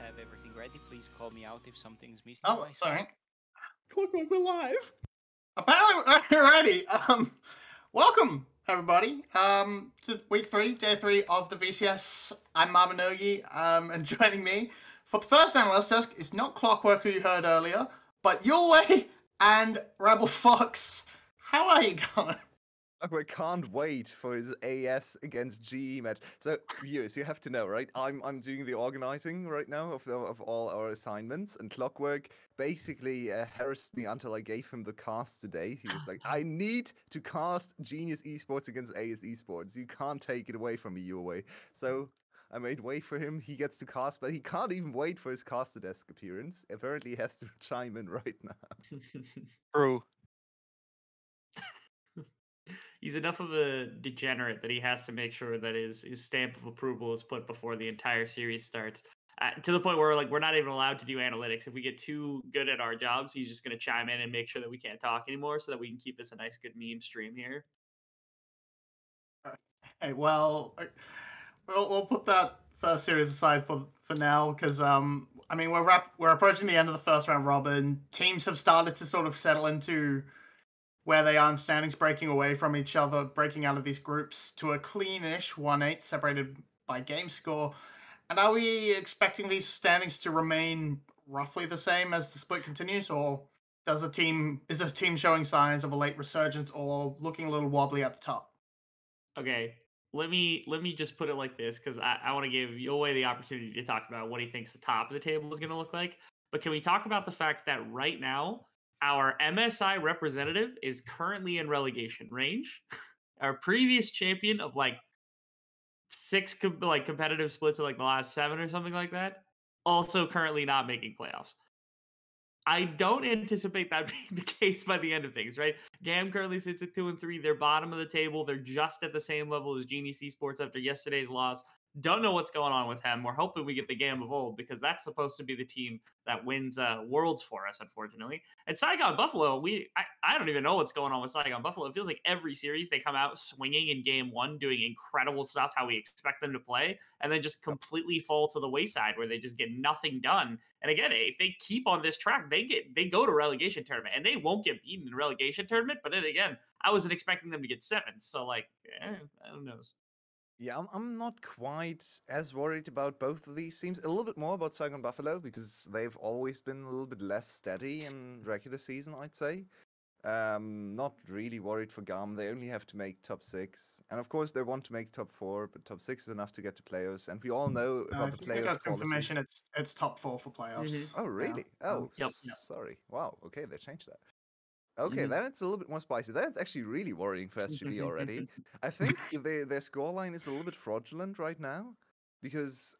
Have everything ready. Please call me out if something's missing. Oh, sorry. Clockwork, we're live. Apparently, we're ready. Welcome everybody. To week 3, day 3 of the VCS. I'm Mabinogi. And joining me for the first analyst desk is not Clockwork, who you heard earlier, but Your Way and Rebel Fox. How are you going? Clockwork can't wait for his AS against GE match. So, viewers, you have to know, right? I'm doing the organizing right now of all our assignments, and Clockwork basically harassed me until I gave him the cast today. He was like, "I need to cast Genius Esports against AS Esports. You can't take it away from me, Your Way." So I made way for him. He gets to cast, but he can't even wait for his caster desk appearance. Apparently, he has to chime in right now. True. He's enough of a degenerate that he has to make sure that his stamp of approval is put before the entire series starts. To the point where we're not even allowed to do analytics. If we get too good at our jobs, he's just going to chime in and make sure that we can't talk anymore, so that we can keep this a nice, good meme stream here. Hey, well, we'll put that first series aside for now, because I mean, we're approaching the end of the first round robin. Teams have started to sort of settle into where they are in standings, breaking away from each other, breaking out of these groups to a cleanish 1-8, separated by game score. And are we expecting these standings to remain roughly the same as the split continues, or is this team showing signs of a late resurgence or looking a little wobbly at the top? Okay, let me just put it like this, because I want to give Yowei the opportunity to talk about what he thinks the top of the table is going to look like. But can we talk about the fact that right now our MSI representative is currently in relegation range? Our previous champion of like six competitive splits of like the last 7 or something like that, also currently not making playoffs. I don't anticipate that being the case by the end of things, right? GAM currently sits at 2 and 3. They're bottom of the table. They're just at the same level as Genius Esports after yesterday's loss. Don't know what's going on with them. We're hoping we get the GAM of old, because that's supposed to be the team that wins Worlds for us, unfortunately. And Saigon Buffalo, I don't even know what's going on with Saigon Buffalo. It feels like every series they come out swinging in game 1, doing incredible stuff, how we expect them to play, and then just completely fall to the wayside where they just get nothing done. And again, if they keep on this track, they go to relegation tournament, and they won't get beaten in the relegation tournament. But then again, I wasn't expecting them to get 7th, so like, who knows? Yeah, I'm not quite as worried about both of these teams. A little bit more about Saigon Buffalo, because they've always been a little bit less steady in regular season, I'd say. Not really worried for GAM. They only have to make top 6. And of course, they want to make top 4, but top 6 is enough to get to playoffs. And we all know about the I players' got confirmation qualities. it's top 4 for playoffs. Mm-hmm. Oh, really? Yeah. Oh, Yep. sorry. Wow, okay, they changed that. Okay, then it's a little bit more spicy. Then it's actually really worrying for SGB already. I think their scoreline is a little bit fraudulent right now, because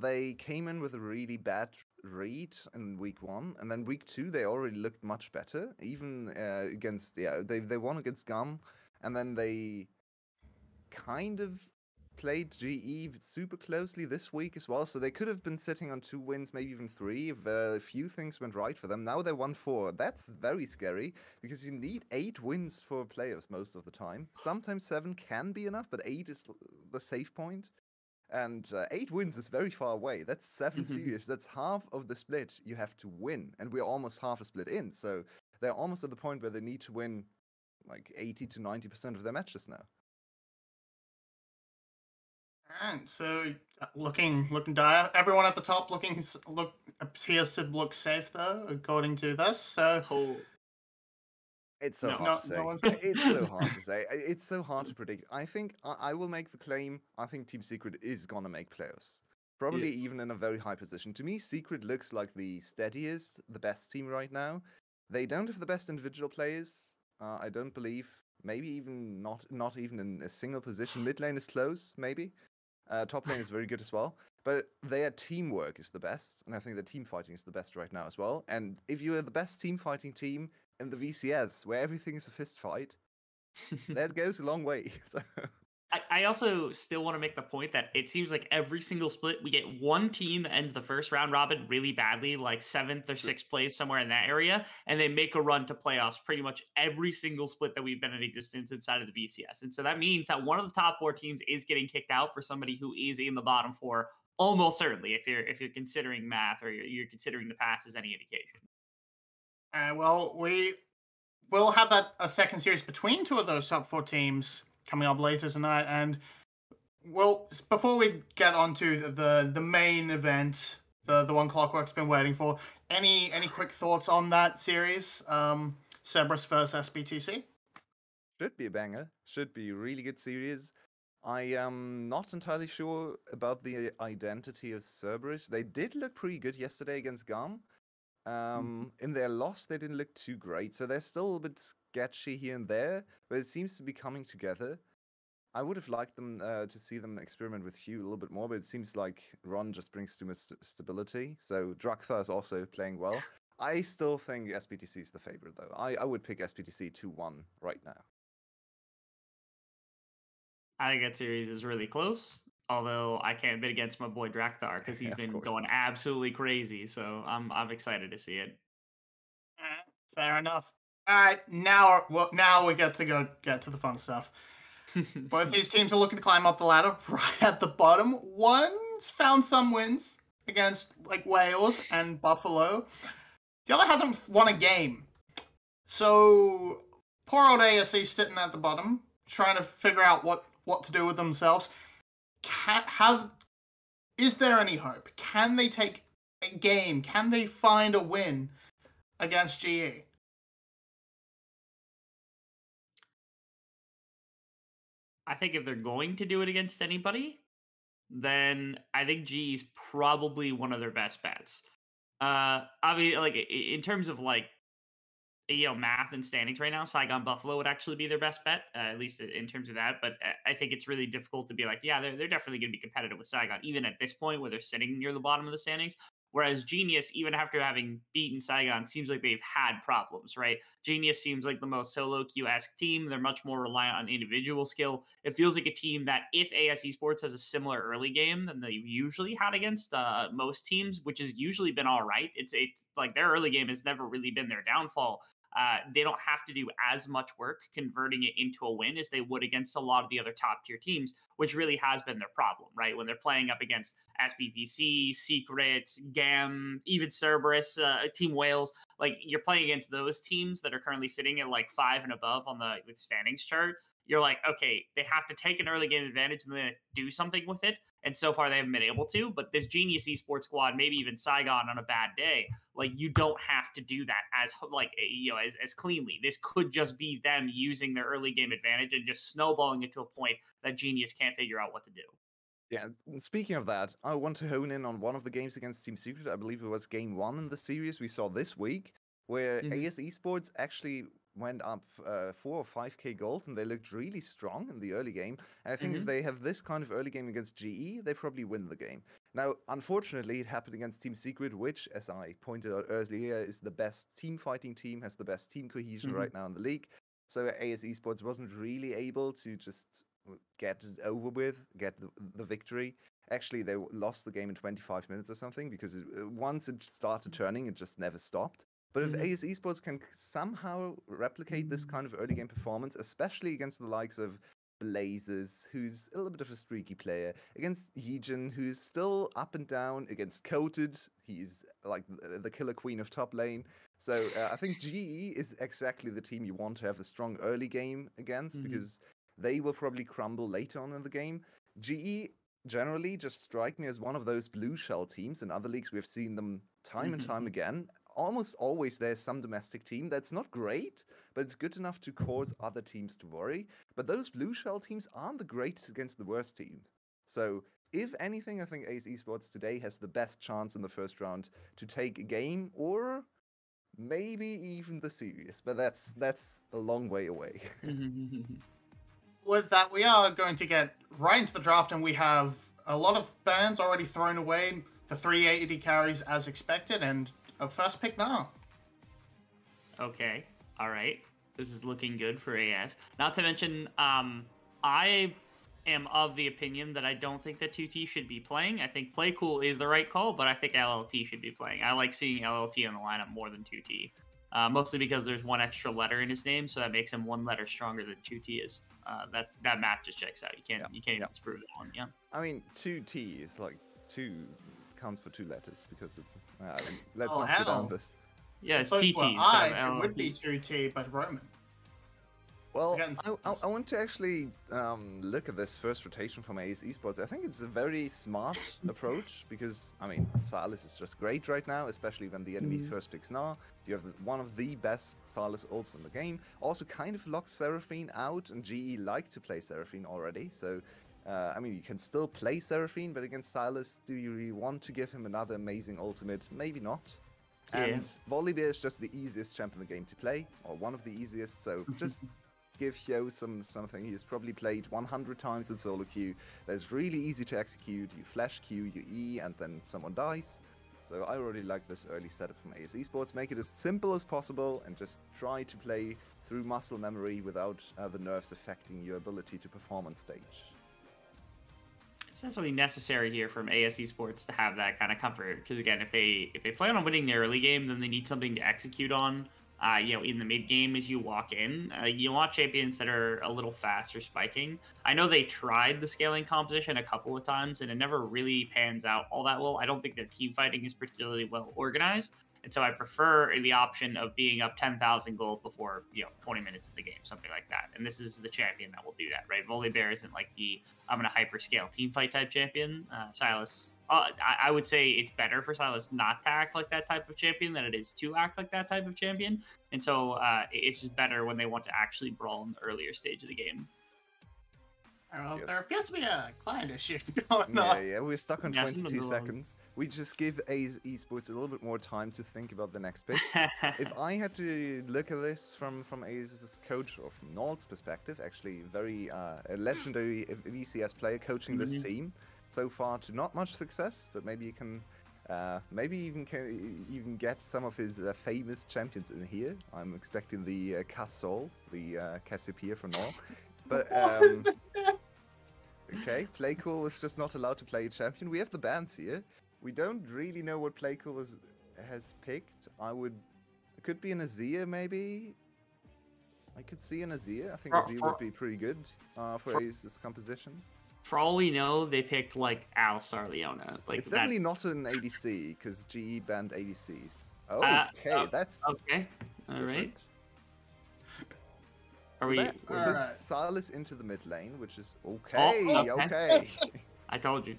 they came in with a really bad read in week 1, and then week 2 they already looked much better. Even against they won against GAM, and then they kind of played GE super closely this week as well, so they could have been sitting on 2 wins, maybe even 3, if a few things went right for them. Now they won 4. That's very scary, because you need 8 wins for playoffs most of the time. Sometimes 7 can be enough, but 8 is the safe point. And 8 wins is very far away. That's 7 series. That's half of the split you have to win, and we're almost half a split in. So they're almost at the point where they need to win like 80 to 90% of their matches now. And so looking dire. Everyone at the top appears to look safe though, according to this. So It's so No. hard to say. No one's- It's so hard to say. It's so hard to predict. I think I will make the claim. I think Team Secret is gonna make playoffs. Probably even in a very high position. To me, Secret looks like the steadiest, the best team right now. They don't have the best individual players. I don't believe. Maybe even not even in a single position. Mid lane is close, maybe. Top lane is very good as well. But their teamwork is the best, and I think the team fighting is the best right now as well. And if you are the best team fighting team in the VCS, where everything is a fist fight, that goes a long way. So I also still want to make the point that it seems like every single split we get one team that ends the first round robin really badly, like 7th or 6th place, somewhere in that area, and they make a run to playoffs pretty much every single split that we've been in existence inside of the VCS. And so that means that one of the top 4 teams is getting kicked out for somebody who is in the bottom 4, almost certainly, if you're considering math or you're considering the past as any indication. Well, we will have a second series between 2 of those top 4 teams coming up later tonight, and before we get on to the main event, the one Clockwork's been waiting for, any quick thoughts on that series? Cerberus versus SBTC? should be a banger. Should be a really good series. I am not entirely sure about the identity of Cerberus. They did look pretty good yesterday against GAM. In their loss, they didn't look too great, so they're still a little bit sketchy here and there, but it seems to be coming together. I would have liked them to see them experiment with Hugh a little bit more, but it seems like Ron just brings too much stability. So Drakthar is also playing well. I still think SBTC is the favorite, though. I would pick SBTC 2-1 right now. I think that series is really close. Although I can't bet against my boy Drakthar because he's been going absolutely crazy. So I'm excited to see it. Fair enough. All right, now we get to to the fun stuff. Both these teams are looking to climb up the ladder right at the bottom. One's found some wins, against like Wales and Buffalo. The other hasn't won a game. So poor old ASE sitting at the bottom, trying to figure out what to do with themselves. Is there any hope? Can they take a game? Can they find a win against GE? I think if they're going to do it against anybody, then I think GE is probably one of their best bets. I mean, like in terms of like math and standings right now, Saigon Buffalo would actually be their best bet, at least in terms of that. But I think it's really difficult to be like, yeah, they're definitely going to be competitive with Saigon, even at this point where they're sitting near the bottom of the standings. Whereas Genius, even after having beaten Saigon, seems like they've had problems, right? Genius seems like the most solo queue-esque team. They're much more reliant on individual skill. It feels like a team that if AS Esports has a similar early game than they've usually had against most teams, which has usually been all right. It's like their early game has never really been their downfall. They don't have to do as much work converting it into a win as they would against a lot of the other top tier teams, which really has been their problem, right? When they're playing up against SBTC, Secrets, GAM, even Cerberus, Team Wales, like you're playing against those teams that are currently sitting at like 5 and above on the standings chart. You're like, okay, they have to take an early game advantage and then do something with it. And so far, they haven't been able to. But this Genius Esports squad, maybe even Saigon on a bad day, like you don't have to do that as like as cleanly. This could just be them using their early game advantage and just snowballing it to a point that Genius can't figure out what to do. Yeah, speaking of that, I want to hone in on one of the games against Team Secret. I believe it was game 1 in the series we saw this week, where AS Esports actually went up 4 or 5k gold, and they looked really strong in the early game. And I think if they have this kind of early game against GE, they probably win the game. Now, unfortunately, it happened against Team Secret, which, as I pointed out earlier, is the best team fighting team, has the best team cohesion right now in the league. So AS Esports wasn't really able to just get it over with, get the victory. Actually, they lost the game in 25 minutes or something, because once it started turning, it just never stopped. But if AS Esports can somehow replicate this kind of early game performance, especially against the likes of Blazes, who's a little bit of a streaky player, against Yijin, who's still up and down, against Coated, he's like the killer queen of top lane. So I think GE is exactly the team you want to have the strong early game against, because they will probably crumble later on in the game. GE generally just strike me as one of those blue shell teams. In other leagues, we've seen them time and time again. Almost always there's some domestic team that's not great, but it's good enough to cause other teams to worry. But those blue shell teams aren't the greatest against the worst teams. So if anything, I think AS Esports today has the best chance in the first round to take a game, or maybe even the series. But that's a long way away. With that, we are going to get right into the draft, and we have a lot of bans already thrown away. The 380 carries as expected, and a first pick now. Okay, all right. This is looking good for AS. Not to mention, I am of the opinion that I don't think that 2T should be playing. I think Playcool is the right call, but I think LLT should be playing. I like seeing LLT in the lineup more than 2T. Mostly because there's one extra letter in his name, so that makes him one letter stronger than 2T is. That math just checks out. You can't even disprove that one. Yeah. I mean, 2T is like 2 counts for 2 letters, because it's let's not get on this. Yeah, it's TT. It would be 2T, but Roman. Well, I want to actually look at this first rotation from AS Esports. I think it's a very smart approach, because, I mean, Sylas is just great right now, especially when the enemy first picks Gnar. You have one of the best Sylas ults in the game. Also kind of locks Seraphine out, and GE like to play Seraphine already, so... I mean, you can still play Seraphine, but against Sylas, do you really want to give him another amazing ultimate? Maybe not. Yeah. And Volibear is just the easiest champ in the game to play, or one of the easiest, so just... give Hyo something he's probably played 100 times in solo queue. That's really easy to execute. You flash Q, you E, and then someone dies. So I really like this early setup from AS Esports. Make it as simple as possible and just try to play through muscle memory without the nerfs affecting your ability to perform on stage. It's definitely necessary here from AS Esports to have that kind of comfort, because again, if they plan on winning the early game, then they need something to execute on in the mid game as you walk in. You want champions that are a little faster spiking. I know they tried the scaling composition a couple of times and it never really pans out all that well. I don't think their team fighting is particularly well organized. And so I prefer the option of being up 10,000 gold before 20 minutes of the game, something like that. And this is the champion that will do that, right? Volibear isn't like the I'm going to hyperscale team fight type champion. Sylas, I would say it's better for Sylas not to act like that type of champion than it is to act like that type of champion. And so it's just better when they want to actually brawl in the earlier stage of the game. Well, Yes. there appears to be a client issue going Yeah, on. yeah, we're stuck on Yeah, something 22 wrong. seconds. We just give A's Esports a little bit more time to think about the next pick. If I had to look at this from A's coach or from Nald's perspective, actually very a legendary VCS player coaching this team so far to not much success, but maybe you can maybe even get some of his famous champions in here. I'm expecting the Cassol, the Cassiopeia from Nald. But okay, Playcool is just not allowed to play a champion. We have the bans here. We don't really know what Playcool has picked. It could be an Azir maybe. I could see an Azir. I think Azir would be pretty good for Ace's composition. For all we know, they picked like Alistar Leona. Like It's definitely not an ADC because GE banned ADCs. Oh, okay, that's okay. All right. different. Are So we? that puts Alright. Sylas into the mid lane, which is okay. okay. I told you.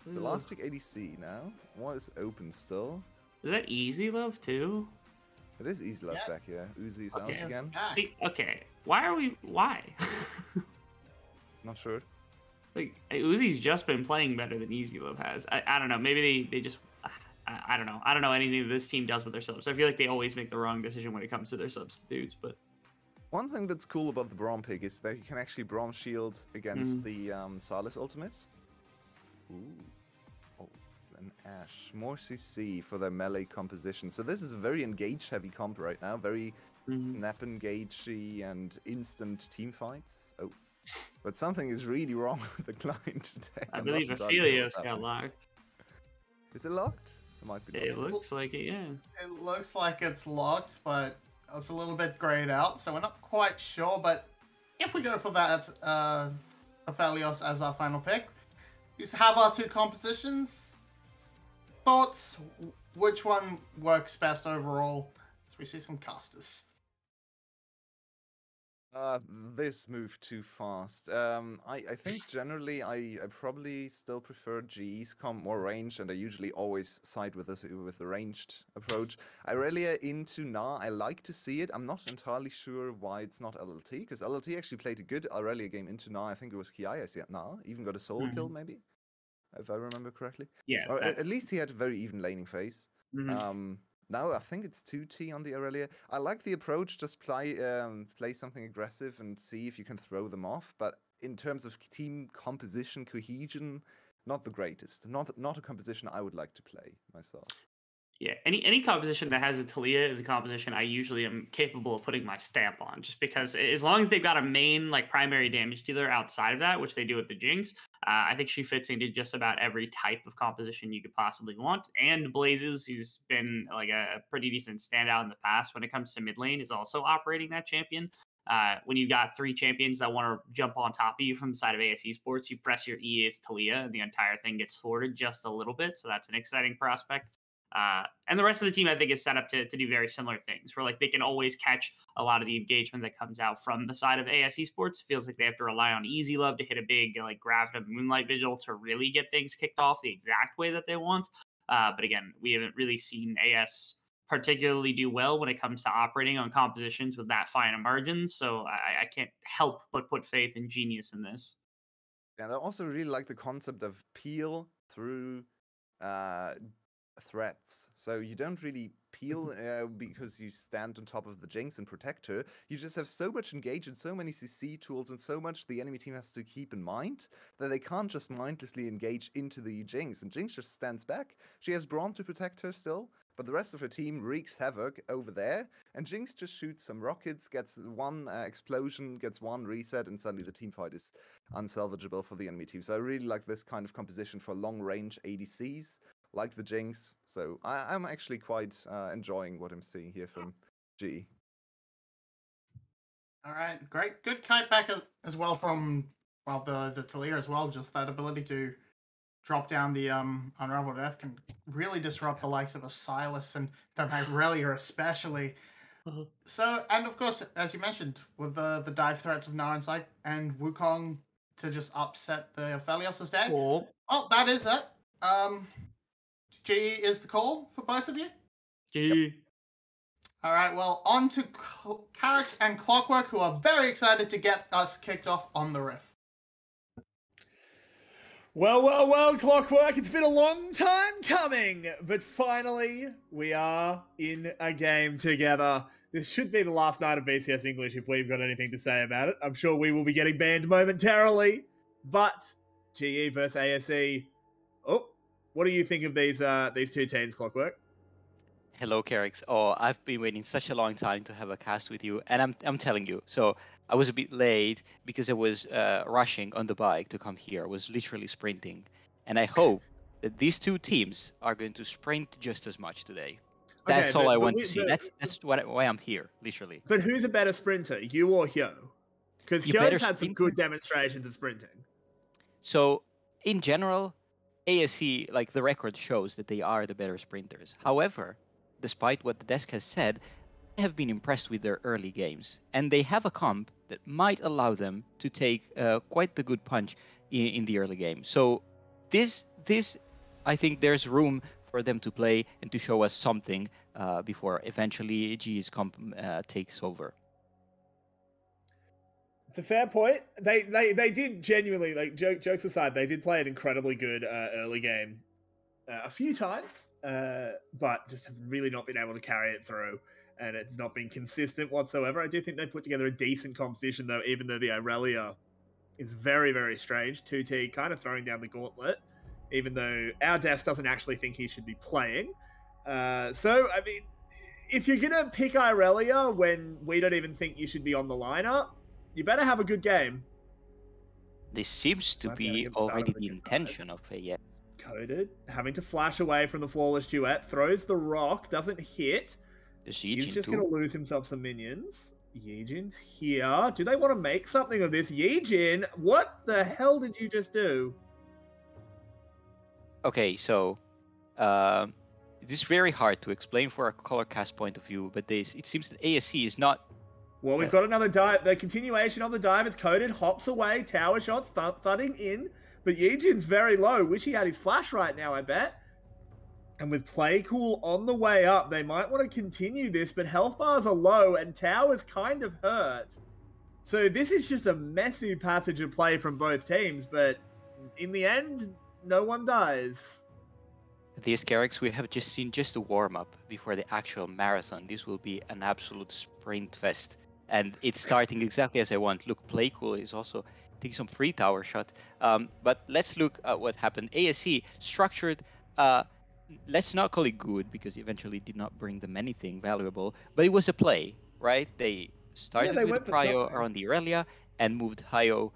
So last pick ADC now. What is open still? Is that easy love too? It is easy left Yeah. back here. Uzi's Okay. out again. Okay. Why are we? Why? Not sure. Like Uzi's just been playing better than Easy Love has. I don't know. Maybe they just. I don't know. I don't know anything this team does with their subs. I feel like they always make the wrong decision when it comes to their substitutes. But One thing that's cool about the Braum pick is that you can actually Braum shield against the Sylas ultimate. Ooh. Oh, an Ashe. More CC for their melee composition. So this is a very engage-heavy comp right now. Very snap engagey and instant team fights. Oh. But something is really wrong with the client today. I I'm not believe entirely sure Aphelios what's got happening. locked. Is it locked? It might be It locked. looks like it. Yeah. It looks like it's locked, but it's a little bit grayed out, so we're not quite sure. But if we go for that Aphelios as our final pick, we just have our two compositions. Thoughts? Which one works best overall? As we see some casters. This moved too fast. I think generally I probably still prefer GE's comp more ranged, and I usually always side with the ranged approach. Irelia into Gnar, I like to see it. I'm not entirely sure why it's not LLT, because LLT actually played a good Irelia game into Gnar. I think it was Kiai, I see it Gnar, even got a solo kill maybe, if I remember correctly. Yeah. Or at least he had a very even laning phase. Mhm. Now I think it's 2T on the Aurelia. I like the approach, just play something aggressive and see if you can throw them off. But in terms of team composition, cohesion, not the greatest. Not a composition I would like to play myself. Yeah, any composition that has a Talia is a composition I usually am capable of putting my stamp on, just because as long as they've got a main like primary damage dealer outside of that, which they do with the Jinx, I think she fits into just about every type of composition you could possibly want. And Blazes, who's been like a pretty decent standout in the past when it comes to mid lane, is also operating that champion. When you've got three champions that want to jump on top of you from the side of AS Esports, you press your E as Talia, and the entire thing gets thwarted just a little bit. So that's an exciting prospect. And the rest of the team, I think, is set up to do very similar things, where like they can always catch a lot of the engagement that comes out from the side of AS Esports. It feels like they have to rely on Easy Love to hit a big like Graviton Moonlight Vigil to really get things kicked off the exact way that they want. But again, we haven't really seen AS particularly do well when it comes to operating on compositions with that fine a margin. So I can't help but put faith in Genius in this. And I also really like the concept of peel through threats. So you don't really peel because you stand on top of the Jinx and protect her. You just have so much engage and so many CC tools and so much the enemy team has to keep in mind that they can't just mindlessly engage into the Jinx. And Jinx just stands back. She has Braum to protect her still, but the rest of her team wreaks havoc over there. And Jinx just shoots some rockets, gets one explosion, gets one reset, and suddenly the team fight is unsalvageable for the enemy team. So I really like this kind of composition for long-range ADCs, like the Jinx. So I'm actually quite enjoying what I'm seeing here from G. All right, great, good kite back as well from the Talia as well. Just that ability to drop down the Unraveled Earth can really disrupt the likes of a Silas and Irelia especially. So, and of course, as you mentioned, with the dive threats of Nara and Wukong to just upset the Aphelios' day. Cool. Well, that is it. G is the call for both of you. Yep. All right, well, on to Carix and Clockwork, who are very excited to get us kicked off on the riff. Well, Clockwork, it's been a long time coming, but finally, we are in a game together. This should be the last night of BCS English if we've got anything to say about it. I'm sure we will be getting banned momentarily, but GE versus ASE. Oh, what do you think of these two teams, Clockwork? Hello, Carix. Oh, I've been waiting such a long time to have a cast with you, and I'm telling you. So I was a bit late because I was rushing on the bike to come here. I was literally sprinting, and I hope that these two teams are going to sprint just as much today. That's all I want to see. That's why I'm here, literally. But who's a better sprinter, you or Hyo? Because Hyo's had some good demonstrations of sprinting. So in general, ASE, like the record shows that they are the better sprinters. However, despite what the desk has said, I have been impressed with their early games, and they have a comp that might allow them to take quite the good punch in the early game. So this, I think there's room for them to play and to show us something before eventually GE's comp takes over. It's a fair point. They did genuinely, like, jokes aside, they did play an incredibly good early game a few times, but just have really not been able to carry it through, and it's not been consistent whatsoever. I do think they put together a decent composition, though, even though the Irelia is very, very strange. 2T kind of throwing down the gauntlet, even though our desk doesn't actually think he should be playing. So, I mean, if you're going to pick Irelia when we don't even think you should be on the lineup, you better have a good game. This seems to be already the intention of AS. Coded, having to flash away from the Flawless Duet, throws the rock, doesn't hit. He's just going to lose himself some minions. Yijin's here. Do they want to make something of this? Yijin, what the hell did you just do? Okay, so it is very hard to explain for a color cast point of view, but it seems that ASE is not. Well, we've got another dive. The continuation of the dive is Coded, hops away, tower shots, thudding in. But Yijin's very low. Wish he had his flash right now, I bet. And with Play Cool on the way up, they might want to continue this, but health bars are low and tower's kind of hurt. So this is just a messy passage of play from both teams, but in the end, no one dies. These Carix, we have just seen just a warm-up before the actual marathon. This will be an absolute sprint fest. And it's starting exactly as I want. Look, Play Cool is also taking some free tower shot. But let's look at what happened. ASE structured, let's not call it good, because eventually did not bring them anything valuable, but it was a play, right? They started with Prio around the Irelia and moved Hyo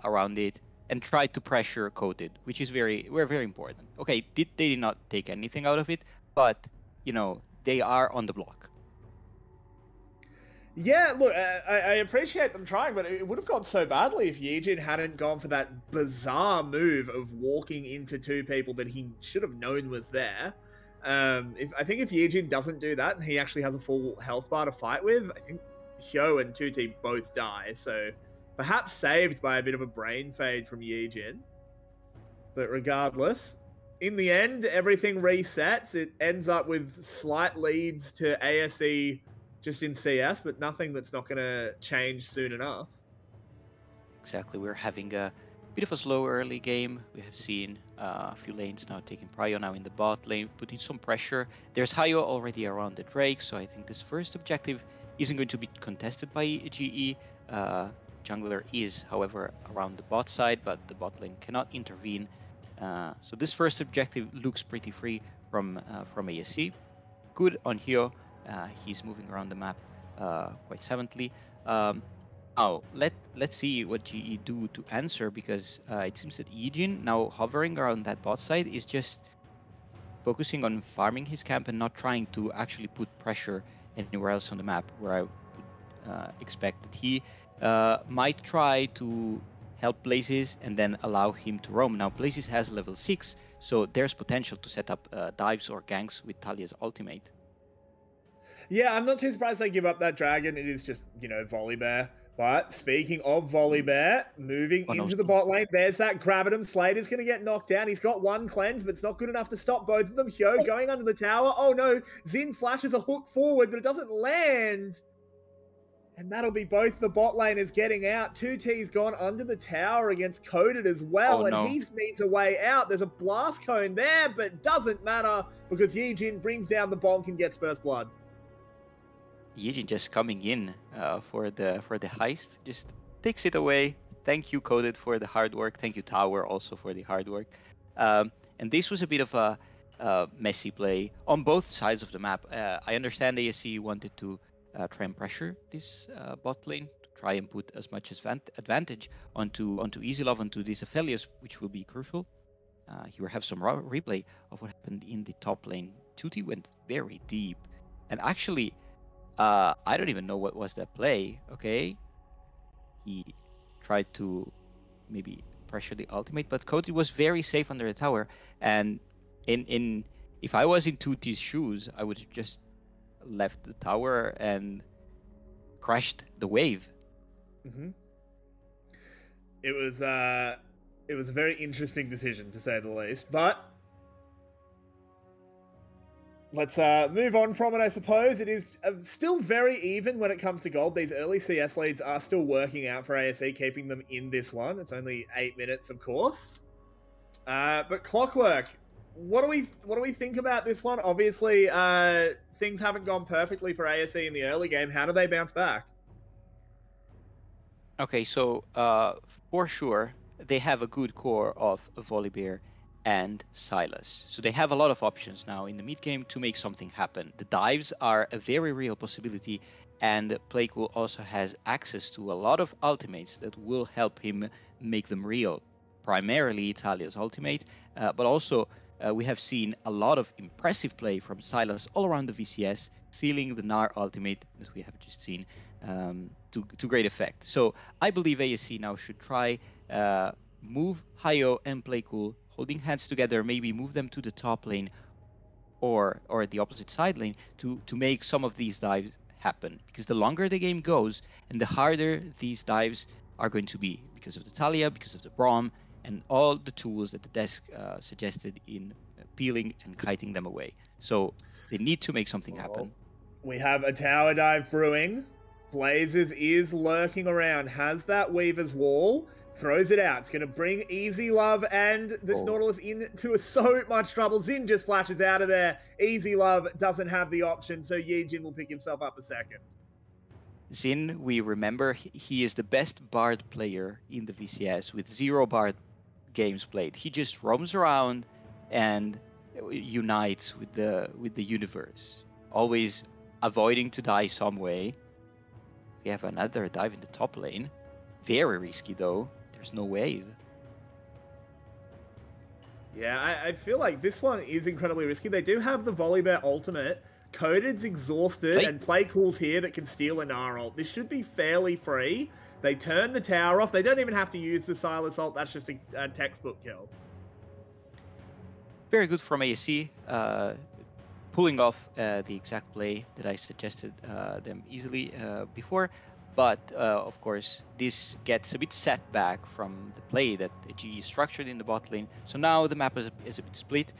around it and tried to pressure Coated, which is very important. Okay, they did not take anything out of it, but, you know, they are on the block. Yeah, look, I appreciate them trying, but it would have gone so badly if Yijin hadn't gone for that bizarre move of walking into two people that he should have known was there. I think if Yijin doesn't do that and he actually has a full health bar to fight with, I think Hyo and 2T both die, so perhaps saved by a bit of a brain fade from Yijin. But regardless, in the end, everything resets. It ends up with slight leads to ASE just in CS, but nothing that's not going to change soon enough. Exactly. We're having a bit of a slow early game. We have seen a few lanes now taking Prio now in the bot lane, putting some pressure. There's Hyo already around the Drake, so I think this first objective isn't going to be contested by GE. Jungler is, however, around the bot side, but the bot lane cannot intervene. So this first objective looks pretty free from ASE. Good on Hyo. He's moving around the map quite silently. Now, let's see what GE do to answer, because it seems that Yijin, now hovering around that bot side, is just focusing on farming his camp and not trying to actually put pressure anywhere else on the map, where I would expect that he might try to help Blazes and then allow him to roam. Now, Blazes has level 6, so there's potential to set up dives or ganks with Talia's ultimate. Yeah, I'm not too surprised they give up that dragon. It is just, Volibear. But speaking of Volibear, moving into the bot lane, there's that Gravitum. Slater's going to get knocked down. He's got one cleanse, but it's not good enough to stop both of them. Hyo going under the tower. Oh no, Xin flashes a hook forward, but it doesn't land. And that'll be both the bot laners getting out. 2T's gone under the tower against Coded as well, and he needs a way out. There's a blast cone there, but doesn't matter because Yijin brings down the bonk and gets first blood. Yijin just coming in for the heist, just takes it away. Thank you, Coded, for the hard work. Thank you, Tower, also for the hard work. And this was a bit of a messy play on both sides of the map. I understand ASC wanted to try and pressure this bot lane, to try and put as much advantage onto EasyLove, onto this Aphelios, which will be crucial. You have some replay of what happened in the top lane. 2T went very deep, and actually, I don't even know what was that play. Okay, he tried to maybe pressure the ultimate, but Cody was very safe under the tower. And if I was in 2T's shoes, I would have just left the tower and crashed the wave. Mm-hmm. It was a very interesting decision, to say the least. But let's move on from it, I suppose. It is still very even when it comes to gold. These early CS leads are still working out for ASE, keeping them in this one. It's only 8 minutes, of course. But Clockwork, what do we think about this one? Obviously, things haven't gone perfectly for ASE in the early game. How do they bounce back? Okay, so for sure, they have a good core of Volibear and Sylas. So they have a lot of options now in the mid game to make something happen. The dives are a very real possibility, and Playcool also has access to a lot of ultimates that will help him make them real. Primarily Italia's ultimate, but also we have seen a lot of impressive play from Sylas all around the VCS, stealing the Gnar ultimate, as we have just seen, to great effect. So I believe ASC now should try move Hyo and Playcool, holding hands together, maybe move them to the top lane or the opposite side lane to make some of these dives happen. Because the longer the game goes and the harder these dives are going to be, because of the Talia, because of the Braum, and all the tools that the desk suggested in peeling and kiting them away. So they need to make something happen. We have a tower dive brewing. Blazes is lurking around, has that Weaver's Wall, throws it out. It's going to bring EasyLove and this Nautilus into so much trouble. Xin just flashes out of there. EasyLove doesn't have the option, so Yijin will pick himself up a second. Xin, we remember, he is the best Bard player in the VCS with 0 Bard games played. He just roams around and unites with the universe, always avoiding to die some way. We have another dive in the top lane. Very risky though. There's no wave. Yeah, I feel like this one is incredibly risky. They do have the Volibear ultimate. Coded's exhausted, and Playcool's here that can steal a Gnar ult. This should be fairly free. They turn the tower off. They don't even have to use the Sylas ult. That's just a textbook kill. Very good from ASC, pulling off the exact play that I suggested them easily before. But, of course, this gets a bit set back from the play that GE structured in the bot lane. So now the map is a bit split.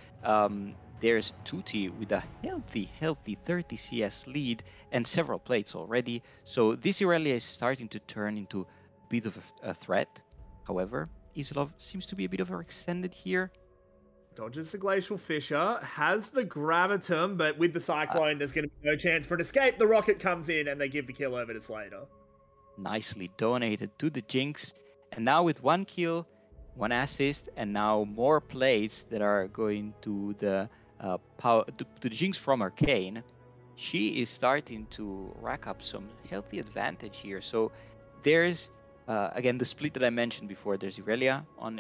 There's 2T with a healthy 30 CS lead and several plates already. So this Irelia is starting to turn into a bit of a threat. However, EasyLove seems to be a bit overextended here. Dodges the Glacial Fissure, has the Gravitum, but with the Cyclone, there's going to be no chance for an escape. The Rocket comes in and they give the kill over to Slater. Nicely donated to the Jinx. And now with 1 kill, 1 assist, and now more plates that are going to the power to the Jinx from Arcane, she is starting to rack up some healthy advantage here. So there's again the split that I mentioned before. There's Irelia on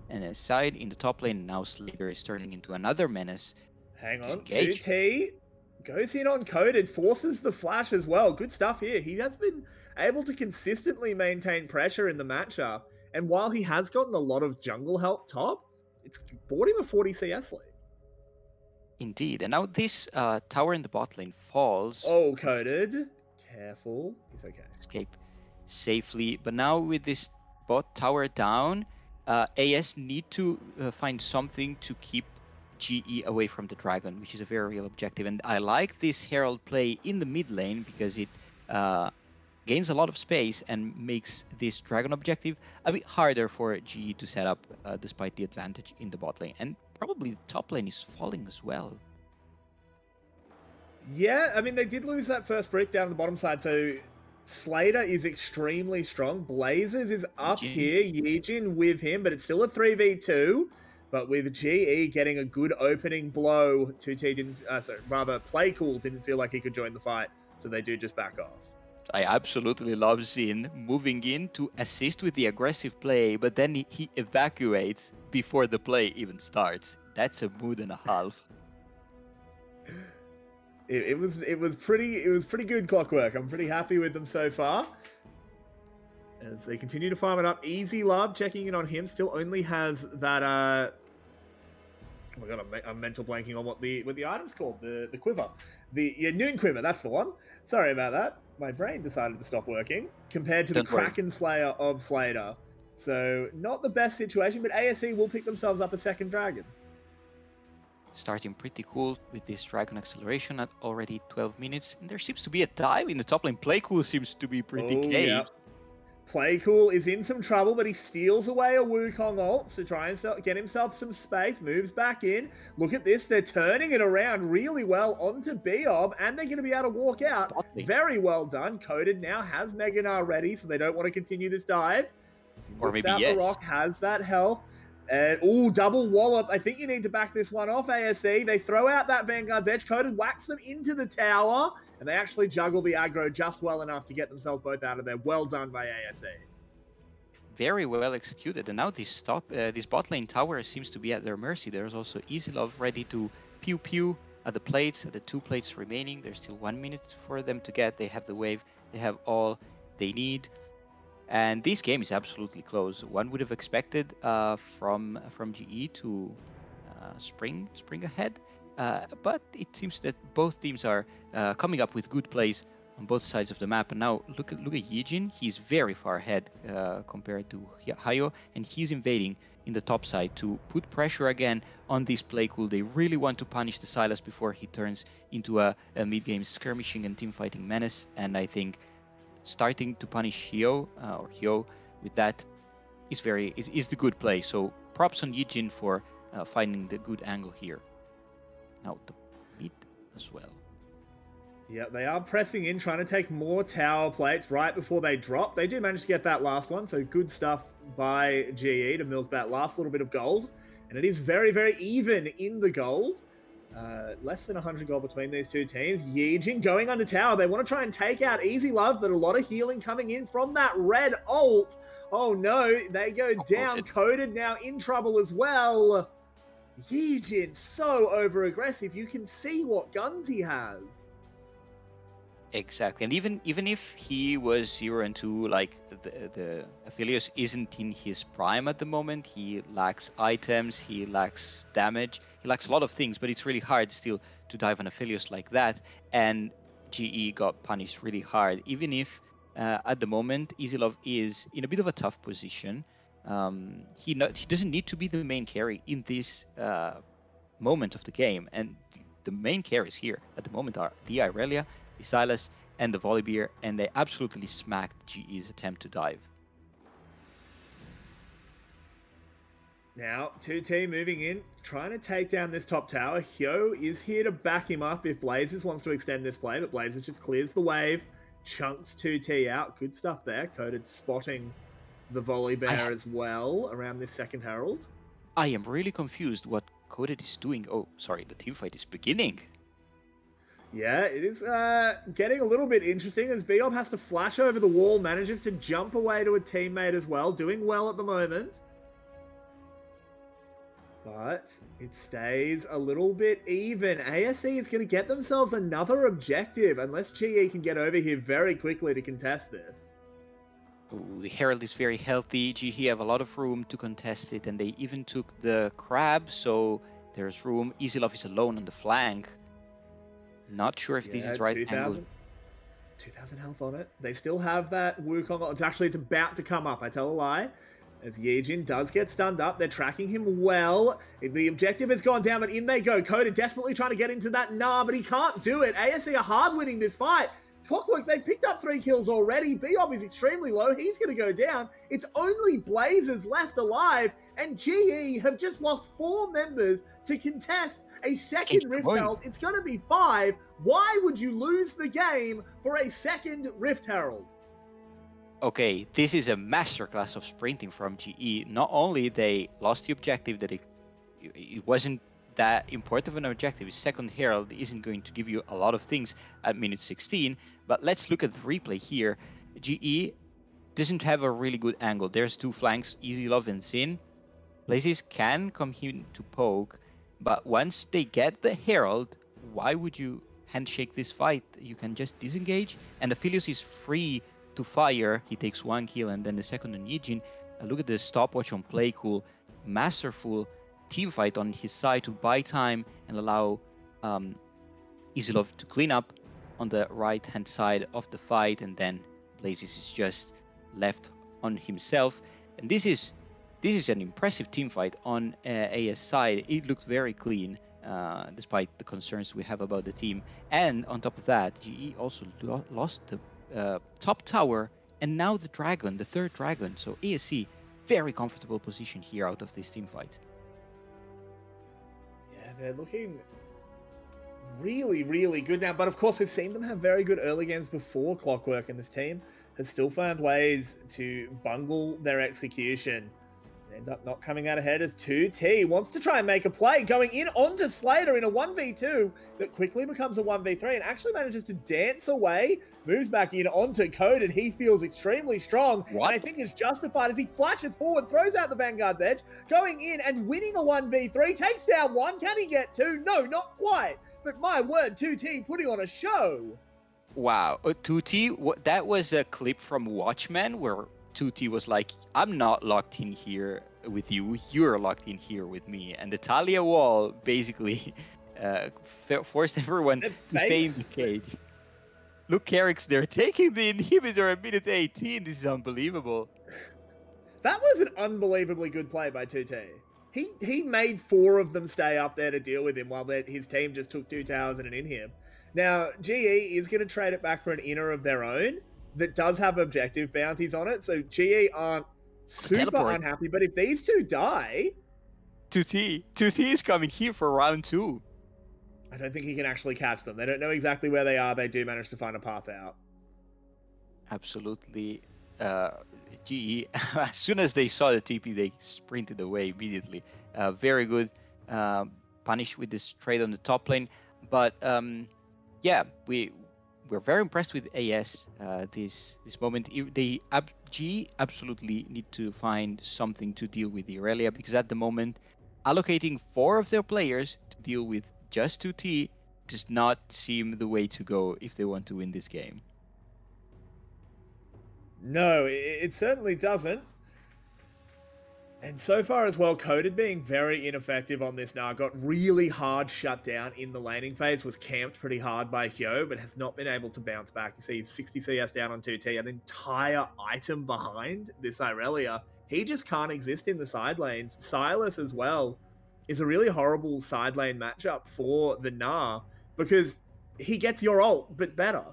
and aside in the top lane. Now Slater is turning into another menace. Hang on, Disengage. 2T goes in on Coded, forces the flash as well. Good stuff here. He has been able to consistently maintain pressure in the matchup, and while he has gotten a lot of jungle help top, it's bought him a 40 CS lead. Indeed, and now this tower in the bot lane falls. Oh, Coded. Careful. He's okay. Escape safely, but now with this bot tower down, AS need to find something to keep GE away from the dragon, which is a very real objective. And I like this Herald play in the mid lane because it gains a lot of space and makes this dragon objective a bit harder for GE to set up, despite the advantage in the bot lane. And probably the top lane is falling as well. Yeah, I mean, they did lose that first brick down the bottom side, so Slater is extremely strong. Blazers is up Yijin. here, Yijin with him, but it's still a 3v2. But with GE getting a good opening blow, 2T didn't, Playcool didn't feel like he could join the fight, so they do just back off. I absolutely love Xin moving in to assist with the aggressive play, but then he evacuates before the play even starts. That's a mood and a half. It was pretty good clockwork. I'm pretty happy with them so far. As they continue to farm it up, Easy Love checking in on him still only has that. Oh my god, I'm mental blanking on what the item's called. The quiver, the Noon Quiver. That's the one. Sorry about that. My brain decided to stop working. Compared to the Kraken Slayer of Slater, so not the best situation. But ASE will pick themselves up a second dragon. Starting pretty cool with this Dragon Acceleration at already 12 minutes. And there seems to be a dive in the top lane. Playcool seems to be pretty caged. Yeah. Playcool is in some trouble, but he steals away a Wukong ult to try and get himself some space, moves back in. Look at this, they're turning it around really well onto Beob, and they're going to be able to walk out. Very well done. Coded now has Mega Gnar ready, so they don't want to continue this dive. Or maybe yes. The Rock has that health. And, double wallop. I think you need to back this one off, ASE. They throw out that Vanguard's Edge. Coded whacks them into the tower, and they actually juggle the aggro just well enough to get themselves both out of there. Well done by ASE. Very well executed. And now this bot lane tower seems to be at their mercy. There's also Easy Love ready to pew pew at the plates, at the 2 plates remaining. There's still 1 minute for them to get. They have the wave. They have all they need. And this game is absolutely close. One would have expected from GE to spring ahead, but it seems that both teams are coming up with good plays on both sides of the map. And now look at Yijin. He's very far ahead compared to Hayo, and he's invading in the top side to put pressure again on this Playcool. They really want to punish the Sylas before he turns into a mid-game skirmishing and teamfighting menace. And I think starting to punish Hyo with that is the good play. So props on Yijin for finding the good angle here. Now the mid as well. Yeah, they are pressing in, trying to take more tower plates right before they drop. They do manage to get that last one, so good stuff by GE to milk that last little bit of gold. And it is very, very even in the gold. Less than 100 gold between these two teams. Yijin going under tower. They want to try and take out Easy Love, but a lot of healing coming in from that red ult. Oh no, they go down. Coded now in trouble as well. Yijin so over-aggressive. You can see what guns he has. Exactly, and even if he was 0-2, like the Aphelios isn't in his prime at the moment. He lacks items, he lacks damage, he lacks a lot of things. But it's really hard still to dive on Aphelios like that. And GE got punished really hard. Even if at the moment Easy Love is in a bit of a tough position, he doesn't need to be the main carry in this moment of the game. And the main carries here at the moment are the Irelia, the Sylas, and the Volibear, and they absolutely smacked GE's attempt to dive. Now, 2T moving in, trying to take down this top tower. Hyo is here to back him up if Blazers wants to extend this play, but Blazers just clears the wave, chunks 2T out. Good stuff there. Coded spotting the Volibear as well around this second Herald. I am really confused what Coded is doing. Oh, sorry, the teamfight is beginning. Yeah, it is getting a little bit interesting as Beob has to flash over the wall, manages to jump away to a teammate as well, doing well at the moment. But it stays a little bit even. ASE is going to get themselves another objective unless GE can get over here very quickly to contest this. Ooh, the Herald is very healthy. GE have a lot of room to contest it, and they even took the crab, so there's room. EasyLove is alone on the flank. Not sure if this is right angle. 2,000 health on it. They still have that Wukong. It's about to come up. I tell a lie. As Yejin does get stunned up, they're tracking him well. The objective has gone down, but in they go. Coda desperately trying to get into that Nah, but he can't do it. ASE are hard winning this fight. Clockwork, they've picked up 3 kills already. Bob is extremely low. He's going to go down. It's only Blazers left alive, and GE have just lost 4 members to contest a second Rift Herald. It's going to be 5. Why would you lose the game for a second Rift Herald? Okay, this is a masterclass of sprinting from GE. Not only they lost the objective, that it wasn't that important of an objective. Second Herald isn't going to give you a lot of things at minute 16, but let's look at the replay here. GE doesn't have a really good angle. There's 2 flanks, EasyLove and Xin. Blazes can come here to poke, but once they get the Herald, why would you handshake this fight? You can just disengage, and Aphelios is free to fire. He takes 1 kill, and then the second on Yejin. Look at the stopwatch on Playcool. Masterful team fight on his side to buy time and allow EasyLove to clean up on the right-hand side of the fight, and then Blazes is just left on himself. And this is an impressive team fight on AS side. It looked very clean, despite the concerns we have about the team. And on top of that, GE also lost the top tower, and now the dragon, the 3rd dragon. So ASC, very comfortable position here out of this team fight. Yeah, they're looking really, really good now. But of course, we've seen them have very good early games before Clockwork, and this team has still found ways to bungle their execution. End up not coming out ahead as 2T wants to try and make a play, going in onto Slater in a 1v2 that quickly becomes a 1v3 and actually manages to dance away, moves back in onto Code, and he feels extremely strong. What? And I think it's justified as he flashes forward, throws out the Vanguard's edge, going in and winning a 1v3, takes down 1. Can he get 2? No, not quite. But my word, 2T putting on a show. Wow, 2T, that was a clip from Watchmen where 2T was like, I'm not locked in here with you, you're locked in here with me. And the Talia wall basically forced everyone to stay in the cage. Look, Carrix, they're taking the inhibitor at minute 18. This is unbelievable. That was an unbelievably good play by 2T. He made 4 of them stay up there to deal with him while his team just took 2 towers and an inhib. Now, GE is going to trade it back for an inner of their own that does have objective bounties on it, so GE aren't super unhappy, but if these 2 die... 2T is coming here for round 2. I don't think he can actually catch them. They don't know exactly where they are. They do manage to find a path out. Absolutely. GE, as soon as they saw the TP, they sprinted away immediately. Very good punish with this trade on the top lane. But yeah, we're very impressed with AS this moment. GE absolutely need to find something to deal with the Aurelia, because at the moment, allocating 4 of their players to deal with just 2T does not seem the way to go if they want to win this game. No, it certainly doesn't. And so far as well, Coded being very ineffective on this now, got really hard shut down in the laning phase, was camped pretty hard by Hyo, but has not been able to bounce back. You see 60 CS down on 2T, an entire item behind this Irelia. He just can't exist in the side lanes. Silas as well is a really horrible side lane matchup for the Gnar, because he gets your ult, but better.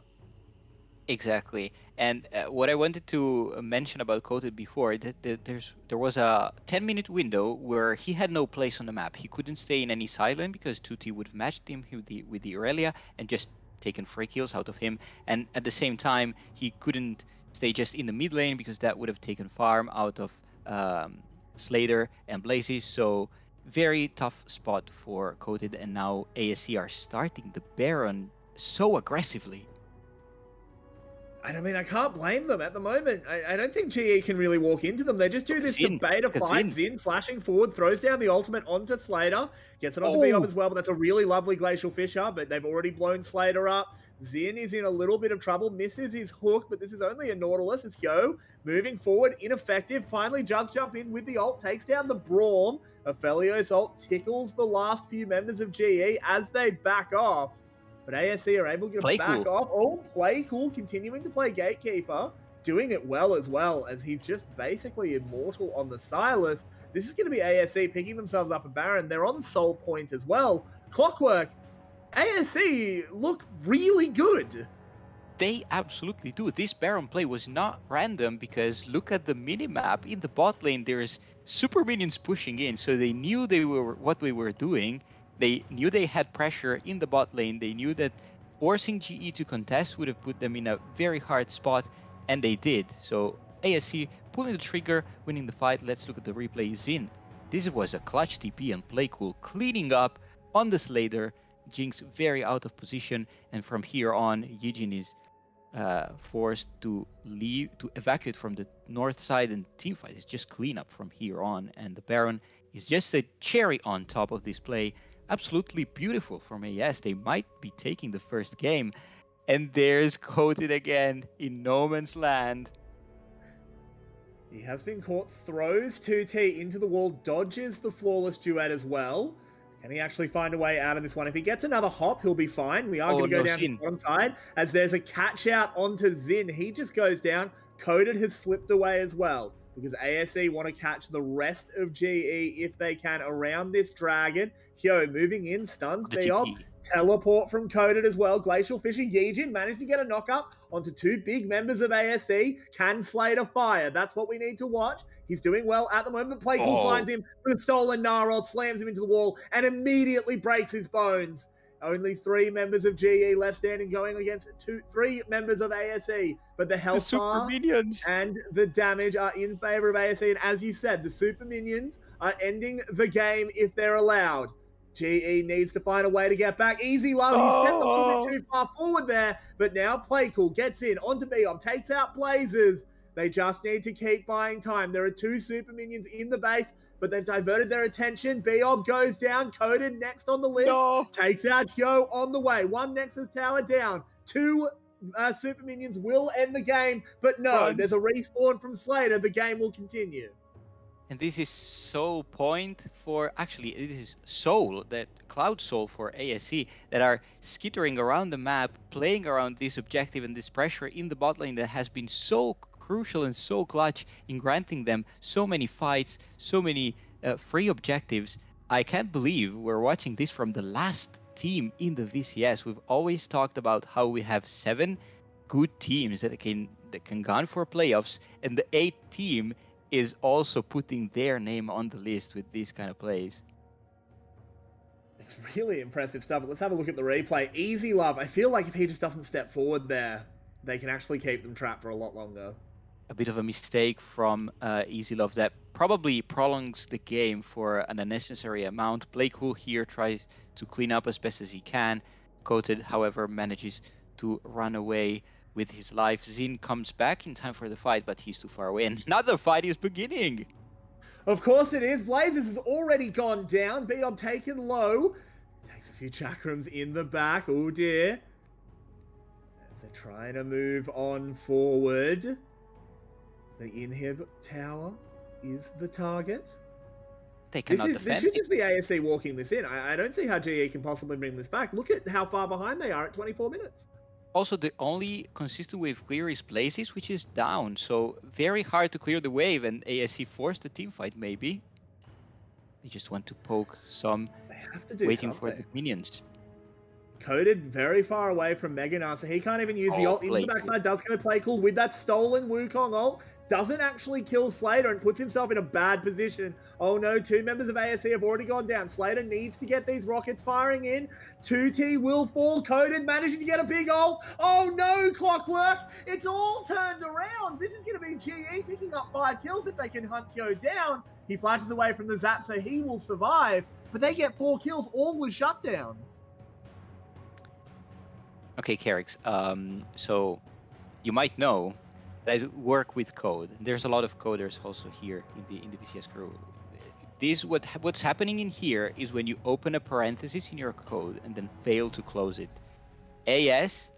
Exactly. And what I wanted to mention about Coated before, that there was a 10-minute window where he had no place on the map. He couldn't stay in any side lane because 2T would have matched him with the Aurelia and just taken free kills out of him. And at the same time, he couldn't stay just in the mid lane because that would have taken farm out of Slater and Blazes. So very tough spot for Coated. And now ASC are starting the Baron so aggressively. And I mean, I can't blame them at the moment. I don't think GE can really walk into them. They just do this Xin, debate of look at fight. Xin. Xin flashing forward, throws down the ultimate onto Slater, gets it onto Oh. Biob as well, but that's a really lovely Glacial Fissure, but they've already blown Slater up. Xin is in a little bit of trouble, misses his hook, but this is only a Nautilus. It's Hyo moving forward, ineffective, finally just jump in with the ult, takes down the Braum. Aphelios ult tickles the last few members of GE as they back off. But ASC are able to Play back cool. off. Oh, Play Cool continuing to play Gatekeeper, doing it well as he's just basically immortal on the Silas. This is going to be ASC picking themselves up a Baron. They're on Soul Point as well. Clockwork, ASC look really good. They absolutely do. This Baron play was not random because look at the minimap. In the bot lane, there's super minions pushing in, so they knew what they were doing. They knew they had pressure in the bot lane. They knew that forcing GE to contest would have put them in a very hard spot, and they did. So ASC pulling the trigger, winning the fight. Let's look at the replay. Xin, this was a clutch TP and Play Cool cleaning up on the Slater. Jinx very out of position, and from here on, Yijin is forced to evacuate from the north side, and teamfight is just clean up from here on. And the Baron is just a cherry on top of this play. Absolutely beautiful from AS. They might be taking the first game. And there's Coated again in no man's land. He has been caught, throws 2T into the wall, dodges the Flawless Duet as well. Can he actually find a way out of this one? If he gets another hop, he'll be fine. We are going to go down to the bottom side as there's a catch out onto Xin. He just goes down. Coated has slipped away as well because ASE want to catch the rest of GE if they can around this dragon. Hyo moving in, stuns Biob. Teleport from Coated as well. Glacial Fissure. Yijin managed to get a knock up onto two big members of ASE. Can Slater fire? That's what we need to watch. He's doing well at the moment. Play Cool finds him with a stolen Gnarl, slams him into the wall, and immediately breaks his bones. Only 3 members of GE left standing, going against 3 members of ASE. But the health bar and the damage are in favor of ASE. And as you said, the super minions are ending the game if they're allowed. GE needs to find a way to get back. Easy Love, he stepped a little bit too far forward there. But now Play Cool gets in onto Biob, takes out Blazers. They just need to keep buying time. There are 2 super minions in the base, but they've diverted their attention. Biob goes down. Coated next on the list. Takes out Hyo on the way. 1 Nexus Tower down. 2 super minions will end the game. But no, there's a respawn from Slater. The game will continue. And this is Soul Point for... Actually, this is Soul, that Cloud Soul for ASC, that are skittering around the map, playing around this objective and this pressure in the bot lane that has been so crucial and so clutch in granting them so many fights, so many free objectives. I can't believe we're watching this from the last team in the VCS. We've always talked about how we have 7 good teams that can go on for playoffs, and the 8th team is also putting their name on the list with these kind of plays. It's really impressive stuff. Let's have a look at the replay. Easy Love, I feel like if he just doesn't step forward there, they can actually keep them trapped for a lot longer. A bit of a mistake from Easy Love that probably prolongs the game for an unnecessary amount. Play Cool here tries to clean up as best as he can. Coated, however, manages to run away with his life. Xin comes back in time for the fight, but he's too far away. And another fight is beginning. Of course it is. Blazers has already gone down. Biob taken low. Takes a few chakrams in the back. Oh dear. As they're trying to move on forward. The inhib tower is the target. They cannot This defend. should just be ASC walking this in. I don't see how GE can possibly bring this back. Look at how far behind they are at 24 minutes. Also, the only consistent wave clear is Blazes, which is down. So very hard to clear the wave, and ASC forced the team fight maybe. They just want to poke some, They have to do waiting something. for the minions. Coated very far away from Meganar, so he can't even use the ult. Into the backside, does go Play Cool with that stolen Wukong ult. Doesn't actually kill Slater and puts himself in a bad position. Oh no, 2 members of ASC have already gone down. Slater needs to get these rockets firing in. 2T will fall. Coated managing to get a big ult. Oh no, Clockwork! It's all turned around. This is going to be GE picking up 5 kills if they can hunt Hyo down. He flashes away from the zap, so he will survive. But they get 4 kills, all with shutdowns. Okay, Carrix. So you might know that I work with code. There's a lot of coders also here in the VCS crew. What's happening in here is when you open a parenthesis in your code and then fail to close it. AS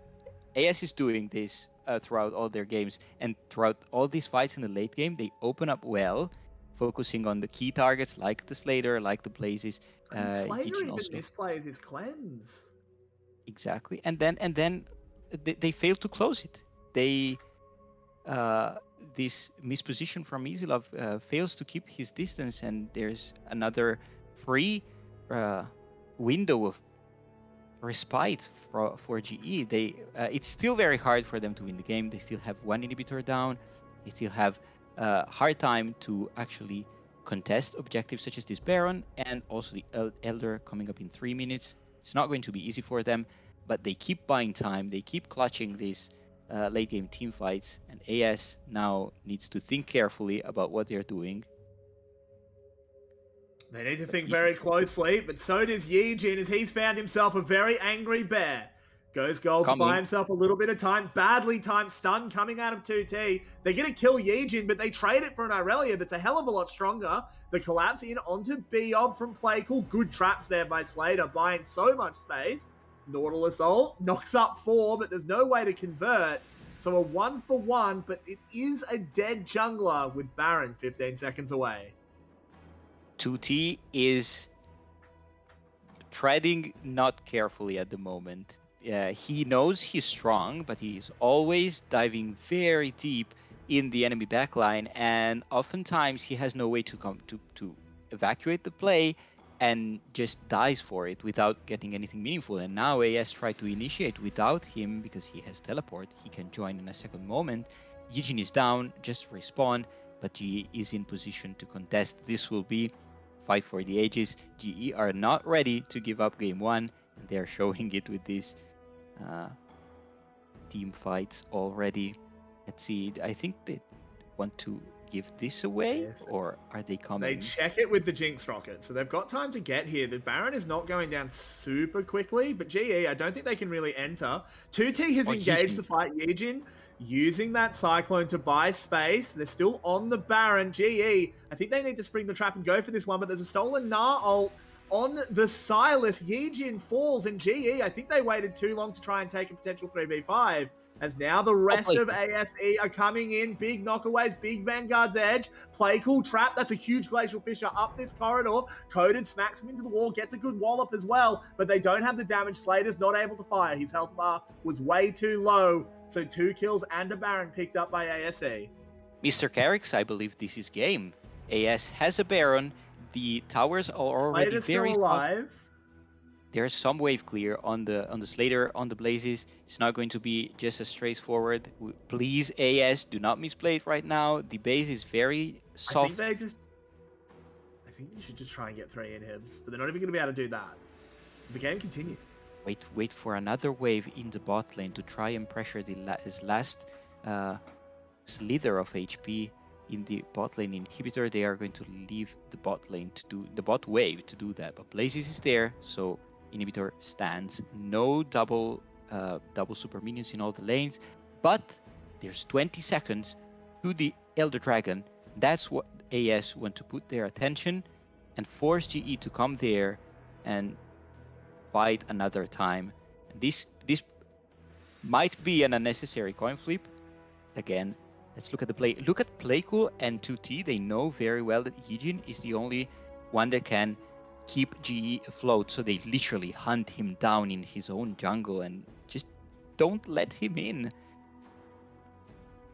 is doing this throughout all their games, and throughout all these fights in the late game, they open up well, focusing on the key targets like the Slater, like the Blazes. Slater even also misplays his cleanse. exactly, and then they fail to close it. They this misposition from Easylove fails to keep his distance, and there's another free window of respite for GE. It's still very hard for them to win the game. They still have one inhibitor down. They still have a hard time to actually contest objectives such as this Baron, and also the Elder coming up in 3 minutes. It's not going to be easy for them, but they keep buying time. They keep clutching these late game team fights, and AS now needs to think carefully about what they're doing. They need to think very closely, but so does Yijin, as he's found himself a very angry bear. Goes gold to buy himself a little bit of time. Badly timed stun coming out of 2T. They're going to kill Yijin, but they trade it for an Irelia that's a hell of a lot stronger. The collapse in onto Biob from Playcool. Good traps there by Slater, buying so much space. Nautilus ult knocks up 4, but there's no way to convert. So a 1-for-1, but it is a dead jungler with Baron 15 seconds away. 2T is treading not carefully at the moment. He knows he's strong, but he's always diving very deep in the enemy backline, and oftentimes he has no way to come to evacuate the play, and just dies for it without getting anything meaningful. And now AS tried to initiate without him because he has teleport. He can join in a second moment. Yijin is down, just respawn, but GE is in position to contest. This will be fight for the ages. GE are not ready to give up game 1, and they're showing it with these team fights already. Let's see, I think they want to give this away, yes, or are they coming? They check it with the Jinx rocket, so they've got time to get here. The Baron is not going down super quickly, but GE, I don't think they can really enter. 2T has engaged the fight. Yijin using that Cyclone to buy space. They're still on the Baron. GE, I think they need to spring the trap and go for this one, but there's a stolen Gnar ult on the Sylas. Yijin falls, and GE, I think they waited too long to try and take a potential 3v5. As now the rest of ASE are coming in. Big knockaways, big Vanguard's edge. Playcool trap, that's a huge Glacial Fissure up this corridor. Coded smacks him into the wall, gets a good wallop as well, but they don't have the damage. Slater's not able to fire. His health bar was way too low, so 2 kills and a Baron picked up by ASE. Mr. Carrix, I believe this is game. AS has a Baron. The towers are already Slater's very still alive. There's some wave clear on the Slater, on the Blazes. It's not going to be just as straightforward. Please, AS, do not misplay it right now. The base is very soft. I think you should just try and get 3 inhibs, but they're not even going to be able to do that. The game continues. Wait for another wave in the bot lane to try and pressure his last slither of HP in the bot lane inhibitor. They are going to leave the bot lane to do the bot wave to do that. But Blazes is there, so inhibitor stands. No double super minions in all the lanes, but there's 20 seconds to the Elder Dragon. That's what AS want to put their attention and force GE to come there and fight another time. This might be an unnecessary coin flip. Again, let's look at the play. Look at Playcool and 2T. They know very well that Yijin is the only one that can keep GE afloat, so they literally hunt him down in his own jungle and just don't let him in.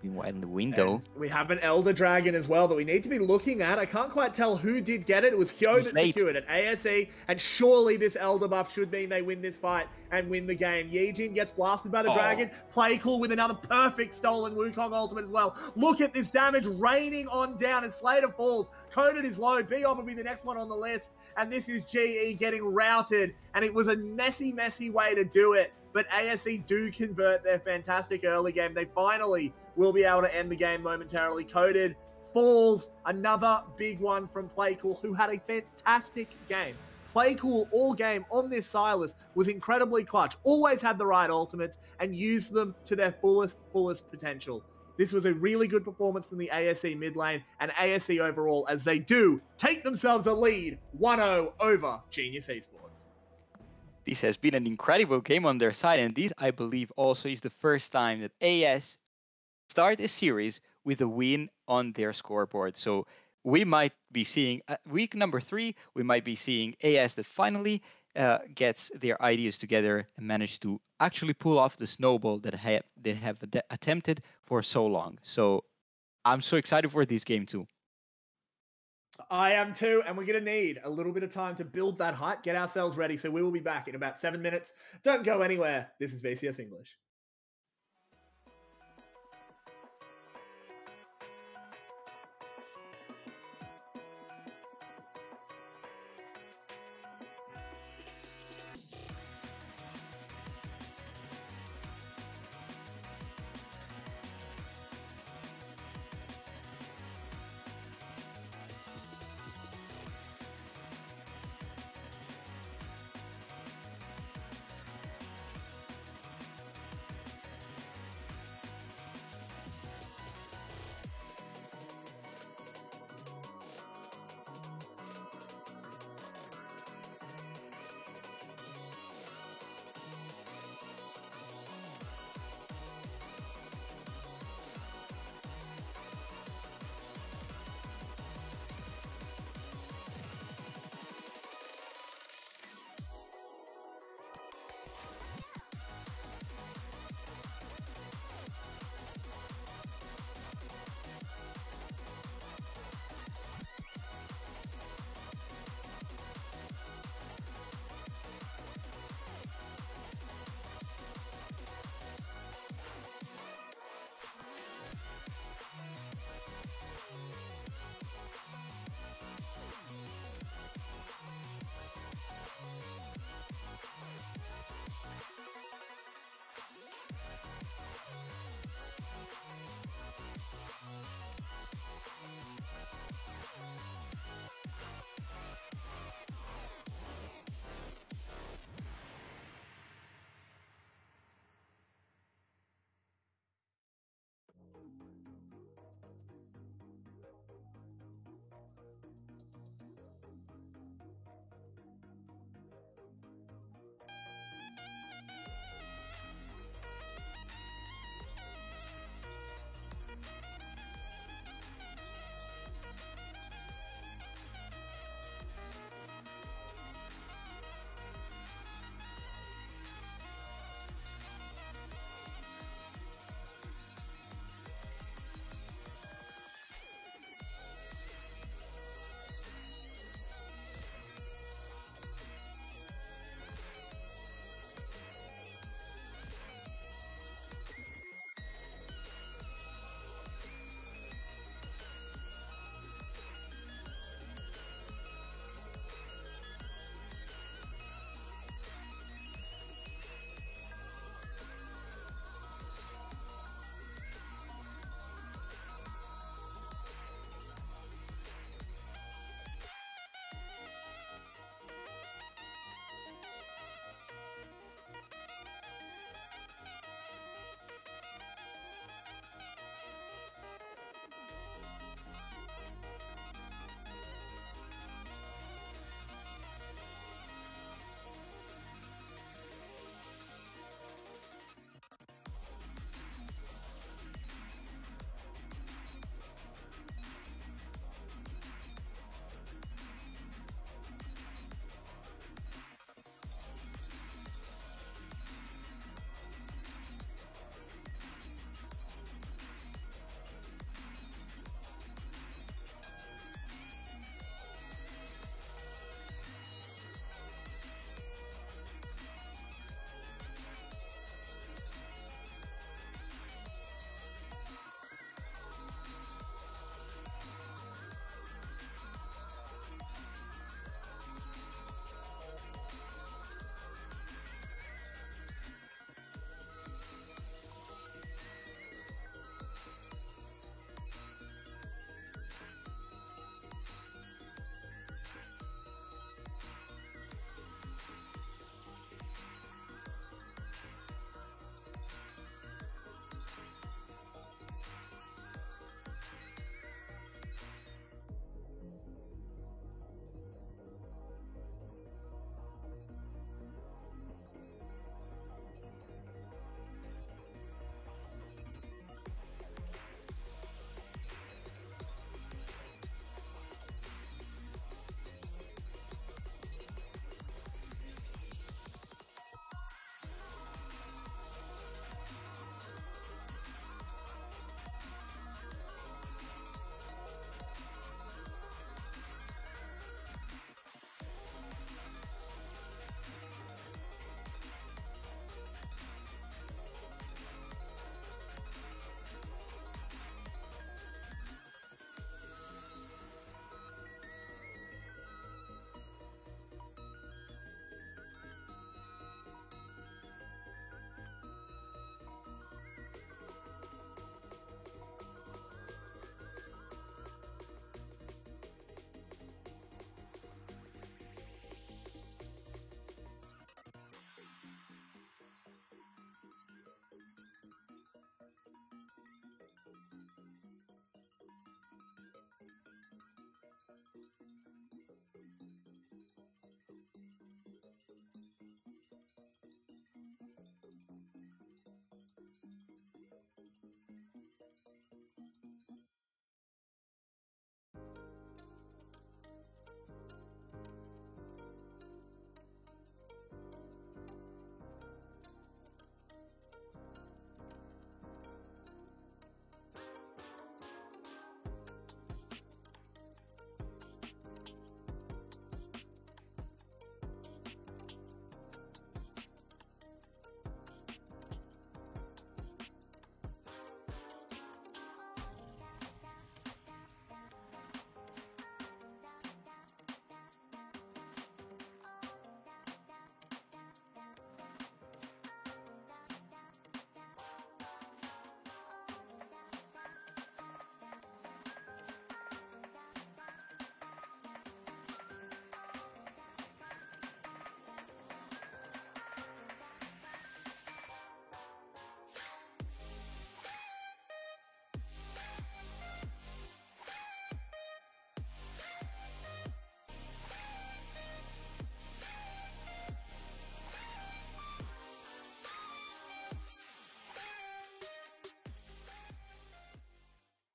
Meanwhile, in the window, and we have an Elder Dragon as well that we need to be looking at. I can't quite tell who did get it. It was Hyo that secured it, ASE, and surely this Elder buff should mean they win this fight and win the game. Yijin gets blasted by the Dragon. Playcool with another perfect stolen Wukong ultimate as well. Look at this damage raining on down as Slater falls. Coded is low. Biob will be the next one on the list, and this is GE getting routed, and it was a messy way to do it. But ASE do convert their fantastic early game. They finally will be able to end the game momentarily. Coded falls. Another big one from Playcool, who had a fantastic game. play cool all game on this Sylas was incredibly clutch. Always had the right ultimates and used them to their fullest potential. This was a really good performance from the ASE mid lane and ASE overall as they do take themselves a lead 1-0 over Genius Esports. This has been an incredible game on their side, and this, I believe, also is the first time that AS start a series with a win on their scoreboard. So we might be seeing week number 3, we might be seeing AS that finally gets their ideas together and manage to actually pull off the snowball that they have attempted for so long. So I'm so excited for this game too. I am too, and we're going to need a little bit of time to build that hype, get ourselves ready. So we will be back in about 7 minutes. Don't go anywhere. This is VCS English.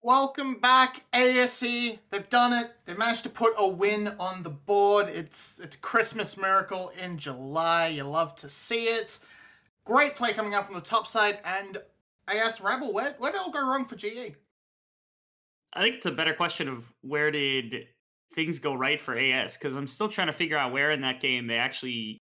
Welcome back, ASE. They've done it. They managed to put a win on the board. It's a Christmas miracle in July. You love to see it. Great play coming out from the top side. And I asked Rebel, where did it all go wrong for GE? I think it's a better question of where did things go right for AS, because I'm still trying to figure out where in that game they actually...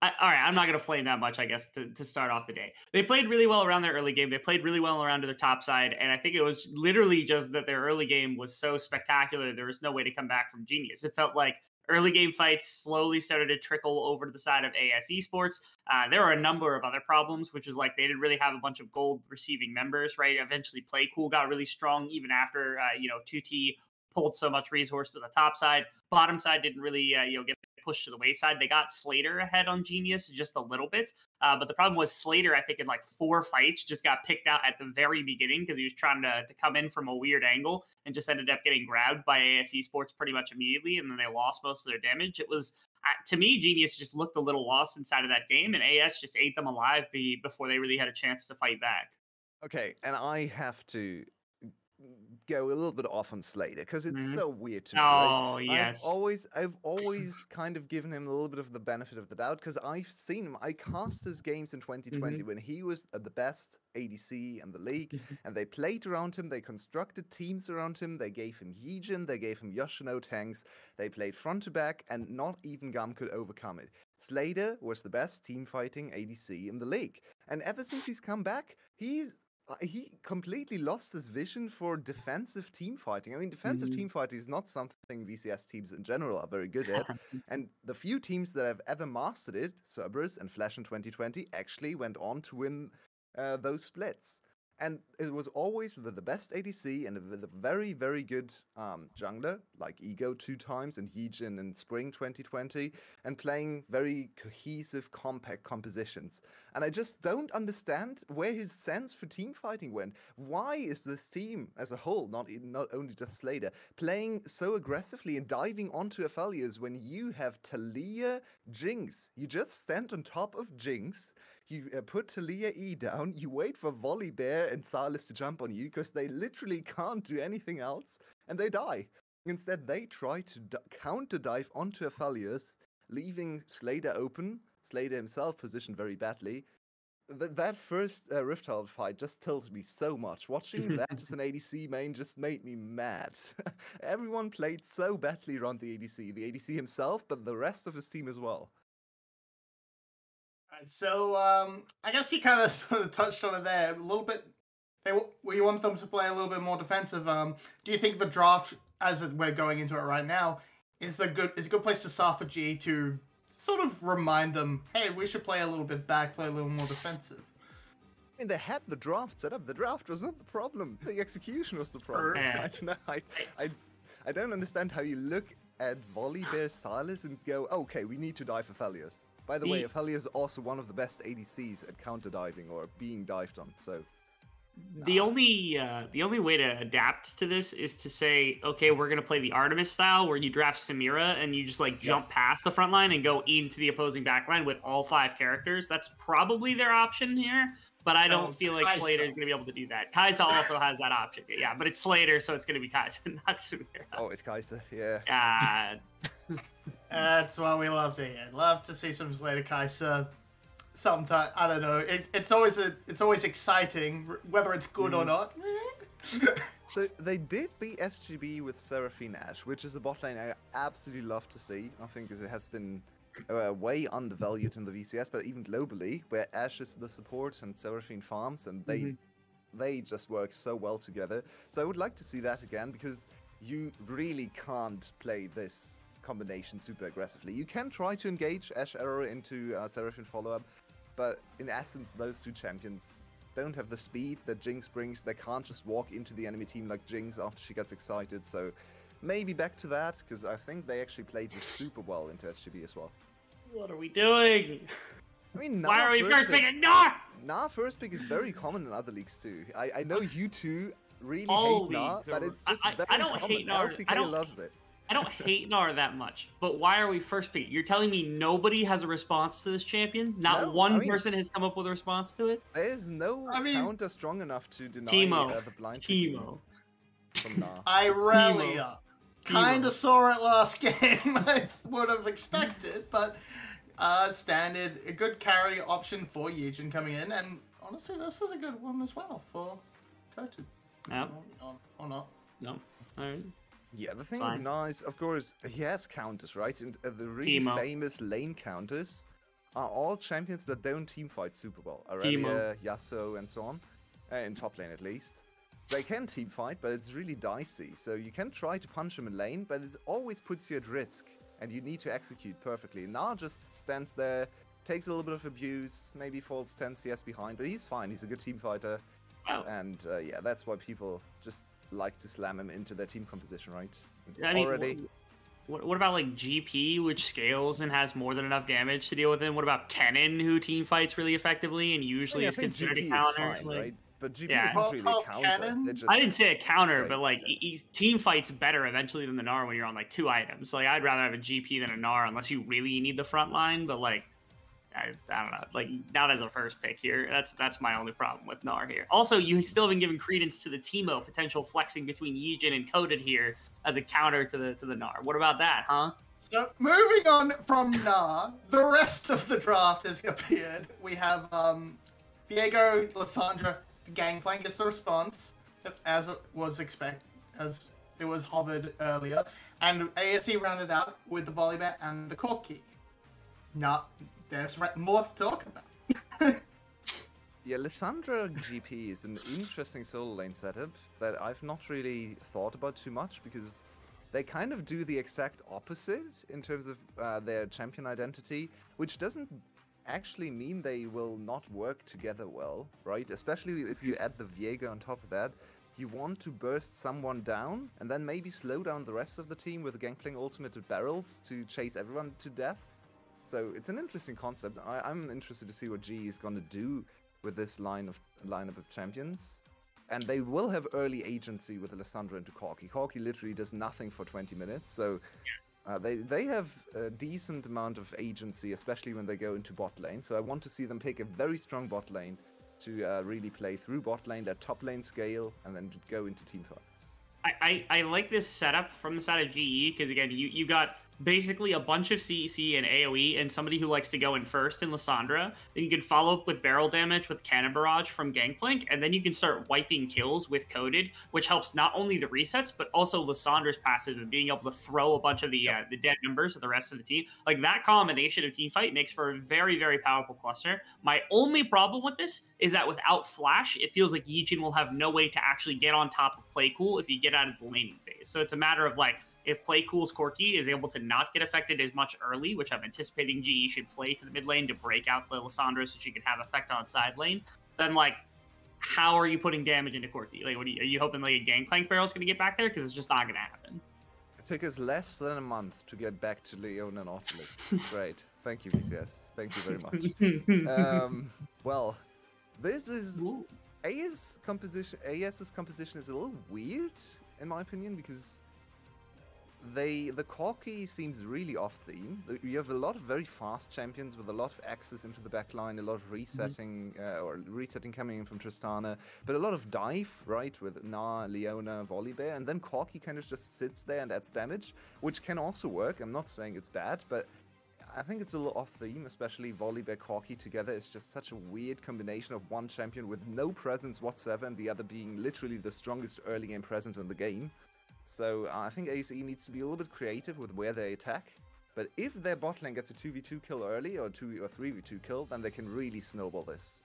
all right, I'm not going to flame that much, I guess, to start off the day. They played really well around their early game. They played really well around to their top side, and I think it was literally just that their early game was so spectacular, there was no way to come back from Genius. It felt like early game fights slowly started to trickle over to the side of AS Esports. There were a number of other problems, which is like they didn't really have a bunch of gold receiving members, right? Eventually, Playcool got really strong even after, 2T pulled so much resource to the top side. Bottom side didn't really, get pushed to the wayside. They got Slater ahead on Genius just a little bit. But the problem was Slater, I think in like 4 fights, just got picked out at the very beginning because he was trying to come in from a weird angle and just ended up getting grabbed by AS Esports pretty much immediately. And then they lost most of their damage. It was, to me, Genius just looked a little lost inside of that game. And AS just ate them alive before they really had a chance to fight back. Okay, and I have to go a little bit off on Slater because it's so weird to me. Oh, right? yes. I've always kind of given him a little bit of the benefit of the doubt because I've seen him. I cast his games in 2020 when he was the best ADC in the league, and they played around him. They constructed teams around him. They gave him Yijin. They gave him Yoshino tanks. They played front to back, and not even Gum could overcome it. Slater was the best team fighting ADC in the league, and ever since he's come back, he completely lost his vision for defensive team fighting. I mean, defensive team fighting is not something VCS teams in general are very good at. And the few teams that have ever mastered it, Cerberus and Flash in 2020, actually went on to win those splits. And it was always with the best ADC and with a very, very good jungler, like Ego 2 times and Yijin in spring 2020, and playing very cohesive, compact compositions. And I just don't understand where his sense for team fighting went. Why is this team as a whole, not only just Slater, playing so aggressively and diving onto Aphelios when you have Taliyah, Jinx? You just stand on top of Jinx, you put Taliyah E down, you wait for Volibear and Sylas to jump on you because they literally can't do anything else, and they die. Instead, they try to counter dive onto Aphelios, leaving Slater open, Slater himself positioned very badly. That first Rifthold fight just tilted me so much. Watching that as an ADC main just made me mad. Everyone played so badly around the ADC himself, but the rest of his team as well. So, I guess you kind of sort of touched on it there a little bit. We want them to play a little bit more defensive. Do you think the draft, as we're going into it right now, is a good place to start for GE to sort of remind them, hey, we should play a little bit back, play a little more defensive? I mean, they had the draft set up. The draft was not the problem. The execution was the problem. I don't know. I don't understand how you look at Volibear Sylas and go, okay, we need to dive Aphelios. By the way, Aphelios is also one of the best ADCs at counter diving or being dived on. So the only way to adapt to this is to say, okay, we're gonna play the Artemis style where you draft Samira and you just like jump past the front line and go into the opposing backline with all 5 characters. That's probably their option here. But I don't feel like Slater is going to be able to do that. Kai'Sa also has that option. Yeah, but it's Slater, so it's going to be Kai'Sa, not Samira. Oh, it's Kai'Sa, yeah. That's what we love to hear. Love to see some Slater Kai'Sa. Sometime, I don't know. It's always exciting, whether it's good or not. So they did beat SGB with Seraphine Ashe, which is a bot lane I absolutely love to see. I think it has been way undervalued in the VCS, but even globally, where Ashe is the support and Seraphine farms, and they just work so well together. So I would like to see that again, because you really can't play this combination super aggressively. You can try to engage Ashe Arrow into Seraphine follow-up, but in essence, those 2 champions don't have the speed that Jinx brings. They can't just walk into the enemy team like Jinx after she gets excited, so maybe back to that, because I think they actually played this super well into SGB as well. What are we doing? I mean, why are we first picking Gnar? Gnar first pick is very common in other leagues too. I know you two really All hate Gnar, but it's just very I don't common. hate Gnar. LCK loves it. I don't hate Gnar that much, but why are we first pick? You're telling me nobody has a response to this champion? Not one person has come up with a response to it? There's no counter strong enough to deny Teemo. the blind. Teemo. from now. I It's- really Teemo. kind Teemo. of saw it last game. I would have expected, but standard, a good carry option for Yijin coming in, and honestly, this is a good one as well for Kotu. No, Or not. no. All right. Yeah, the thing Fine. with Na is, of course, he has counters, right? And the really Teemo. famous lane counters are all champions that don't teamfight super well. Teemo. Aurelia, Yasuo, and so on. In top lane, at least. They can teamfight, but it's really dicey. So you can try to punch him in lane, but it always puts you at risk. And you need to execute perfectly. Na just stands there, takes a little bit of abuse, maybe falls 10 CS behind, but he's fine. He's a good team fighter. Wow. And yeah, that's why people just like to slam him into their team composition, right? I mean, Already. what about like GP, which scales and has more than enough damage to deal with him? What about Kennen, who team fights really effectively and usually I is think considered GP a counter? is fine, Like, right? But GP Yeah. is not really a Top counter. cannon? They're just I didn't say a counter, straight, but like yeah. he's team fights better eventually than the Gnar when you're on like 2 items. Like I'd rather have a GP than a Gnar unless you really need the front line. But like I don't know, like not as a first pick here. That's my only problem with Gnar here. Also, you still haven't given credence to the Teemo potential flexing between Yijin and Coded here as a counter to the Gnar. What about that, huh? So moving on from Na, the rest of the draft has appeared. We have Viego, Lissandra, Gangplank is the response, as it was as it was hovered earlier, and ASE rounded out with the Volibear and the Corki. There's more to talk about. Yeah, Lissandra GP is an interesting solo lane setup that I've not really thought about too much because they kind of do the exact opposite in terms of their champion identity, which doesn't actually mean they will not work together well, right? Especially if you add the Viego on top of that. You want to burst someone down and then maybe slow down the rest of the team with Gangplank ultimate with barrels to chase everyone to death. So it's an interesting concept. I'm interested to see what G is going to do with this lineup of champions. And they will have early agency with Lissandra into Corki. Corki literally does nothing for 20 minutes, so they have a decent amount of agency, especially when they go into bot lane. So I want to see them pick a very strong bot lane to really play through bot lane, their top lane scale, and then go into team fights. I like this setup from the side of GE because again you got basically a bunch of CEC and AoE and somebody who likes to go in first in Lissandra. Then you can follow up with barrel damage with Cannon Barrage from Gangplank, and then you can start wiping kills with Coded, which helps not only the resets but also Lissandra's passive and being able to throw a bunch of the dead numbers of the rest of the team. Like that combination of team fight makes for a very, very powerful cluster. My only problem with this is that without Flash, it feels like Yijin will have no way to actually get on top of Playcool if you get out of the laning phase. So it's a matter of like, if Playcool's Corki is able to not get affected as much early, which I'm anticipating GE should play to the mid lane to break out the Lissandra so she can have effect on side lane, then like, how are you putting damage into Corki? Like, are you hoping like a Gangplank barrel's going to get back there? Because it's just not going to happen. It took us less than a month to get back to Leon and Nautilus. Great. Thank you, VCS. Thank you very much. Well, this is... AS's composition is a little weird, in my opinion, because the Corki seems really off theme. You have a lot of very fast champions with a lot of access into the backline, a lot of resetting coming in from Tristana, but a lot of dive, right, with Na, Leona, Volibear, and then Corki kind of just sits there and adds damage, which can also work. I'm not saying it's bad, but I think it's a little off theme, especially Volibear Corki together is just such a weird combination of one champion with no presence whatsoever and the other being literally the strongest early game presence in the game. So I think ACE needs to be a little bit creative with where they attack. But if their bot lane gets a 2v2 kill early or 2 or 3v2 kill, then they can really snowball this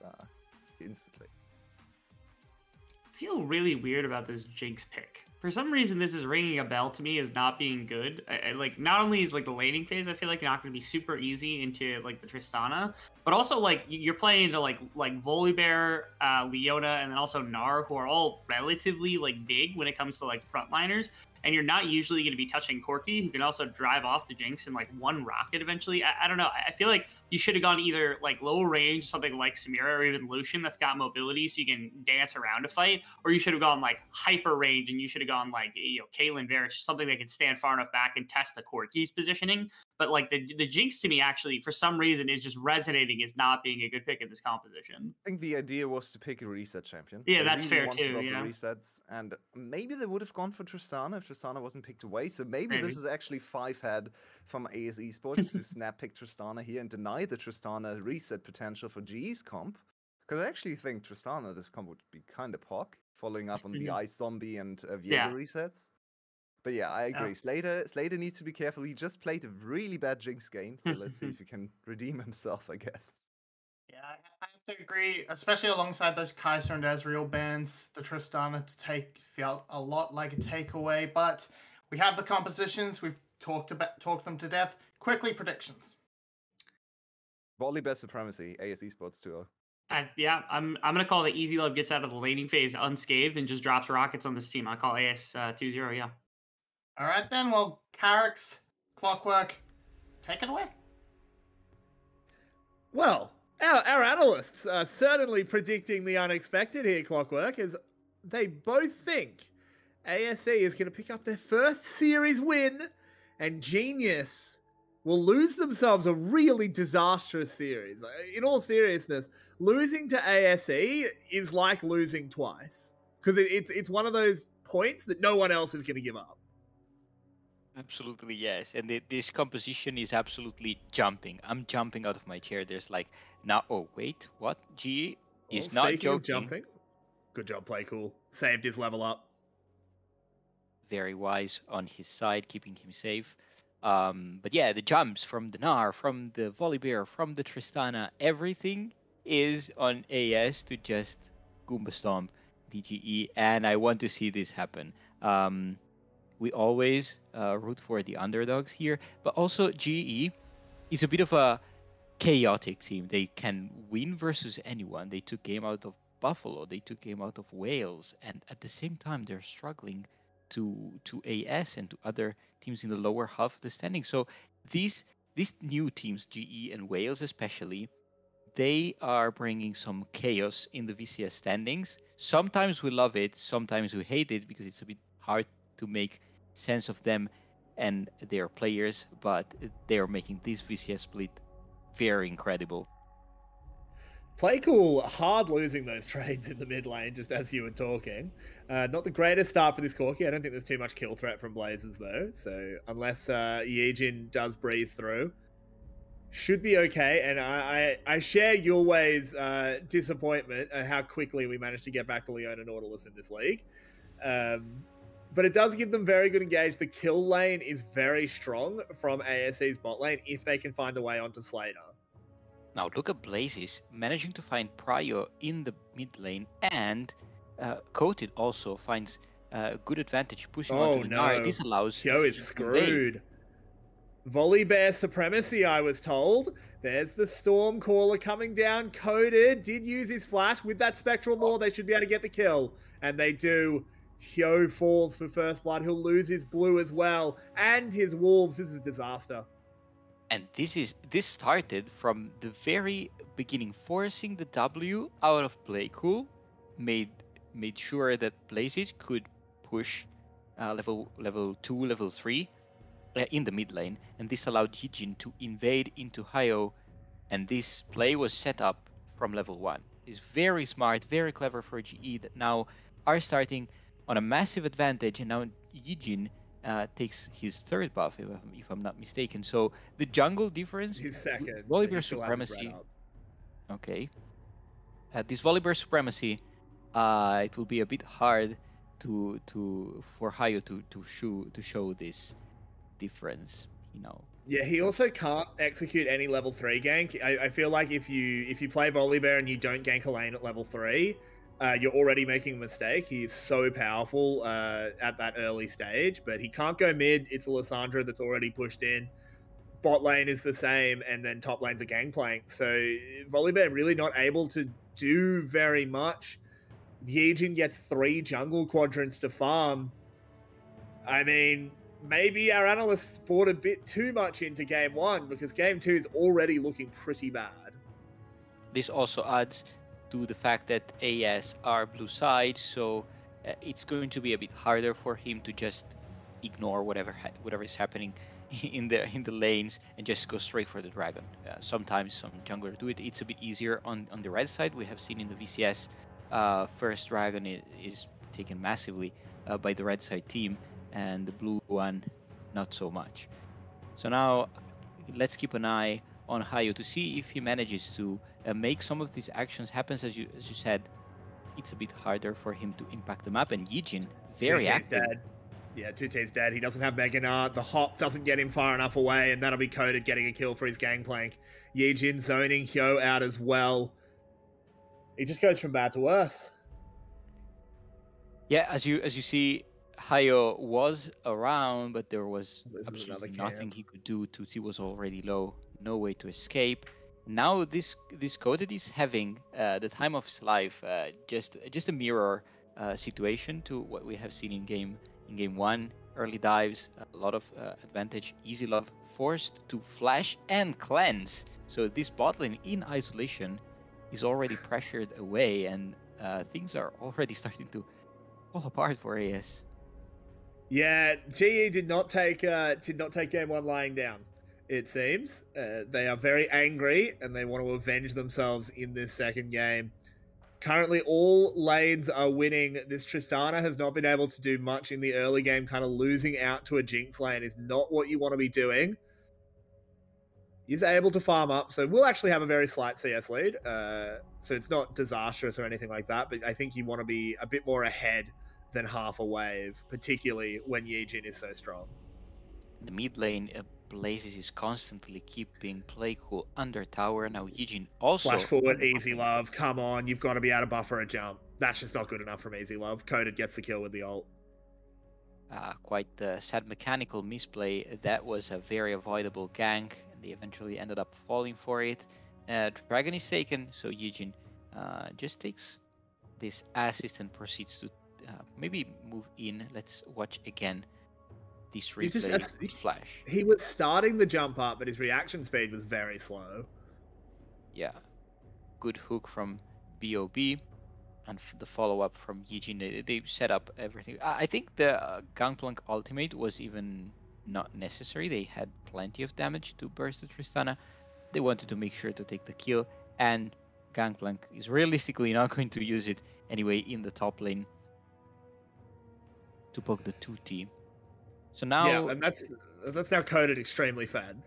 instantly. I feel really weird about this Jinx pick. For some reason, this is ringing a bell to me as not being good. I like not only is like the laning phase, I feel like not going to be super easy into like the Tristana, but also like you're playing into like Volibear, Leona, and then also Gnar, who are all relatively like big when it comes to like frontliners. And you're not usually going to be touching Corki, who can also drive off the Jinx in like one rocket eventually. I don't know. I feel like you should have gone either like low range, something like Samira or even Lucian that's got mobility so you can dance around a fight, or you should have gone like hyper range and you should have gone like, Caitlyn Varus, something that can stand far enough back and test the Corki's positioning. But like the Jinx to me actually, for some reason, is just resonating as not being a good pick in this composition. I think the idea was to pick a reset champion. Yeah, They that's really fair wanted too, all yeah. the resets, and maybe they would have gone for Tristana if Tristana wasn't picked away. So maybe this Maybe. is actually 5-head from AS Esports to snap pick Tristana here and deny the Tristana reset potential for GE's comp. Because I actually think Tristana, this comp would be kind of pog, following up on the Ice Zombie and Viego Yeah. resets. But yeah, I agree. Yeah. Slater needs to be careful. He just played a really bad Jinx game, so let's see if he can redeem himself, I guess. Yeah, I have to agree, especially alongside those Kaiser and Ezreal bans, the Tristana to take felt a lot like a takeaway, but we have the compositions, we've talked them to death. Quickly, predictions. Volibear Supremacy, AS Esports 2-0. Yeah, I'm gonna call the Easy Love gets out of the laning phase unscathed and just drops rockets on this team. I call AS 2-0, yeah. All right then, well, Carrix, Clockwork, take it away. Well, our analysts are certainly predicting the unexpected here, Clockwork, as they both think ASE is going to pick up their first series win, and Genius will lose themselves a really disastrous series. In all seriousness, losing to ASE is like losing twice, because it's one of those points that no one else is going to give up. Absolutely, yes. And this composition is absolutely jumping. I'm jumping out of my chair. There's like, now, oh, wait, what? GE is not Speaking of joking. jumping, good job, Playcool. Saved his level up. Very wise on his side, keeping him safe. But yeah, the jumps from the Gnar, from the Volibear, from the Tristana, everything is on AS to just Goomba Stomp DGE, and I want to see this happen. We always root for the underdogs here, but also GE is a bit of a chaotic team. They can win versus anyone. They took game out of Buffalo, they took game out of Wales, and at the same time they're struggling to AS and to other teams in the lower half of the standing. So these new teams, GE and Wales especially, they are bringing some chaos in the VCS standings. Sometimes we love it, sometimes we hate it because it's a bit hard to make sense of them and their players, but they're making this VCS split very incredible. Playcool hard losing those trades in the mid lane, just as you were talking. Not the greatest start for this Corki. I don't think there's too much kill threat from Blazers, though. So unless Yejin does breathe through, should be okay. And I share Yulway's disappointment at how quickly we managed to get back to Leona Nautilus in this league. But it does give them very good engage. The kill lane is very strong from ASE's bot lane if they can find a way onto Slater. Now look at Blazes managing to find Prio in the mid lane, and Coated also finds a good advantage pushing onto the Gnar. This allows Kyo is screwed. Volibear Supremacy, I was told. There's the Stormcaller coming down. Coded did use his flash. With that Spectral Maw, they should be able to get the kill. And they do. Hyo falls for first blood. He'll lose his blue as well. And his wolves. This is a disaster. And this started from the very beginning, forcing the W out of Playcool, made sure that Blazes could push level 2, level 3 in the mid lane, and this allowed Yijin to invade into Hyo, and this play was set up from level 1. It's very smart, very clever for GE that now are starting on a massive advantage, and now Yijin takes his third buff, if I'm not mistaken. So the jungle difference, His second. Volibear Supremacy. Okay. This Volibear Supremacy, it will be a bit hard for Hyo to show this difference, you know. Yeah, he also can't execute any level 3 gank. I feel like if you play Volibear and you don't gank a lane at level 3, you're already making a mistake. He is so powerful at that early stage, but he can't go mid. It's a Lissandra that's already pushed in. Bot lane is the same, and then top lane's a gangplank. So Volibear really not able to do very much. Yejin gets 3 jungle quadrants to farm. I mean, maybe our analysts bought a bit too much into game 1 because game 2 is already looking pretty bad. This also adds to the fact that AS are blue side, so it's going to be a bit harder for him to just ignore whatever is happening in the lanes and just go straight for the dragon. Sometimes some jungler do it. It's a bit easier on the red side. We have seen in the VCS, first dragon is taken massively by the red side team, and the blue one not so much. So now let's keep an eye on Hayo to see if he manages to make some of these actions happen. As you said, it's a bit harder for him to impact the map, and Yijin very active. Dead. Yeah, Tute's dead. He doesn't have Mega Nut. The hop doesn't get him far enough away, and that'll be Coded getting a kill for his gangplank. Yijin zoning Hyo out as well. He just goes from bad to worse. Yeah, as you see, Hayo was around, but there was This is absolutely another nothing camp. he could do. Tuti was already low, no way to escape. Now this Coded is having the time of his life, just a mirror situation to what we have seen in game one. Early dives, a lot of advantage. Easy Love forced to flash and cleanse. So this bot lane in isolation is already pressured away, and things are already starting to fall apart for AS. Yeah, GE did not take game one lying down. It seems they are very angry and they want to avenge themselves in this second game. Currently, all lanes are winning. This Tristana has not been able to do much in the early game. Kind of losing out to a Jinx lane is not what you want to be doing. He's able to farm up, so we'll actually have a very slight CS lead. So it's not disastrous or anything like that, but I think you want to be a bit more ahead than half a wave, particularly when Yijin is so strong. The mid lane, Blazes is constantly keeping Playcool under tower. Now Yijin also... Flash forward, Easy Love. Come on, you've got to be able to buffer a jump. That's just not good enough from Easy Love. Coded gets the kill with the ult. Quite a sad mechanical misplay. That was a very avoidable gank, and they eventually ended up falling for it. Dragon is taken, so Yijin just takes this assist and proceeds to maybe move in. Let's watch again this replay with Flash. He was starting the jump up, but his reaction speed was very slow. Yeah, good hook from BOB. And the follow-up from Yijin, they set up everything. I think the Gangplank ultimate was even not necessary. They had plenty of damage to burst the Tristana. They wanted to make sure to take the kill, and Gangplank is realistically not going to use it anyway in the top lane to poke the 2T. So now... Yeah, and that's now Coded extremely fad.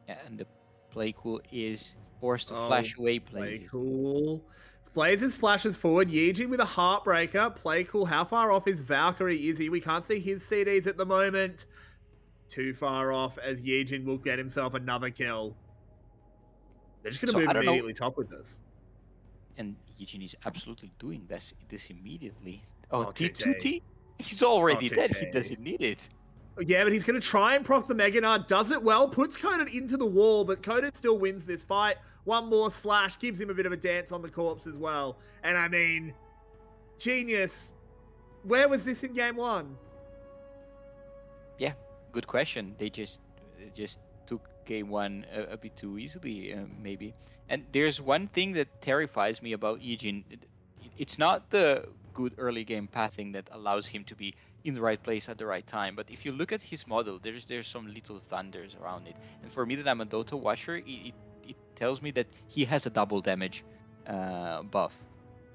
Yeah, and the Playcool is forced to flash away Blazes. Playcool. Blazes flashes forward. Yijin with a Heartbreaker. Playcool. How far off is Valkyrie? Is he? We can't see his CDs at the moment. Too far off, as Yijin will get himself another kill. They're just going to move immediately top with this. And Yijin is absolutely doing this immediately. Oh, T2T? He's already dead. He doesn't need it. Yeah, but he's going to try and proc the Mega Nut. Does it well. Puts Coded into the wall, but Coded still wins this fight. One more slash. Gives him a bit of a dance on the corpse as well. And I mean, genius. Where was this in game one? Yeah, good question. They just took game one a bit too easily, maybe. And there's one thing that terrifies me about Yijin. It's not the good early game pathing that allows him to be in the right place at the right time, but if you look at his model, there's some little thunders around it. And for me, that I'm a Dota watcher, it tells me that he has a double damage buff,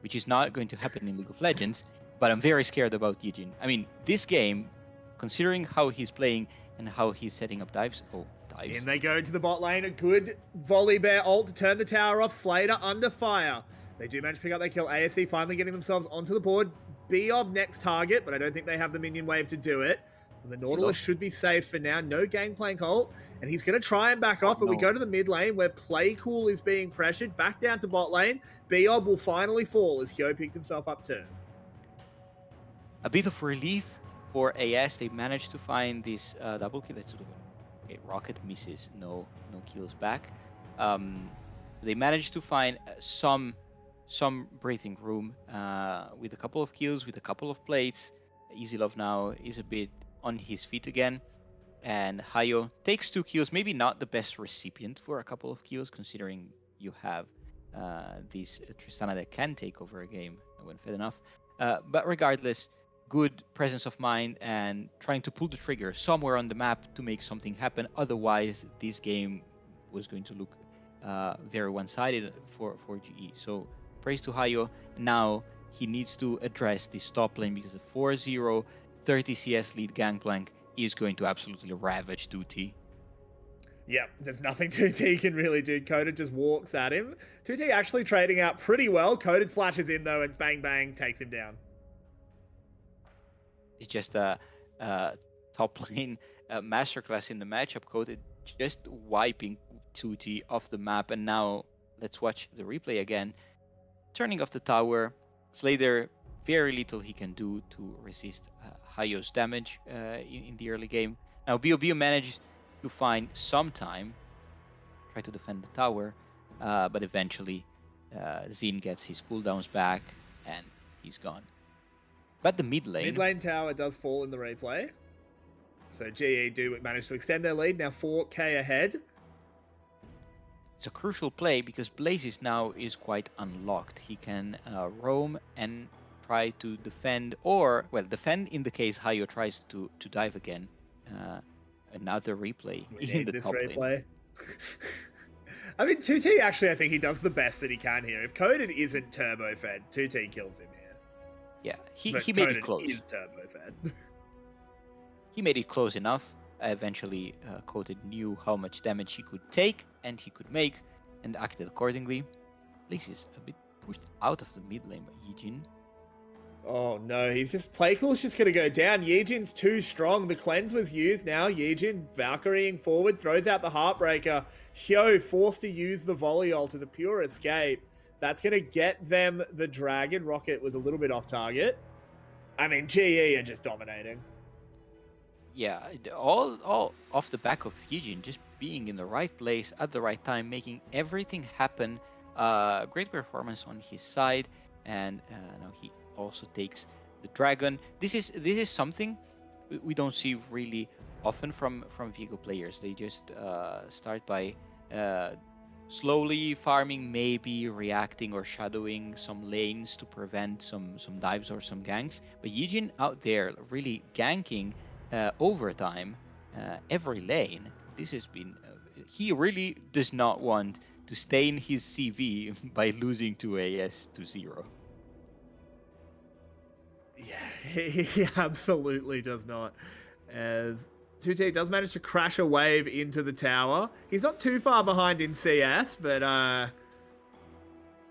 which is not going to happen in League of Legends. But I'm very scared about Yijin. I mean, this game, considering how he's playing and how he's setting up dives. Oh, dives. And they go to the bot lane. A good volley bear ult to turn the tower off. Slater under fire. They do manage to pick up their kill. ASC finally getting themselves onto the board. Beob next target, but I don't think they have the minion wave to do it. So the Nautilus should be safe for now. No Gangplank ult. And he's going to try and back off, but we go to the mid lane where Playcool is being pressured. Back down to bot lane. Beob will finally fall as Hyo picks himself up too. A bit of relief for AS. They managed to find this double kill. Okay, Rocket misses. No kills back. They managed to find some breathing room with a couple of kills, with a couple of plates. Easy Love now is a bit on his feet again. And Hayo takes 2 kills. Maybe not the best recipient for a couple of kills, considering you have this Tristana that can take over a game when fed enough. But regardless, good presence of mind and trying to pull the trigger somewhere on the map to make something happen. Otherwise, this game was going to look very one-sided for GE. So praise to Hayo. Now he needs to address this top lane because the 4-0 30 CS lead Gangplank is going to absolutely ravage 2T. Yep, there's nothing 2T can really do. Coded just walks at him. 2T actually trading out pretty well. Coded flashes in though and bang bang takes him down. It's just a top lane masterclass in the matchup. Coded just wiping 2T off the map, and now let's watch the replay again. Turning off the tower, Slater, very little he can do to resist Hayo's damage in the early game. Now Bio manages to find some time, try to defend the tower, but eventually Zin gets his cooldowns back and he's gone. But the mid lane... Mid lane tower does fall in the replay. So GE do manage to extend their lead, now 4k ahead. It's a crucial play because Blazes now is quite unlocked. He can roam and try to defend, or, well, defend in the case Hayo tries to dive again. Another replay in the top lane. I mean, 2T actually, I think he does the best that he can here. If Coded isn't turbo fed, 2T kills him here. Yeah, he made it close. Is turbo fed. He made it close enough. Eventually, Coded knew how much damage he could take and he could make, and acted accordingly. Blaze is a bit pushed out of the mid lane by Yijin. Oh no, Playcool's just gonna go down. Yijin's too strong. The cleanse was used now. Yijin Valkyrieing forward, throws out the Heartbreaker. Hyo forced to use the volley ult as a pure escape. That's gonna get them the dragon. Rocket was a little bit off target. I mean, GE are just dominating. Yeah, all off the back of Yijin just being in the right place at the right time, making everything happen. Great performance on his side, and now he also takes the dragon. This is something we don't see really often from Viego players. They just start by slowly farming, maybe reacting or shadowing some lanes to prevent some dives or some ganks. But Yijin out there really ganking overtime every lane. This has been he really does not want to stain his CV by losing to AS 2-0. Yeah, he absolutely does not. As 2T does manage to crash a wave into the tower. He's not too far behind in CS, but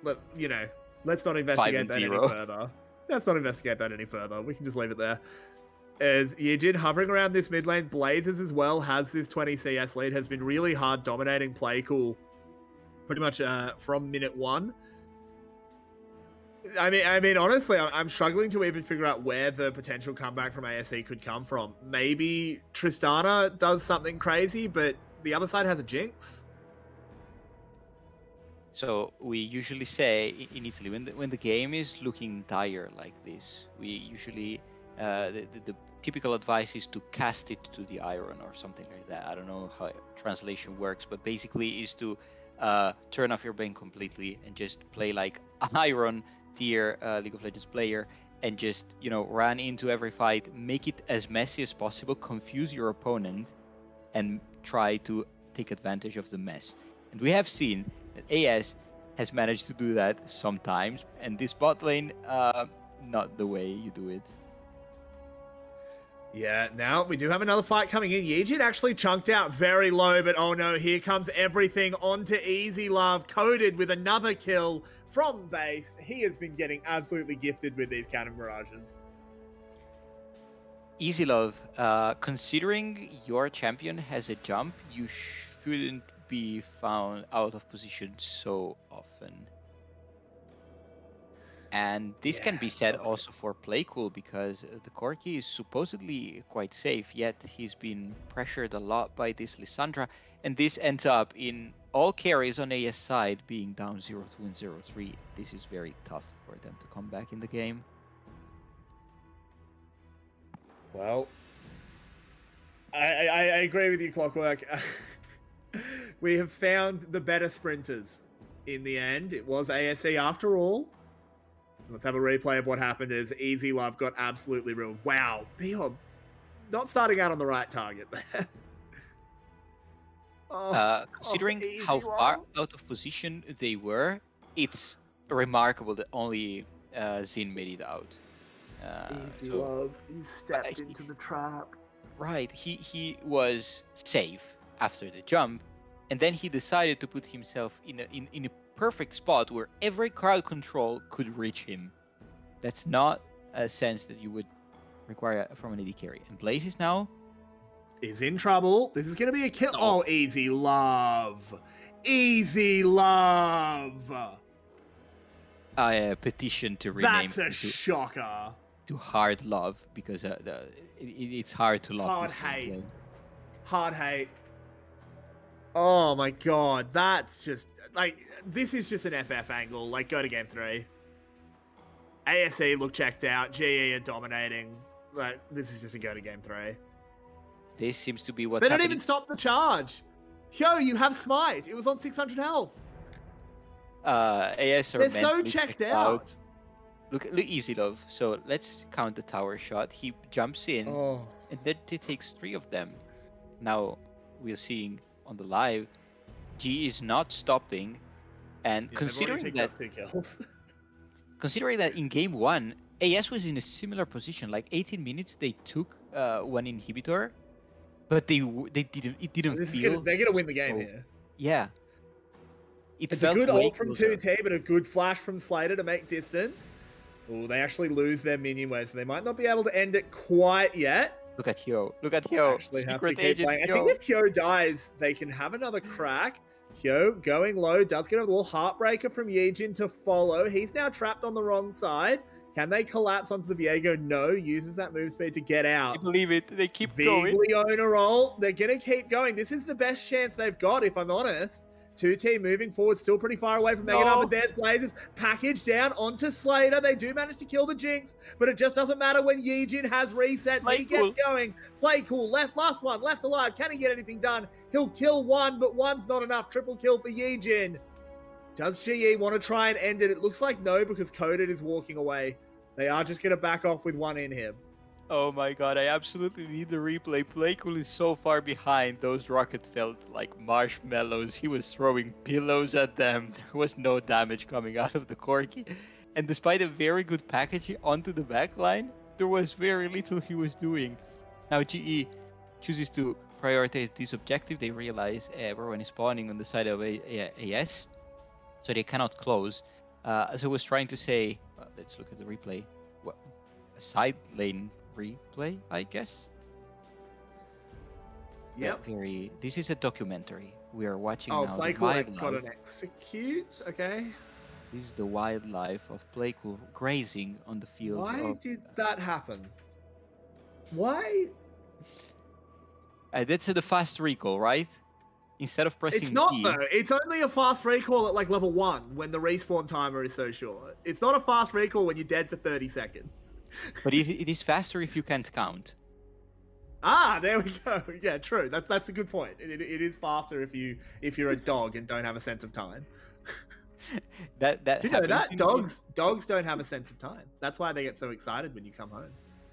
let's not investigate that any further. Let's not investigate that any further. We can just leave it there. As Yijin hovering around this mid lane, Blazes as well has this 20 CS lead, has been really hard dominating Playcool pretty much from minute one. I mean, honestly, I'm struggling to even figure out where the potential comeback from ASE could come from. Maybe Tristana does something crazy, but the other side has a Jinx. So we usually say in Italy, when the game is looking dire like this, we usually the typical advice is to cast it to the iron or something like that. I don't know how translation works, but basically is to turn off your brain completely and just play like an iron tier League of Legends player, and just run into every fight, make it as messy as possible, confuse your opponent, and try to take advantage of the mess. And we have seen that AS has managed to do that sometimes, and this bot lane, not the way you do it. Yeah, now we do have another fight coming in. Yijin actually chunked out very low, but oh no, here comes everything onto Easy Love. Coded with another kill from base. He has been getting absolutely gifted with these cannon barrages. Easy Love, considering your champion has a jump, you shouldn't be found out of position so often. And this can be said also for Playcool, because the Corki is supposedly quite safe, yet he's been pressured a lot by this Lissandra, and this ends up in all carries on AS side being down 0-2 and 0-3. This is very tough for them to come back in the game. Well, I agree with you, Clockwork. We have found the better sprinters in the end. It was ASE after all. Let's have a replay of what happened as Easy Love got absolutely ruined. Wow, Bjorn not starting out on the right target there. Considering Easy how far Love. out of position they were, it's remarkable that only Zin made it out. Easy so- Love, he stepped he- into the trap. Right, he was safe after the jump, and then he decided to put himself in a perfect spot where every crowd control could reach him. That's not a sense that you would require from an AD carry. And Blaze is now Is in trouble. This is going to be a kill. No. Oh, Easy Love. Easy Love. a petition to rename That's a him shocker. to Hard Love because it's hard to love Hard this hate. gameplay. Hard hate. Oh my god, that's just like this is just an FF angle. Like go to game 3. ASE look checked out. GE are dominating. Like this is just a go to game 3. This seems to be what's They don't happening. even stop the charge. Yo, you have smite. It was on 600 health. AS are They're so mentally checked out. Look, Easy Love. So let's count the tower shot. He jumps in, Oh. and then he takes 3 of them. Now we're seeing on the live, G is not stopping, and Yeah, considering they've that already picked up 2 kills. considering that in game 1, AS was in a similar position. Like 18 minutes, they took one inhibitor, but they didn't. It didn't This is feel. they're gonna win the game so- here. Yeah. It It's a felt good way ult from closer. 2T, but a good flash from Slater to make distance. Oh, they actually lose their minion wave, so they might not be able to end it quite yet. Look at Hyo. Look at Hyo. Actually have to Secret keep agent playing. I Hyo. think if Hyo dies, they can have another crack. Hyo going low, does get over the wall. Heartbreaker from Yejin to follow. He's now trapped on the wrong side. Can they collapse onto the Viego? No, uses that move speed to get I out. believe it. They keep going. Vigly on a roll. They're going to keep going. This is the best chance they've got, if I'm honest. 2T moving forward, still pretty far away from Mega No. Number. There's Blazers. Package down onto Slater. They do manage to kill the Jinx, but it just doesn't matter when Yejin has resets. Play He cool. gets going. Play cool. Last one. Left alive. Can he get anything done? He'll kill one, but one's not enough. Triple kill for Yejin. Does GE want to try and end it? It looks like no, because Coded is walking away. They are just going to back off with one in him. Oh my god, I absolutely need the replay. Playcool is so far behind. Those rockets felt like marshmallows. He was throwing pillows at them. There was no damage coming out of the Corki. And despite a very good package onto the backline, there was very little he was doing. Now GE chooses to prioritize this objective. They realize everyone is spawning on the side of AS, so they cannot close. As I was trying to say, let's look at the replay. What, a side lane replay, I guess. Yep. Very. This is a documentary. We are watching Oh, now the Playcool got wildlife. an execute. Okay. This is the wildlife of Playcool grazing on the fields. Why of, did that happen? Why? That's the fast recall, right? Instead of pressing It's not D, though. It's only a fast recall at like level 1 when the respawn timer is so short. It's not a fast recall when you're dead for 30 seconds. but it is faster if you can't count. Ah, there we go. Yeah, true. That's a good point. It is faster if you're a dog and don't have a sense of time. That Do you know happens that in- dogs don't have a sense of time. That's why they get so excited when you come home,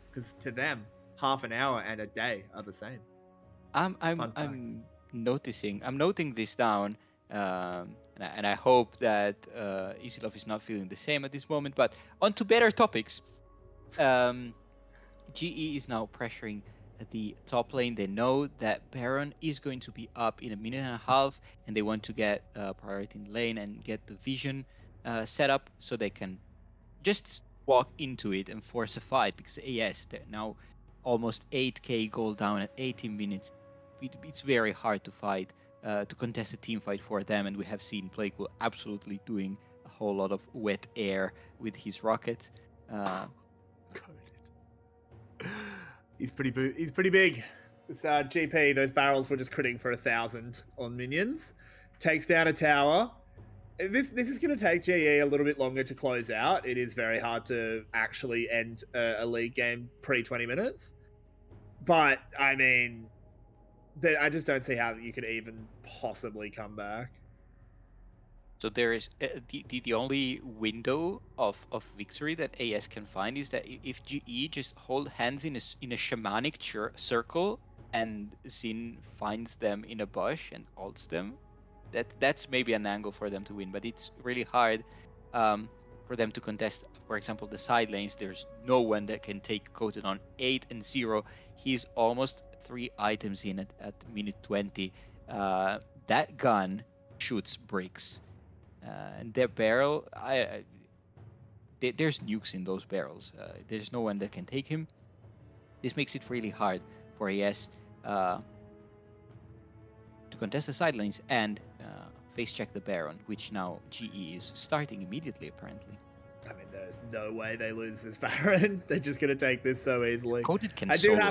because to them, half an hour and a day are the same. I'm Fun noticing. I'm noting this down, and I hope that Easy Love is not feeling the same at this moment. But on to better topics. GE is now pressuring the top lane. They know that Baron is going to be up in a minute and a half, and they want to get priority in lane and get the vision set up so they can just walk into it and force a fight. Because AS, they're now almost 8k gold down at 18 minutes. It's very hard to fight, to contest a team fight for them, and we have seen Playcool absolutely doing a whole lot of wet air with his rocket. He's pretty big. It's GP. Those barrels were just critting for 1,000 on minions. Takes down a tower. This is going to take GE a little bit longer to close out. It is very hard to actually end a league game pre 20 minutes. But I mean, I just don't see how you could even possibly come back. So there is the only window of victory that AS can find is that if GE just hold hands in a shamanic circle and Xin finds them in a bush and ults them, that's maybe an angle for them to win. But it's really hard for them to contest. For example, the side lanes. There's no one that can take Koten on 8 and 0. He's almost 3 items in at minute 20. That gun shoots bricks. And their barrel, there's nukes in those barrels. There's no one that can take him. This makes it really hard for AS to contest the side lanes and face check the Baron, which now GE is starting immediately, apparently. I mean, there's no way they lose this Baron. They're just going to take this so easily. Koten can I do solo.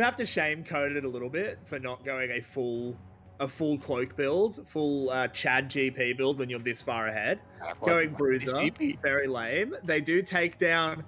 have to shame Koten a little bit for not going a full cloak build, full Chad GP build when you're this far ahead. Going Bruiser, very lame. They do take down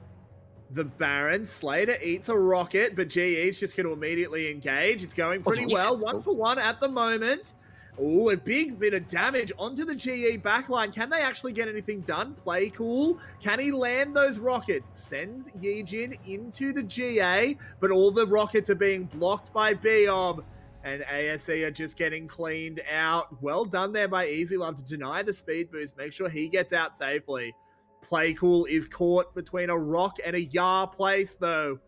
the Baron. Slater eats a rocket, but GE's just going to immediately engage. It's going pretty well. 1 for 1 at the moment. Oh, a big bit of damage onto the GE backline. Can they actually get anything done? Play cool. Can he land those rockets? Sends Yijin into the GA, but all the rockets are being blocked by Biob. And ASE are just getting cleaned out. Well done there by Easy Love to deny the speed boost. Make sure he gets out safely. Play cool is caught between a rock and a Yar place, though.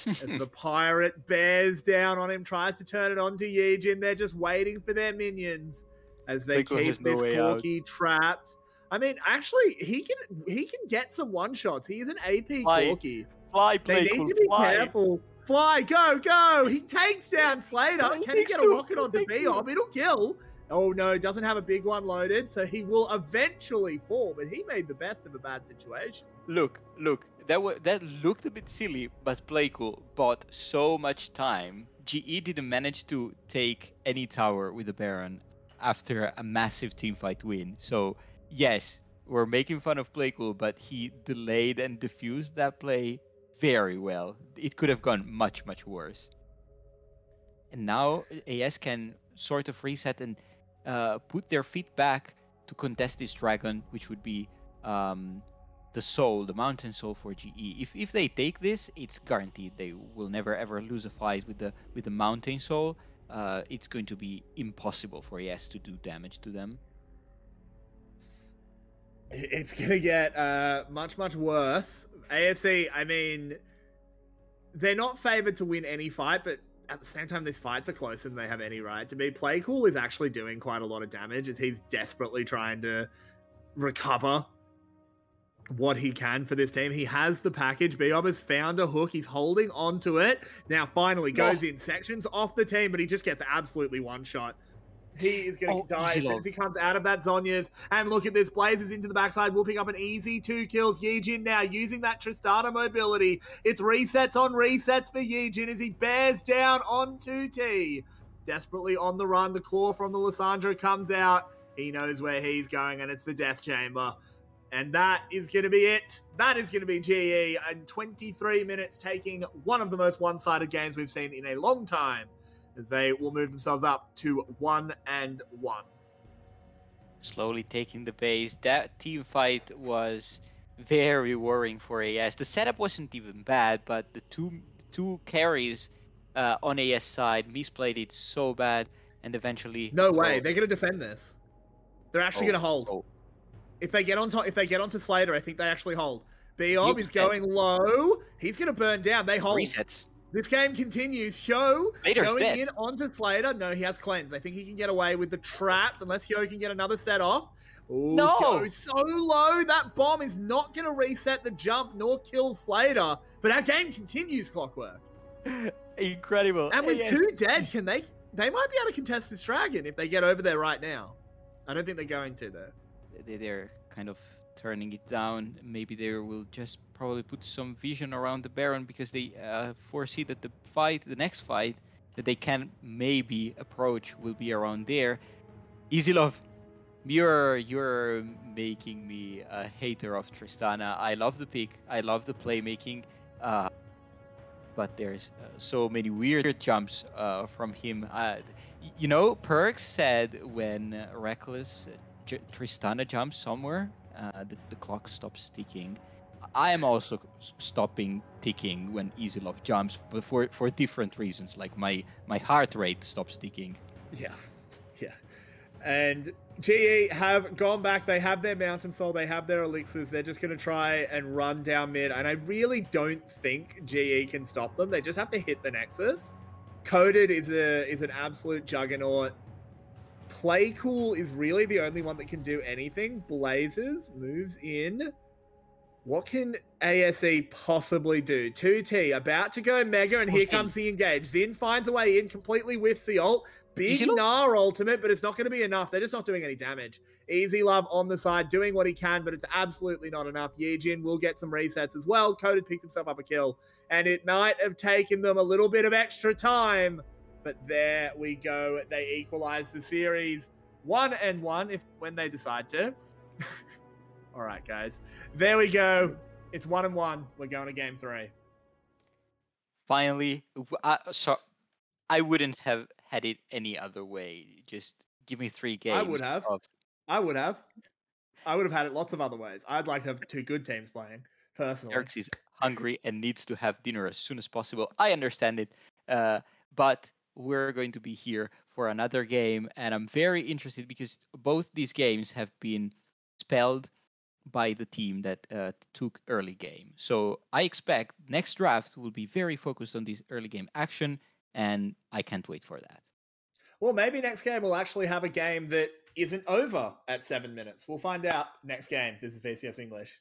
As the pirate bears down on him, tries to turn it on to Yijin. They're just waiting for their minions as they keep this Corki trapped. I mean, actually, he can get some one-shots. He is an AP Corki. They need to be careful. Fly, go! He takes down Slater. Can he get a rocket onto Biob? It'll kill. Oh no, doesn't have a big one loaded, so he will eventually fall, but he made the best of a bad situation. Look, that looked a bit silly, but Playcool bought so much time. GE didn't manage to take any tower with the Baron after a massive teamfight win. So yes, we're making fun of Playcool, but he delayed and diffused that play very well. It could have gone much, much worse. And now AS can sort of reset and put their feet back to contest this dragon, which would be the soul, the mountain soul for GE. If they take this, it's guaranteed they will never ever lose a fight with the mountain soul. It's going to be impossible for AS to do damage to them. It's going to get much, much worse. ASE, I mean, they're not favored to win any fight, but at the same time, these fights are closer than they have any right to be. Playcool is actually doing quite a lot of damage as he's desperately trying to recover what he can for this team. He has the package. Biob has found a hook. He's holding on to it. Now, finally, goes in sections off the team, but he just gets absolutely one-shot. He is going to die as soon as he comes out of that Zhonya's. And look at this. Blazers into the backside, whooping up an easy 2 kills. Yijin now using that Tristana mobility. It's resets on resets for Yijin as he bears down on 2T. Desperately on the run. The claw from the Lissandra comes out. He knows where he's going, and it's the Death Chamber. And that is going to be it. That is going to be GE in 23 minutes, taking one of the most one-sided games we've seen in a long time, as they will move themselves up to 1-1. Slowly taking the base. That team fight was very worrying for AS. The setup wasn't even bad, but the two carries on AS side misplayed it so bad, and eventually. No way, they're going to defend this. They're actually going to hold. If they get on top, if they get onto Slater, I think they actually hold. Biob is going low. He's going to burn down. They hold. Resets. This game continues. Hyo going dead. in onto Slater. No, he has cleanse. I think he can get away with the traps unless Hyo can get another set off. Ooh, no! Hyo's so low. That bomb is not going to reset the jump nor kill Slater. But our game continues, Clockwork. Incredible. And with 2 dead, can they might be able to contest this dragon if they get over there right now. I don't think they're going to, though. They're kind of turning it down. Maybe they will just probably put some vision around the Baron because they foresee that the next fight that they can maybe approach will be around there. Easy Love, you're making me a hater of Tristana. I love the pick. I love the playmaking. But there's so many weird jumps from him. Perks said when Reckless Tristana jumps somewhere, the clock stops ticking. I am also stopping ticking when Easylove jumps, but for different reasons. Like my heart rate stops ticking. Yeah, yeah. And GE have gone back. They have their Mountain Soul. They have their elixirs. They're just going to try and run down mid. And I really don't think GE can stop them. They just have to hit the Nexus. Coded is an absolute juggernaut. Playcool is really the only one that can do anything. Blazers moves in. What can ASE possibly do? 2T about to go mega, and here comes the engage. Xin finds a way in, completely whiffs the ult. Big Gnar ultimate, but it's not going to be enough. They're just not doing any damage. Easylove on the side, doing what he can, but it's absolutely not enough. Yijin will get some resets as well. Coded picked himself up a kill, and it might have taken them a little bit of extra time, but there we go. They equalize the series 1-1 when they decide to. All right, guys. There we go. It's 1-1. We're going to game 3. Finally, so I wouldn't have had it any other way. Just give me 3 games. I would have. I would have had it lots of other ways. I'd like to have 2 good teams playing, personally. Erx is hungry and needs to have dinner as soon as possible. I understand it. But we're going to be here for another game, and I'm very interested because both these games have been spelled by the team that took early game. So I expect next draft will be very focused on this early game action, and I can't wait for that. Well, maybe next game we'll actually have a game that isn't over at 7 minutes. We'll find out next game. This is VCS English.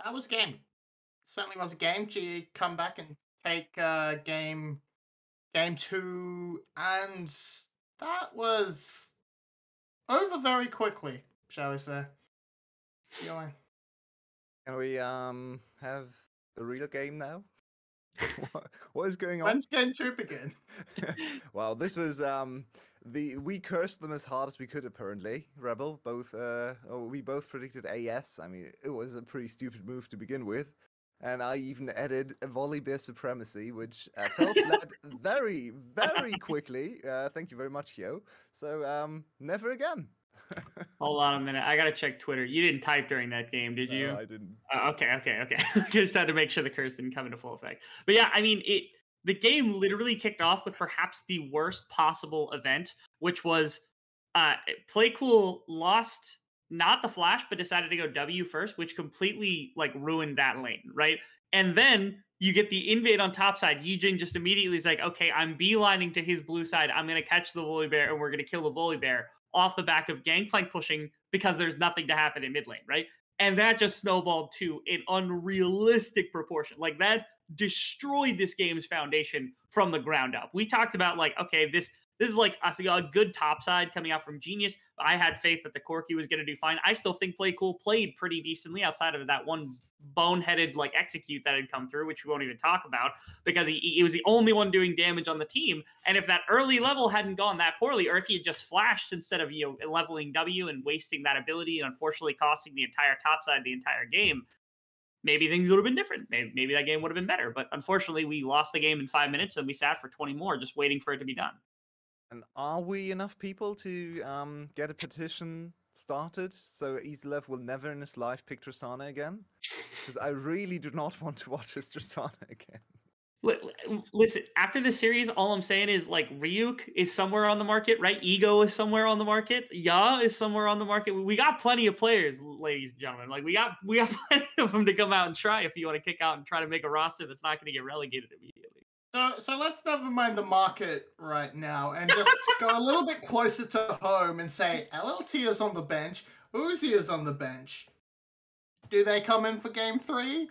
that was game. Certainly was a game. GE come back and take game 2, and that was over very quickly, shall we say. Anyway. Can we have a real game now? What is going on? When's game 2 begin? Well, this was we cursed them as hard as we could, apparently. Rebel, we both predicted AS. I mean, it was a pretty stupid move to begin with. And I even added a Volibear Supremacy, which fell flat very, very quickly. Thank you very much, Yo. So, never again. Hold on a minute. I gotta check Twitter. You didn't type during that game, did you? No, I didn't. Okay. Just had to make sure the curse didn't come into full effect. But yeah, I mean, the game literally kicked off with perhaps the worst possible event, which was Playcool lost not the flash, but decided to go W first, which completely like ruined that lane, right? And then you get the invade on top side. Yijin just immediately is like, okay, I'm beelining to his blue side. I'm going to catch the Volibear and we're going to kill the Volibear off the back of Gangplank pushing because there's nothing to happen in mid lane, right? And that just snowballed to an unrealistic proportion. Like that destroyed this game's foundation from the ground up. We talked about like, okay, this is like a good top side coming out from Genius. I had faith that the Corki was going to do fine. I still think Playcool played pretty decently outside of that one boneheaded like execute that had come through, which we won't even talk about because he was the only one doing damage on the team. And if that early level hadn't gone that poorly, or if he had just flashed instead of leveling W and wasting that ability and unfortunately costing the entire top side the entire game, maybe things would have been different. Maybe that game would have been better. But unfortunately, we lost the game in 5 minutes and we sat for 20 more just waiting for it to be done. And are we enough people to get a petition started so EasyLev will never in his life pick Tristana again? Because I really do not want to watch his Tristana again. Listen, after this series, all I'm saying is like Ryuk is somewhere on the market, right? Ego is somewhere on the market. Ya is somewhere on the market. We got plenty of players, ladies and gentlemen. Like we got plenty of them to come out and try if you want to kick out and try to make a roster that's not going to get relegated immediately. So let's never mind the market right now and just go a little bit closer to home and say LLT is on the bench, Uzi is on the bench. Do they come in for game 3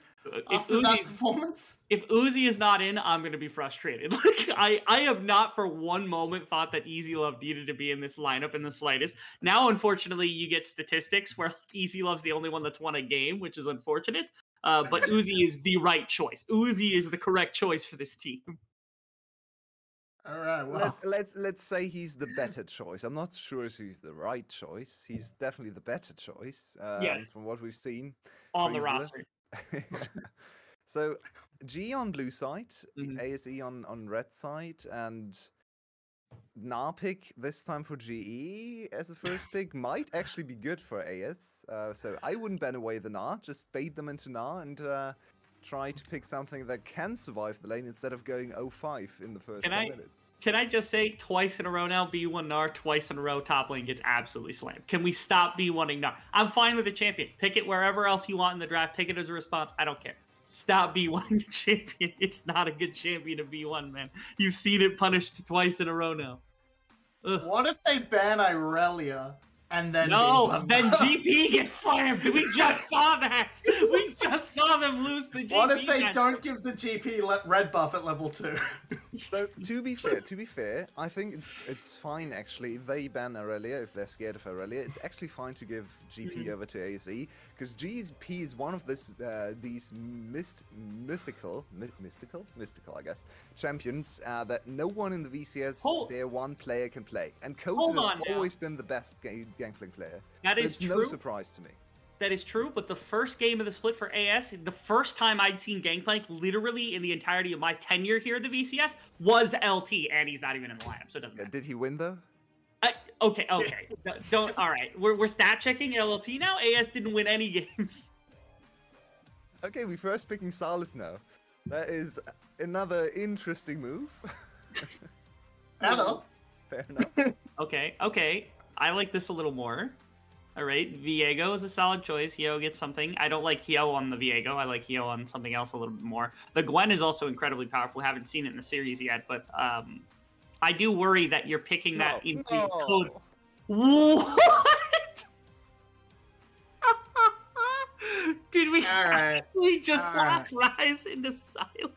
after that performance? If Uzi is not in, I'm going to be frustrated. Like I have not for one moment thought that EasyLove needed to be in this lineup in the slightest. Now, unfortunately, you get statistics where like, EasyLove's the only one that's won a game, which is unfortunate. But Uzi is the right choice. Uzi is the correct choice for this team. All right, well. Let's say he's the better choice. I'm not sure if he's the right choice. He's definitely the better choice. Yes. From what we've seen on the roster. So G on blue side, Mhm. ASE on red side, and Gnar pick this time for GE as a first pick might actually be good for AS. So I wouldn't ban away the Gnar, just bait them into Gnar and try to pick something that can survive the lane instead of going 0-5 in the first 10 minutes. Can I just say twice in a row now, B1 Gnar, twice in a row, top lane gets absolutely slammed. Can we stop B1ing Gnar? I'm fine with the champion. Pick it wherever else you want in the draft. Pick it as a response. I don't care. Stop B1ing the champion. It's not a good champion to B1, man. You've seen it punished twice in a row now. Ugh. What if they ban Irelia and then then GP gets slammed. We just saw that. We just saw them lose the GP. What if they match. don't give the GP red buff at level 2? So to be fair, I think it's fine actually. If they ban Irelia, if they're scared of Irelia, it's actually fine to give GP over to ASE because GP is one of these mystical, I guess, champions that no one in the VCS their one player can play, and Kotan has always been the best Gangplank player. That so is it's true. no surprise to me. That is true, but the first game of the split for AS, the first time I'd seen Gangplank literally in the entirety of my tenure here at the VCS was LT, and he's not even in the lineup, so it doesn't matter. Did he win though? Okay. Don't. All right, we're stat checking LLT now. AS didn't win any games. Okay, we first picking Sylas now. That is another interesting move. Hello. Fair enough. Okay. I like this a little more. All right, Viego is a solid choice. Hio gets something. I don't like Hio on the Viego. I like Hio on something else a little bit more. The Gwen is also incredibly powerful. Haven't seen it in the series yet, but I do worry that you're picking that into code. What? Did Did we All right. actually just All right. lock Rise into silence?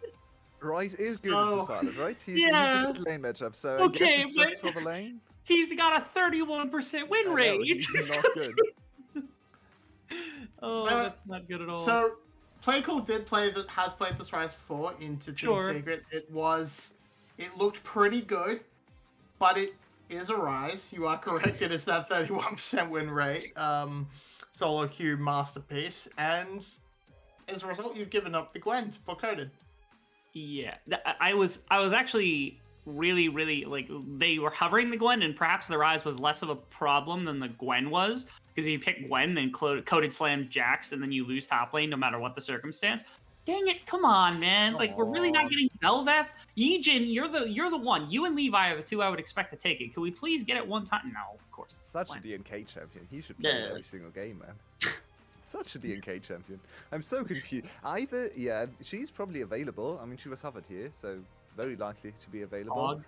Rise is good So- into Silent, right? He's Yeah. a good lane matchup, so Okay, I guess it's just but- for the lane. He's got a 31% win I know, rate. he's not good. Oh, So- that's not good at all. So, Playcool has played this Rise before into Team Sure. Secret. It looked pretty good, but it is a Rise. You are correct. It is that 31% win rate. Solo queue masterpiece, and as a result, you've given up the Gwen for Coded. Yeah, I was actually really like, they were hovering the Gwen, and perhaps the Rise was less of a problem than the Gwen was, because if you pick Gwen, then Coded Slam Jax, and then you lose top lane no matter what the circumstance. Dang it! Come on, man! Like, we're really not Come getting Belveth. Yijin, you're the one. You and Levi are the two I would expect to take it. Can we please get it one time? No, of course. it's Such a Gwen. DNK champion. He should play Yeah. every single game, man. Such a DNK champion. I'm so confused. Yeah, she's probably available. I mean, she was hovered here, so very likely to be available. Hog.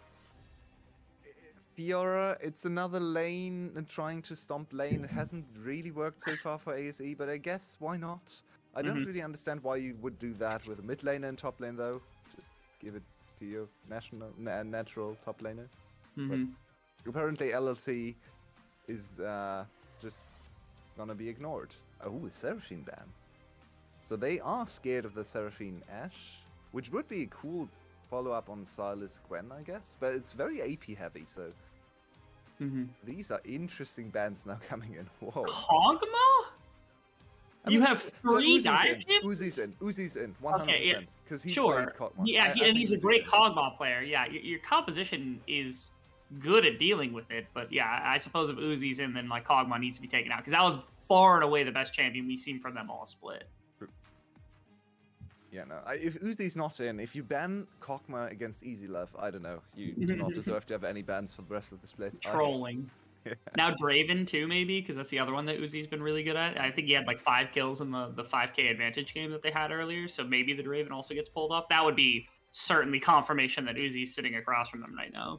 Fiora, it's another lane and trying to stomp lane. It hasn't really worked so far for ASE, but I guess why not? I don't really understand why you would do that with a mid laner and top lane, though. Just give it to your natural top laner. Mhm. Apparently, LLC is just gonna be ignored. Oh, Seraphine ban. So they are scared of the Seraphine Ashe, which would be a cool follow-up on Silas Gwen, I guess. But it's very AP heavy, so Mhm. these are interesting bans now coming in. Whoa. Kog'Maw? I You mean, have so 3 Uzi's dive in, chips? Uzi's in, 100%. Okay, yeah, Because he sure. played Kog'Maw. Yeah, I and think he's a Uzi's great in. Kog'Maw player. Yeah, your composition is good at dealing with it, but yeah, I suppose if Uzi's in, then like Kog'Maw needs to be taken out, because that was far and away the best champion we've seen from them all split. Yeah, no. If Uzi's not in, if you ban Kog'Maw against Easy Love, I don't know. You do not deserve to have any bans for the rest of the split. Trolling. Yeah. Now Draven too, maybe, because that's the other one that Uzi's been really good at. I think he had like 5 kills in the 5K advantage game that they had earlier, so maybe the Draven also gets pulled off. That would be certainly confirmation that Uzi's sitting across from them right now.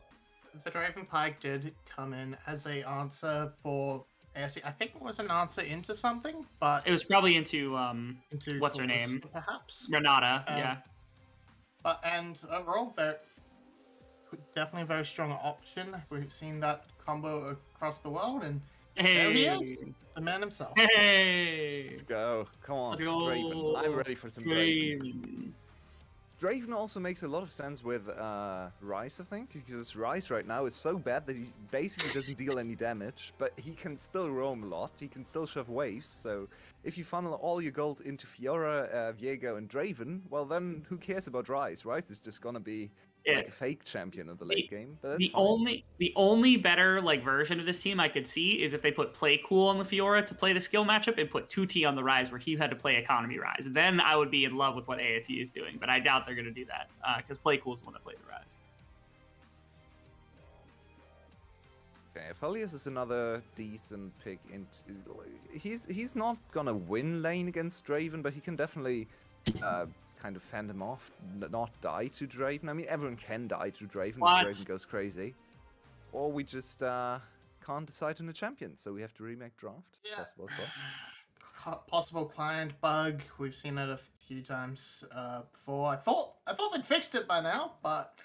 The Draven Pike did come in as a answer for ASE. I think it was an answer into something, but It was probably into into what's her Kalista, name? perhaps. Renata, Um, yeah. But and overall, they're definitely a very strong option. We've seen that combo across the world, and there he Hey, is, the man himself. hey, Let's go. Come on, Let's go. Draven. I'm ready for some Draven. Draven. Draven also makes a lot of sense with Ryze, I think, because Ryze right now is so bad that he basically doesn't deal any damage, but he can still roam a lot, he can still shove waves, so if you funnel all your gold into Fiora, Viego, and Draven, well then, who cares about Ryze? Ryze is just gonna be Yeah. like a fake champion in the late game, but that's The fine. only better like version of this team I could see is if they put Play Cool on the Fiora to play the skill matchup and put 2T on the Rise where he had to play Economy Rise. Then I would be in love with what ASE is doing, but I doubt they're going to do that because Play Cool is the one that played the Rise. Okay, Aphelios is another decent pick into... He's not gonna win lane against Draven, but he can definitely kind of fend him off, not die to Draven. I mean, everyone can die to Draven What? if Draven goes crazy. Or we just can't decide on a champion, so we have to remake draft. Yeah. Possible as well. Possible client bug. We've seen it a few times before. I thought they'd fixed it by now, but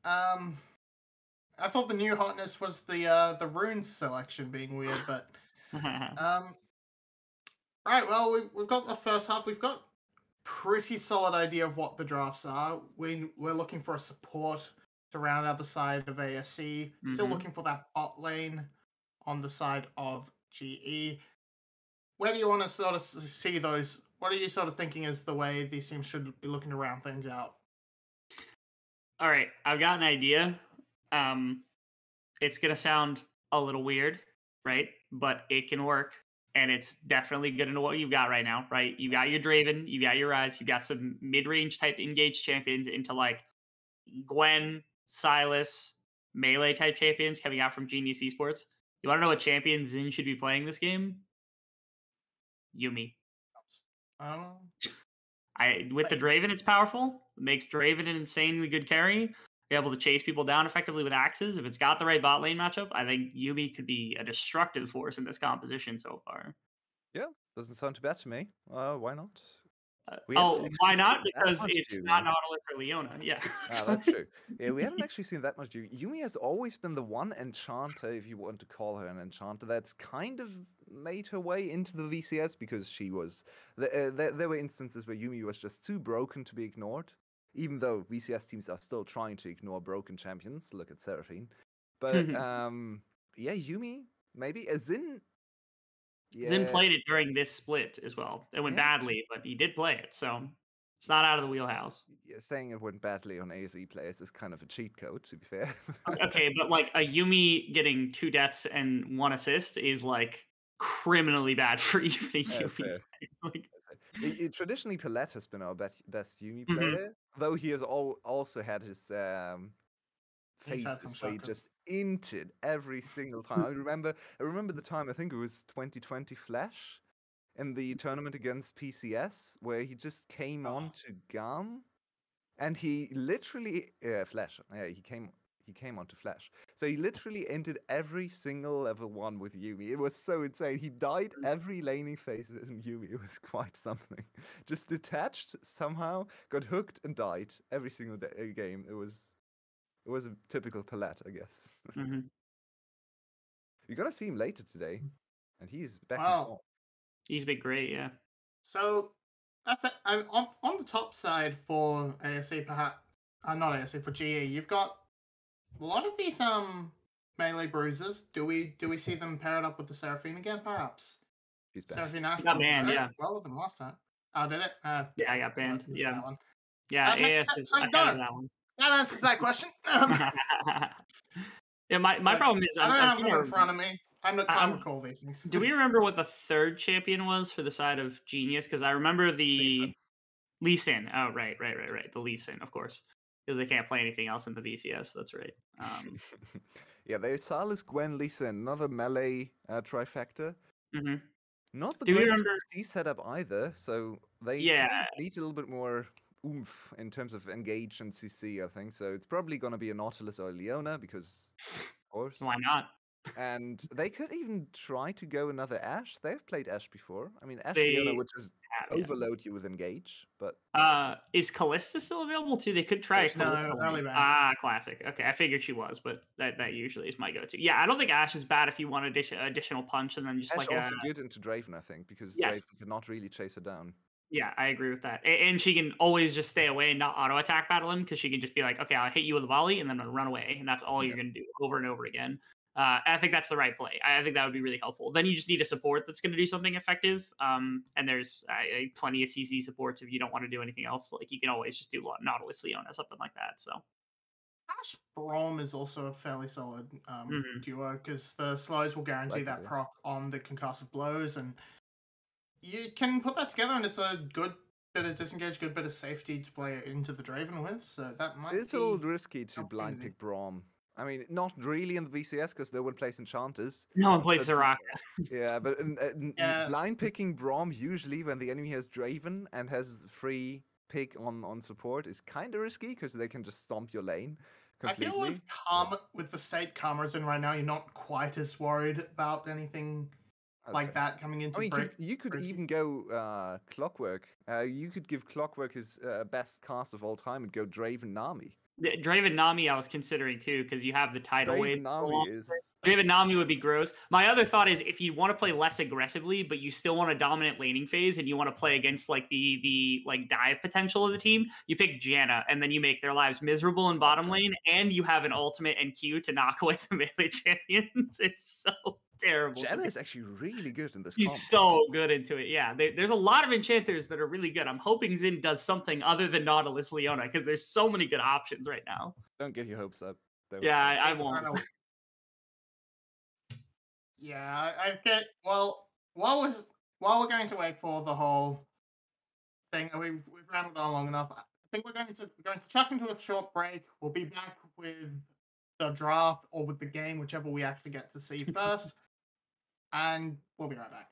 I thought the new hotness was the rune selection being weird. But right, well we've got the first half. We've got pretty solid idea of what the drafts are. We're looking for a support to round out the side of ASC. Still Mhm. looking for that bot lane on the side of GE. Where do you want to sort of see those? What are you sort of thinking is the way these teams should be looking to round things out? All right, I've got an idea. It's gonna sound a little weird, right? But it can work, and it's definitely good into what you've got right now, right? You got your Draven, you got your Rise, you got some mid-range type engaged champions into like Gwen, Silas, melee type champions coming out from Genius Esports. You want to know what champion Xin should be playing this game? Yumi. Um, With the Draven, it's powerful. It makes Draven an insanely good carry. Be able to chase people down effectively with axes. If it's got the right bot lane matchup, I think Yumi could be a destructive force in this composition so far. Doesn't sound too bad to me. Why not? We Oh, haven't actually why not? seen that Because much it's Yumi. not Nautilus or Leona. Yeah. Ah, that's true. Yeah, we haven't actually seen that much Yumi. Yumi has always been the one enchanter, if you want to call her an enchanter, that's kind of made her way into the VCS because she was. There were instances where Yumi was just too broken to be ignored, even though VCS teams are still trying to ignore broken champions. Look at Seraphine. But yeah, Yumi, maybe. Zin. Zin Yeah, played it during this split as well. It went Yeah. badly, but he did play it, so it's not out of the wheelhouse. yeah, saying it went badly on ASE players is kind of a cheat code, to be fair. Okay, but like a Yumi getting 2 deaths and 1 assist is like criminally bad for even a That's Yumi. fair. Like, Traditionally, Palette has been our best Yumi Mhm. player, though he has also had his He's had phases some where he shockers. just inted every single time. I remember the time, I think it was 2020 Flash in the tournament against PCS, where he just came on to Gam, and he literally Flash. Yeah, he came onto Flash. So he literally ended every single level 1 with Yumi. It was so insane. He died every laning phase in Yumi. It was quite something. Just detached somehow, got hooked and died every single game. It was a typical Palette, I guess. mhm. You're gonna see him later today, and he's back in Wow. form. He's been great, yeah. So that's it. On the top side for ASE, perhaps not ASE for GE. You've got a lot of these melee bruisers. Do we see them paired up with the Seraphine again? Perhaps He's back. Seraphine Ash got went banned, very yeah. well with them last time. Oh, did it? Yeah, I got I banned. missed Yeah. that one. Yeah, makes AS sense. is So ahead no. of that one. That answers that question. Yeah, my problem is I don't have I'm them in front of me. I can't I'm- recall these things. Do we remember what the 3rd champion was for the side of Genius? Because I remember the Lee Sin. Oh, right. The Lee Sin, of course, because they can't play anything else in the VCS. That's right. Yeah, there's Salis, Gwen, Lisa, another melee trifecta. Mhm. Not the Do you greatest remember- CC setup either, so they Yeah. kind of need a little bit more oomph in terms of engage and CC, I think. So it's probably going to be a Nautilus or a Leona, because, of course. Why not? And they could even try to go another Ashe. They've played Ashe before. I mean, Ashe They Leona would just have, yeah. overload you with engage, but Is Callista still available too? They could try There's Callista. No, early ban. Ah, classic. Okay, I figured she was, but that usually is my go-to. Yeah, I don't think Ashe is bad if you want additional punch and then just Ashe like also good into Draven, I think, because Yes. Draven cannot really chase her down. Yeah, I agree with that. And she can always just stay away and not auto attack battle him because she can just be like, okay, I'll hit you with a volley and then I'll run away, and that's all you're gonna do over and over again. I think that's the right play. I think that would be really helpful. Then you just need a support that's going to do something effective. And there's plenty of CC supports if you don't want to do anything else. Like you can always just do Nautilus Leona, something like that. So Ash Braum is also a fairly solid Mhm. duo because the slows will guarantee that Likely. proc on the concussive blows, and you can put that together, and it's a good bit of disengage, good bit of safety to play into the Draven with. So that might It's be a little risky to blind opportunity. pick Braum. I mean, not really in the VCS because no one plays Enchanters. no one plays But- Soraka. Yeah, but Yeah. blind picking Braum usually when the enemy has Draven and has free pick on support is kind of risky because they can just stomp your lane I completely. feel with the state Karma's in right now, you're not quite as worried about anything That's like fair. that coming into I mean, break. you could break- even go Clockwork. You could give Clockwork his best cast of all time and go Draven Nami. Draven Nami I was considering too because you have the tidal Draven wave. Nami is Draven Nami would be gross. My other thought is if you want to play less aggressively, but you still want a dominant laning phase and you want to play against like the like dive potential of the team, you pick Janna and then you make their lives miserable in bottom Janna. lane and you have an ultimate and Q to knock away the melee champions. It's so terrible. Janna is actually really good in this He's comp. so good into it. Yeah, there's a lot of enchanters that are really good. I'm hoping Zin does something other than Nautilus Leona because there's so many good options right now. Don't get your hopes up. Don't. Yeah, I I won't. don't know. Yeah, I get. Well, while we're going to wait for the whole thing, we've rambled on long enough. I think we're going to chuck into a short break. We'll be back with the draft or with the game, whichever we actually get to see first, and we'll be right back.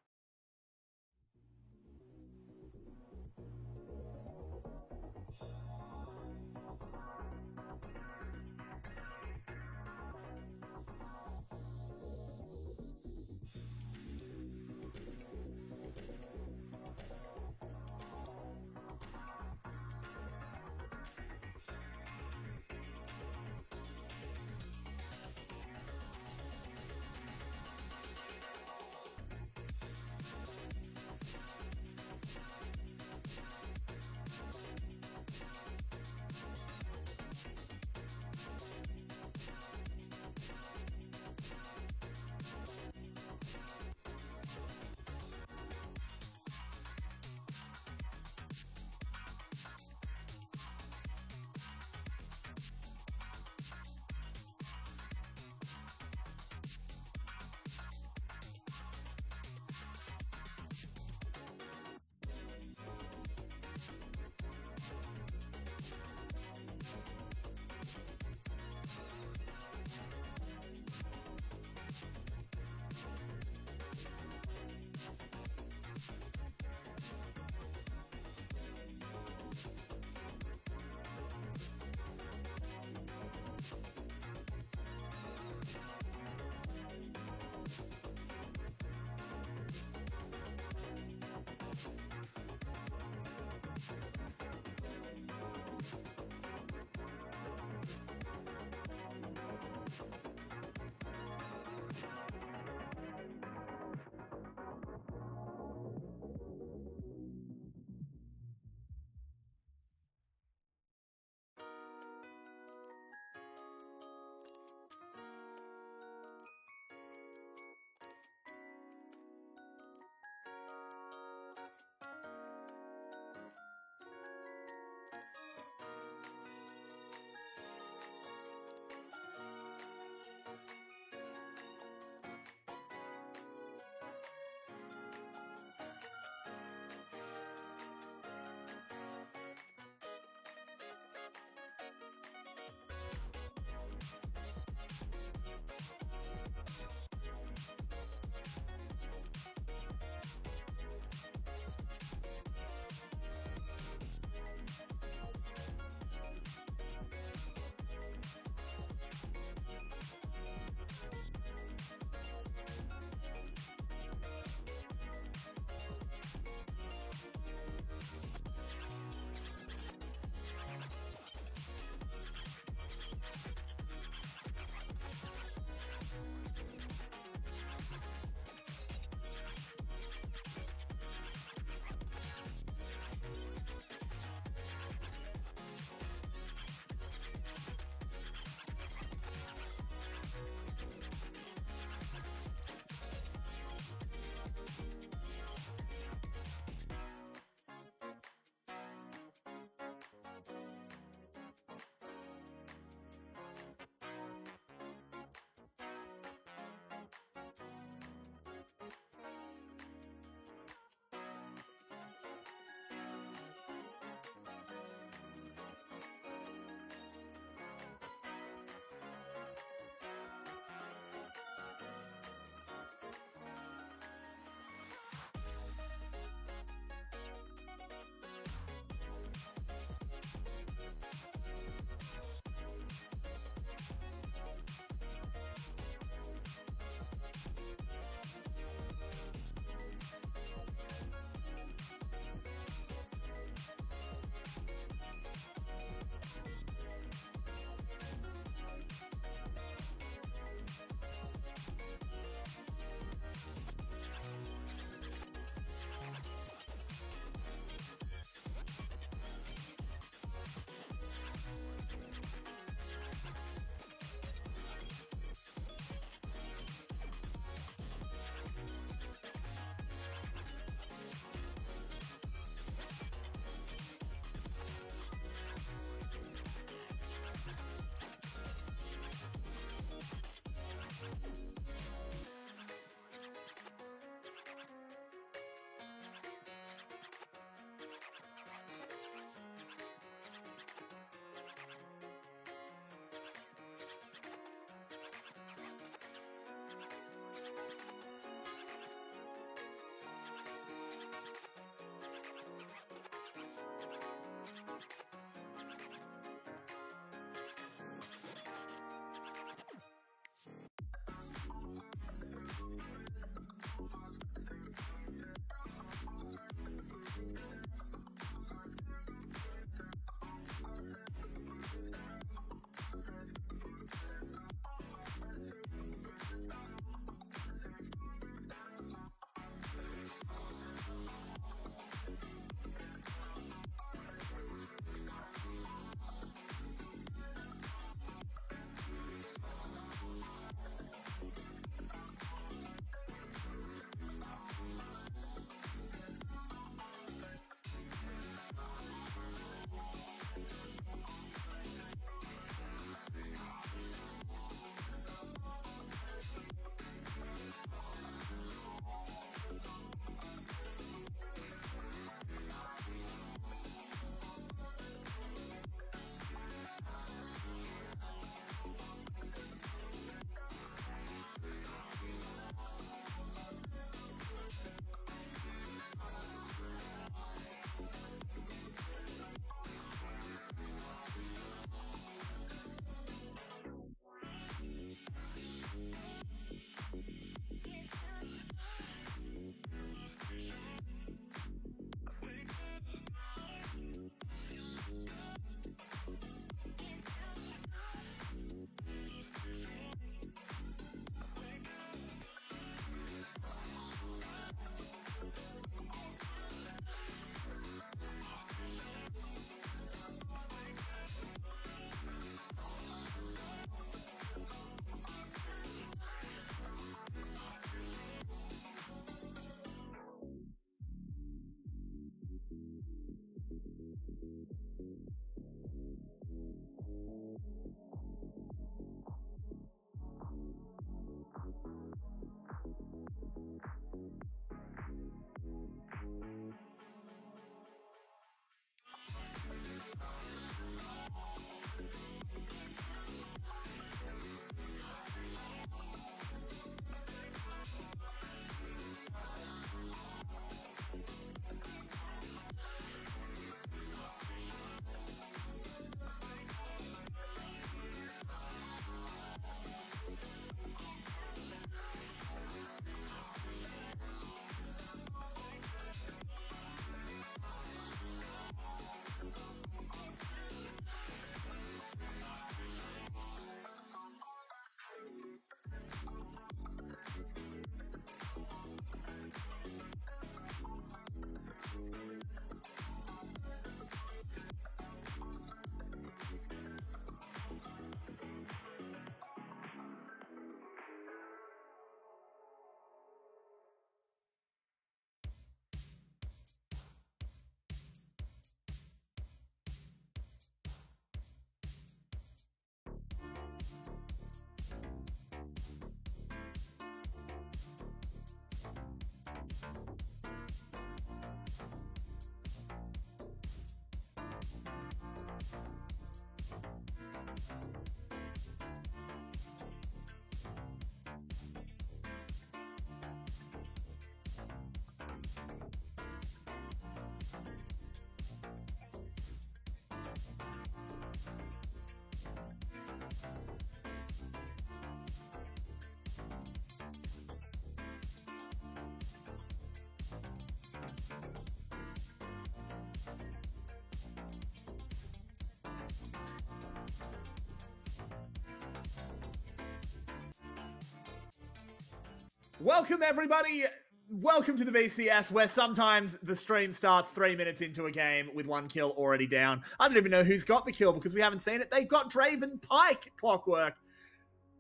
Welcome, everybody. Welcome to the VCS, where sometimes the stream starts 3 minutes into a game with 1 kill already down. I don't even know who's got the kill because we haven't seen it. They've got Draven Pike, Clockwork.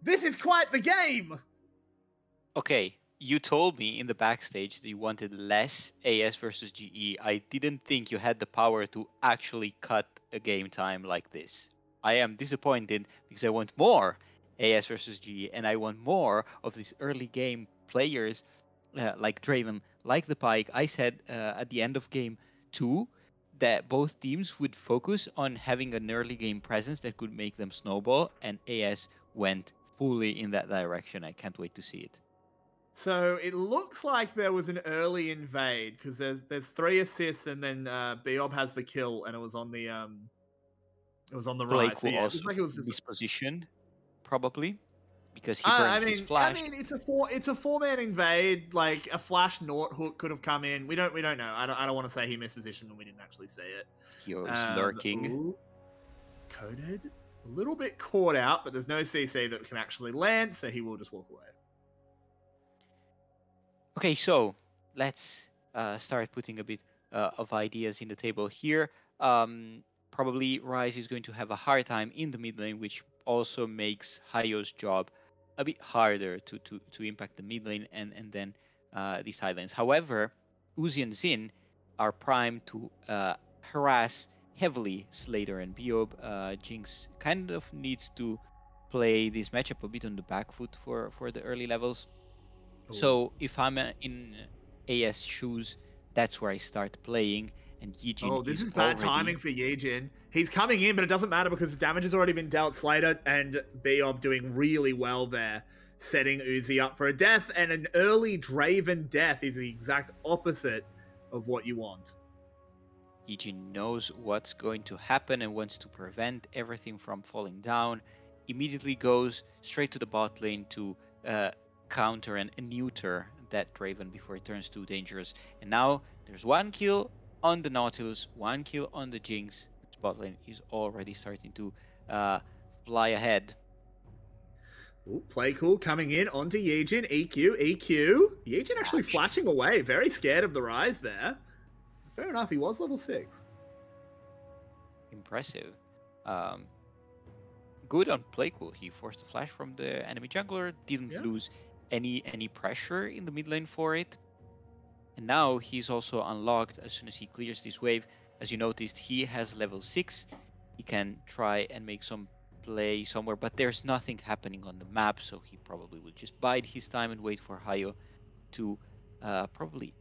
This is quite the game. Okay, you told me in the backstage that you wanted less AS versus GE. I didn't think you had the power to actually cut a game time like this. I am disappointed because I want more AS versus GE, and I want more of these early game players like Draven, like the Pike. I said at the end of game 2 that both teams would focus on having an early game presence that could make them snowball, and AS went fully in that direction. I can't wait to see it. So it looks like there was an early invade because there's 3 assists and then Biob has the kill, and it was on the Blake right. So will yeah, it also looks like it was just mispositioned, probably, because he burned his flash. I mean, it's a 4-man invade. Like a flash Nort hook could have come in. We don't know. I don't want to say he mispositioned when we didn't actually see it. He was lurking. Ooh. Coded a little bit caught out, but there's no CC that can actually land, so he will just walk away. Okay, so let's start putting a bit of ideas in the table here. Probably Ryze is going to have a hard time in the mid lane, which also makes Hayo's job a bit harder to impact the mid lane and then the side lanes. However, Uzi and Xin are primed to harass heavily Slater and Biob. Jinx kind of needs to play this matchup a bit on the back foot for the early levels. Ooh. So if I'm in AS shoes, that's where I start playing. And Yijin. Oh, this is bad timing for Yijin. He's coming in, but it doesn't matter because the damage has already been dealt. Slater and Biob doing really well there, setting Uzi up for a death, and an early Draven death is the exact opposite of what you want. Yijin knows what's going to happen and wants to prevent everything from falling down. Immediately goes straight to the bot lane to counter and neuter that Draven before it turns too dangerous. And now there's 1 kill on the Nautilus, 1 kill on the Jinx. The bot lane is already starting to fly ahead. Ooh, play cool coming in onto Yijin. EQ. Yijin actually flashing away. Very scared of the Ryze there. Fair enough, he was level 6. Impressive. Good on play cool. He forced a flash from the enemy jungler, didn't lose any pressure in the mid lane for it. And now he's also unlocked as soon as he clears this wave. As you noticed, he has level 6. He can try and make some play somewhere, but there's nothing happening on the map, so he probably will just bide his time and wait for Hayo to probably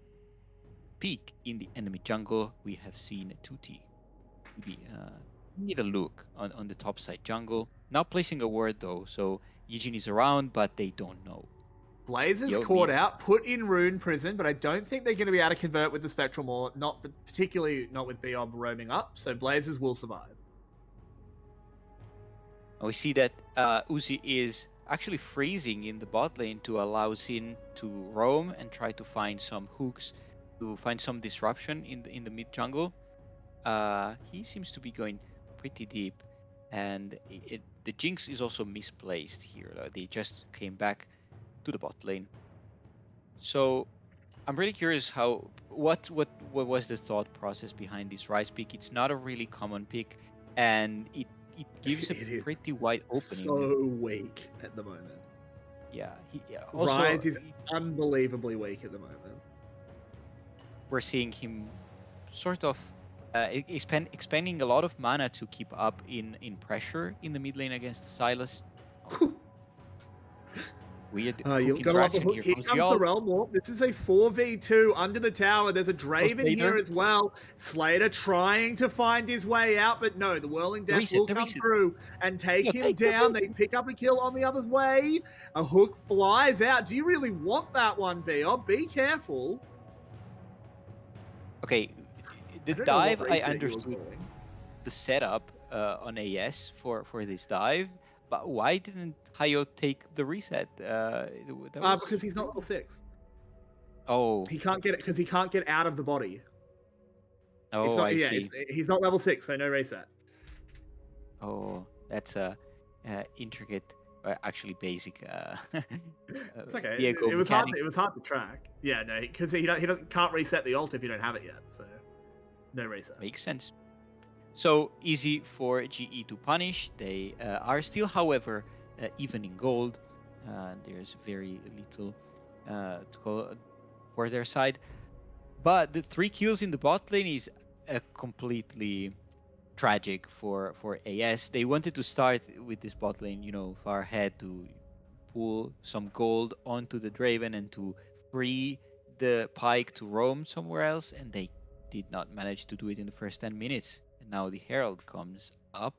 peek in the enemy jungle. We have seen Tuti maybe need a look on the top side jungle. Not placing a word though, so Yijin is around, but they don't know. Blazers caught out, put in Rune Prison, but I don't think they're going to be able to convert with the Spectral Maw, particularly not with Biob roaming up, so Blazers will survive. We see that Uzi is actually freezing in the bot lane to allow Xin to roam and try to find some hooks, to find some disruption in the mid jungle. He seems to be going pretty deep, and the Jinx is also misplaced here. They just came back to the bot lane. So I'm really curious what was the thought process behind this Ryze pick. It's not a really common pick, and it gives a pretty wide opening. So weak at the moment. Yeah, also, Ryze is unbelievably weak at the moment. We're seeing him sort of expending a lot of mana to keep up in pressure in the mid lane against the Sylas. Weird you've got to love the hook. Here comes the Realm Warp. This is a 4v2 under the tower. There's a Draven here as well. Slater trying to find his way out, but no, the Whirling Death will come through and take him down. They pick up a kill on the other's way. A hook flies out. Do you really want that one, Biob? Be careful. Okay, the dive, I understood the setup on AS for this dive, but why didn't Hayo take the reset? Because he's not level 6. Oh, he can't get it because he can't get out of the body. Oh, I see. He's not level 6, so no reset. Oh, that's a intricate actually basic. It's okay. Viego It was hard. mechanic. It was hard to track. Yeah, no, because he can't reset the ult if you don't have it yet. So no reset. Makes sense. So easy for GE to punish. They are still, however, even in gold. There's very little to go for their side. But the 3 kills in the bot lane is completely tragic for AS. They wanted to start with this bot lane, far ahead to pull some gold onto the Draven and to free the Pyke to roam somewhere else, and they did not manage to do it in the first 10 minutes. And now the Herald comes up.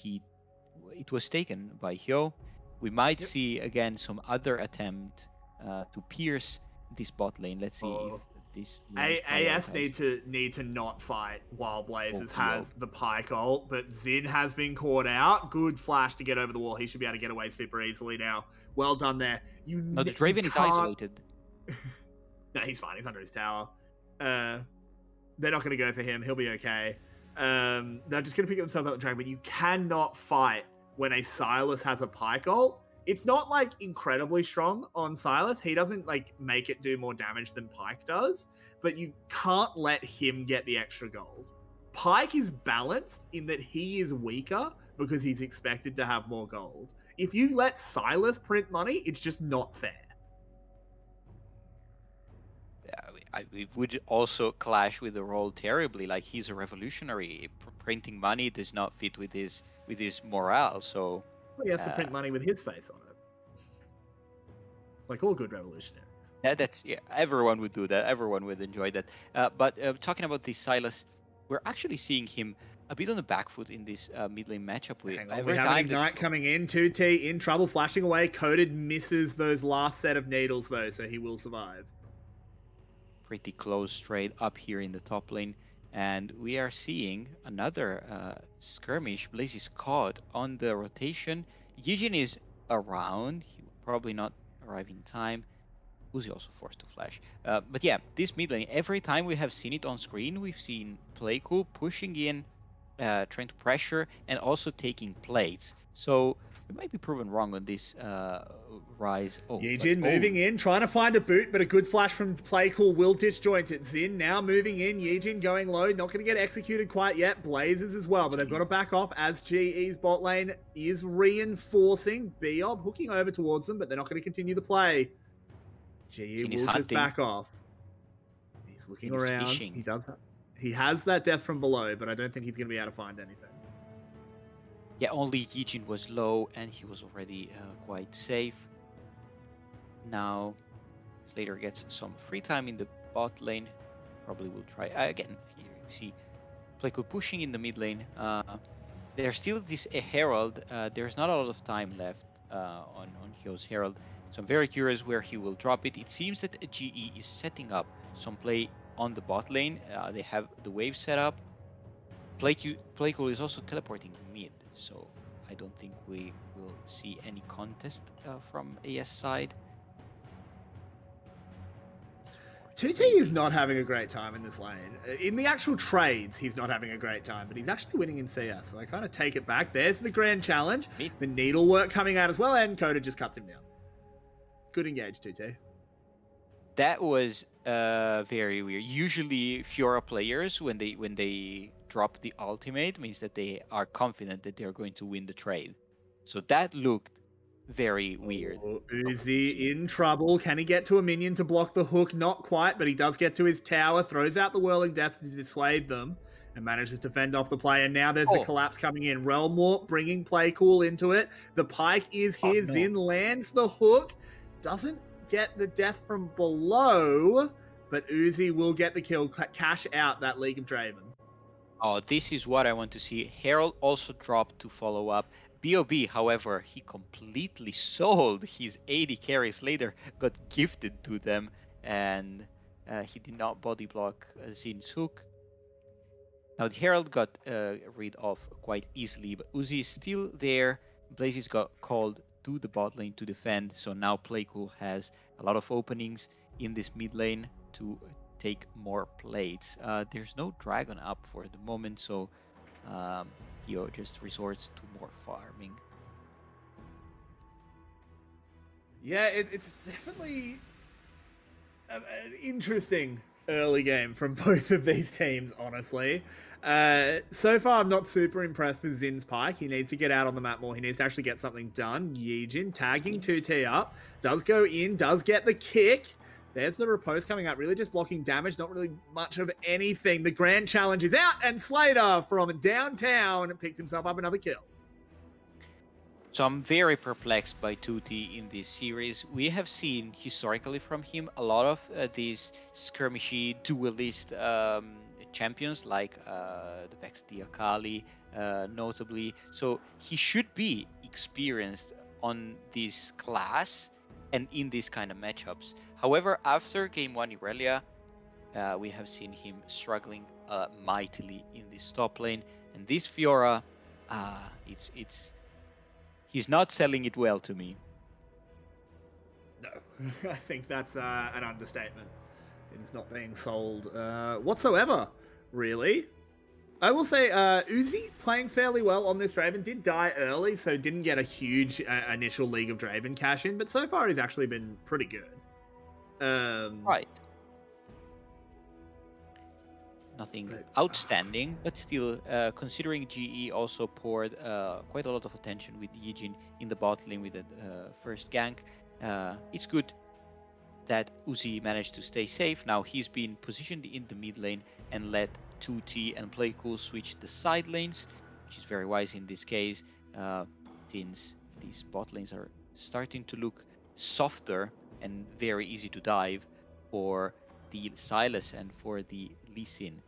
It was taken by Hyo. We might see again some other attempt to pierce this bot lane. Let's see if this AS need to not fight while Blazers has the Pyke ult, but Xin has been caught out. Good flash to get over the wall. He should be able to get away super easily now. Well done there. No, the Draven is isolated. No, he's fine. He's under his tower. They're not going to go for him. He'll be okay. They're just going to pick themselves up the dragon, but you cannot fight when a Sylas has a Pyke ult. It's not like incredibly strong on Sylas. He doesn't like make it do more damage than Pyke does, but you can't let him get the extra gold. Pyke is balanced in that he is weaker because he's expected to have more gold. If you let Sylas print money, it's just not fair. It would also clash with the role terribly. Like, he's a revolutionary. Printing money does not fit with his morale. So he has to print money with his face on it, like all good revolutionaries. That's everyone would do that. Everyone would enjoy that. But talking about this Sylas, we're actually seeing him a bit on the back foot in this mid lane matchup. We have an Ignite coming in. 2T in trouble, flashing away. Coded misses those last set of needles though, so he will survive. Pretty close straight up here in the top lane, and we are seeing another skirmish. Blaze is caught on the rotation. Yijin is around. He will probably not arrive in time. Uzi also forced to flash. But yeah, this mid lane, every time we have seen it on screen, we've seen Playcool pushing in, trying to pressure, and also taking plates. So we might be proven wrong on this rise. Yijin moving in, trying to find a boot, but a good flash from Playcool will disjoint it. Xin now moving in, Yijin going low, not going to get executed quite yet. Blazers as well, but they've got to back off as GE's bot lane is reinforcing. Biob hooking over towards them, but they're not going to continue the play. GE will just back off. He's looking around. Fishing. He has that death from below, but I don't think he's going to be able to find anything. Yeah, only Yijin was low, and he was already quite safe. Now, Slater gets some free time in the bot lane. Probably will try again. Here you see Playcool pushing in the mid lane. There's still this Herald. There's not a lot of time left on Hyo's Herald. So I'm very curious where he will drop it. It seems that GE is setting up some play on the bot lane. They have the wave set up. Playcool is also teleporting mid. So I don't think we will see any contest from AS side. 2T is not having a great time in this lane. In the actual trades, he's not having a great time, but he's actually winning in CS. So I kind of take it back. There's the grand challenge. The needlework coming out as well, and Coda just cuts him down. Good engage, 2T. That was very weird. Usually Fiora players, when they drop the ultimate, means that they are confident that they're going to win the trade. So that looked very weird. Uzi in trouble. Can he get to a minion to block the hook? Not quite, but he does get to his tower, throws out the Whirling Death to dissuade them, and manages to fend off the play. And now there's the collapse coming in. Realmort bringing Playcool into it. The Pyke is here. Xin lands the hook. Doesn't get the death from below, but Uzi will get the kill, cash out that League of Draven. Oh, this is what I want to see. Herald also dropped to follow up. BOB, however, he completely sold his 80 carries later, got gifted to them, and he did not body block Zin's hook. Now the Herald got rid of quite easily, but Uzi is still there. Blazes got called to the bot lane to defend, so now Playcool has a lot of openings in this mid lane to take more plates. There's no dragon up for the moment, so Hyo just resorts to more farming. Yeah, it's definitely an interesting early game from both of these teams, honestly. So far, I'm not super impressed with Zin's Pike. He needs to get out on the map more. He needs to actually get something done. Yijin tagging 2T up. Does go in, does get the kick. There's the riposte coming out, really just blocking damage, not really much of anything. The grand challenge is out, and Slater from downtown picks himself up another kill. So I'm very perplexed by 2T in this series. We have seen historically from him a lot of these skirmishy duelist champions like the Vex Diakali, notably. So he should be experienced on this class and in these kind of matchups. However, after Game 1 Irelia, we have seen him struggling mightily in this top lane. And this Fiora, he's not selling it well to me. No, I think that's an understatement. It is not being sold whatsoever, really. I will say Uzi playing fairly well on this Draven, did die early, so didn't get a huge initial League of Draven cash in, but so far he's actually been pretty good. Right. Nothing outstanding, but still, considering GE also poured quite a lot of attention with Yijin in the bot lane with the first gank, it's good that Uzi managed to stay safe. Now he's been positioned in the mid lane and let 2T and Playcool switch the side lanes, which is very wise in this case, since these bot lanes are starting to look softer and very easy to dive for the Sylas and for the Lee Sin.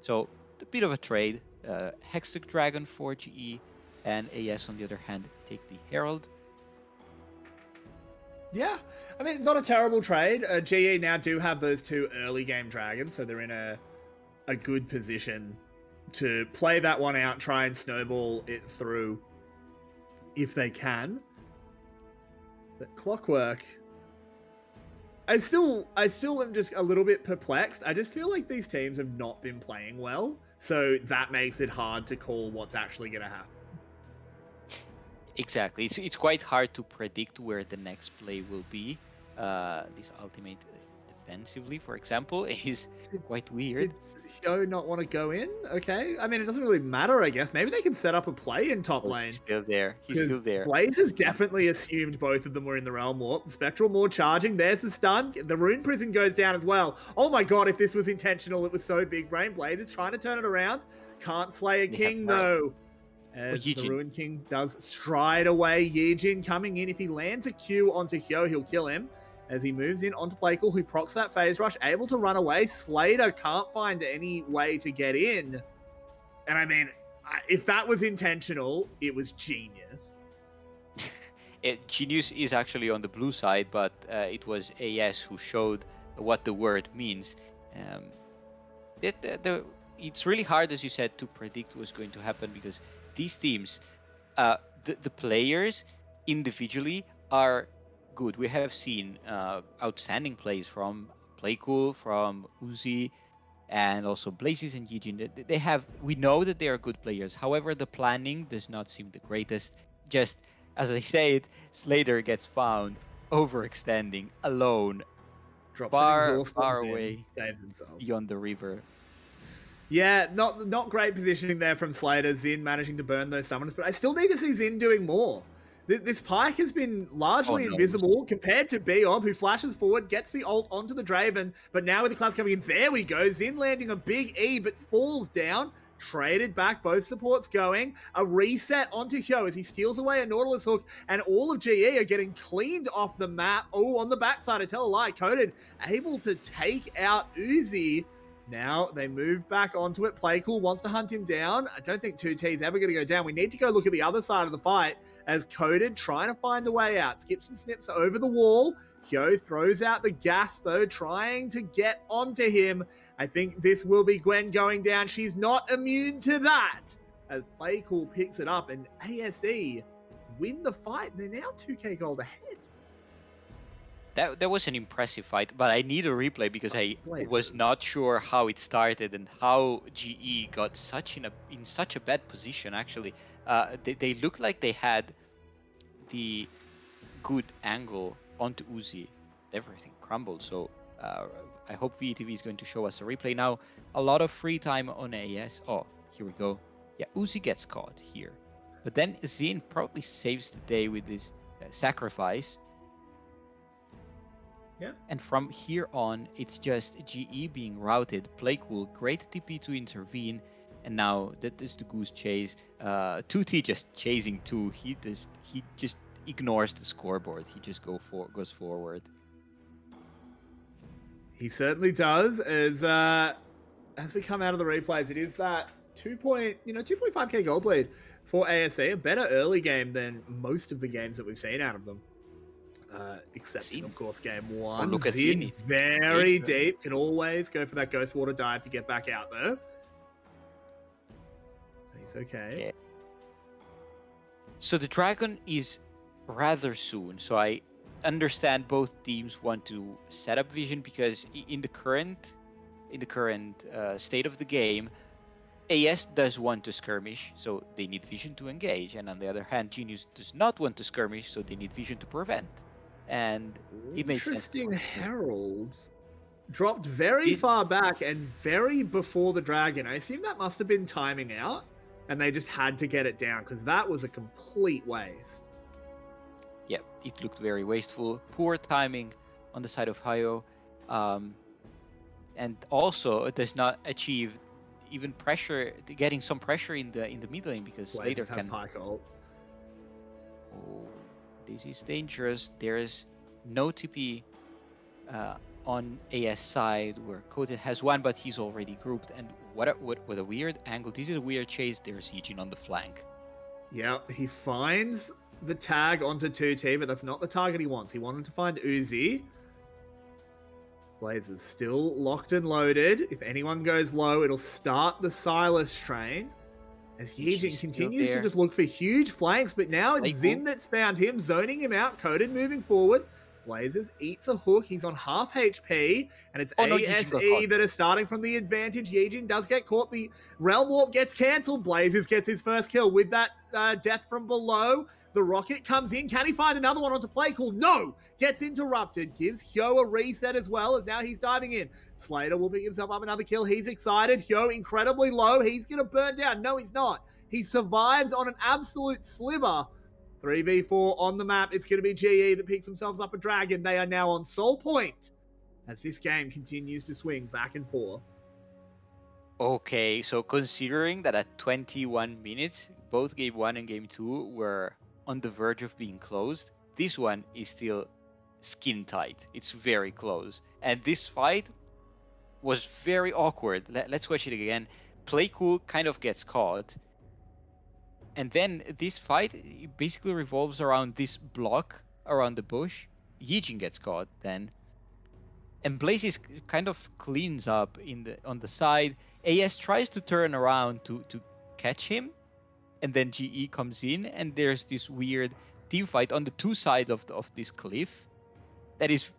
So a bit of a trade. Hextech Dragon for GE, and AS on the other hand take the Herald. Yeah, I mean, not a terrible trade. GE now do have those two early game dragons, so they're in a good position to play that one out, try and snowball it through if they can. But Clockwork, I still am just a little bit perplexed. I just feel like these teams have not been playing well, so that makes it hard to call what's actually going to happen. Exactly. It's quite hard to predict where the next play will be. This ultimate defensively, for example, is quite weird. Did Hyo not want to go in? Okay. I mean, it doesn't really matter, I guess. Maybe they can set up a play in top lane. He's still there. He's still there. Blaze has definitely assumed both of them were in the Realm Warp. The Spectral Maw charging. There's the stun. The Rune Prison goes down as well. Oh my god, if this was intentional, it was so big brain. Blaze is trying to turn it around. Can't slay a king, though. As the Ruined King does stride away. Yijin coming in. If he lands a Q onto Hyo, he'll kill him. As he moves in onto Playcool, who procs that phase rush, able to run away. Slater can't find any way to get in. And I mean, if that was intentional, it was genius. Genius is actually on the blue side, but it was AS who showed what the word means. It's really hard, as you said, to predict what's going to happen because these teams, the players individually are good. We have seen outstanding plays from Playcool, from Uzi, and also Blazes and Yijin. We know that they are good players. However, the planning does not seem the greatest. Just as I say it, Slater gets found overextending alone, far away, saves himself beyond the river. Yeah, not great positioning there from Slater. Zin managing to burn those summons, but I still need to see Zin doing more. This Pike has been largely invisible compared to Beob, who flashes forward, gets the ult onto the Draven, but now with the class coming in, there we go. Zin landing a big E, but falls down. Traded back, both supports going. A reset onto Hyo as he steals away a Nautilus hook, and all of GE are getting cleaned off the map. Oh, on the backside, I tell a lie. Coded able to take out Uzi. Now they move back onto it. Playcool wants to hunt him down. I don't think 2T is ever going to go down. We need to go look at the other side of the fight as Coded trying to find a way out. Skips and snips over the wall. Hyo throws out the gas though, trying to get onto him. I think this will be Gwen going down. She's not immune to that. As Playcool picks it up and ASE win the fight. They're now 2K gold ahead. That was an impressive fight, but I need a replay because I was not sure how it started and how GE got in such a bad position. Actually, they looked like they had the good angle onto Uzi. Everything crumbled. So I hope VTV is going to show us a replay now. A lot of free time on AS. Oh, here we go. Yeah, Uzi gets caught here. But then Zin probably saves the day with this sacrifice. Yeah. And from here on, it's just GE being routed. Playcool, great TP to intervene. And now that is the goose chase. 2T just chasing 2. He just ignores the scoreboard. He just goes forward. He certainly does. As we come out of the replays, it is that 2.5k gold lead for ASE. A better early game than most of the games that we've seen out of them. Except, of course, game 1. Look at Zin, very deep. Can always go for that Ghost Water dive to get back out, though. He's okay. Yeah. So the Dragon is rather soon. So I understand both teams want to set up Vision, because in the current state of the game, AS does want to skirmish, so they need Vision to engage. And on the other hand, Genius does not want to skirmish, so they need Vision to prevent. And it makes sense. Interesting. Herald dropped very far back and very before the Dragon. I assume that must have been timing out, and they just had to get it down, because that was a complete waste. Yeah, it looked very wasteful. Poor timing on the side of Hayo. And also, it does not achieve even pressure, getting some pressure in the mid lane, because Slater can... Pike ult. Oh, this is dangerous. There's no TP on AS side, where Kote has one, but he's already grouped. And what a weird angle. This is a weird chase. There's Yijin on the flank. Yeah, he finds the tag onto 2T, but that's not the target he wants. He wanted to find Uzi. Blazers still locked and loaded. If anyone goes low, it'll start the Silas train. As Yijin continues to just look for huge flanks, but now it's Zin that's found him, zoning him out. Coded moving forward. Blazers eats a hook. He's on half HP, and it's ASE that is starting from the advantage. Yijin does get caught. The Realm Warp gets cancelled. Blazers gets his first kill with that death from below. The rocket comes in. Can he find another one onto Playcool? No! Gets interrupted. Gives Hyo a reset as well, as now he's diving in. Slater will pick himself up another kill. He's excited. Hyo incredibly low. He's going to burn down. No, he's not. He survives on an absolute sliver. 3v4 on the map. It's going to be GE that picks themselves up a Dragon. They are now on Soul Point as this game continues to swing back and forth. Okay, so considering that at 21 minutes, both game 1 and game 2 were on the verge of being closed, this one is still skin tight. It's very close. And this fight was very awkward. Let's watch it again. Playcool kind of gets caught. And then this fight basically revolves around this block around the bush. Yijin gets caught then. And Blazes kind of cleans up on the side. AS tries to turn around to catch him. And then GE comes in, and there's this weird team fight on the two sides of this cliff. That is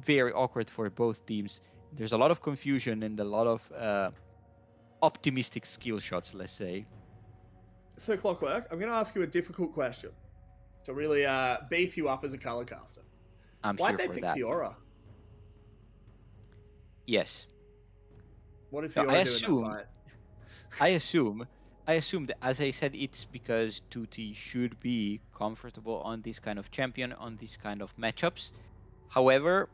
very awkward for both teams. There's a lot of confusion and a lot of optimistic skill shots, let's say. So, Clockwork, I'm going to ask you a difficult question to really beef you up as a color caster. Why'd they pick Fiora? Yes. What did Fiora do in that fight? I assume that, as I said, it's because 2T should be comfortable on this kind of champion, on this kind of matchups. However,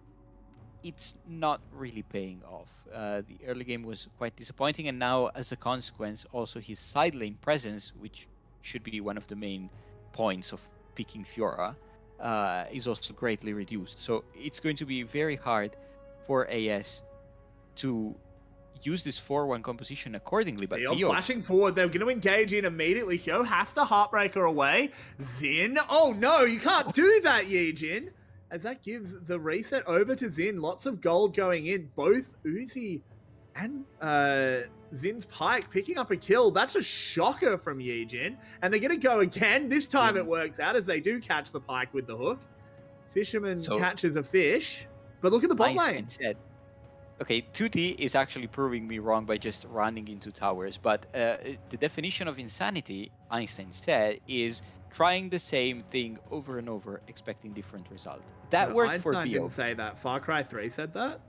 it's not really paying off. The early game was quite disappointing, and now, as a consequence, also his side lane presence, which should be one of the main points of picking Fiora, is also greatly reduced. So it's going to be very hard for AS to use this 4-1 composition accordingly. But Hyo flashing forward, they're going to engage in immediately. Hyo has to Heartbreaker away. Zin, oh no, you can't do that, Yijin. As that gives the reset over to Zin. Lots of gold going in. Both Uzi and Zin's Pike picking up a kill. That's a shocker from Yijin. And they're going to go again. This time it works out as they do catch the Pike with the hook. Fisherman catches a fish. But look at the bot lane. Okay, 2T is actually proving me wrong by just running into towers. But the definition of insanity, Einstein said, is trying the same thing over and over, expecting different result. That worked for Einstein Bio. didn't say that. Far Cry 3 said that.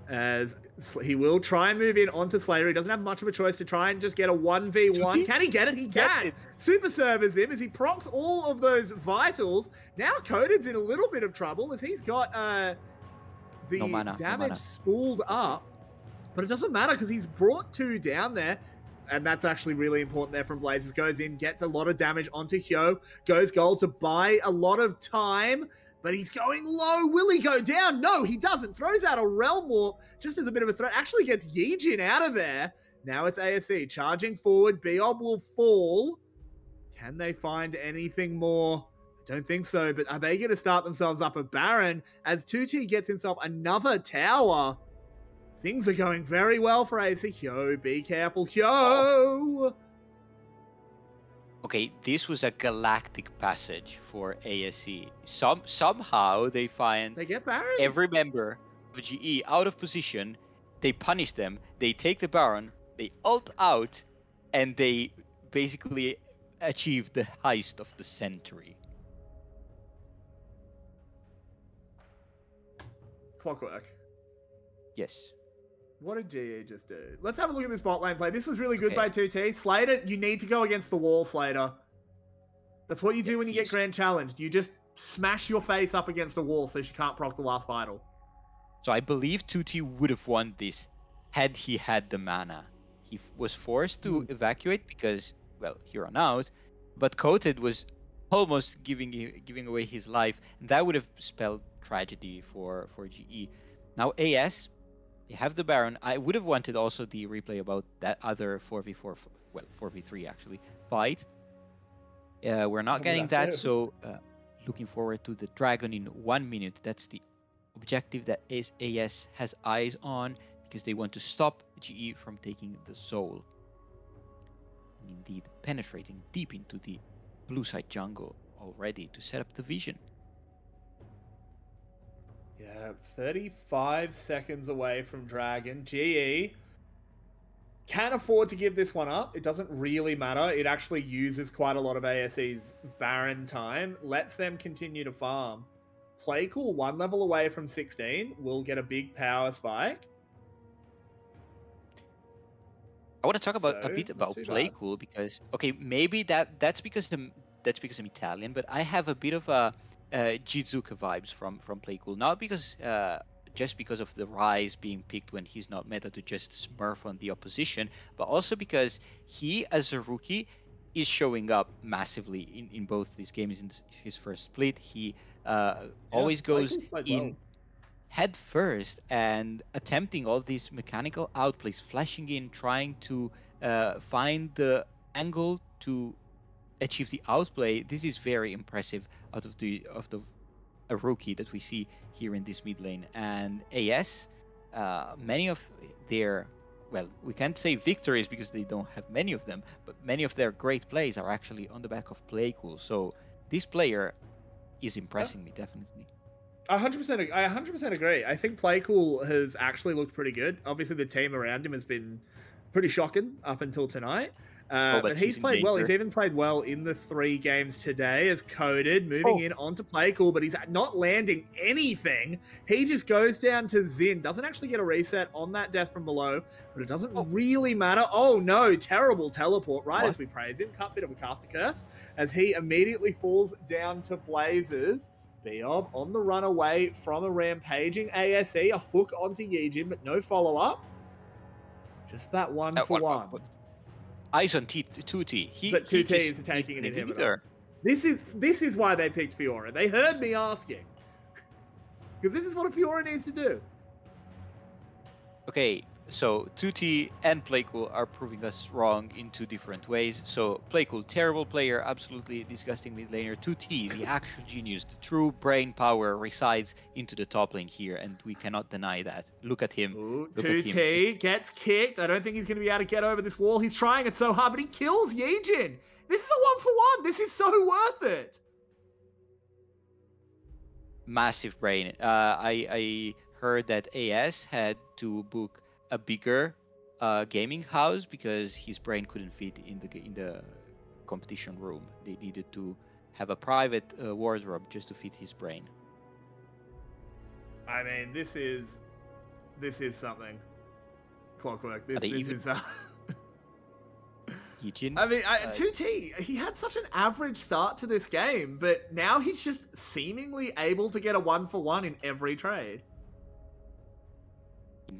As he will try and move in onto Slater. He doesn't have much of a choice to try and just get a 1v1. Can he get it? He can. Super servers him as he procs all of those vitals. Now Coded's in a little bit of trouble as he's got the damage spooled up. But it doesn't matter because he's brought 2 down there. And that's actually really important there from Blazers. Goes in, gets a lot of damage onto Hyo. Goes gold to buy a lot of time. But he's going low. Will he go down? No, he doesn't. Throws out a Realm Warp just as a bit of a threat. Actually gets Yijin out of there. Now it's ASE charging forward. Biob will fall. Can they find anything more? I don't think so. But are they going to start themselves up a Baron as 2T gets himself another tower? Things are going very well for ASE. Hyo, be careful. Hyo! Okay, this was a galactic passage for ASE. Somehow they find They get Baron. every member of GE out of position. They punish them. They take the Baron. They ult out, and they basically achieve the heist of the century. Clockwork. Yes. What did GE just do? Let's have a look at this bot lane play. This was really good Okay. by 2T. Slater, you need to go against the wall, Slater. That's what you do when you get Grand Challenged. You just smash your face up against a wall so she can't proc the last vital. So I believe 2T would have won this had he had the mana. He was forced to evacuate because, well, here on out, but Coated was almost giving away his life, and that would have spelled tragedy for GE. Now AS, they have the Baron. I would have wanted also the replay about that other 4v4, well, 4v3 actually, fight. We're not getting that, so looking forward to the Dragon in 1 minute. That's the objective that AS has eyes on, because they want to stop GE from taking the Soul. And indeed, penetrating deep into the blue side jungle already to set up the vision. Yeah, 35 seconds away from Dragon. GE can afford to give this one up. It doesn't really matter. It actually uses quite a lot of ASE's Baron time. Lets them continue to farm. Playcool 1 level away from 16 will get a big power spike. I want to talk about So, a bit not about too bad. Playcool because, okay, maybe that's because I'm Italian, but I have a bit of a Jizuka vibes from Playcool. Not because just because of the Rise being picked when he's not meta to just smurf on the opposition, but also because he, as a rookie, is showing up massively in both these games. In his first split, he always goes Playcool played in well. head first and attempting all these mechanical outplays, flashing in, trying to find the angle to achieve the outplay. This is very impressive out of a rookie that we see here in this mid lane. And AS, many of their, well, we can't say victories because they don't have many of them, but many of their great plays are actually on the back of Playcool. So this player is impressing me, definitely. 100%. I 100% agree. I think Playcool has actually looked pretty good. Obviously, the team around him has been pretty shocking up until tonight. But he's played well. He's even played well in the 3 games today as Coded, moving in onto Playcool, but he's not landing anything. He just goes down to Xin. Doesn't actually get a reset on that death from below, but it doesn't really matter. Oh no, terrible teleport right as we praise him. Cut bit of a caster curse as he immediately falls down to Blazers. Biob on the run away from a rampaging ASE, a hook onto Yijin, but no follow-up. Just that one for one. Eyes on 2T. But 2T is taking an inhibitor. This is why they picked Fiora. They heard me asking. Because this is what a Fiora needs to do. Okay, so 2T and Playcool are proving us wrong in 2 different ways. So Playcool, terrible player, absolutely disgusting mid laner. 2T, the actual genius, the true brain power resides into the top lane here, and we cannot deny that. Look at him. Ooh, Look 2T gets kicked. I don't think he's going to be able to get over this wall. He's trying it so hard, but he kills Yijin. This is a 1-for-1. This is so worth it. Massive brain. I heard that AS had to book a bigger gaming house because his brain couldn't fit in the competition room. They needed to have a private wardrobe just to fit his brain. I mean, this is something. Clockwork. This even- is. Yijin, I mean, 2T, he had such an average start to this game, but now he's just seemingly able to get a 1-for-1 in every trade.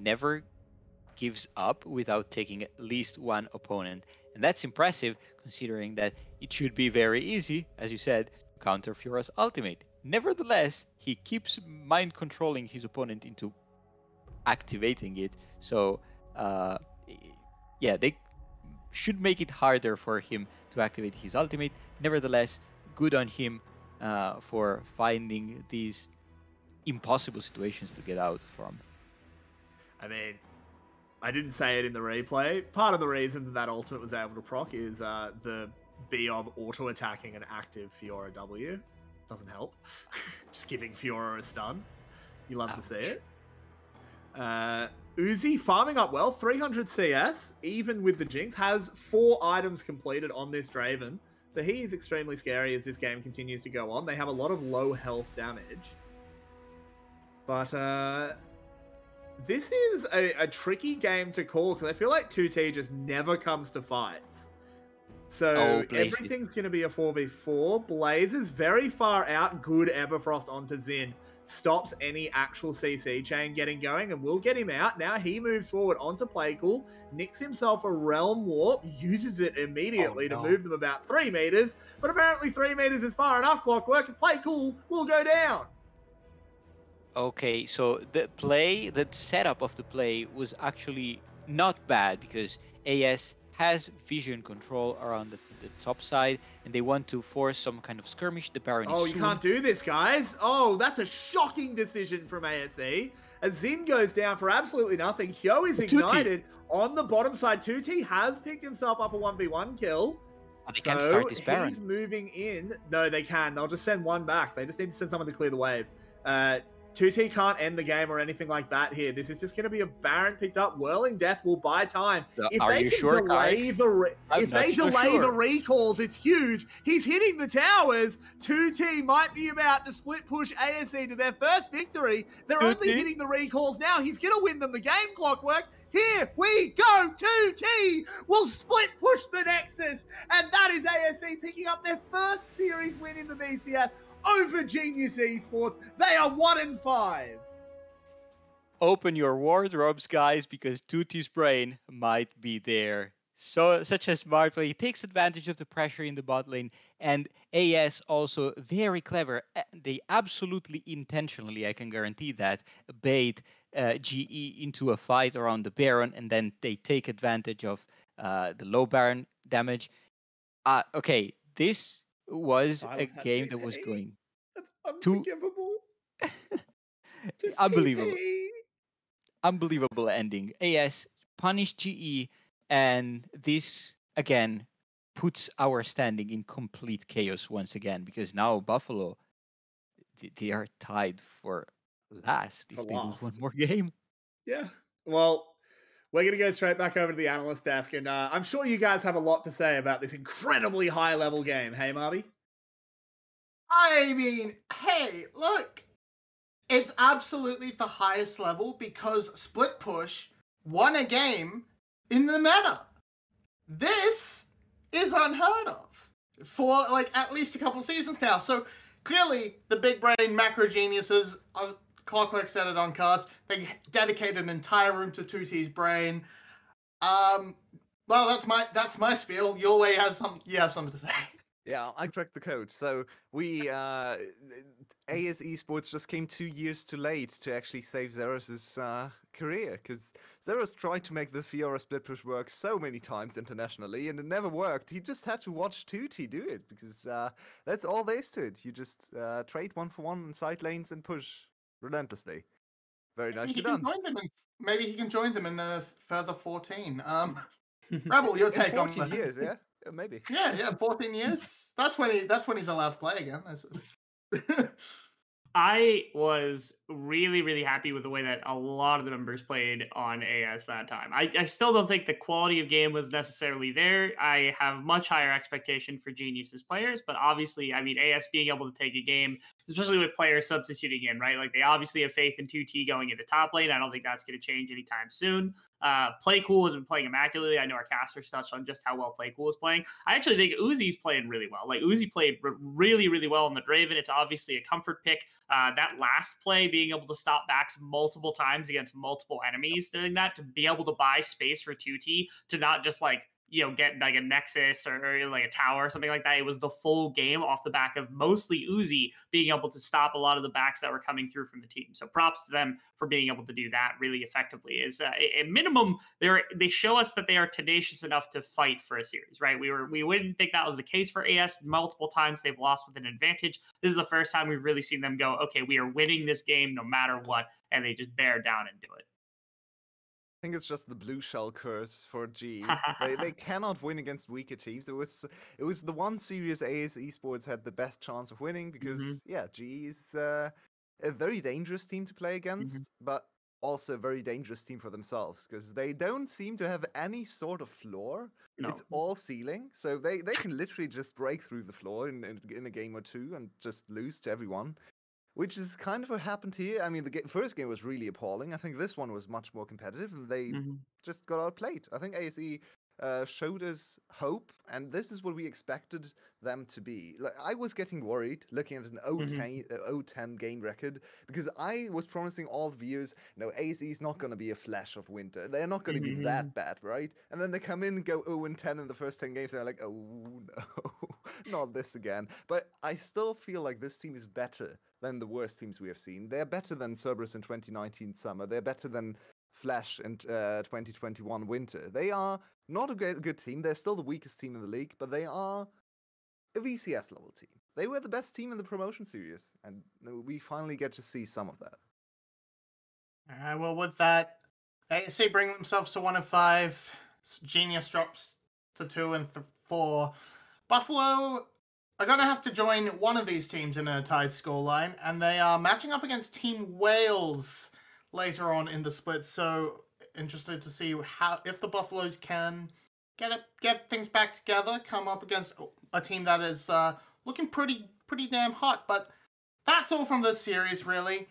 never gives up without taking at least one opponent. And that's impressive considering that it should be very easy, as you said, to counter Fiora's ultimate. Nevertheless, he keeps mind controlling his opponent into activating it. So, yeah, they should make it harder for him to activate his ultimate. Nevertheless, good on him for finding these impossible situations to get out from. I mean, I didn't say it in the replay. Part of the reason that ultimate was able to proc is the Biob auto-attacking an active Fiora W. Doesn't help. Just giving Fiora a stun. You love to see it. Uzi farming up well, 300 CS, even with the Jinx, has 4 items completed on this Draven. So he is extremely scary as this game continues to go on. They have a lot of low health damage. But this is a tricky game to call because I feel like 2T just never comes to fights. So everything's going to be a 4v4. Blaze is very far out. Good Everfrost onto Xin. Stops any actual CC chain getting going and will get him out. Now he moves forward onto Playcool, nicks himself a Realm Warp, uses it immediately to move them about 3 meters, but apparently 3 meters is far enough, Clockwork, because Playcool will go down. Okay, so the setup of the play was actually not bad because AS has vision control around the top side, and they want to force some kind of skirmish. The Baron is you can't do this, guys. Oh, that's a shocking decision from ASE. As Xin goes down for absolutely nothing, Hyo is ignited. On the bottom side, 2T has picked himself up a 1v1 kill. Oh, they can't start this Baron. He's moving in. No, they can. They'll just send one back. They just need to send someone to clear the wave. 2T can't end the game or anything like that here. This is just going to be a Baron picked up. Whirling Death will buy time. Are you sure, if they delay the recalls, it's huge. He's hitting the towers. 2T might be about to split push ASE to their first victory. They're only hitting the recalls now. He's going to win them the game, Clockwork. Here we go. 2T will split push the Nexus. And that is ASE picking up their first series win in the VCS. Over Genius Esports. They are 1-5. Open your wardrobes, guys, because 2T's brain might be there. So, such as smart play, he takes advantage of the pressure in the bot lane, and AS also very clever. They absolutely intentionally, I can guarantee that, bait GE into a fight around the Baron, and then they take advantage of the low Baron damage. Okay, this was a game that was going unforgivable. Unbelievable ending. AS punished GE, and this again puts our standing in complete chaos once again, because now Buffalo, they are tied for last if they lose one more game. Yeah. Well, we're going to go straight back over to the analyst desk, and I'm sure you guys have a lot to say about this incredibly high-level game. Hey, Marby? I mean, hey, look. It's absolutely the highest level because Split Push won a game in the meta. This is unheard of for, like, at least a couple of seasons now. So, clearly, the big brain macro geniuses... Clockwork said it on cast. They dedicated an entire room to 2T's brain. Well, that's my spiel. Your way has you have something to say. Yeah, I cracked the code. So we AS Esports just came 2 years too late to actually save Xeros's career, because Xeros tried to make the Fiora split push work so many times internationally, and it never worked. He just had to watch 2T do it, because that's all there is to it. You just trade 1-for-1 in side lanes and push relentlessly. Very nicely done. Maybe he can join them in the further 14. Rebel, your take on 14 years, yeah? Maybe. Yeah, 14 years. That's when he's allowed to play again. I was really, really happy with the way that a lot of the members played on AS that time. I still don't think the quality of game was necessarily there. I have much higher expectation for Genius's players, but obviously, I mean, AS being able to take a game, especially with players substituting in, right? Like they obviously have faith in 2T going into top lane. I don't think that's going to change anytime soon. Playcool has been playing immaculately. I know our casters touched on just how well Playcool is playing. I actually think Uzi's playing really well. Like Uzi played really, really well on the Draven. It's obviously a comfort pick. That last play, being able to stop backs multiple times against multiple enemies, doing that to be able to buy space for 2T to not just like get like a Nexus or like a tower or something like that. It was the full game off the back of mostly Uzi being able to stop a lot of the backs that were coming through from the team. So props to them for being able to do that really effectively. Is at minimum they show us that they are tenacious enough to fight for a series, right? We wouldn't think that was the case for AS. Multiple times they've lost with an advantage. This is the first time we've really seen them go, okay, we are winning this game no matter what, and they just bear down and do it. I think it's just the blue shell curse for G. They cannot win against weaker teams. It was the one series AS Esports had the best chance of winning because G is a very dangerous team to play against, but also a very dangerous team for themselves because they don't seem to have any sort of floor. No. It's all ceiling, so they can literally just break through the floor in a game or two and just lose to everyone. Which is kind of what happened here. I mean, the first game was really appalling. I think this one was much more competitive, and they just got outplayed. I think ASE showed us hope, and this is what we expected them to be. Like, I was getting worried looking at an 0-10 game record, because I was promising all the viewers, no, ASE is not going to be a flash of winter. They're not going to be that bad, right? And then they come in and go 0-10 in the first 10 games, and they're like, oh no, not this again. But I still feel like this team is better than the worst teams we have seen. They're better than Cerberus in 2019 summer. They're better than Flash in 2021 winter. They are not a good team. They're still the weakest team in the league, but they are a VCS level team. They were the best team in the promotion series, and we finally get to see some of that. All right, well, with that, ASC bring themselves to 1 of 5. Genius drops to 2 and 4. Buffalo are going to have to join one of these teams in a tied scoreline, and they are matching up against Team Wales later on in the split. So interested to see if the Buffaloes can get things back together, come up against a team that is looking pretty damn hot. But that's all from this series, really.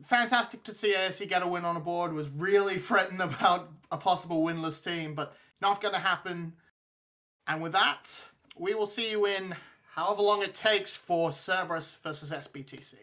Fantastic to see ASC get a win on a board. Was really fretting about a possible winless team, but not going to happen. And with that, we will see you in however long it takes for Cerberus versus SBTC.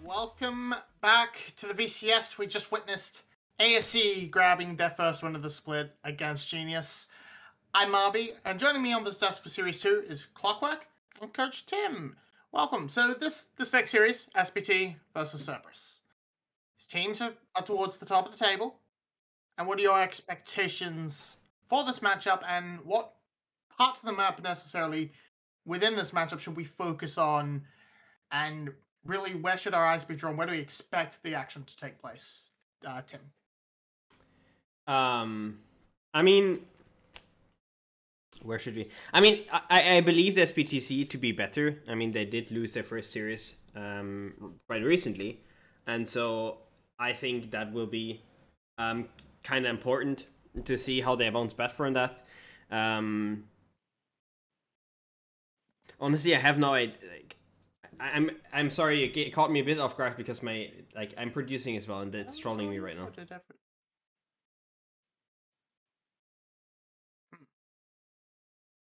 Welcome back to the VCS. We just witnessed ASE grabbing their first win of the split against Genius. I'm Marby, and joining me on this desk for Series 2 is Clockwork and Coach Tim. Welcome. So this next series, SPT versus Cerberus. Teams are towards the top of the table. And what are your expectations for this matchup, and what parts of the map necessarily within this matchup should we focus on, and really where should our eyes be drawn? Where do we expect the action to take place? Tim. I mean, where should we? I mean, I believe the SPTC to be better. I mean, they did lose their first series quite recently, and so I think that will be kind of important to see how they bounce back from that. Honestly, I have no idea. I'm sorry, it caught me a bit off guard because I'm producing as well, and it's trolling me right now.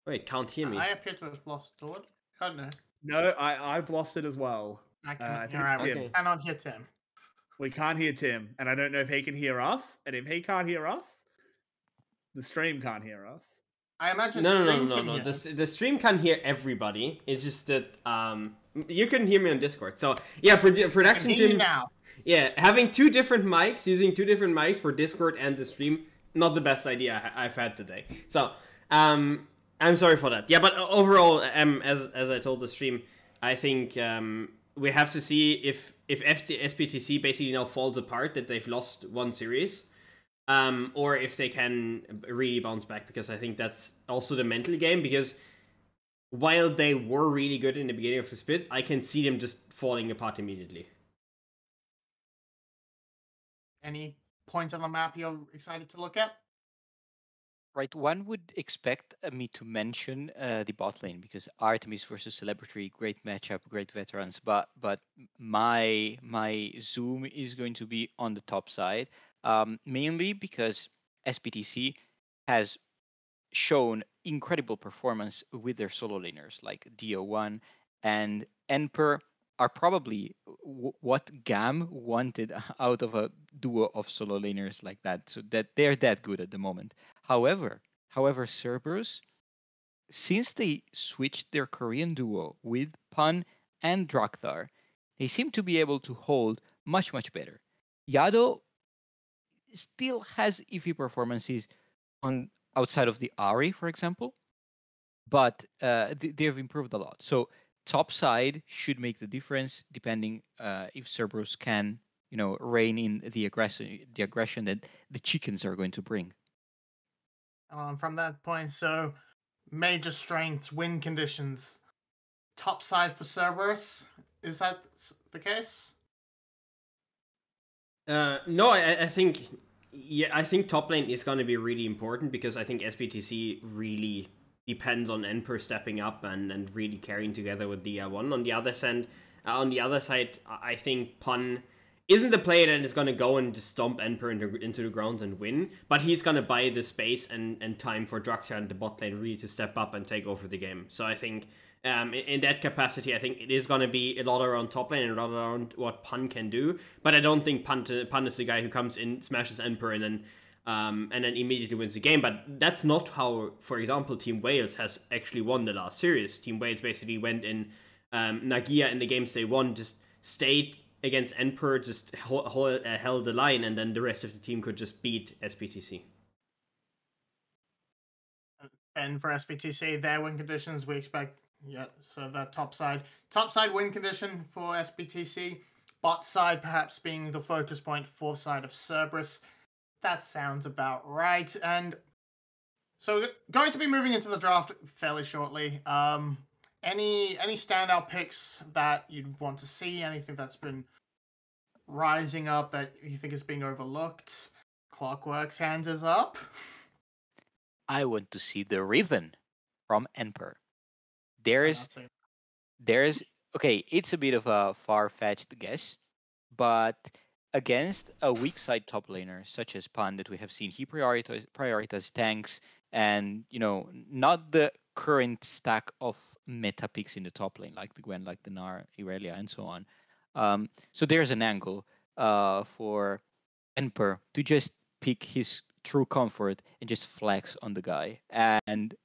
Wait, can't hear me. I appear to have lost Todd. I don't know. No, I've lost it as well. I think it's Tim. Okay. cannot hear Tim. We can't hear Tim, and I don't know if he can hear us. And if he can't hear us, the stream can't hear us. I imagine No. can hear. The stream can hear everybody. It's just that you couldn't hear me on Discord. So yeah, production Can hear you team. now. Yeah, having two different mics, using two different mics for Discord and the stream, not the best idea I've had today. So I'm sorry for that. Yeah, but overall, as I told the stream, I think we have to see if SPTC basically now falls apart, that they've lost one series, or if they can really bounce back, because I think that's also the mental game, because while they were really good in the beginning of the split, I can see them just falling apart immediately. Any point on the map you're excited to look at? Right, one would expect me to mention the bot lane, because Artemis versus Celebrity, great matchup, great veterans. But my zoom is going to be on the top side, mainly because SPTC has shown incredible performance with their solo laners like Dio1 and Emperor. Are probably what GAM wanted out of a duo of solo laners like that, so that they're that good at the moment. However, Cerberus, since they switched their Korean duo with Pun and Drakthar, they seem to be able to hold much better. Yado still has iffy performances on outside of the Ahri, for example, but they've improved a lot. So top side should make the difference, depending if Cerberus can, rein in the aggression that the chickens are going to bring. From that point, so major strengths, win conditions, top side for Cerberus. Is that the case? No, I think top lane is going to be really important, because I think SPTC really depends on Emperor stepping up and really carrying together with DI1. On the other side, I think Pun isn't the player that is going to go and just stomp Emperor into the ground and win, but he's going to buy the space and time for Drakthar and the bot lane really to step up and take over the game. So I think in that capacity, I think it is going to be a lot around top lane and a lot around what Pun can do, but I don't think Pun is the guy who comes in, smashes Emperor, and then immediately wins the game. But that's not how, for example, Team Wales has actually won the last series. Team Wales basically went in Nagia in the games they won, just stayed against Emperor, just held the line, and then the rest of the team could just beat SPTC. And for SPTC, their win conditions, we expect, so the top side win condition for SPTC, bot side perhaps being the focus point for the side of Cerberus. That sounds about right. And so going to be moving into the draft fairly shortly. Any standout picks that you'd want to see? Anything that's been rising up that you think is being overlooked? Clockwork's hands is up. I want to see the Riven from Emperor. There's okay, it's a bit of a far-fetched guess, but against a weak side top laner such as Pan that we have seen, he prioritize tanks and not the current stack of meta picks in the top lane, like the Gwen, like the Gnar, Irelia, and so on. So there's an angle for Emperor to just pick his true comfort and just flex on the guy. And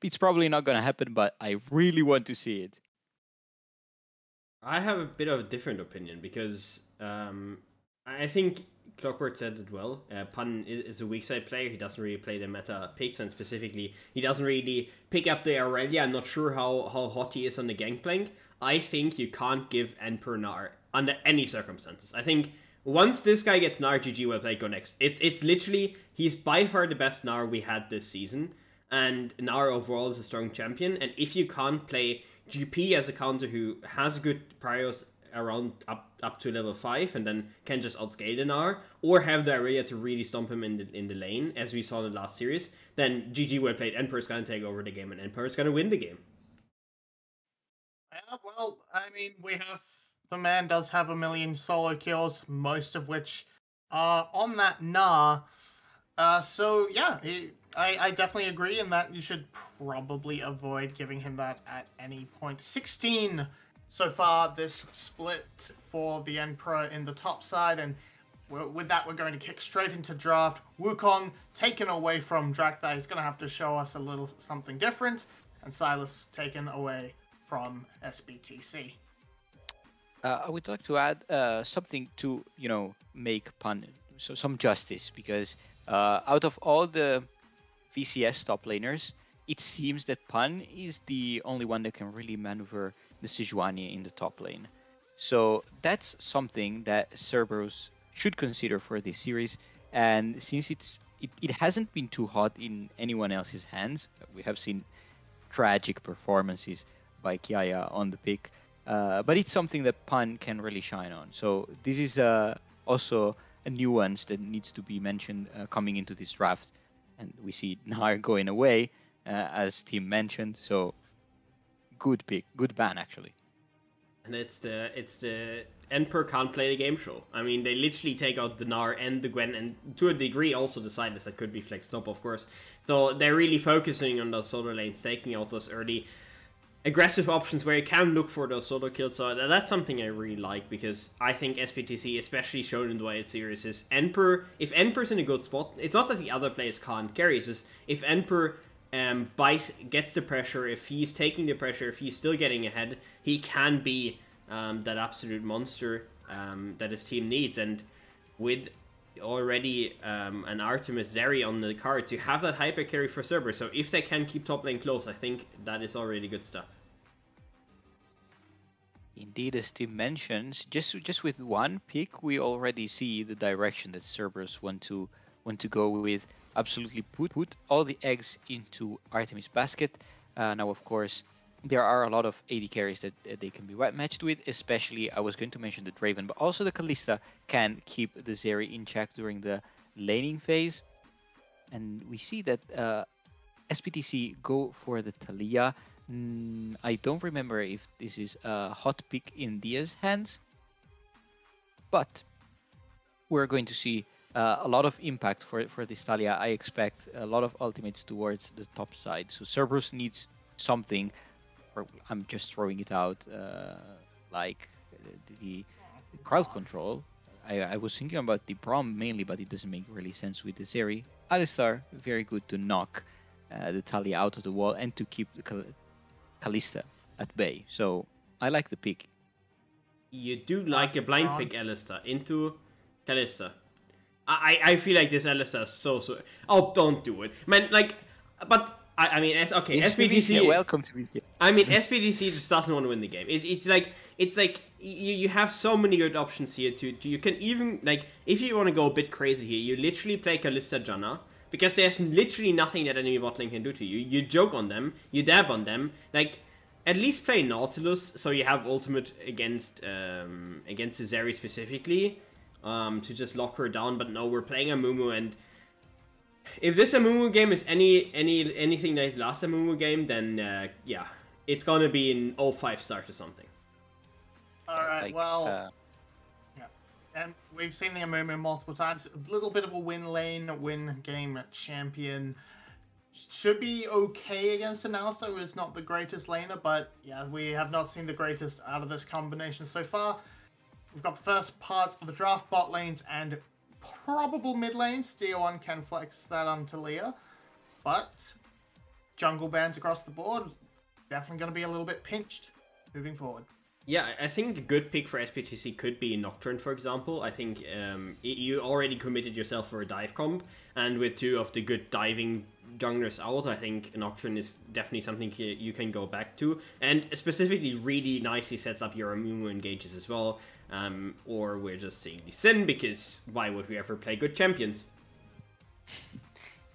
it's probably not going to happen, but I really want to see it. I have a bit of a different opinion because I think Clockwork said it well. Pun is a weak side player. He doesn't really play the meta picks, and specifically, he doesn't really pick up the Aurelia. I'm not sure how hot he is on the Gangplank. I think you can't give Emperor Gnar under any circumstances. I think once this guy gets Gnar, GG will play go next. It's literally, he's by far the best Gnar we had this season, and Gnar overall is a strong champion, and if you can't play GP as a counter who has good priors around up to level 5 and then can just outscale the Gnar, or have the area to really stomp him in the lane, as we saw in the last series, then GG well played. Emperor's gonna take over the game, and Emperor's gonna win the game. Yeah, well, I mean, the man does have 1 million solo kills, most of which are on that Gnar. So yeah, I definitely agree in that you should probably avoid giving him that at any point. 16 so far this split for the Emperor in the top side, and with that we're going to kick straight into draft. Wukong taken away from Drakthar. He's going to have to show us a little something different, and Sylas taken away from SBTC. I would like to add something to, make Pun some justice, because out of all the VCS top laners, it seems that Pun is the only one that can really maneuver the Sejuani in the top lane. So that's something that Cerberus should consider for this series. And since it hasn't been too hot in anyone else's hands, we have seen tragic performances by Kiaya on the pick, but it's something that Pun can really shine on. So this is also a nuance that needs to be mentioned coming into this draft. And we see Gnar going away, as Tim mentioned. So good pick, good ban actually. And it's the Emperor can't play the game show. I mean, they literally take out the Gnar and the Gwen, and to a degree also the Sylas that could be flexed up, of course. So they're really focusing on those solo lanes, taking out those early aggressive options where you can look for those solo kills. So that's something I really like, because I think SBTC, especially shown in the Wild series, is Emperor. If Emperor's in a good spot, it's not that the other players can't carry. It's just if Emperor gets the pressure, if he's taking the pressure, if he's still getting ahead, he can be that absolute monster that his team needs. And with already an Artemis Zeri on the cards, you have that hyper carry for Cerberus. So if they can keep top lane close, I think that is already good stuff. Indeed, as Tim mentions, just with one pick, we already see the direction that Cerberus want to go with. Absolutely put all the eggs into Artemis' basket. Now, of course, there are a lot of AD carries that they can be matched with, especially, I was going to mention the Draven, but also the Kalista can keep the Zeri in check during the laning phase. And we see that SBTC go for the Taliyah. I don't remember if this is a hot pick in Dia's hands, but we're going to see a lot of impact for this Taliyah. I expect a lot of ultimates towards the top side. So Cerberus needs something, or I'm just throwing it out, like the crowd control. I was thinking about the Braum mainly, but it doesn't make really sense with the Zeri. Alistar, very good to knock the Taliyah out of the wall and to keep the Kalista at bay. So I like the pick. You do like a blind pick, Alistar, into Kalista. I feel like this Alistar is so... Oh, don't do it. Man, like... But, I mean, okay, SBTC... Welcome to VCS. I mean, SBTC just doesn't want to win the game. It's like you have so many good options here to you can even, like, if you want to go a bit crazy here, you literally play Kalista Janna, because there's literally nothing that enemy bot lane can do to you. You joke on them, you dab on them, like, at least play Nautilus, so you have ultimate against the Zeri specifically, to just lock her down. But no, we're playing Amumu, and if this Amumu game is anything like last Amumu game, then yeah, it's gonna be an 0-5 start or something. Alright, Like, well, yeah. And we've seen the Amumu multiple times. A little bit of a win game champion. Should be okay against an Alistar, who is not the greatest laner, but yeah, we have not seen the greatest out of this combination so far. we've got the first parts of the draft bot lanes and probable mid lanes. Dion can flex that on Talia, but jungle bans across the board, definitely going to be a little bit pinched moving forward. Yeah, I think a good pick for SPTC could be Nocturne, for example. I think you already committed yourself for a dive comp, and with two of the good diving junglers out, I think Nocturne is definitely something you can go back to, and specifically really nicely sets up your Amumu engages as well. Or we're just seeing the Sin, because why would we ever play good champions?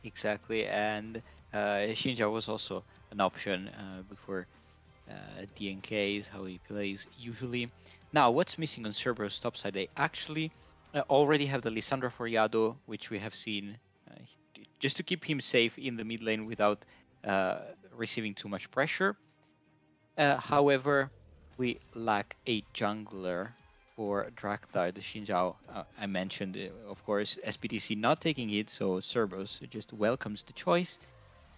Exactly, and Xin Zhao was also an option before DNK is how he plays usually. Now, what's missing on Cerberus topside? They actually already have the Lissandra for Yado, which we have seen just to keep him safe in the mid lane without receiving too much pressure. However, we lack a jungler for Draktar, the Xin Zhao. I mentioned, of course, SPTC not taking it, so Cerberus just welcomes the choice.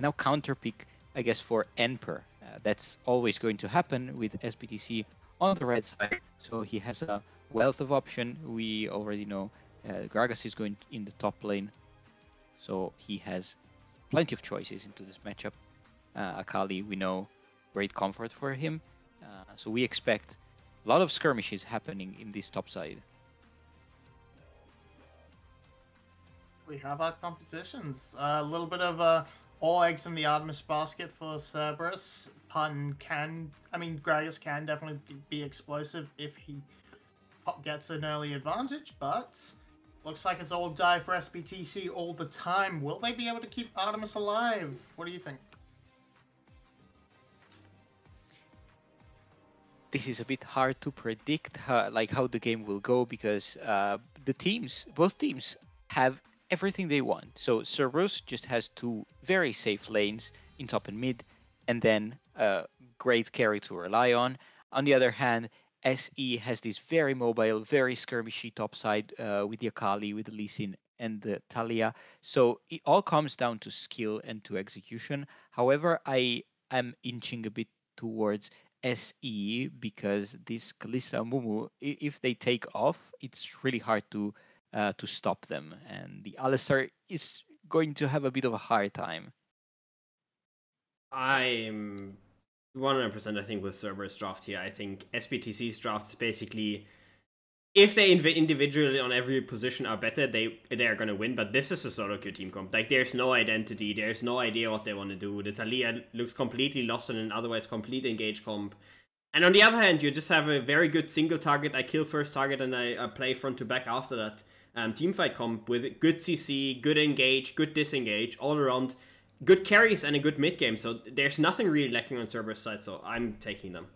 Now counter pick, I guess, for Emperor. That's always going to happen with SPTC on the red side. So he has a wealth of option. We already know Gragas is going in the top lane. So he has plenty of choices into this matchup. Akali, we know, great comfort for him. So we expect a lot of skirmishes happening in this top side. We have our compositions. A little bit of all eggs in the Artemis basket for Cerberus. Gragas can definitely be explosive if he gets an early advantage, but looks like it's all dive for SPTC all the time. Will they be able to keep Artemis alive? What do you think? This is a bit hard to predict how the game will go, because both teams have everything they want. So Cerberus just has two very safe lanes in top and mid, and then a great carry to rely on. On the other hand, SE has this very mobile, very skirmishy top side with the Akali, with the Lee Sin, and the Talia. So it all comes down to skill and to execution. However, I am inching a bit towards SE, because this Kalista and Mumu, if they take off, it's really hard to stop them, and the Alistar is going to have a bit of a hard time. I'm 100%, I think, with Cerberus draft here. I think SPTC's draft is basically, if they individually on every position are better, they are going to win. But this is a solo queue team comp. Like, there's no identity, there's no idea what they want to do. The Talia looks completely lost in an otherwise complete engage comp. And on the other hand, you just have a very good single target. I kill first target and I play front to back after that. Teamfight comp with good CC, good engage, good disengage, all around, good carries and a good mid game. So there's nothing really lacking on Cerberus side. So I'm taking them.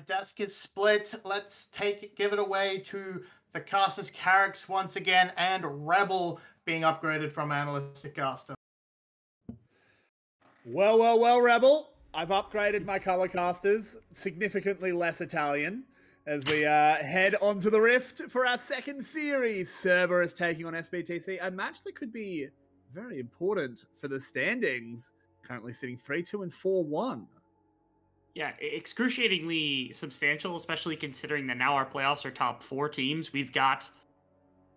Desk is split. Let's give it away to the casters, Carrix once again, and Rebel being upgraded from analyst to caster. Well, Rebel. I've upgraded my color casters, significantly less Italian, as we head onto the Rift for our second series. Cerberus taking on SPTC, a match that could be very important for the standings. Currently sitting 3-2 and 4-1. Yeah, excruciatingly substantial, especially considering that now our playoffs are top 4 teams. We've got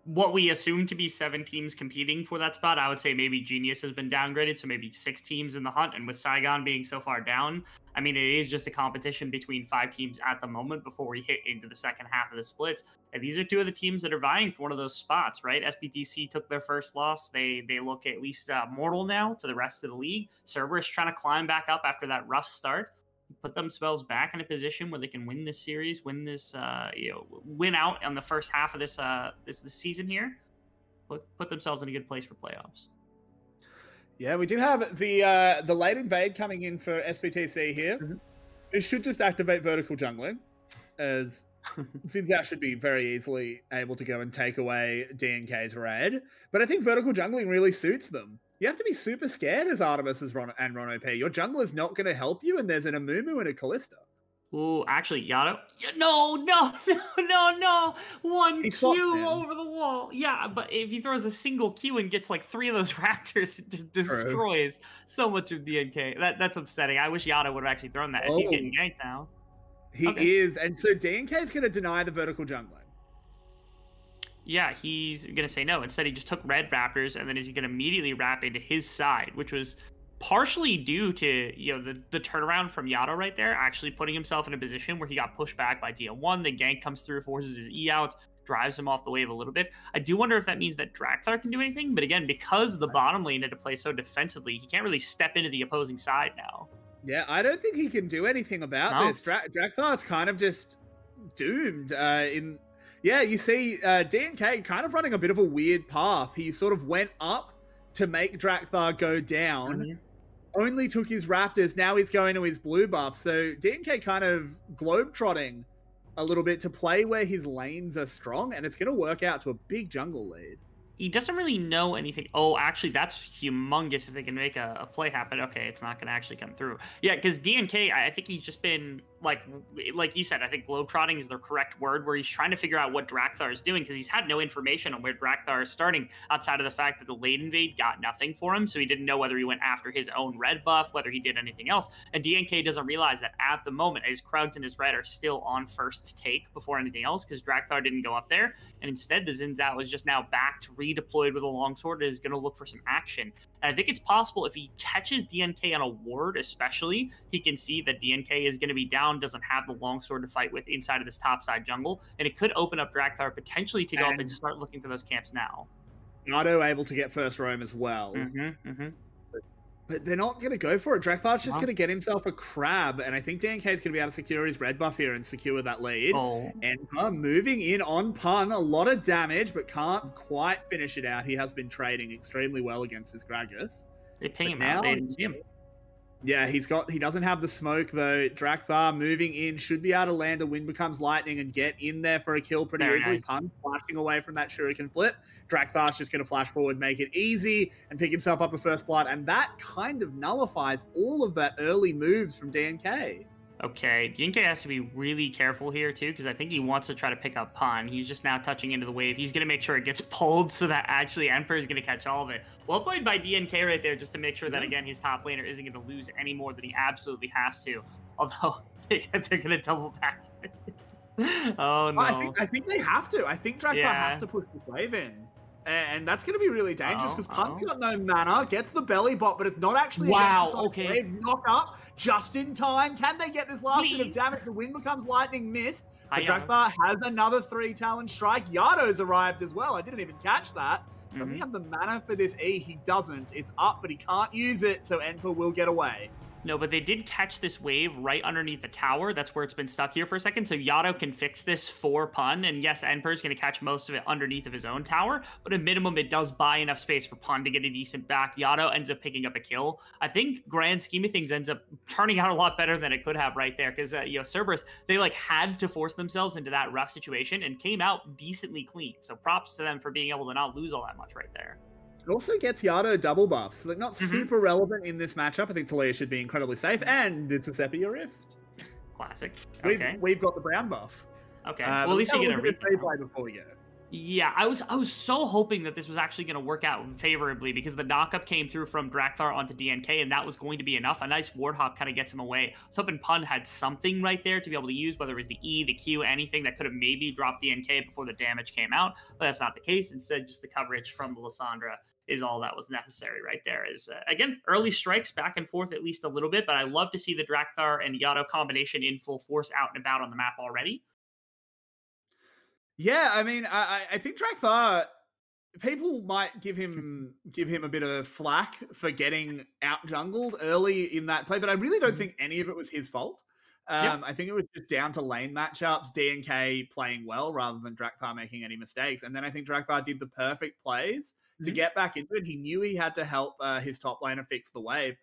what we assume to be 7 teams competing for that spot. I would say maybe Genius has been downgraded, so maybe 6 teams in the hunt. And with Saigon being so far down, I mean, it is just a competition between 5 teams at the moment before we hit into the second half of the splits. And these are 2 of the teams that are vying for one of those spots, right? SPTC took their first loss. They look at least mortal now to the rest of the league. Cerberus trying to climb back up after that rough start. Put themselves back in a position where they can win this series, win this, win out on the first half of this season here. Put themselves in a good place for playoffs. Yeah, we do have the late invade coming in for SPTC here. Mm-hmm. It should just activate vertical jungling, as Xin should be very easily able to go and take away DNK's raid. But I think vertical jungling really suits them. You have to be super scared as Artemis and Ron OP. Your jungler's not going to help you, and there's an Amumu and a Kalista. Ooh, actually, Yado. No. 1 Q over the wall. Yeah, but if he throws a single Q and gets like 3 of those Raptors, it just destroys so much of DNK. That's upsetting. I wish Yado would have actually thrown that, as he's getting ganked now. He is, and so DNK is going to deny the vertical jungling. Yeah, he's going to say no. Instead, he just took red Raptors, and then he's going to immediately wrap into his side, which was partially due to, you know, the turnaround from Yato right there, actually putting himself in a position where he got pushed back by DL1. The gank comes through, forces his E out, drives him off the wave a little bit. I do wonder if that means that Drakthar can do anything, but again, because the bottom lane had to play so defensively, he can't really step into the opposing side now. Yeah, I don't think he can do anything about this. Drakthar's kind of just doomed. Yeah, you see DNK kind of running a bit of a weird path. He sort of went up to make Drakthar go down, only took his Raptors, now he's going to his blue buff. So DNK kind of globetrotting a little bit to play where his lanes are strong, and it's going to work out to a big jungle lead. He doesn't really know anything. Oh, actually, that's humongous if they can make a play happen. Okay, it's not going to actually come through. Yeah, because DNK, I think he's just been, like you said, I think globetrotting is the correct word, where he's trying to figure out what Drakthar is doing, because he's had no information on where Drakthar is starting, outside of the fact that the late invade got nothing for him, so he didn't know whether he went after his own red buff, whether he did anything else. And DNK doesn't realize that at the moment, his Krugs and his red are still on first take before anything else, because Drakthar didn't go up there, and instead the Xin Zhao is just now back to redeployed with a longsword and is going to look for some action. And I think it's possible if he catches DNK on a ward, especially, he can see that DNK is going to be down, doesn't have the longsword to fight with inside of this topside jungle, and it could open up Drakthar potentially to go up and start looking for those camps now. Nato able to get first roam as well. But they're not going to go for it. Drakthar's just going to get himself a crab, and I think DNK is going to be able to secure his red buff here and secure that lead. And moving in on Pun, a lot of damage, but can't quite finish it out. He has been trading extremely well against his Gragas. They ping him out. They didn't see him. Yeah, he doesn't have the smoke though. Drakthar moving in, should be able to land a Wind Becomes Lightning and get in there for a kill pretty easily. Nice. Pun flashing away from that Shuriken flip. Drakthar's just going to flash forward, make it easy, and pick himself up a first blood. And that kind of nullifies all of that early moves from DNK. Okay, DNK has to be really careful here too, because I think he wants to try to pick up Pun. He's just now touching into the wave. He's going to make sure it gets pulled so that actually Emperor is going to catch all of it. Well played by DNK right there, just to make sure that, again, his top laner isn't going to lose any more than he absolutely has to. Although, they're going to double back. Oh, no. I think they have to. I think Drakthar has to push the wave in. And that's going to be really dangerous because Pun's got no mana, gets the belly bot, but it's not actually wave knock up just in time. Can they get this last bit of damage? The Wind Becomes Lightning missed. But Drakthar has another 3 Talon Strike. Yato's arrived as well. I didn't even catch that. Does he have the mana for this E? He doesn't. It's up, but he can't use it, so Enper will get away. No, but they did catch this wave right underneath the tower. That's where it's been stuck here for a second. So Yato can fix this for Pun. And yes, Enper is going to catch most of it underneath of his own tower. But at minimum, it does buy enough space for Pun to get a decent back. Yato ends up picking up a kill. I think grand scheme of things ends up turning out a lot better than it could have right there. Because, Cerberus, they had to force themselves into that rough situation and came out decently clean. So props to them for being able to not lose all that much right there. It also gets Yato double buffs, so they're not super relevant in this matchup. I think Taliyah should be incredibly safe, and it's a Sepia Rift. Classic. Okay. We've got the brown buff. Okay. Well, at least we get a replay before we go. Yeah, I was so hoping that this was actually going to work out favorably because the knockup came through from Drakthar onto DNK, and that was going to be enough. A nice ward hop kind of gets him away. I was hoping Pun had something right there to be able to use, whether it was the E, the Q, anything that could have maybe dropped DNK before the damage came out, but that's not the case. Instead, just the coverage from the Lissandra is all that was necessary right there. Is again, early strikes back and forth at least a little bit, but I love to see the Drakthar and Yato combination in full force out and about on the map already. Yeah, I mean, I think Drakthar, people might give him a bit of flack for getting out jungled early in that play, but I really don't think any of it was his fault. I think it was just down to lane matchups, DNK playing well rather than Drakthar making any mistakes. And then I think Drakthar did the perfect plays to get back into it. He knew he had to help his top laner fix the wave.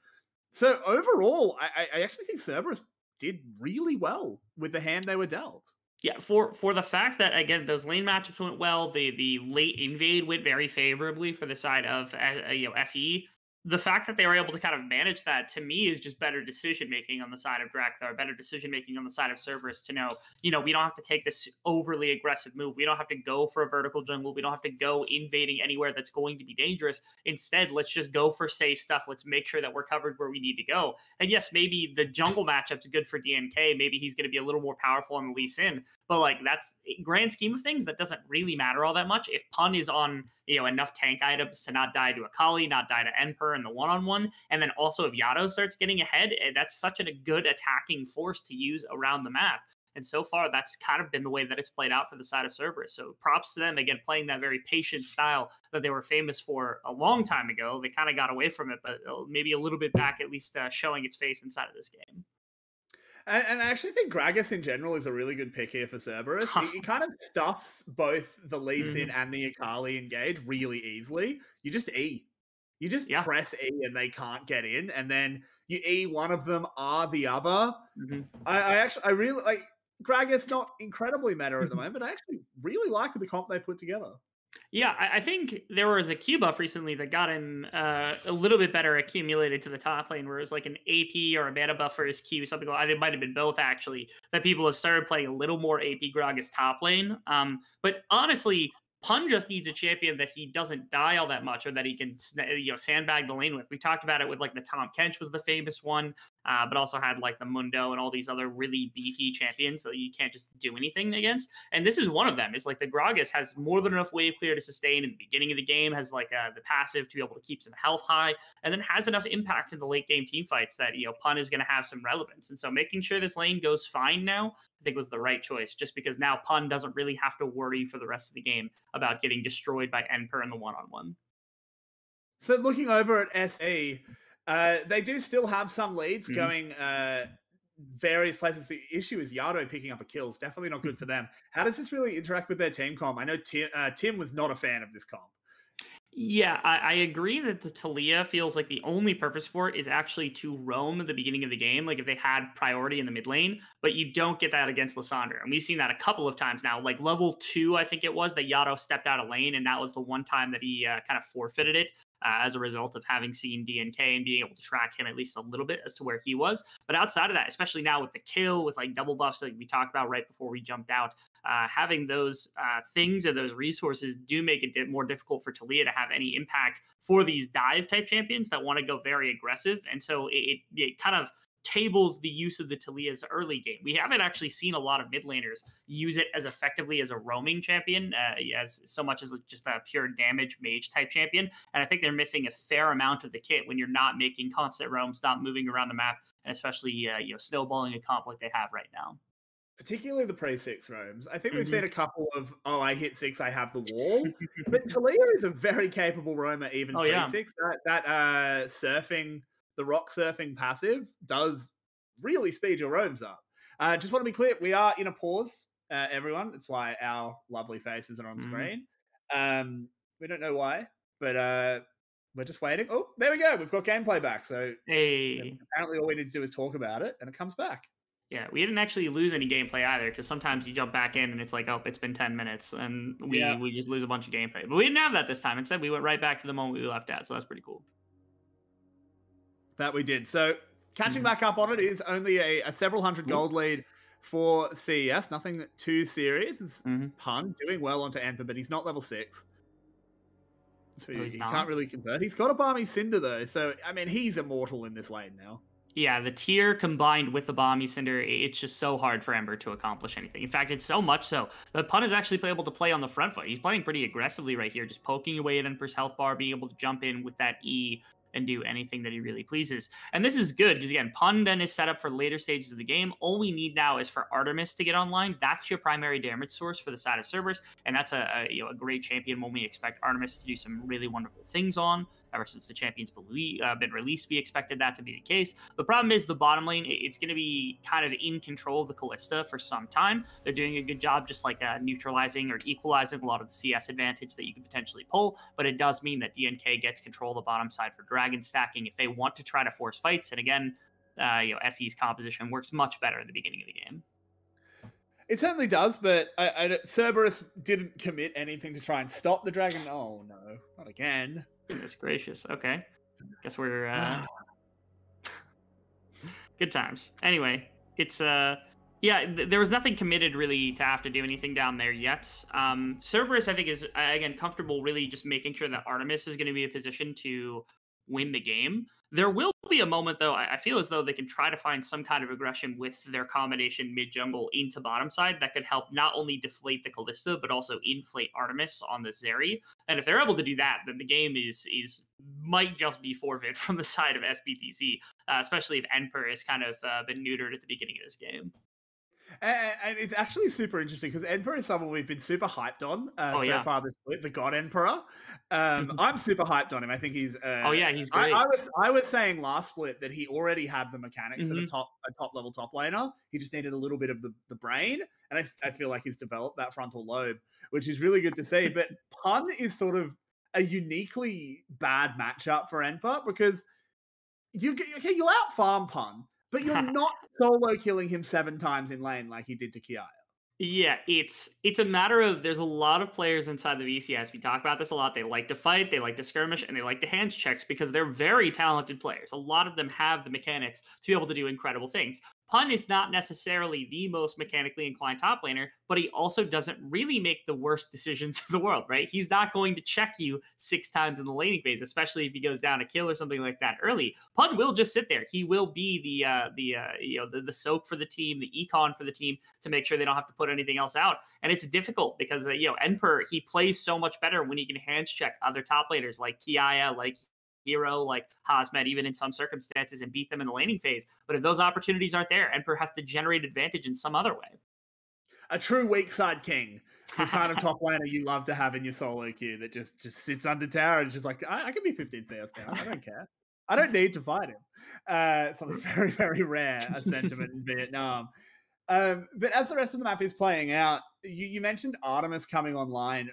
So overall, I actually think Cerberus did really well with the hand they were dealt. Yeah, for the fact that, again, those lane matchups went well, the late invade went very favorably for the side of SE. the fact that they were able to kind of manage that, to me, is just better decision making on the side of Drakthar, better decision making on the side of Cerberus to know, we don't have to take this overly aggressive move. We don't have to go for a vertical jungle. We don't have to go invading anywhere that's going to be dangerous. Instead, let's just go for safe stuff. Let's make sure that we're covered where we need to go. And yes, maybe the jungle matchup's good for DNK. Maybe he's going to be a little more powerful on the Lee Sin. But like, that's grand scheme of things, that doesn't really matter all that much. If Pun is on, enough tank items to not die to Akali, not die to Emperor in the one-on-one, and then also if Yato starts getting ahead, that's such a good attacking force to use around the map. And so far, that's kind of been the way that it's played out for the side of Cerberus. So props to them, again, playing that very patient style that they were famous for a long time ago. They kind of got away from it, but maybe a little bit back, at least showing its face inside of this game. And I actually think Gragas in general is a really good pick here for Cerberus. He kind of stuffs both the Lee Sin and the Akali engage really easily. You just E. You just press E and they can't get in, and then you E one of them, R the other. I really like Gragas. Not incredibly meta at the moment, but I actually really like the comp they put together. Yeah, I think there was a Q buff recently that got him a little bit better accumulated to the top lane, where it was like an AP or a mana buff for his Q, something like it might have been both actually, that people have started playing a little more AP Gragas top lane. But honestly, Pun just needs a champion that he doesn't die all that much, or that he can sandbag the lane with. We talked about it with like the Tahm Kench was the famous one, but also had like the Mundo and all these other really beefy champions that you can't just do anything against. And this is one of them. It's like the Gragas has more than enough wave clear to sustain in the beginning of the game, has like the passive to be able to keep some health high, and then has enough impact in the late game team fights that Pun is going to have some relevance. And so making sure this lane goes fine now, I think was the right choice, just because now Pun doesn't really have to worry for the rest of the game about getting destroyed by Emperor in the one-on-one. So looking over at SE, they do still have some leads going various places. The issue is Yato picking up a kill. It's definitely not good for them. How does this really interact with their team comp? I know Tim was not a fan of this comp. Yeah, I agree that the Taliyah feels like the only purpose for it is actually to roam at the beginning of the game, like if they had priority in the mid lane, but you don't get that against Lissandra. And we've seen that a couple of times now, like level 2, I think it was, that Yato stepped out of lane, and that was the one time that he kind of forfeited it as a result of having seen DNK and being able to track him at least a little bit as to where he was. But outside of that, especially now with the kill, with like double buffs like we talked about right before we jumped out, having those things and those resources do make it more difficult for Taliyah to have any impact for these dive type champions that want to go very aggressive. And so it kind of tables the use of the Taliyah's early game. We haven't actually seen a lot of mid laners use it as effectively as a roaming champion, as so much as just a pure damage mage type champion. And I think they're missing a fair amount of the kit when you're not making constant roams, not moving around the map, and especially snowballing a comp like they have right now. Particularly the pre-6 roams. I think we've seen a couple of, I hit 6, I have the wall. But Taliyah is a very capable roamer, even pre-6. That surfing, the rock surfing passive does really speed your roams up. Just want to be clear, we are in a pause, everyone. That's why our lovely faces are on screen. We don't know why, but we're just waiting. Oh, there we go. We've got gameplay back. So apparently all we need to do is talk about it, and it comes back. Yeah, we didn't actually lose any gameplay either, because sometimes you jump back in and it's like, oh, it's been 10 minutes, and we just lose a bunch of gameplay. But we didn't have that this time. Instead, we went right back to the moment we left at, so that's pretty cool. That we did. So catching back up on it is only a several hundred gold lead for CES. Nothing too serious. It's Pun doing well onto Emperor, but he's not level 6. So he can't really convert. He's got a Balmy Cinder, though. So, I mean, he's immortal in this lane now. Yeah, the tier combined with the Balmy Cinder, it's just so hard for Ember to accomplish anything. In fact, it's so much so that Pun is actually able to play on the front foot. He's playing pretty aggressively right here, just poking away at Ember's health bar, being able to jump in with that E and do anything that he really pleases. And this is good because, again, Pun then is set up for later stages of the game. All we need now is for Artemis to get online. That's your primary damage source for the side of Cerberus, and that's a great champion when we expect Artemis to do some really wonderful things on. Ever since the champion's been released, we expected that to be the case. The problem is the bottom lane, it's going to be kind of in control of the Kalista for some time. They're doing a good job just like neutralizing or equalizing a lot of the CS advantage that you could potentially pull, but it does mean that DNK gets control of the bottom side for dragon stacking if they want to try to force fights. And again, SE's composition works much better at the beginning of the game. It certainly does, but Cerberus didn't commit anything to try and stop the dragon. Oh no, not again. Goodness gracious. Okay. Guess we're good times. Anyway, it's there was nothing committed really to have to do anything down there yet. Cerberus, I think, is again comfortable really just making sure that Artemis is going to be in a position to win the game. There will be a moment, though, I feel as though they can try to find some kind of aggression with their combination mid-jungle into bottom side that could help not only deflate the Kalista, but also inflate Artemis on the Zeri. And if they're able to do that, then the game might just be forfeit from the side of SBTC, especially if Enper has kind of been neutered at the beginning of this game. And it's actually super interesting because Emperor is someone we've been super hyped on far this split, the God Emperor. I'm super hyped on him. I think he's he's great. I was saying last split that he already had the mechanics of a top level top laner. He just needed a little bit of the brain, and I feel like he's developed that frontal lobe, which is really good to see. But Pun is sort of a uniquely bad matchup for Emperor because you'll out farm Pun, but you're not solo killing him 7 times in lane like he did to Kiaya. Yeah, it's a matter of there's a lot of players inside the VCS. We talk about this a lot. They like to fight, they like to skirmish, and they like to hands checks because they're very talented players. A lot of them have the mechanics to be able to do incredible things. Pun is not necessarily the most mechanically inclined top laner, but he also doesn't really make the worst decisions in the world, right? He's not going to check you 6 times in the laning phase, especially if he goes down a kill or something like that early. Pun will just sit there. He will be the soak for the team, the econ for the team to make sure they don't have to put anything else out. And it's difficult because Enper, he plays so much better when he can hands check other top laners like Kiaya, like Hero, like Hazmet, even in some circumstances, and beat them in the laning phase. But if those opportunities aren't there, Emperor has to generate advantage in some other way. A true weak side king, the kind of top laner you love to have in your solo queue that just sits under tower and just like, I can be 15 CS now. I don't care. I don't need to fight him. Something very, very rare, a sentiment in Vietnam. But as the rest of the map is playing out, you mentioned Artemis coming online.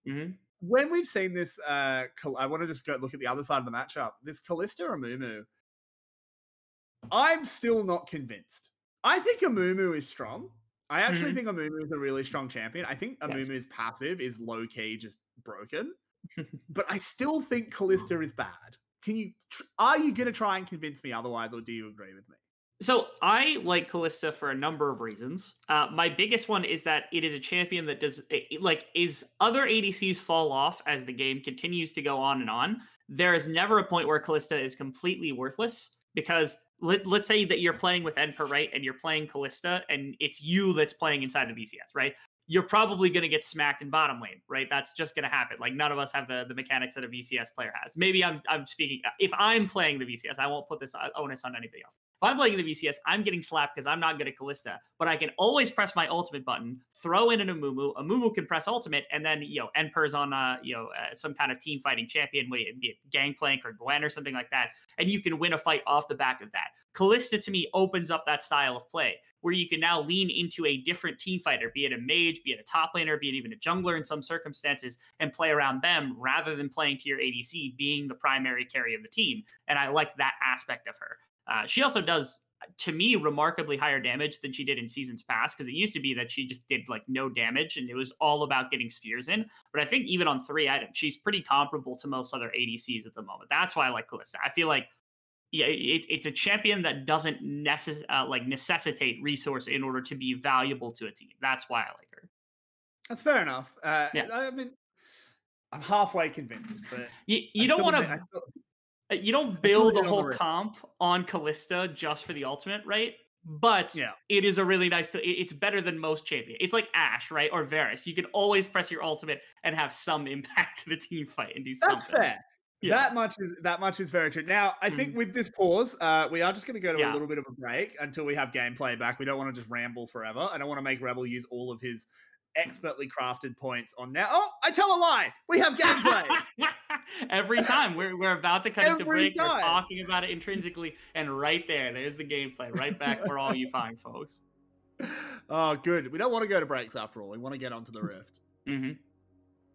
Mm-hmm. When we've seen this, I want to just go look at the other side of the matchup. This Kalista Amumu, I'm still not convinced. I think Amumu is strong. I actually think Amumu is a really strong champion. I think Amumu's passive is low-key just broken. But I still think Kalista is bad. Are you going to try and convince me otherwise, or do you agree with me? So I like Kalista for a number of reasons. My biggest one is that it is a champion that is other ADCs fall off as the game continues to go on and on. There is never a point where Kalista is completely worthless because let's say that you're playing with Enper, right? And you're playing Kalista and it's you that's playing inside the VCS, right? You're probably going to get smacked in bottom lane, right? That's just going to happen. Like none of us have the mechanics that a VCS player has. Maybe I'm speaking, if I'm playing the VCS, I won't put this onus on anybody else. If I'm playing the VCS, I'm getting slapped because I'm not good at Kalista, but I can always press my ultimate button, throw in an Amumu. Amumu can press ultimate, and then Enper's on some kind of team fighting champion, be it Gangplank or Gwen or something like that, and you can win a fight off the back of that. Kalista to me opens up that style of play where you can now lean into a different team fighter, be it a mage, be it a top laner, be it even a jungler in some circumstances, and play around them rather than playing to your ADC being the primary carry of the team. And I like that aspect of her. She also does, to me, remarkably higher damage than she did in seasons past, because it used to be that she just did like no damage and it was all about getting spears in. But I think even on 3 items, she's pretty comparable to most other ADCs at the moment. That's why I like Kalista. I feel like it's a champion that doesn't necessitate resource in order to be valuable to a team. That's why I like her. That's fair enough. I mean, I'm halfway convinced, but you don't want to. You don't build a whole comp on Kalista just for the ultimate, right? But it is a really nice. It's better than most champions. It's like Ashe, right, or Varus. You can always press your ultimate and have some impact to the team fight and do something. That's fair. Yeah. That much is very true. Now, I think with this pause, we are just going to go to a little bit of a break until we have gameplay back. We don't want to just ramble forever. I don't want to make Rebel use all of his expertly crafted points on now. Oh, I tell a lie. We have gameplay. Every time we're about to cut into break, we're talking about it intrinsically, and right there's the gameplay. Right back for all you fine folks. Oh, good. We don't want to go to breaks after all. We want to get onto the Rift.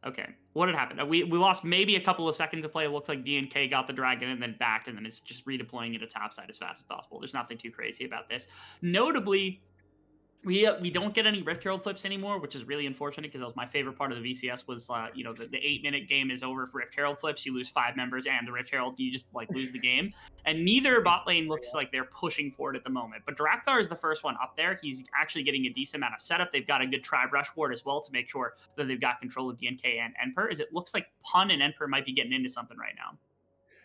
Okay, what had happened? We lost maybe a couple of seconds of play. It looked like DNK got the dragon and then backed, and then it's just redeploying it to topside as fast as possible. There's nothing too crazy about this. Notably, We don't get any Rift Herald flips anymore, which is really unfortunate because that was my favorite part of the VCS was, you know, the 8-minute game is over for Rift Herald flips. You lose 5 members and the Rift Herald, you just like lose the game. And neither bot lane looks like they're pushing for it at the moment. But Drakthar is the first one up there. He's actually getting a decent amount of setup. They've got a good tri-brush ward as well to make sure that they've got control of DNK and Enper. As it looks like Pun and Enper might be getting into something right now.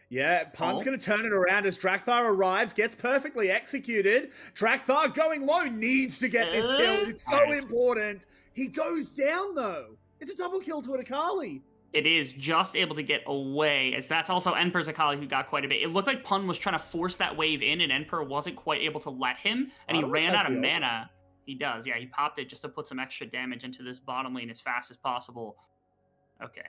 Yeah, Pun's going to turn it around as Drakthar arrives, gets perfectly executed. Drakthar going low, needs to get this kill. It's so important. He goes down, though. It's a double kill to an Akali. It is just able to get away, as that's also Enper's Akali who got quite a bit. It looked like Pun was trying to force that wave in, and Enper wasn't quite able to let him, and he ran out of mana. He does, yeah. He popped it just to put some extra damage into this bottom lane as fast as possible. Okay.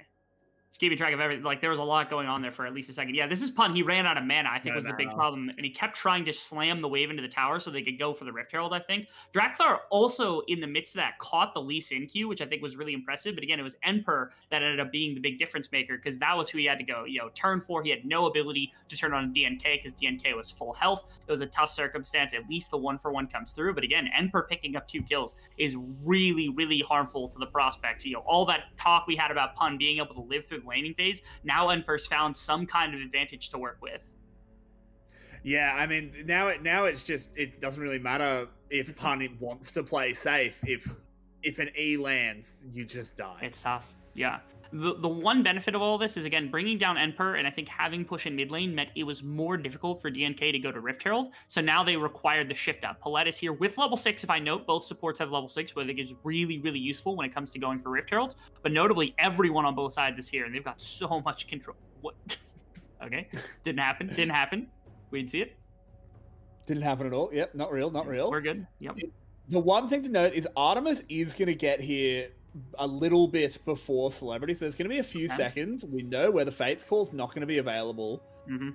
Just keeping track of everything. Like, there was a lot going on there for at least a second. Yeah, this is Pun. He ran out of mana, I think, was the big problem. And he kept trying to slam the wave into the tower so they could go for the Rift Herald, I think. Drakthar also, in the midst of that, caught the Lee Sin Q, which I think was really impressive. But again, it was Enper that ended up being the big difference maker because that was who he had to go. You know, turn 4, he had no ability to turn on DNK because DNK was full health. It was a tough circumstance. At least the 1-for-1 comes through. But again, Enper picking up 2 kills is really, really harmful to the prospects. You know, all that talk we had about Pun being able to live through the laning phase, now Enper's found some kind of advantage to work with. Yeah, I mean, now it's just, it doesn't really matter if Pun wants to play safe. If an E lands, you just die. It's tough. Yeah. The one benefit of all this is, again, bringing down Enper, and I think having push in mid lane meant it was more difficult for DNK to go to Rift Herald, so now they required the shift up. Palette is here with level 6, if I note. Both supports have level 6, which I think is really, really useful when it comes to going for Rift Heralds, but notably, everyone on both sides is here, and they've got so much control. What? Okay. Didn't happen. We didn't see it. Didn't happen at all. Yep, not real. We're good. Yep. The one thing to note is Artemis is going to get here a little bit before Celebrity, so there's going to be a few seconds window where the Fates call's not going to be available.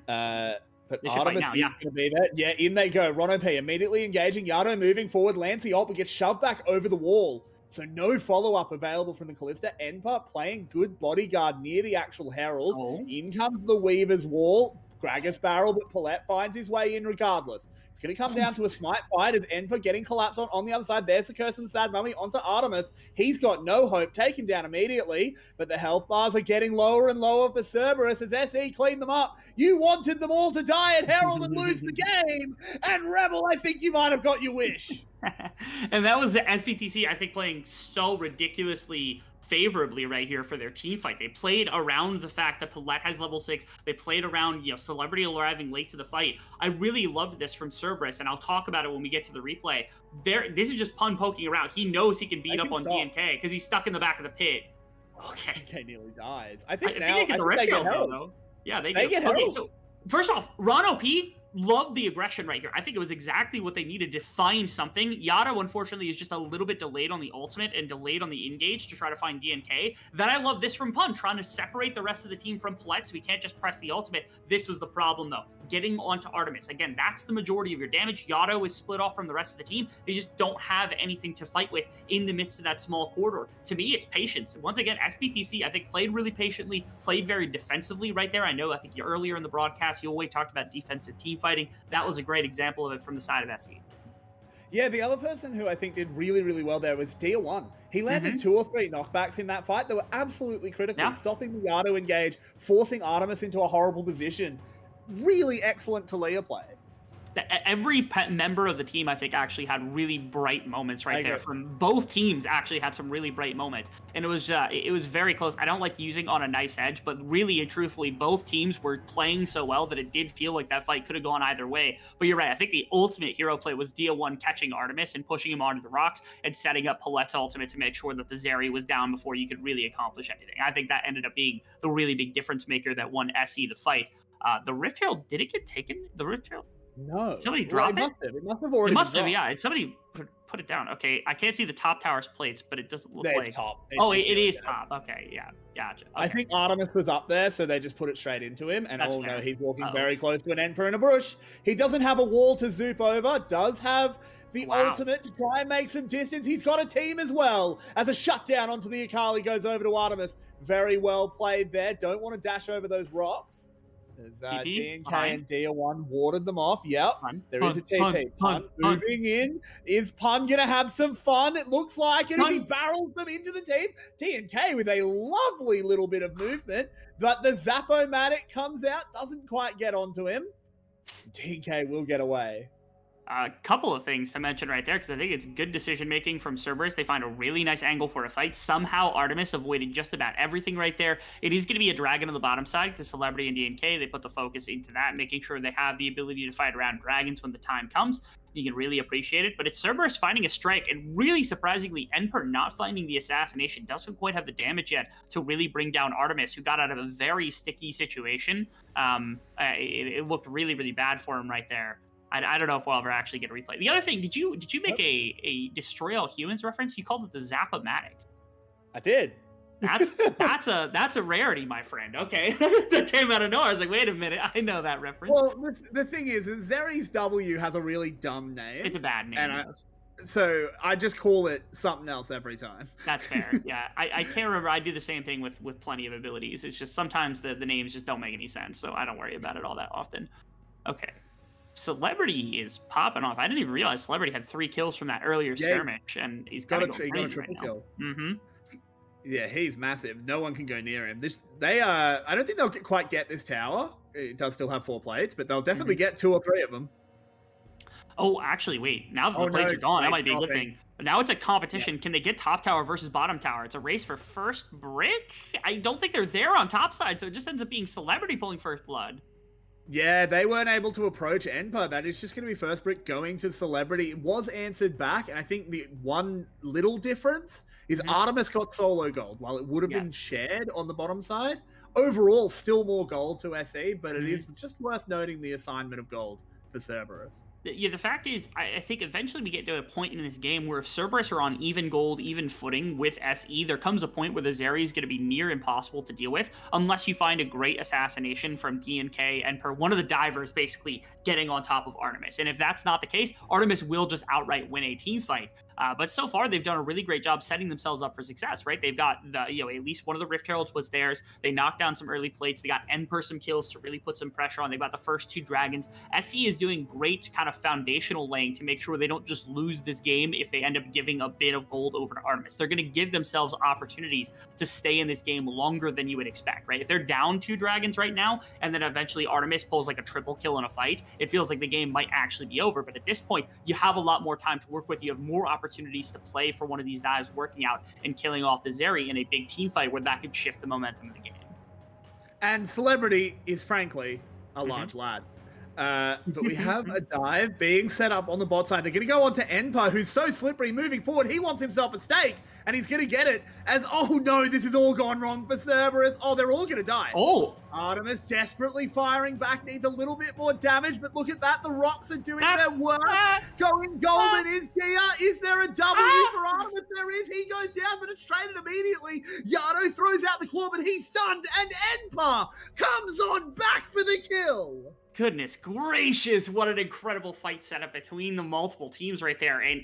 But Artemis is going to be there. Yeah, in they go. Ron OP immediately engaging. Yado moving forward. Lands the ult, but gets shoved back over the wall. So no follow-up available from the Kalista. Enper playing good bodyguard near the actual Herald. Oh. In comes the Weaver's wall. Gragas barrel, but Palette finds his way in regardless. It's going to come down to a smite fight as Enper getting collapsed on the other side. There's the Curse of the Sad Mummy onto Artemis. He's got no hope, taken down immediately, but the health bars are getting lower and lower for Cerberus as SE cleaned them up. You wanted them all to die at Herald and lose the game, and Rebel, I think you might have got your wish. And that was the SBTC, I think, playing so ridiculously favorably right here for their team fight. They played around the fact that Palette has level 6. They played around, you know, Celebrity arriving late to the fight. I really loved this from Cerberus, and I'll talk about it when we get to the replay. This is just Pun poking around. He knows he can beat up on DNK because he's stuck in the back of the pit. Okay. DNK nearly dies. I think they get Herald, though. Yeah, they get Herald. Okay, so first off, Ron OP loved the aggression right here. I think it was exactly what they needed to find something. Yado, unfortunately, is just a little bit delayed on the ultimate and delayed on the engage to try to find DNK. Then I love this from Pun, trying to separate the rest of the team from Palette, so we can't just press the ultimate. This was the problem, though. Getting onto Artemis. Again, that's the majority of your damage. Yado is split off from the rest of the team. They just don't have anything to fight with in the midst of that small corridor. To me, it's patience. Once again, SBTC, I think, played really patiently, played very defensively right there. I think earlier in the broadcast, you always talked about defensive team fighting. That was a great example of it from the side of SE. Yeah, the other person who I think did really, really well there was Dia1. He landed 2 or 3 knockbacks in that fight that were absolutely critical, stopping the Yado engage, forcing Artemis into a horrible position. Really excellent Taliyah play. Every member of the team, I think, actually had really bright moments right there. From both teams, actually had some really bright moments, and it was very close. I don't like using on a knife's edge, but really and truthfully, both teams were playing so well that it did feel like that fight could have gone either way. But you're right. I think the ultimate hero play was Dia1 catching Artemis and pushing him onto the rocks and setting up Palette's ultimate to make sure that the Zeri was down before you could really accomplish anything. I think that ended up being the really big difference maker that won SE the fight. The Rift Herald, did it get taken? The Rift Herald? No. Somebody dropped it? It must have already been dropped. Yeah. Somebody put it down. Okay, I can't see the top tower's plates, but it doesn't look like... It's top. It is top. Okay, yeah. Gotcha. Okay. I think Artemis was up there, so they just put it straight into him, and all know he's walking very close to an Enper in a bush. He doesn't have a wall to zoop over, does have the ultimate to try and make some distance. He's got a team as well, as a shutdown onto the Akali goes over to Artemis. Very well played there. Don't want to dash over those rocks. There's TP, DNK behind. and Dia1 warded them off. Yep. Pun, There pun, is a TP. pun, Pun pun. moving in. Is Pun going to have some fun? It looks like it as he Pun. barrels them into the team. TNK with a lovely little bit of movement, but the Zap-O-Matic comes out, doesn't quite get onto him. TNK will get away. A couple of things to mention right there, because I think it's good decision making from Cerberus. They find a really nice angle for a fight. Somehow Artemis avoided just about everything right there. It is going to be a dragon on the bottom side because Celebrity and DNK, they put the focus into that, making sure they have the ability to fight around dragons when the time comes. You can really appreciate it. But it's Cerberus finding a strike, and really surprisingly, Enper not finding the assassination doesn't quite have the damage yet to really bring down Artemis, who got out of a very sticky situation. It looked really, really bad for him right there. I don't know if we'll ever actually get a replay. The other thing, did you make a Destroy All Humans reference? You called it the Zap-O-Matic. I did. That's a rarity, my friend. Okay, that came out of nowhere. I was like, wait a minute, I know that reference. Well, the thing is Zeri's W has a really dumb name. It's a bad name. And so I just call it something else every time. That's fair. Yeah, I can't remember. I do the same thing with plenty of abilities. It's just sometimes the names just don't make any sense, so I don't worry about it all that often. Okay. Celebrity is popping off. I didn't even realize Celebrity had 3 kills from that earlier skirmish, and he's got a triple kill. Mm-hmm. Yeah, he's massive. No one can go near him. I don't think they'll quite get this tower. It does still have 4 plates, but they'll definitely get 2 or 3 of them. Oh, actually, wait. Now that the plates are gone, that might be a good thing. But now it's a competition. Yeah. Can they get top tower versus bottom tower? It's a race for first brick. I don't think they're there on top side, so it just ends up being Celebrity pulling first blood. Yeah, they weren't able to approach Enper. That is just going to be first brick going to Celebrity. It was answered back, and I think the one little difference is Artemis got solo gold, while it would have been shared on the bottom side. Overall, still more gold to SE, but it is just worth noting the assignment of gold for Cerberus. Yeah, the fact is, I think eventually we get to a point in this game where if Cerberus are on even gold, even footing with SE, there comes a point where the Zeri is going to be near impossible to deal with, unless you find a great assassination from DNK and per one of the divers basically getting on top of Artemis. And if that's not the case, Artemis will just outright win a team fight. But so far, they've done a really great job setting themselves up for success, right? They've got at least one of the Rift Heralds was theirs. They knocked down some early plates. They got Enper some kills to really put some pressure on. They got the first 2 dragons. SE is doing great kind of foundational laying to make sure they don't just lose this game if they end up giving a bit of gold over to Artemis. They're going to give themselves opportunities to stay in this game longer than you would expect, right? If they're down 2 dragons right now, and then eventually Artemis pulls like a triple kill in a fight, it feels like the game might actually be over. But at this point, you have a lot more time to work with. You have more opportunities to play for one of these dives working out and killing off the Zeri in a big team fight where that could shift the momentum of the game. And Celebrity is frankly a large lad. But we have a dive being set up on the bot side. They're going to go on to Enper, who's so slippery moving forward. He wants himself a stake, and he's going to get it as, oh no, this has all gone wrong for Cerberus. Oh, they're all going to die. Oh. Artemis desperately firing back, needs a little bit more damage, but look at that. The rocks are doing their work. Going golden is Dia. Is there a W for Artemis? There is. He goes down, but it's traded immediately. Yado throws out the claw, but he's stunned, and Enper comes on back for the kill. Goodness gracious, what an incredible fight setup between the multiple teams right there. And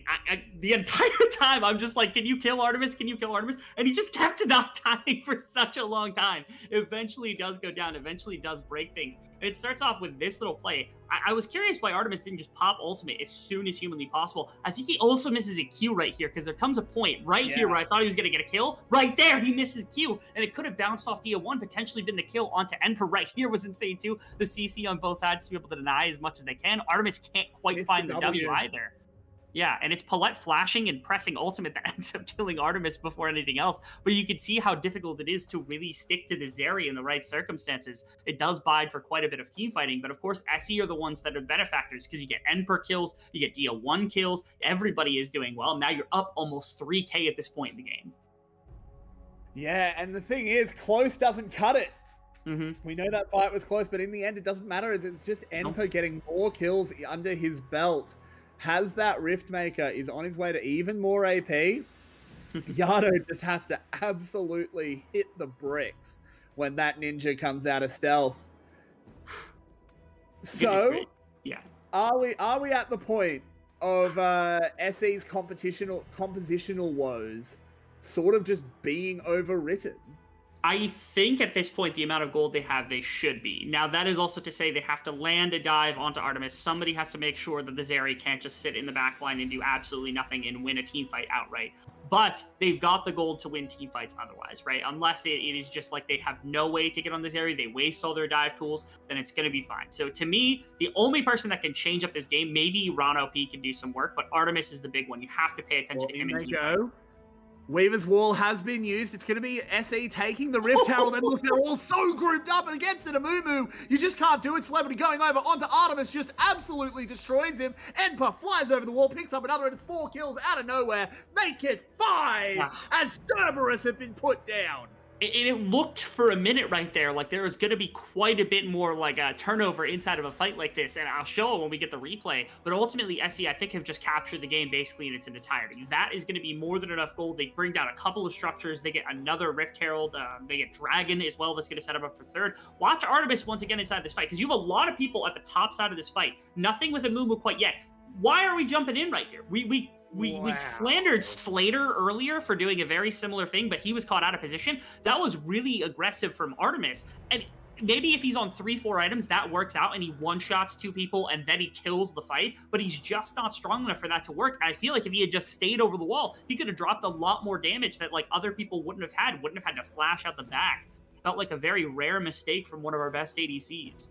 the entire time, I'm just like, can you kill Artemis? Can you kill Artemis? And he just kept not dying for such a long time. Eventually he does go down, eventually does break things. And it starts off with this little play. I was curious why Artemis didn't just pop ultimate as soon as humanly possible. I think he also misses a Q right here, because there comes a point right here where I thought he was going to get a kill. Right there, he misses Q, and it could have bounced off Dia1, potentially been the kill onto Enper. Right here was insane too. The CC on both sides to be able to deny as much as they can. Artemis can't quite find the W either. Yeah, and it's Paulette flashing and pressing ultimate that ends up killing Artemis before anything else. But you can see how difficult it is to really stick to the Zeri in the right circumstances. It does bide for quite a bit of team fighting, but of course, SE are the ones that are benefactors, because you get Enper kills, you get Dia1 kills, everybody is doing well. Now you're up almost 3k at this point in the game. Yeah, and the thing is, close doesn't cut it. We know that fight was close, but in the end, it doesn't matter. It's just Enper getting more kills under his belt. Has that Riftmaker, is on his way to even more AP. Yado just has to absolutely hit the bricks when that ninja comes out of stealth. So, yeah, are we at the point of SE's compositional woes sort of just being overwritten? I think at this point, the amount of gold they have, they should be. Now, that is also to say they have to land a dive onto Artemis. Somebody has to make sure that the Zeri can't just sit in the back line and do absolutely nothing and win a team fight outright. But they've got the gold to win team fights otherwise, right? Unless it is just like they have no way to get on the Zeri, they waste all their dive tools, then it's going to be fine. So to me, the only person that can change up this game, maybe Ron P can do some work, but Artemis is the big one. You have to pay attention to him in team fights. Weaver's Wall has been used. It's going to be SE taking the Rift Herald, and look, they're all so grouped up against it. Amumu, you just can't do it. Celebrity going over onto Artemis, just absolutely destroys him. Enper flies over the wall, picks up another, and it's 4 kills out of nowhere. Make it 5 as Cerberus have been put down. It looked for a minute right there like there was going to be quite a bit more like a turnover inside of a fight like this, and I'll show it when we get the replay. But ultimately, SE, I think, have just captured the game basically in its entirety. That is going to be more than enough gold. They bring down a couple of structures. They get another Rift Herald. They get Dragon as well. That's going to set them up for third. Watch Artemis once again inside this fight, because you have a lot of people at the top side of this fight. Nothing with Amumu quite yet. Why are we jumping in right here? We slandered Slater earlier for doing a very similar thing, but he was caught out of position. That was really aggressive from Artemis. And maybe if he's on 3-4 items, that works out and he one-shots 2 people and then he kills the fight, but he's just not strong enough for that to work. And I feel like if he had just stayed over the wall, he could have dropped a lot more damage that like other people wouldn't have had to flash out the back. Felt like a very rare mistake from one of our best ADCs.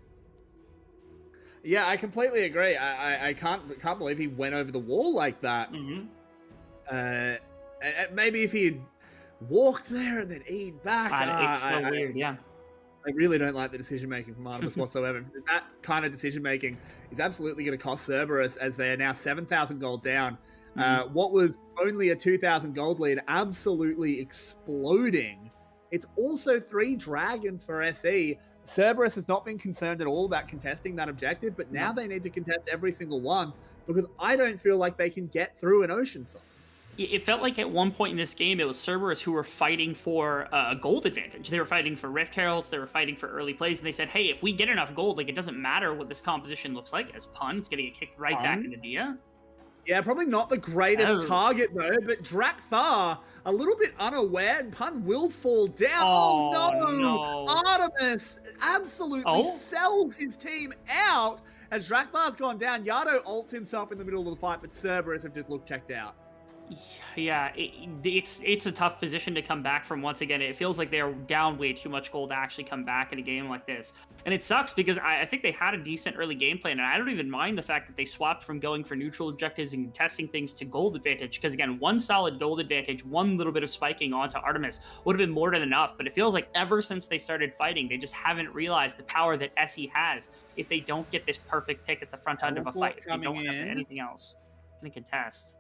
Yeah, I completely agree. I can't believe he went over the wall like that. Mm-hmm. Maybe if he had walked there and then eat back. It's so weird, yeah. I really don't like the decision-making from Artemis whatsoever. That kind of decision-making is absolutely going to cost Cerberus, as they are now 7,000 gold down. What was only a 2,000 gold lead absolutely exploding. It's also 3 dragons for SE. Cerberus has not been concerned at all about contesting that objective, but now they need to contest every single one, because I don't feel like they can get through an Oceanside. It felt like at one point in this game, it was Cerberus who were fighting for a gold advantage. They were fighting for Rift Heralds, they were fighting for early plays, and they said, hey, if we get enough gold, like it doesn't matter what this composition looks like. As Pun, it's going to get kicked right back into Dia. Yeah, probably not the greatest target, though, but Drakthar, a little bit unaware, and Pun will fall down. Oh, no! Artemis absolutely sells his team out as Drakthar's gone down. Yado ults himself in the middle of the fight, but Cerberus have just looked checked out. Yeah, it's a tough position to come back from. Once again, it feels like they're down way too much gold to actually come back in a game like this. And it sucks because I think they had a decent early game plan, and I don't even mind the fact that they swapped from going for neutral objectives and testing things to gold advantage, because again, one solid gold advantage, one little bit of spiking onto Artemis would have been more than enough. But it feels like ever since they started fighting, they just haven't realized the power that SE has if they don't get this perfect pick at the front end of a fight, if they don't have anything else in a contest.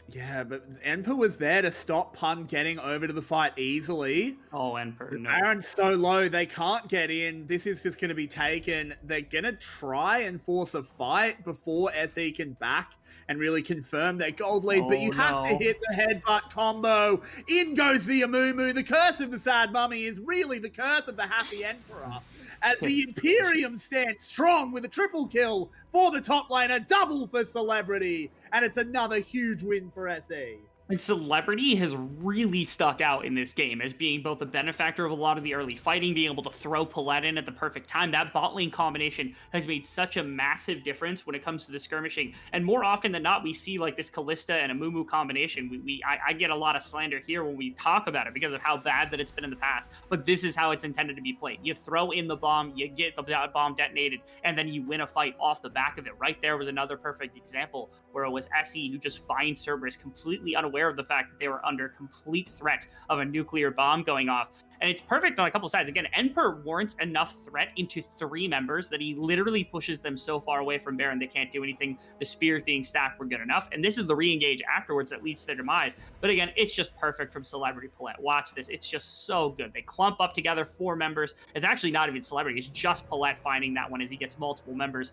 Yeah, but Enper was there to stop Pun getting over to the fight easily. Oh, Enper, no. Baron's so low, they can't get in. This is just going to be taken. They're going to try and force a fight before SE can back and really confirm their gold lead. But you have to hit the headbutt combo. In goes the Amumu. The curse of the sad mummy is really the curse of the happy Emperor. As the Imperium stands strong with a triple kill for the top laner, double for Celebrity, and it's another huge win for SE. And Celebrity has really stuck out in this game as being both a benefactor of a lot of the early fighting, being able to throw Paulette in at the perfect time. That bot lane combination has made such a massive difference when it comes to the skirmishing. And more often than not, we see like this Kalista and Amumu combination. I get a lot of slander here when we talk about it because of how bad that it's been in the past. But this is how it's intended to be played. You throw in the bomb, you get the bomb detonated, and then you win a fight off the back of it. Right there was another perfect example where it was SE who just finds Cerberus completely unaware of the fact that they were under complete threat of a nuclear bomb going off. And it's perfect on a couple sides. Again, Enper warrants enough threat into 3 members that he literally pushes them so far away from Baron they can't do anything. The spears being stacked were good enough. And this is the re-engage afterwards that leads to their demise. But again, it's just perfect from Celebrity Paulette. Watch this. It's just so good. They clump up together 4 members. It's actually not even Celebrity. It's just Paulette finding that one as he gets multiple members.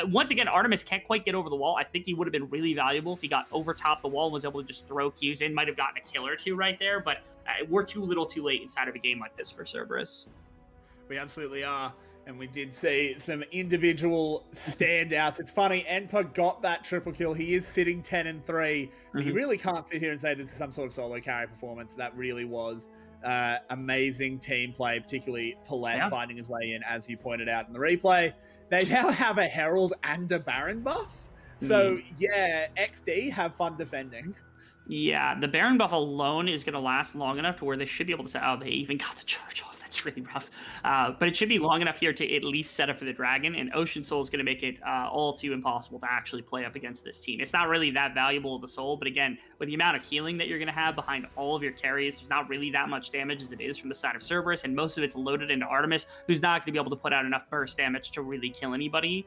Once again, Artemis can't quite get over the wall. I think he would have been really valuable if he got over top the wall and was able to just throw Qs in. Might have gotten a kill or 2 right there, but we're too little too late inside of a game like this for Cerberus. We absolutely are. And we did see some individual standouts. It's funny, Enper got that triple kill. He is sitting 10-3. But you really can't sit here and say this is some sort of solo carry performance. That really was Amazing team play, particularly Paulette finding his way in, as you pointed out in the replay. They now have a Herald and a Baron buff. So, yeah, XD, have fun defending. Yeah, the Baron buff alone is going to last long enough to where they should be able to say, oh, they even got the charge off. That's really rough. But it should be long enough here to at least set up for the Dragon, and Ocean Soul is going to make it all too impossible to actually play up against this team. It's not really that valuable of a soul, but again, with the amount of healing that you're going to have behind all of your carries, there's not really that much damage as it is from the side of Cerberus, and most of it's loaded into Artemis, who's not going to be able to put out enough burst damage to really kill anybody.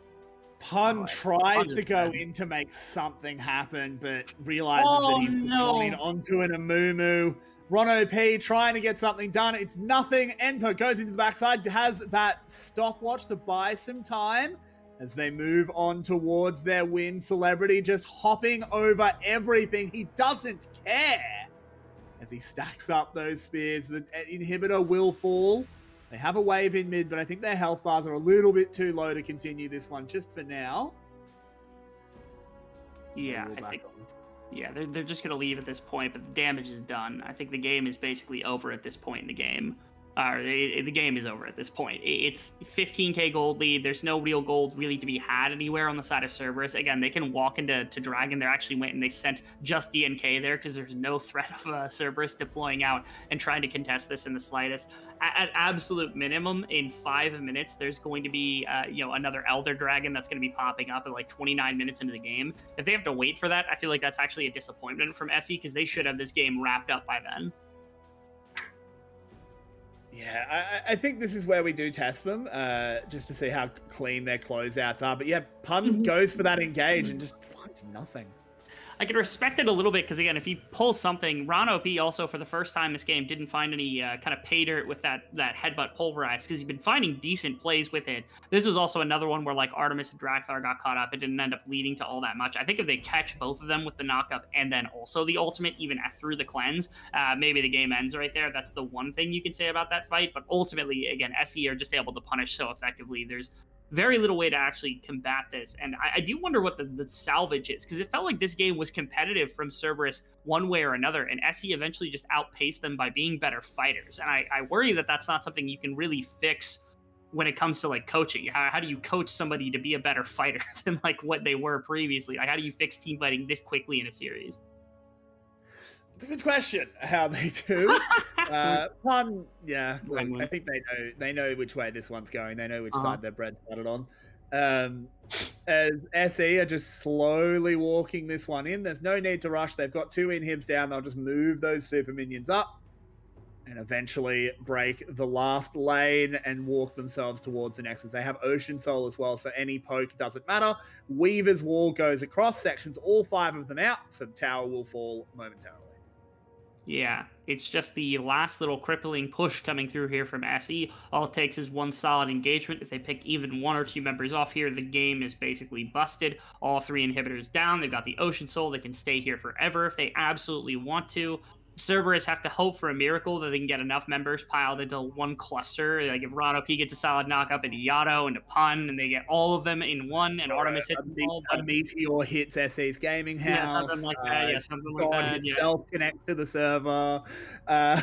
Pun tries to go in to make something happen, but realizes that he's gone in onto an Amumu. Ron OP trying to get something done. It's nothing. Enpo goes into the backside, has that stopwatch to buy some time as they move on towards their win. Celebrity just hopping over everything. He doesn't care as he stacks up those spears. The inhibitor will fall. They have a wave in mid, but I think their health bars are a little bit too low to continue this one just for now. Yeah, I think. Yeah, they're just going to leave at this point, but the damage is done. I think the game is basically over at this point in the game. The game is over at this point. It's 15k gold lead. There's no real gold really to be had anywhere on the side of Cerberus. Again, they can walk into Dragon. They actually went and they sent just DNK there because there's no threat of Cerberus deploying out and trying to contest this in the slightest. At absolute minimum, in 5 minutes, there's going to be another Elder Dragon that's going to be popping up at like 29 minutes into the game. If they have to wait for that, I feel like that's actually a disappointment from SE because they should have this game wrapped up by then. Yeah, I think this is where we do test them, just to see how clean their closeouts are. But yeah, Pun goes for that engage and just finds nothing. I can respect it a little bit because, again, if he pulls something, Ron OP also, for the first time this game, didn't find any kind of pay dirt with that headbutt pulverize because he's been finding decent plays with it. This was also another one where, like, Artemis and Drakthar got caught up. It didn't end up leading to all that much. I think if they catch both of them with the knockup and then also the ultimate, even through the cleanse, maybe the game ends right there. That's the one thing you can say about that fight. But ultimately, again, SE are just able to punish so effectively. There's very little way to actually combat this. And I do wonder what the salvage is, because it felt like this game was competitive from Cerberus one way or another, and SE eventually just outpaced them by being better fighters. And I worry that that's not something you can really fix when it comes to like coaching. How do you coach somebody to be a better fighter than like what they were previously? Like, how do you fix team fighting this quickly in a series? It's a good question how they do. Pun, yeah, look, I think they know which way this one's going. They know which side their bread's buttered on. As SE are just slowly walking this one in. There's no need to rush. They've got 2 inhibs down. They'll just move those super minions up and eventually break the last lane and walk themselves towards the Nexus. They have Ocean Soul as well, so any poke doesn't matter. Weaver's Wall goes across, sections all 5 of them out, so the tower will fall momentarily. Yeah, it's just the last little crippling push coming through here from SE. All it takes is one solid engagement. If they pick even 1 or 2 members off here, the game is basically busted. All 3 inhibitors down. They've got the Ocean Soul. They can stay here forever if they absolutely want to. Cerberus have to hope for a miracle that they can get enough members piled into one cluster. Like if Ron OP gets a solid knockup into Yato, into Pun, and they get all of them in one, and Artemis hits them all. A meteor hits SE's gaming house. Yeah, something like that. Yeah, something like God that. himself connects to the server. I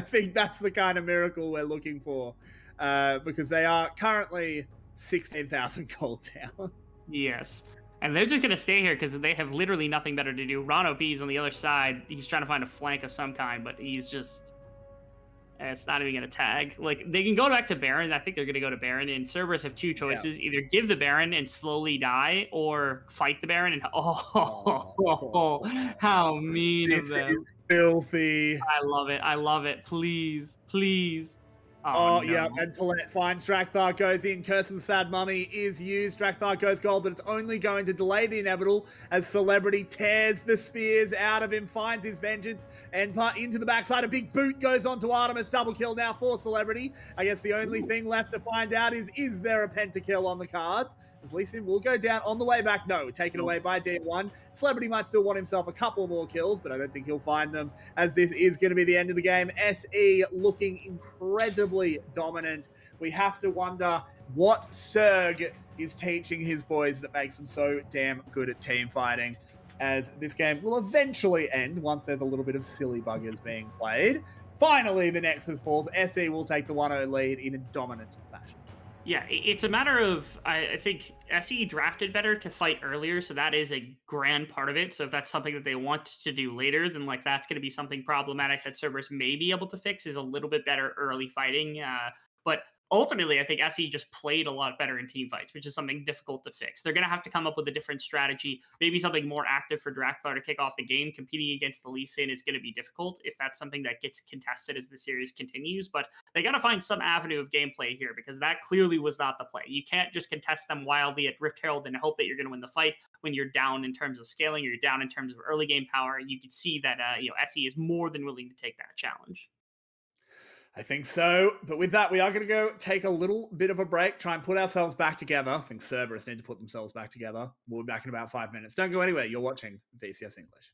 think that's the kind of miracle we're looking for, because they are currently 16,000 gold down. Yes. And they're just going to stay here because they have literally nothing better to do. Ron OP is on the other side. He's trying to find a flank of some kind, but he's just... It's not even going to tag. Like, they can go back to Baron. I think they're going to go to Baron. And Cerberus have 2 choices. Yeah. Either give the Baron and slowly die, or fight the Baron and... how mean of them. This is filthy. I love it. I love it. Please. Please. Oh, no. Yeah, and Paulette finds Drakthar, goes in. Curse of the Sad Mummy is used. Drakthar goes gold, but it's only going to delay the inevitable as Celebrity tears the spears out of him, finds his vengeance, and into the backside. A big boot goes onto Artemis. Double kill now for Celebrity. I guess the only thing left to find out is there a pentakill on the cards? As Lee Sin will go down on the way back. No, taken away by D1. Celebrity might still want himself a couple more kills, but I don't think he'll find them, as this is going to be the end of the game. SE looking incredibly dominant. We have to wonder what Serg is teaching his boys that makes them so damn good at team fighting, as this game will eventually end once there's a little bit of silly buggers being played. Finally, the Nexus falls. SE will take the 1-0 lead in a dominant fashion. Yeah, it's a matter of, I think SE drafted better to fight earlier, so that is a grand part of it. So if that's something that they want to do later, then like that's going to be something problematic that Cerberus may be able to fix, is a little bit better early fighting. But ultimately, I think SE just played a lot better in team fights, which is something difficult to fix. They're going to have to come up with a different strategy, maybe something more active for Drakthar to kick off the game. Competing against the Lee Sin is going to be difficult if that's something that gets contested as the series continues, but they got to find some avenue of gameplay here, because that clearly was not the play. You can't just contest them wildly at Rift Herald and hope that you're going to win the fight when you're down in terms of scaling or you're down in terms of early game power. You can see that SE is more than willing to take that challenge. I think so. But with that, we are going to go take a little bit of a break, try and put ourselves back together. I think Cerberus need to put themselves back together. We'll be back in about 5 minutes. Don't go anywhere. You're watching VCS English.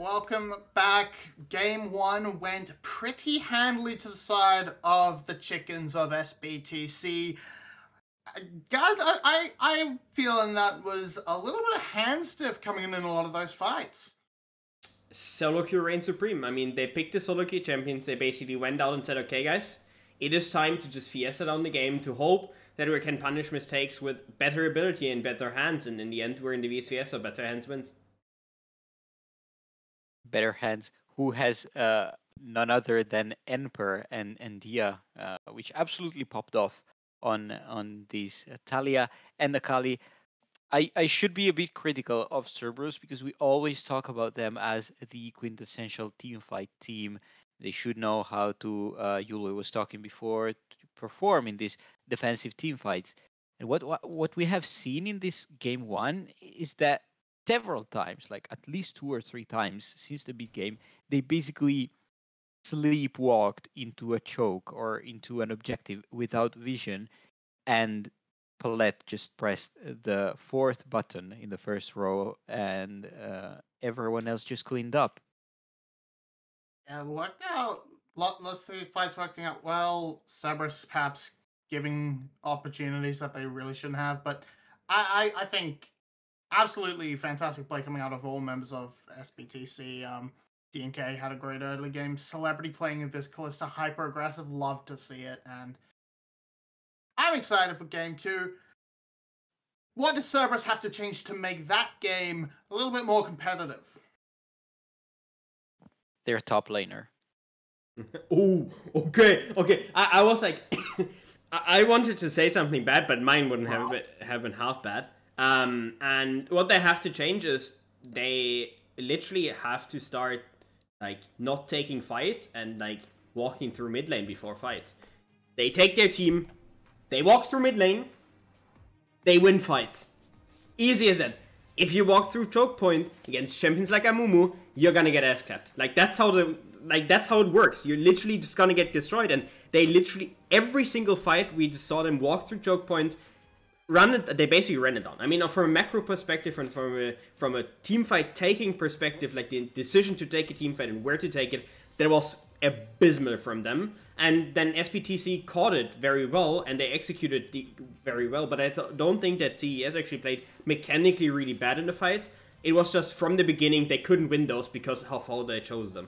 welcome back. Game 1 went pretty handily to the side of the chickens of SBTC. Guys, I'm feeling that was a little bit of hand stiff coming in a lot of those fights. Solo queue reigns supreme. I mean, they picked the solo queue champions. They basically went out and said, okay, guys, it is time to just fiesta down the game to hope that we can punish mistakes with better ability and better hands. And in the end, we're in the VSVS, so better hands wins. Better hands. Who has none other than Emperor and Dia, which absolutely popped off on these Talia and Akali. I should be a bit critical of Cerberus because we always talk about them as the quintessential teamfight team. They should know how to, Yulo was talking before, to perform in these defensive team fights. And what we have seen in this game 1 is that several times, like at least 2 or 3 times since the big game, they basically sleepwalked into a choke or into an objective without vision, and Palette just pressed the 4th button in the first row, and everyone else just cleaned up. Yeah, it worked out. Lots of the fights working out well. Cerberus perhaps giving opportunities that they really shouldn't have, but I think absolutely fantastic play coming out of all members of SBTC. DNK had a great early game. Celebrity playing in this Kalista, hyper aggressive. Love to see it, and I'm excited for game 2. What does Cerberus have to change to make that game a little bit more competitive? Their top laner. Oh, okay. I was like, I wanted to say something bad, but mine wouldn't have been half bad. And what they have to change is they literally have to start like not taking fights and like walking through mid lane before fights. They take their team, they walk through mid lane, they win fights. Easy as that. If you walk through choke point against champions like Amumu, you're gonna get ass clapped. That's how it works. You're literally just gonna get destroyed. And they literally every single fight we just saw them walk through choke points, they basically ran it down. I mean, from a macro perspective and from a team fight taking perspective, like the decision to take a team fight and where to take it, that was abysmal from them. And then SBTC caught it very well, and they executed very well. But I don't think that CES actually played mechanically really bad in the fights. It was just from the beginning they couldn't win those because of how they chose them.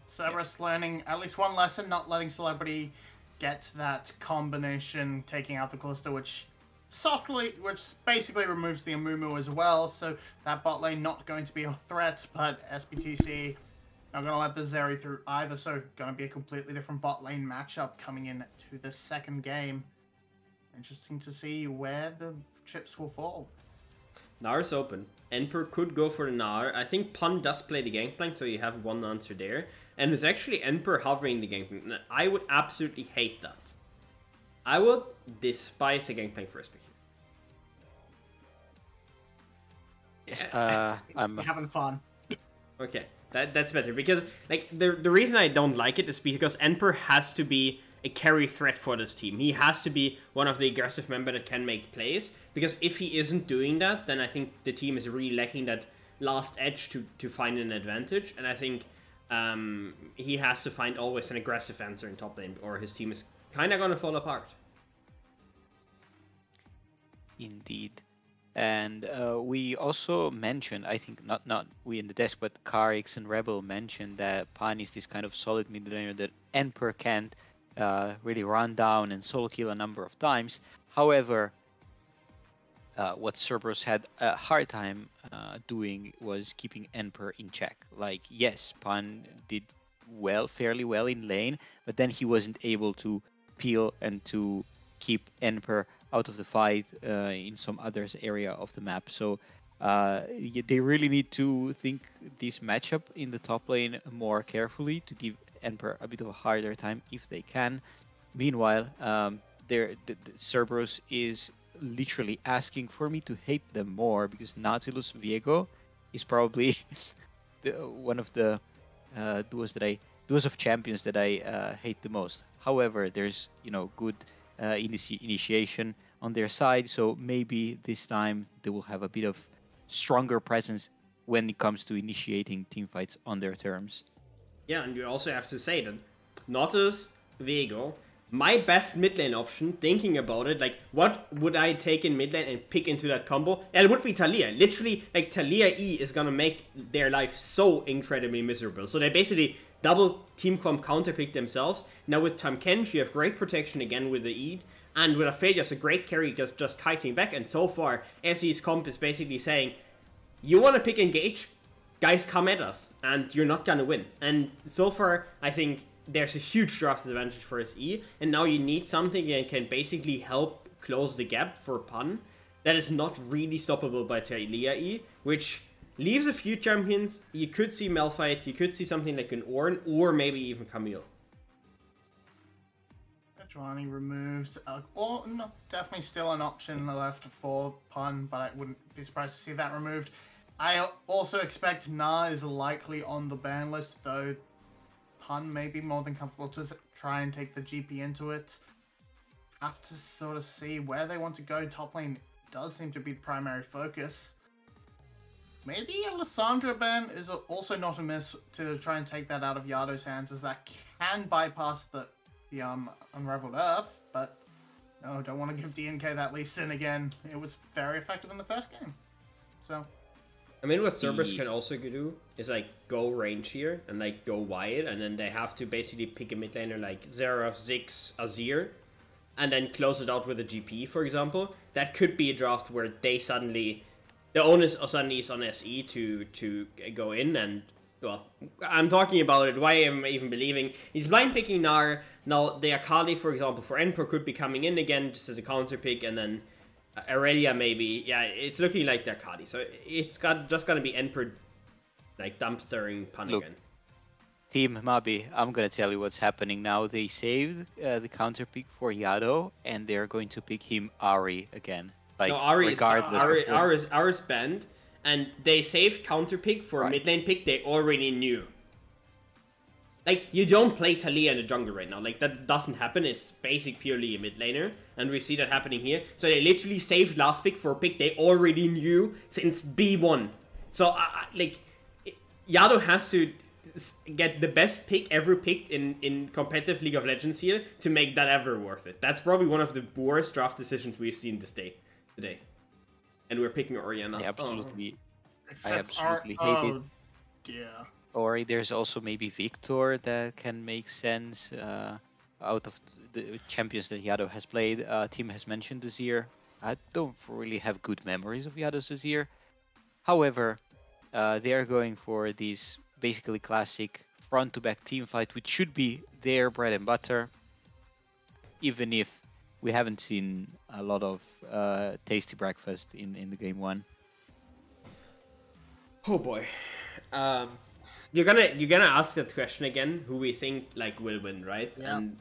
Cerberus learning at least one lesson, not letting Celebrity get that combination, taking out the Kalista, which basically removes the Amumu as well. So that bot lane not going to be a threat, but SBTC not going to let the Zeri through either, so going to be a completely different bot lane matchup coming in to the second game. Interesting to see where the chips will fall. Nair's open. Emperor could go for the Nair. I think Pun does play the Gangplank, so you have one answer there. And it's actually Emperor hovering the Gangplank. I would absolutely hate that. I would despise a Gangplank first pick. Yes, I'm having fun. Okay. That's better, because like the reason I don't like it is because Emperor has to be a carry threat for this team. He has to be one of the aggressive members that can make plays, because if he isn't doing that, then I think the team is really lacking that last edge to find an advantage, and I think he has to find always an aggressive answer in top lane, or his team is kind of going to fall apart. Indeed. And we also mentioned, I think not we in the desk, but Karix and Rebel mentioned that Pan is this kind of solid mid laner that Emperor can't really run down and solo kill a number of times. However, what Cerberus had a hard time doing was keeping Emperor in check. Like, yes, Pan did fairly well in lane, but then he wasn't able to peel and to keep Emperor out of the fight in some other area of the map. So they really need to think this matchup in the top lane more carefully to give Emperor a bit of a harder time if they can. Meanwhile, the Cerberus is literally asking for me to hate them more, because Nautilus Viego is probably one of the duos of champions that I hate the most. However, there's good initiation on their side, so maybe this time they will have a bit of stronger presence when it comes to initiating team fights on their terms. Yeah, and you also have to say that Nautilus, Viego, my best mid lane option, thinking about it, like, what would I take in mid lane and pick into that combo? It would be Taliyah. Literally, like, Taliyah E is gonna make their life so incredibly miserable. So they basically double team comp counterpick themselves. Now with Tahm Kench, you have great protection again with the E, and with Aphelios, a great carry just kiting back, and so far, SE's comp is basically saying, you wanna pick engage? Guys, come at us, and you're not gonna win. And so far, I think there's a huge draft advantage for SE, and now you need something that can basically help close the gap for Pan that is not really stoppable by Taliyah E, which leaves a few champions. You could see Malphite, you could see something like an Ornn, or maybe even Camille. Sejuani removed. Ornn, definitely still an option left for Pan, but I wouldn't be surprised to see that removed. I also expect Gnar is likely on the ban list, though Pan may be more than comfortable to try and take the GP into it. Have to sort of see where they want to go. Top lane does seem to be the primary focus. Maybe a Lissandra ban is also not amiss to try and take that out of Yado's hands, as that can bypass the Unraveled Earth, but no, don't want to give DNK that Lee Sin again. It was very effective in the first game. So I mean, what Cerberus can also do is, like, go range here and, like, go wide, and then they have to basically pick a mid laner like Xerath, Ziggs, Azir, and then close it out with a GP, for example. That could be a draft where they suddenly, the onus suddenly is on SE to go in, and, well, I'm talking about it, why am I even believing? He's blind picking Gnar. Now, the Akali, for example, for Emperor could be coming in again just as a counter pick, and then Aurelia maybe. Yeah, it's looking like the Akali. So it's just gonna be Emperor, like, dumpstering Pan again. Team Mabi, I'm gonna tell you what's happening now. They saved the counter pick for Yado, and they're going to pick him Ahri again. Like, no, Ahri regardless. Ahri's banned, and they saved counter pick for a mid lane pick they already knew. Like, you don't play Taliyah in the jungle right now. Like, that doesn't happen. It's basic purely a mid laner. And we see that happening here. So they literally saved last pick for a pick they already knew since B1. So, like, Yado has to get the best pick ever picked in competitive League of Legends here to make that ever worth it. That's probably one of the worst draft decisions we've seen today. And we're picking Orianna. I absolutely, I absolutely hate it. Dear. Or there's also maybe Victor that can make sense out of the champions that Yado has played. Team has mentioned Azir. I don't really have good memories of Yado's Azir. However, they are going for these basically classic front-to-back team fight, which should be their bread and butter, even if we haven't seen a lot of tasty breakfast in the game one. Oh boy. You're gonna ask that question again, who we think, like, will win, right? Yeah. And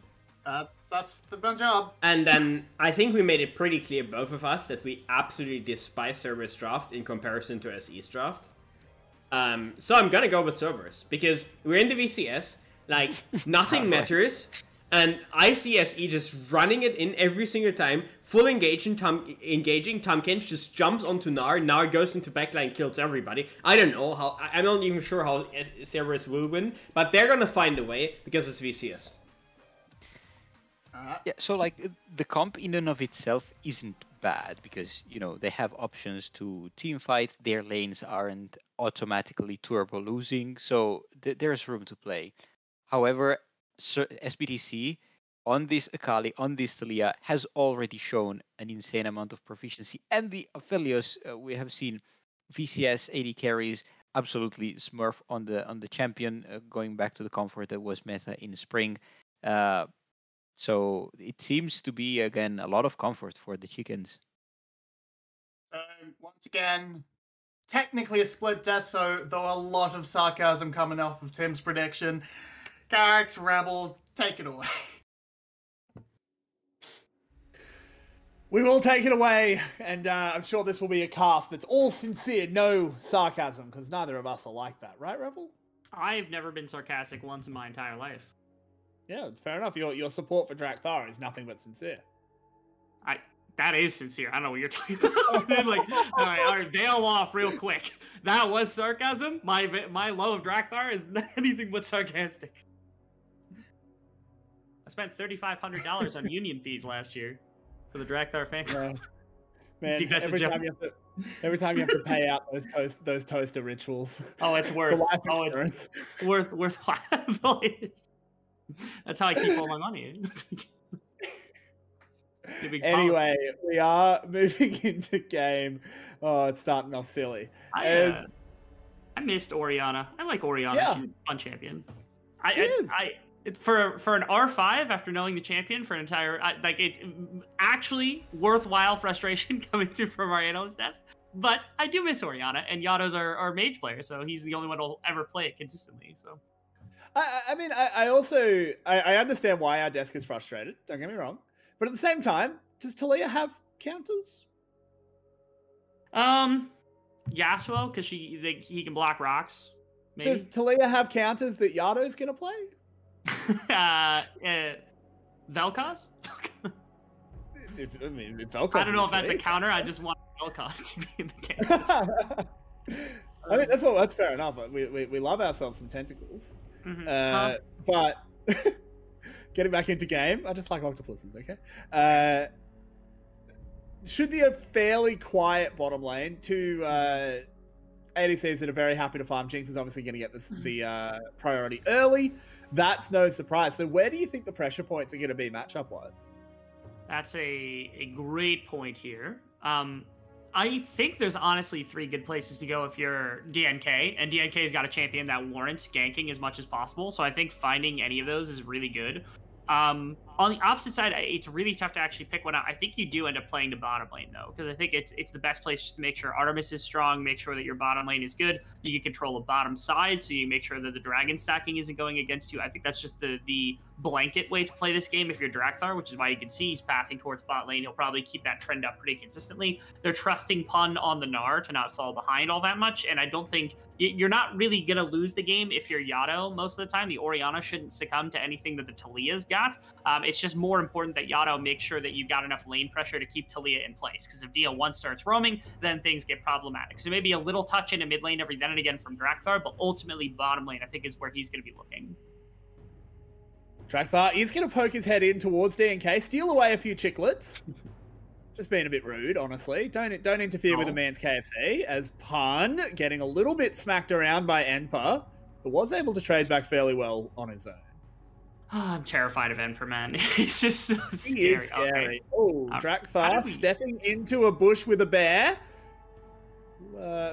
that's the job. And then I think we made it pretty clear, both of us, that we absolutely despise Cerberus draft in comparison to SE's draft. So I'm gonna go with Cerberus, because we're in the VCS, like, nothing matters, and I see SE just running it in every single time, full engaging, Tahm Kench just jumps onto Gnar goes into backline, kills everybody. I don't know how, I'm not even sure how Cerberus will win, but they're gonna find a way, because it's VCS. Yeah, so, like, the comp in and of itself isn't bad, because, you know, they have options to team fight, their lanes aren't automatically turbo losing, so there's room to play. However, SBTC on this Akali, on this Taliyah, has already shown an insane amount of proficiency, and the Aphelios, we have seen VCS 80 carries absolutely smurf on the champion, going back to the comfort that was meta in spring. So it seems to be, again, a lot of comfort for the chickens. Once again, technically a split death, though a lot of sarcasm coming off of Tim's prediction. Garrix, Rebel, take it away. We will take it away, and I'm sure this will be a cast that's all sincere, no sarcasm, because neither of us are like that, right, Rebel? I've never been sarcastic once in my entire life. Yeah, it's fair enough. Your support for Drakthar is nothing but sincere. That is sincere. I don't know what you're talking about. Like, all right, bail off real quick. That was sarcasm. My low of Drakthar is anything but sarcastic. I spent $3,500 on union fees last year for the Drakthar fan. Yeah. Man, every time you have to pay out those toaster rituals. Oh, it's worth. It's worthwhile. That's how I keep all my money. Anyway, we are moving into game. Oh, it's starting off silly. I missed Orianna. I like Orianna. Yeah. She's a fun champion. For an R5 after knowing the champion for an entire it's actually worthwhile frustration coming through from our analyst desk. But I do miss Orianna, and Yato's our mage player, so he's the only one who'll ever play it consistently. So. I mean, I also understand why our desk is frustrated. Don't get me wrong. But at the same time, does Taliyah have counters? Yasuo, because he can block rocks. Maybe. Does Taliyah have counters that Yato's gonna play? Vel'Koz? Vel'Koz I don't know if that's a counter. I just want Vel'Koz to be in the game. I mean, that's fair enough. We love ourselves some tentacles. Mm-hmm. But getting back into game, I just like octopuses, okay? Should be a fairly quiet bottom lane. Two ADCs that are very happy to farm. Jinx is obviously going to get the priority early. That's no surprise. So where do you think the pressure points are going to be matchup-wise? That's a great point here. I think there's honestly 3 good places to go if you're DNK, and DNK's got a champion that warrants ganking as much as possible, so I think finding any of those is really good. On the opposite side, it's really tough to actually pick one out. I think you do end up playing the bottom lane, though, because I think it's the best place just to make sure Artemis is strong, make sure that your bottom lane is good. You can control the bottom side, so you make sure that the dragon stacking isn't going against you. I think that's just the blanket way to play this game if you're Drakthar, which is why you can see he's pathing towards bot lane. He'll probably keep that trend up pretty consistently. They're trusting Pun on the Gnar to not fall behind all that much, and I don't think you're not really going to lose the game if you're Yato most of the time. The Orianna shouldn't succumb to anything that the Taliyah's got. It's just more important that Yato makes sure that you've got enough lane pressure to keep Taliyah in place, because if DL1 starts roaming, then things get problematic. So maybe a little touch into mid lane every then and again from Drakthar, but ultimately bottom lane I think is where he's going to be looking. Drakthar is going to poke his head in towards DNK, steal away a few chiclets. Just being a bit rude, honestly. Don't interfere with a man's KFC, as Pun getting a little bit smacked around by Enper, but was able to trade back fairly well on his own. Oh, I'm terrified of Enper, man. He's just so scary. He is scary. Okay. Oh, Drakthar stepping into a bush with a bear.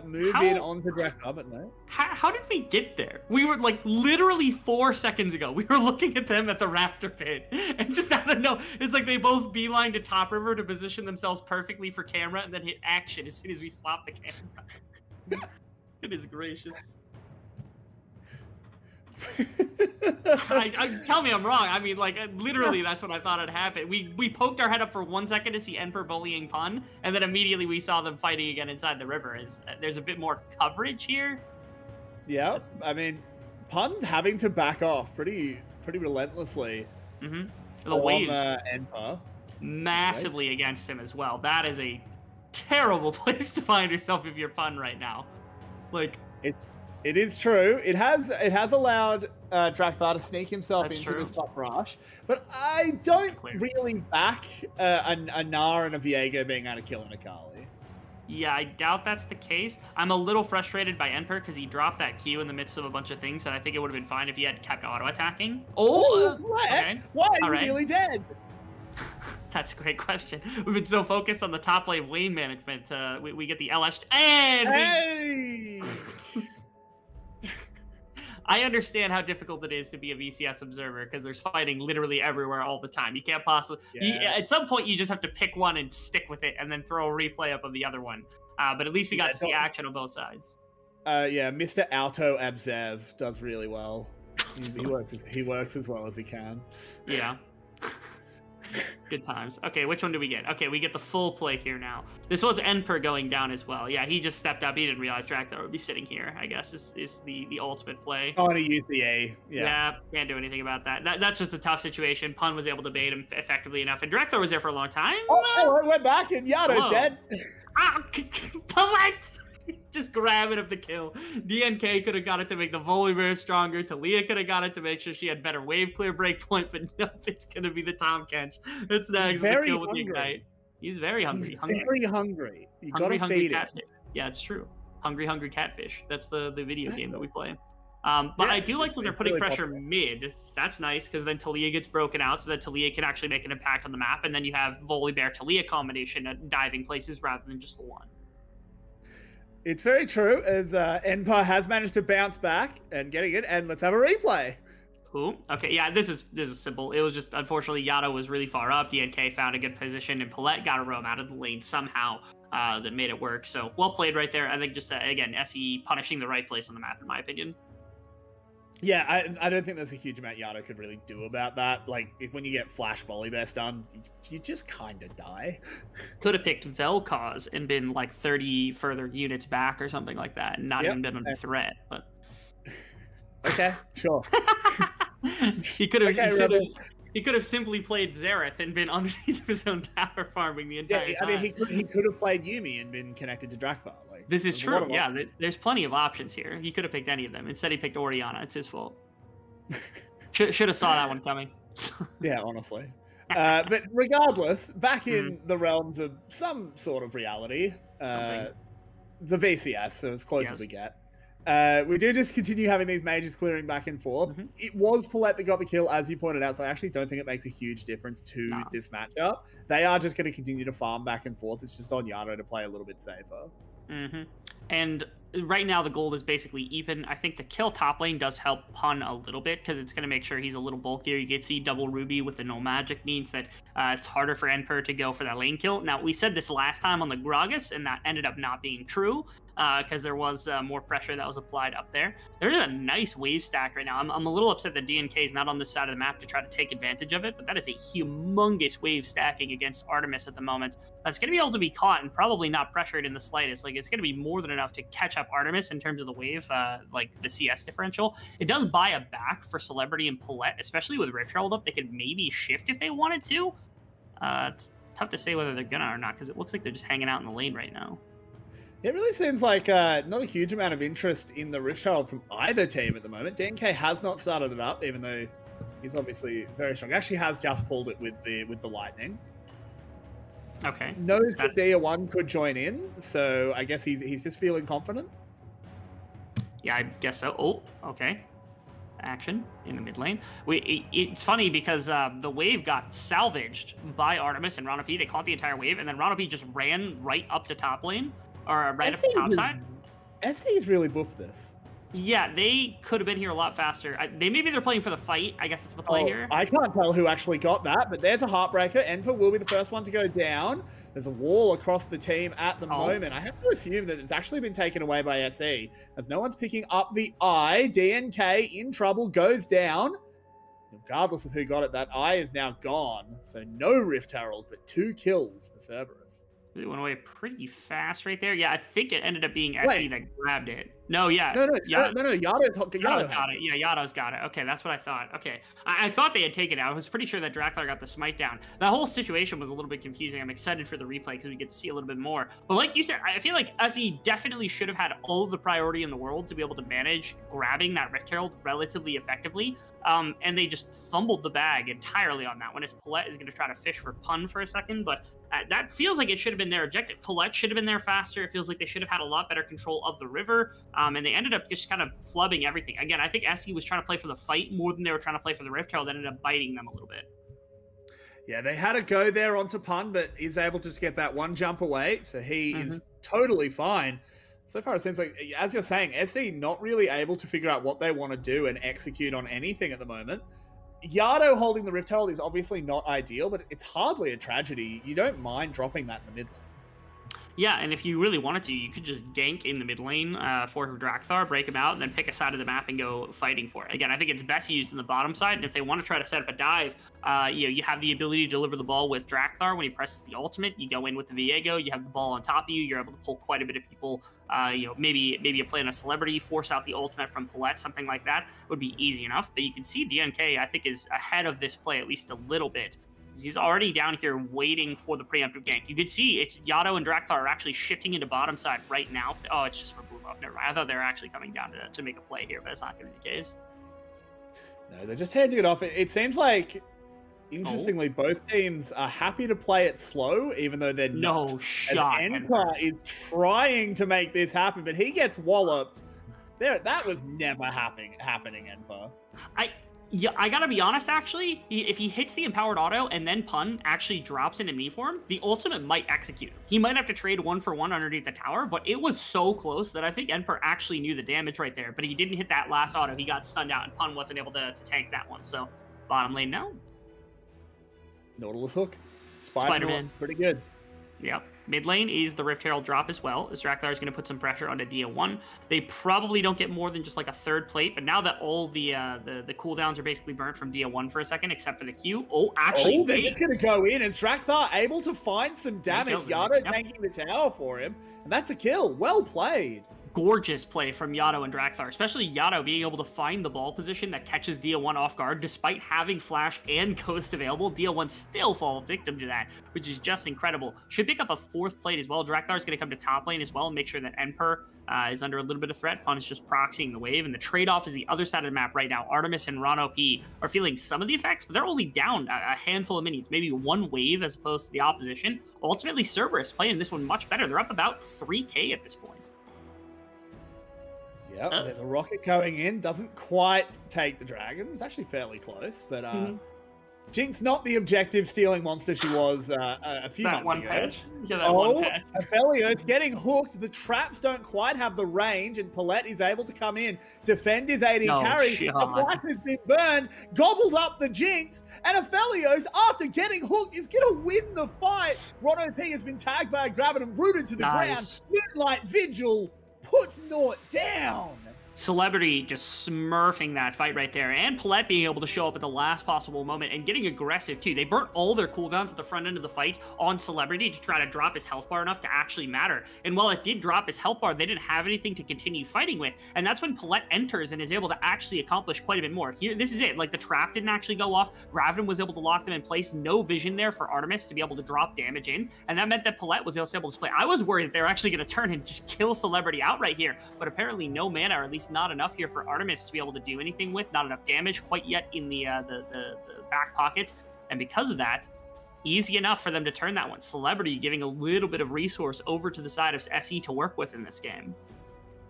Move in onto Drakthar, but no. How did we get there? We were like literally 4 seconds ago. We were looking at them at the Raptor pit, and just out of nowhere, it's like they both beeline to top river to position themselves perfectly for camera, and then hit action as soon as we swap the camera. Goodness gracious. Tell me I'm wrong. I mean, like, literally, that's what I thought had happened. We poked our head up for 1 second to see Enper bullying Pun, and then immediately we saw them fighting again inside the river. There's a bit more coverage here. Yeah, I mean, Pun having to back off pretty relentlessly. Mm-hmm. The waves Enper massively against him as well. That is a terrible place to find yourself if you're Pun right now. Like, It is true. It has allowed Drakthar to sneak himself into this top rush, but I don't really back a Gnar and a Viego being able to kill an Akali. Yeah, I doubt that's the case. I'm a little frustrated by Enper because he dropped that Q in the midst of a bunch of things, and I think it would have been fine if he had kept auto-attacking. Oh, okay. Why are you nearly dead? That's a great question. We've been so focused on the top lane lane management. We get the LS... And hey! I understand how difficult it is to be a VCS observer because there's fighting literally everywhere all the time. You can't possibly... at some point, you just have to pick one and stick with it and then throw a replay up of the other one. But at least we got to see action on both sides. Mr. Auto Abzev does really well. He works as well as he can. Yeah. Good times. Okay, which one do we get? Okay, we get the full play here now. This was Enper going down as well. Yeah, he just stepped up. He didn't realize Drakthar would be sitting here, I guess, is the ultimate play. Oh, and he used the A. Yeah, can't do anything about that. That's just a tough situation. Pun was able to bait him effectively enough, and Drakthar was there for a long time. Oh, I went back, and Yado's dead. Ah, Palet! Just grabbing up the kill. DNK could have got it to make the Volibear stronger. Talia could have got it to make sure she had better wave clear breakpoint, but nope, it's going to be the Tahm Kench. That's next. The kill with the Ignite. He's very hungry. He's very hungry. You got to feed him. Yeah, it's true. Hungry catfish. That's the video game that we play. But I do like when they're putting pressure mid. That's nice, because then Talia gets broken out so that Talia can actually make an impact on the map, and then you have Volibear-Talia combination at diving places rather than just the one. It's very true, as Enper has managed to bounce back and getting it, and let's have a replay. Cool. Okay, yeah, this is simple. It was just, unfortunately, Yado was really far up. DNK found a good position, and Palet got a roam out of the lane somehow that made it work. So, well played right there. I think just, again, SE punishing the right place on the map, in my opinion. Yeah, I don't think there's a huge amount Yado could really do about that. Like, when you get Flash Volibear stunned, you just kind of die. Could have picked Vel'Koz and been like 30 further units back or something like that, and not even been under threat. But okay, sure. He could have. He could have simply played Xerath and been underneath his own tower farming the entire time. I mean, he could have played Yuumi and been connected to Drakthar. Like, this is true. Yeah, there's plenty of options here. He could have picked any of them. Instead, he picked Orianna. It's his fault. Should have saw that one coming. Yeah, honestly. But regardless, back in the realms of some sort of reality, the VCS, so as close as we get. We do just continue having these mages clearing back and forth. It was Palet that got the kill, as you pointed out, so I actually don't think it makes a huge difference to this matchup. They are just going to continue to farm back and forth. It's just on Yado to play a little bit safer. And right now the gold is basically even. I think the kill top lane does help Pun a little bit, because it's going to make sure he's a little bulkier. You can see double Ruby with the no magic means that it's harder for Enper to go for that lane kill. Now, we said this last time on the Gragas, and that ended up not being true, because there was more pressure that was applied up there. There's a nice wave stack right now. I'm a little upset that DNK is not on this side of the map to try to take advantage of it, but that is a humongous wave stacking against Artemis at the moment. That's going to be able to be caught and probably not pressured in the slightest. Like, it's going to be more than enough to catch up Artemis in terms of the wave, like the CS differential. It does buy a back for Celebrity and Palet, especially with Rift Herald up. They could maybe shift if they wanted to. It's tough to say whether they're gonna or not, because it looks like they're just hanging out in the lane right now. It really seems like not a huge amount of interest in the Rift Herald from either team at the moment. DNK has not started it up, even though he's obviously very strong. Actually has just pulled it with the Lightning. Okay. Knows that Dia1 could join in, so I guess he's just feeling confident. Yeah, I guess so. Oh, okay. Action in the mid lane. It's funny because the wave got salvaged by Artemis and Rana P. They caught the entire wave, and then Rana P just ran right up to top lane, or right up to top side. SC's really buffed this. Yeah, they could have been here a lot faster. Maybe they're playing for the fight. I guess it's the play here. I can't tell who actually got that, but there's a Heartbreaker. Enper will be the first one to go down. There's a wall across the team at the moment. I have to assume that it's actually been taken away by SE, as no one's picking up the eye. DNK in trouble, goes down. Regardless of who got it, that eye is now gone. So no Rift Herald, but 2 kills for Cerberus. It went away pretty fast right there. Yeah, I think it ended up being SE that grabbed it. No, yeah. No, Yado's got it. Yeah, Yado's got it. Okay, that's what I thought. Okay. I thought they had taken it. I was pretty sure that Drakthar got the smite down. That whole situation was a little bit confusing. I'm excited for the replay because we get to see a little bit more. But like you said, I feel like SE definitely should have had all of the priority in the world to be able to manage grabbing that Rift Herald relatively effectively. And they just fumbled the bag entirely on that one, as Palet is going to try to fish for Pun for a second, but that feels like it should have been their objective. Colette should have been there faster. It feels like they should have had a lot better control of the river, and they ended up just kind of flubbing everything. Again, I think SE was trying to play for the fight more than they were trying to play for the Rift Herald. That ended up biting them a little bit. Yeah, they had a go there onto Pun, but is able to just get that one jump away, so he is totally fine. So far, it seems like, as you're saying, SE not really able to figure out what they want to do and execute on anything at the moment. Yado holding the Rift Herald is obviously not ideal, but it's hardly a tragedy. You don't mind dropping that in the mid lane. Yeah, and if you really wanted to, you could just gank in the mid lane for Drakthar, break him out, and then pick a side of the map and go fighting for it. Again, I think it's best used in the bottom side, and if they want to try to set up a dive, you have the ability to deliver the ball with Drakthar when he presses the ultimate. You go in with the Viego, you have the ball on top of you, you're able to pull quite a bit of people. Maybe you play on a Celebrity, force out the ultimate from Palette, something like that would be easy enough. But you can see DNK, I think, is ahead of this play at least a little bit. He's already down here waiting for the preemptive gank. You could see it's Yado and Drakthar are actually shifting into bottom side right now. Oh, it's just for blue buff. Never mind. I thought they were actually coming down to make a play here, but it's not going to be the case. No, they're just handing it off. It seems like, interestingly, both teams are happy to play it slow, even though they're not. No shot. Enper is trying to make this happen, but he gets walloped. That was never happening, Enper. Yeah, I gotta be honest, actually, if he hits the empowered auto and then Pun actually drops into me form, the ultimate might execute. He might have to trade 1-for-1 underneath the tower, but it was so close that I think Enper actually knew the damage right there, but he didn't hit that last auto. He got stunned out, and Pun wasn't able to tank that one, so bottom lane now. Nautilus hook. Spider-Man. Pretty good. Yep. Mid lane is the Rift Herald drop as well, as Drakthar is going to put some pressure onto Dia1. They probably don't get more than just like a third plate, but now that all the cooldowns are basically burnt from Dia1 for a second, except for the Q. They're just going to go in, and Drakthar able to find some damage. Yado tanking the tower for him, and that's a kill. Well played. Gorgeous play from Yado and Drakthar, especially Yado being able to find the ball position that catches Dia1 off guard. Despite having Flash and Ghost available, Dia1 still falls victim to that, which is just incredible. Should pick up a fourth plate as well. Drakthar is going to come to top lane as well and make sure that Enper is under a little bit of threat. Pun is just proxying the wave, and the trade-off is the other side of the map right now. Artemis and Ron OP are feeling some of the effects, but they're only down a handful of minions, maybe one wave as opposed to the opposition. Ultimately, Cerberus playing this one much better. They're up about 3k at this point. Yep, there's a rocket going in. Doesn't quite take the dragon. It's actually fairly close, but Jinx not the objective stealing monster she was a few months one ago. patch. Yeah, that one patch. Aphelios getting hooked. The traps don't quite have the range, and Palette is able to come in, defend his AD carry. The flash has been burned, gobbled up the Jinx, and Aphelios, after getting hooked, is going to win the fight. Ron OP has been tagged by a Graven and rooted to the ground. Moonlight Vigil puts Nort down. Celebrity just smurfing that fight right there, and Palette being able to show up at the last possible moment and getting aggressive too. They burnt all their cooldowns at the front end of the fight on Celebrity to try to drop his health bar enough to actually matter. And while it did drop his health bar, they didn't have anything to continue fighting with. And that's when Palette enters and is able to actually accomplish quite a bit more. Here, this is it. Like, the trap didn't actually go off. Graven was able to lock them in place. No vision there for Artemis to be able to drop damage in. And that meant that Palette was also able to play. I was worried that they were actually going to turn and just kill Celebrity outright here, but apparently no mana, or at least not enough here for Artemis to be able to do anything with. Not enough damage quite yet in the back pocket, and because of that, easy enough for them to turn that one. Celebrity giving a little bit of resource over to the side of SE to work with in this game.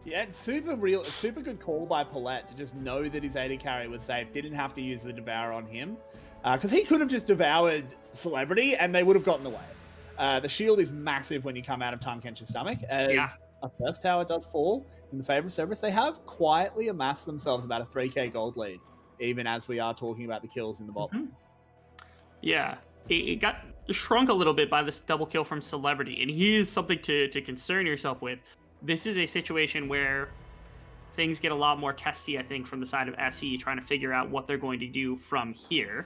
Yeah, it's super good call by Palette to just know that his AD carry was safe. Didn't have to use the Devour on him, because he could have just devoured Celebrity and they would have gotten away. The shield is massive when you come out of Tahm Kench's stomach, as a first tower does fall in the favor of Cerberus. They have quietly amassed themselves about a 3k gold lead, even as we are talking about the kills in the bottom. Yeah, it got shrunk a little bit by this double kill from Celebrity, and he is something to concern yourself with. This is a situation where things get a lot more testy, I think, from the side of SE, trying to figure out what they're going to do from here.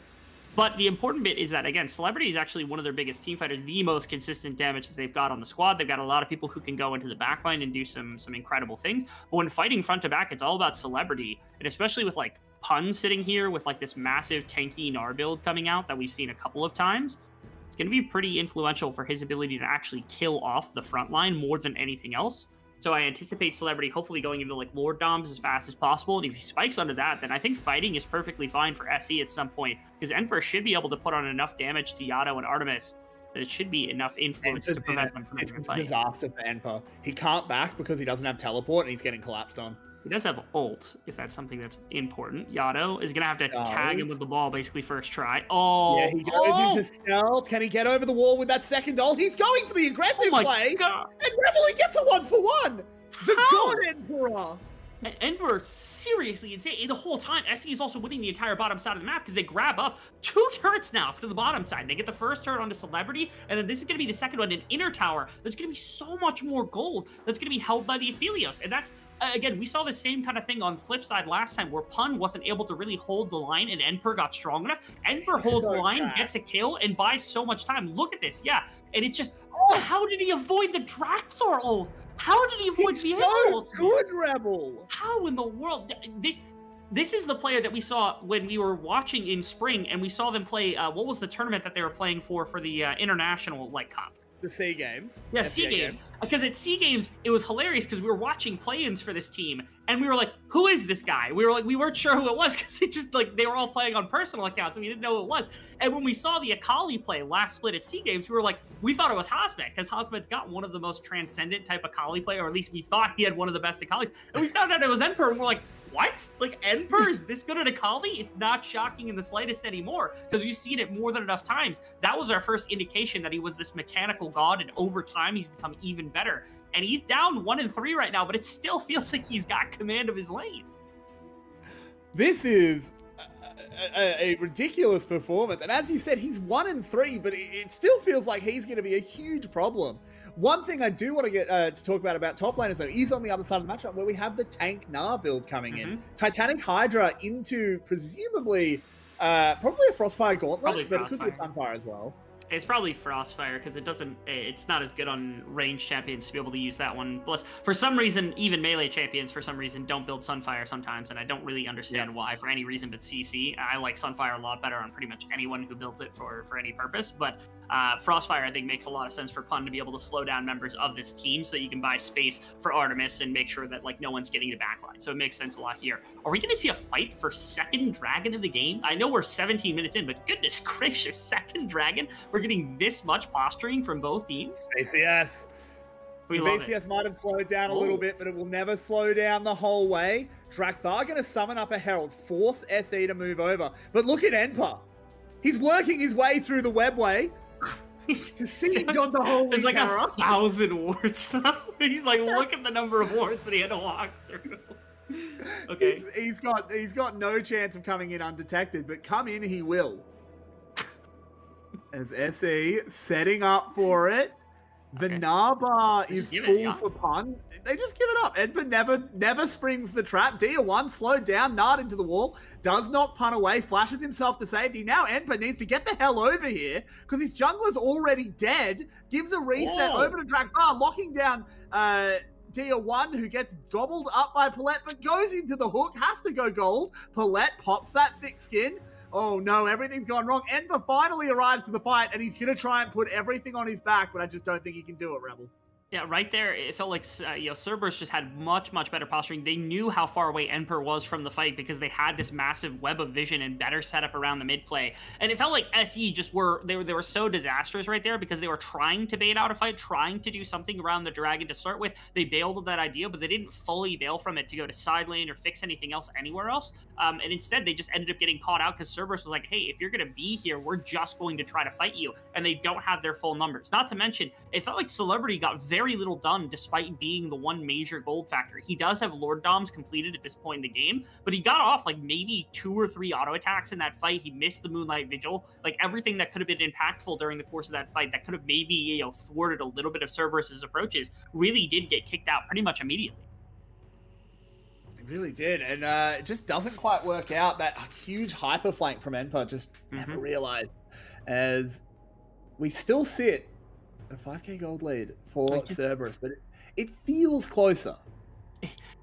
But the important bit is that, again, Celebrity is actually one of their biggest team fighters, the most consistent damage that they've got on the squad. They've got a lot of people who can go into the backline and do some incredible things. But when fighting front to back, it's all about Celebrity. And especially with, like, Pun sitting here with, like, this massive tanky Gnar build coming out that we've seen a couple of times, it's going to be pretty influential for his ability to actually kill off the front line more than anything else. So I anticipate Celebrity hopefully going into like Lord Doms as fast as possible. And if he spikes under that, then I think fighting is perfectly fine for SE at some point, because Enper should be able to put on enough damage to Yado and Artemis that it should be enough influence to prevent them from having a fight. It's a disaster for Enper. He can't back because he doesn't have teleport and he's getting collapsed on. He does have ult, if that's something that's important. Yado is going to have to tag him with the ball basically first try. Oh, yeah, he goes into stealth. Can he get over the wall with that second ult? He's going for the aggressive play. God. And Reveille gets a 1-for-1. The God Emperor. Emperor seriously insane. The whole time, SE is also winning the entire bottom side of the map because they grab up 2 turrets now to the bottom side. They get the first turret onto Celebrity, and then this is going to be the second one in Inner Tower. There's going to be so much more gold that's going to be held by the Aphelios. And that's, again, we saw the same kind of thing on flip side last time where Pun wasn't able to really hold the line and Emperor got strong enough. Emperor holds the line, gets a kill, and buys so much time. Look at this, yeah. And it's just, how did he avoid the Drakthor ult? How did he avoid the so good, Rebel? How in the world? This is the player that we saw when we were watching in spring, and we saw them play. What was the tournament that they were playing for the international cup? The SEA Games. Yeah, SEA Games. Because at SEA Games, it was hilarious because we were watching play-ins for this team, and we were like, "Who is this guy?" We were like, we weren't sure who it was because it just they were all playing on personal accounts, and we didn't know who it was. And when we saw the Akali play last split at SEA Games, we were like, we thought it was Hosmet because Hosmet's got one of the most transcendent type Akali play, or at least we thought he had one of the best Akalis. And we found out it was Emperor, and we're like, what? Like, Emperor is this good at Akali? It's not shocking in the slightest anymore because we've seen it more than enough times. That was our first indication that he was this mechanical god, and over time he's become even better. And he's down 1-3 right now, but it still feels like he's got command of his lane. This is a ridiculous performance. And as you said, he's 1-3, but it still feels like he's going to be a huge problem. One thing I do want to get to talk about top laners, though, is on the other side of the matchup where we have the tank Gnar build coming in. Titanic Hydra into presumably probably a Frostfire Gauntlet, but it could be a Sunfire as well. It's probably Frostfire because it's not as good on range champions to be able to use that one. Plus, for some reason, even melee champions for some reason don't build Sunfire sometimes, and I don't really understand why for any reason but CC. I like Sunfire a lot better on pretty much anyone who builds it for any purpose, but Frostfire I think makes a lot of sense for Pun to be able to slow down members of this team so that you can buy space for Artemis and make sure that no one's getting the backline. So it makes sense a lot here. Are we going to see a fight for second dragon of the game? I know we're 17 minutes in, but goodness gracious, second dragon? We're getting this much posturing from both teams? ACS. We the love BCS it. might have slowed down a little bit, but it will never slow down the whole way. Drakthar going to summon up a Herald, force SE to move over. But look at Enpa. He's working his way through the webway to siege onto Holy There's like Terror. 1,000 wards now. He's like, look at the number of wards that he had to walk through. Okay. He's got no chance of coming in undetected, but come in he will. As SE setting up for it. The Gnar is full for Pun. They just give it up. Edva never springs the trap. Dia1 slowed down, Nard into the wall, does knock Pun away, flashes himself to safety. Now Edva needs to get the hell over here because his jungler's already dead. Gives a reset over to Drakthar, locking down Dia1, who gets gobbled up by Palette, but goes into the hook, has to go gold. Palette pops that thick skin. Oh no, everything's gone wrong. Enver finally arrives to the fight, and he's going to try and put everything on his back, but I just don't think he can do it, Rebel. Yeah, right there, it felt like Cerberus just had much better posturing. They knew how far away Emperor was from the fight because they had this massive web of vision and better setup around the mid play. And it felt like SE just they were so disastrous right there because they were trying to bait out a fight, trying to do something around the dragon to start with. They bailed on that idea, but they didn't fully bail from it to go to side lane or fix anything else anywhere else. And instead, they just ended up getting caught out because Cerberus was like, hey, if you're going to be here, we're just going to try to fight you. And they don't have their full numbers. Not to mention, it felt like Celebrity got very little done despite being the one major gold factor. He does have Lord Doms completed at this point in the game, but he got off like maybe 2 or 3 auto attacks in that fight. He missed the Moonlight Vigil. Like everything that could have been impactful during the course of that fight that could have maybe thwarted a little bit of Cerberus's approaches really did get kicked out pretty much immediately. It really did, and it just doesn't quite work out. That huge hyper flank from Enpa just never realized, as we still sit a 5k gold lead for Cerberus, but it feels closer.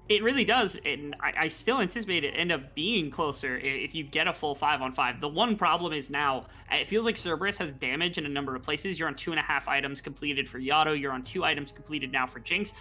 It really does, and I still anticipate it end up being closer if you get a full 5-on-5. The one problem is now, it feels like Cerberus has damage in a number of places. You're on 2.5 items completed for Yato. You're on 2 items completed now for Jinx.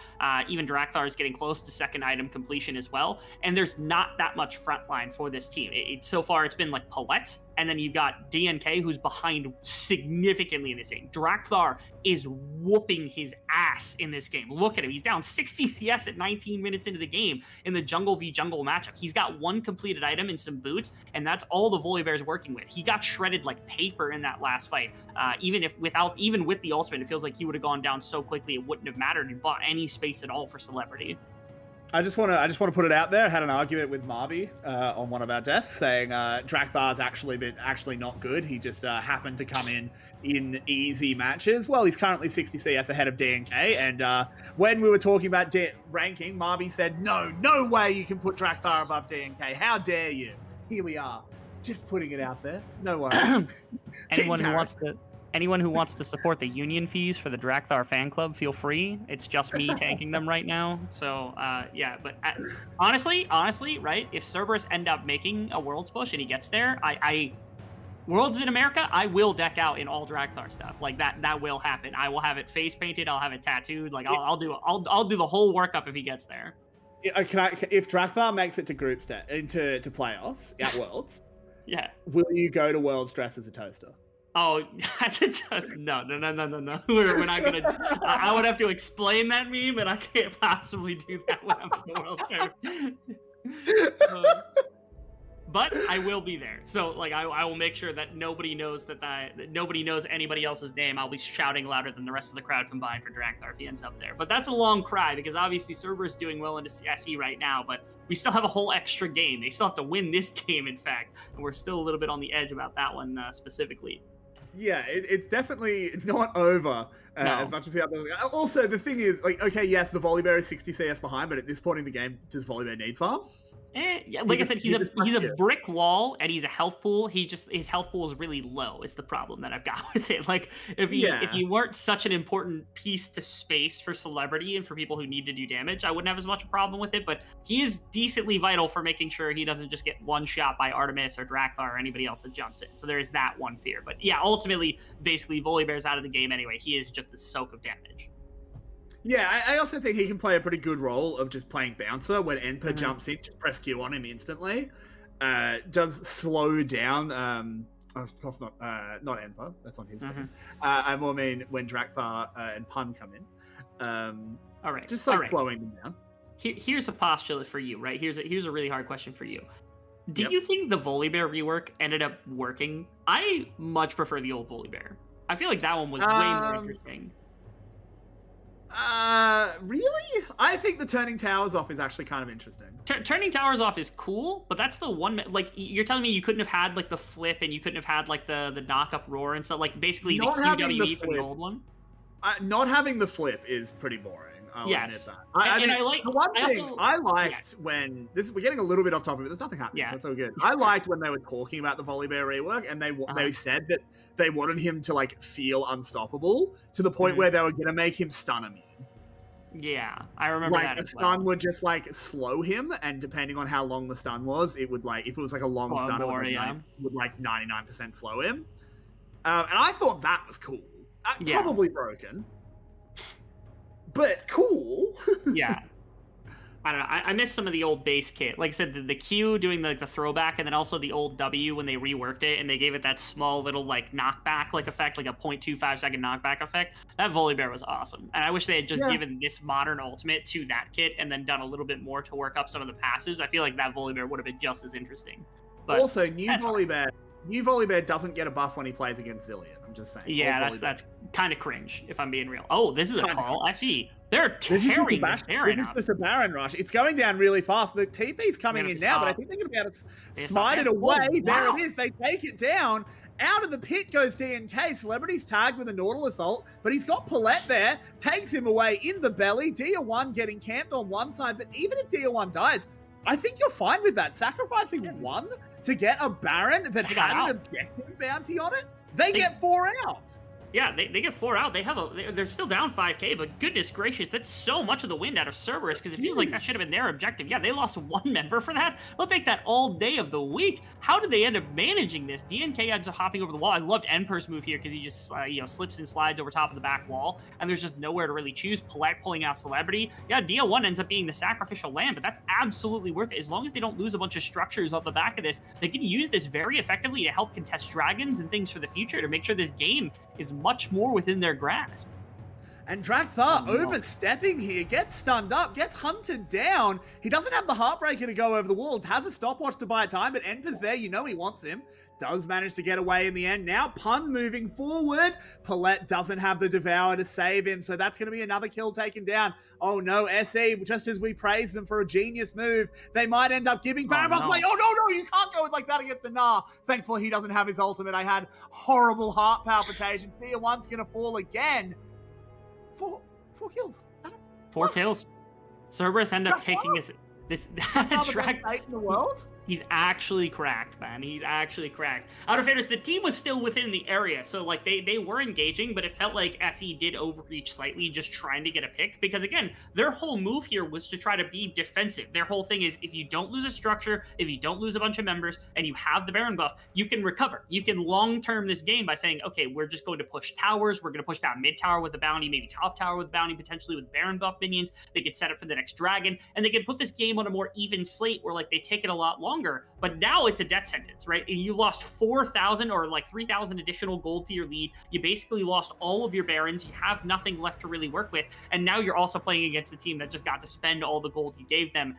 Even Drakthar is getting close to 2nd item completion as well. And there's not that much frontline for this team. So far, it's been like Palette, and then you've got DNK, who's behind significantly in this game. Drakthar is whooping his ass in this game. Look at him. He's down 60 CS at 19 minutes into the game in the jungle v jungle matchup. He's got 1 completed item and some boots, and that's all the Volibear's working with. He got shredded like paper in that last fight. Even with the ultimate, it feels like he would have gone down so quickly it wouldn't have mattered. He bought any space at all for Celebrity. I just want to put it out there. I had an argument with Marby on one of our desks saying Drakthar's actually not good. He just happened to come in easy matches. Well, he's currently 60 CS ahead of DNK, and when we were talking about ranking, Marby said, no way you can put Drakthar above DNK. How dare you? Here we are, just putting it out there. No worries. Anyone who wants to support the union fees for the Drakthar fan club, feel free. It's just me tanking them right now. So, yeah, but honestly, right, if Cerberus end up making a Worlds push and he gets there, Worlds in America, I will deck out in all Drakthar stuff. Like, that will happen. I will have it face painted, I'll have it tattooed. Like, I'll do the whole workup if he gets there. If Drakthar makes it to into playoffs at Worlds, yeah, will you go to Worlds dressed as a toaster? Oh, that's a toast. No. We're not gonna. I would have to explain that meme, and I can't possibly do that when I'm in the World Tour. But I will be there. So, like, I will make sure that nobody knows that nobody knows anybody else's name. I'll be shouting louder than the rest of the crowd combined for Drakthar if he ends up there. But that's a long cry, because obviously Cerberus doing well into SE right now, but we still have a whole extra game. They still have to win this game, in fact, and we're still a little bit on the edge about that one specifically. Yeah, it's definitely not over as much as people. Also, the thing is, like, okay, yes, the Volibear is 60 CS behind, but at this point in the game, does Volibear need farm? Yeah, like I said, he's a brick wall, and he's a health pool. His health pool is really low. Is the problem that I've got with it. Like, if you weren't such an important piece to space for celebrity and for people who need to do damage, I wouldn't have as much a problem with it. But he is decently vital for making sure he doesn't just get one shot by Artemis or Drakthar or anybody else that jumps in. So there is that one fear. But yeah, ultimately, basically, Volibear's out of the game anyway. He is just a soak of damage. Yeah, I also think he can play a pretty good role of just playing bouncer when Enper jumps in, just press Q on him instantly. Does slow down, of course not Enper, that's on his team. I more mean when Drakthar and Pun come in. All right. Just like slowing them down. Here's a postulate for you, right? Here's a really hard question for you. Do you think the Volibear rework ended up working? I much prefer the old Volibear. I feel like that one was way more interesting. Really? I think the turning towers off is actually kind of interesting. Turning towers off is cool, but that's the one, like, you're telling me you couldn't have had, like, the flip, and you couldn't have had, like, the knock-up roar and stuff, like, basically the QWE from the old one? Not having the flip is pretty boring. I'll admit that. I liked when we're getting a little bit off topic, but there's nothing happening, so it's all good. I liked when they were talking about the Volibear rework, and they said that they wanted him to, like, feel unstoppable to the point where they were gonna make him stun immune. Yeah, I remember that. Like, a stun would just, like, slow him, and depending on how long the stun was, it would, like, if it was like a long stun, it would like 99% slow him. And I thought that was cool. Probably broken, but cool. Yeah. I don't know. I miss some of the old base kit. Like I said, the Q doing the throwback, and then also the old W when they reworked it and they gave it that small little, like, knockback like effect, like a 0.25 second knockback effect. That Volibear was awesome. And I wish they had just given this modern ultimate to that kit and then done a little bit more to work up some of the passives. I feel like that Volibear would have been just as interesting. But also, new Volibear doesn't get a buff when he plays against Zillion. I'm just saying. Yeah, that's kind of cringe, if I'm being real. Oh, this is a call. I see. They're tearing this Baron up. It's just a Baron rush. It's going down really fast. The TP's coming in now, but I think they're going to be able to smite it away. There it is. They take it down. Out of the pit goes DNK. Celebrity's tagged with a Nautilus ult, but he's got Paulette there. Takes him away in the belly. Dia1 getting camped on one side, but even if Dia1 dies, I think you're fine with that. Sacrificing one to get a Baron that had an objective bounty on it, they get 4 out. Yeah, they get 4 out. They're still down 5k, but goodness gracious, that's so much of the wind out of Cerberus, because it feels like that should have been their objective. Yeah, they lost 1 member for that. They'll take that all day of the week. How did they end up managing this? DNK ends up hopping over the wall. I loved Enper's move here because he just slips and slides over top of the back wall, and there's just nowhere to really choose. Paulette pulling out Celebrity. Yeah, Dia1 ends up being the sacrificial lamb, but that's absolutely worth it. As long as they don't lose a bunch of structures off the back of this, they can use this very effectively to help contest dragons and things for the future to make sure this game is much more within their grasp. And Dratha Oh, no. overstepping here, gets stunned up, gets hunted down. He doesn't have the Heartbreaker to go over the wall, has a stopwatch to buy time, but Enper's there, you know he wants him. Does manage to get away in the end. Now Pun moving forward. Paulette doesn't have the Devour to save him, so that's going to be another kill taken down. Oh no, SE, just as we praise them for a genius move, they might end up giving Farabas away. Oh no, you can't go like that against a Gnar. Thankfully he doesn't have his ultimate. I had horrible heart palpitations. Tier 1's going to fall again. Four kills. 4 kills. Cerberus end up That's taking this track. In the world. He's actually cracked, man. He's actually cracked. Out of fairness, the team was still within the area, so like they were engaging, but it felt like SE did overreach slightly, just trying to get a pick. Because again, their whole move here was to try to be defensive. Their whole thing is if you don't lose a structure, if you don't lose a bunch of members, and you have the Baron buff, you can recover. You can long-term this game by saying, okay, we're just going to push towers. We're going to push down mid tower with the bounty, maybe top tower with bounty, potentially with Baron buff minions. They could set up for the next dragon, and they can put this game on a more even slate where like they take it a lot longer. But now it's a death sentence, right? You lost 4,000 or like 3,000 additional gold to your lead. You basically lost all of your barons. You have nothing left to really work with. And now you're also playing against a team that just got to spend all the gold you gave them.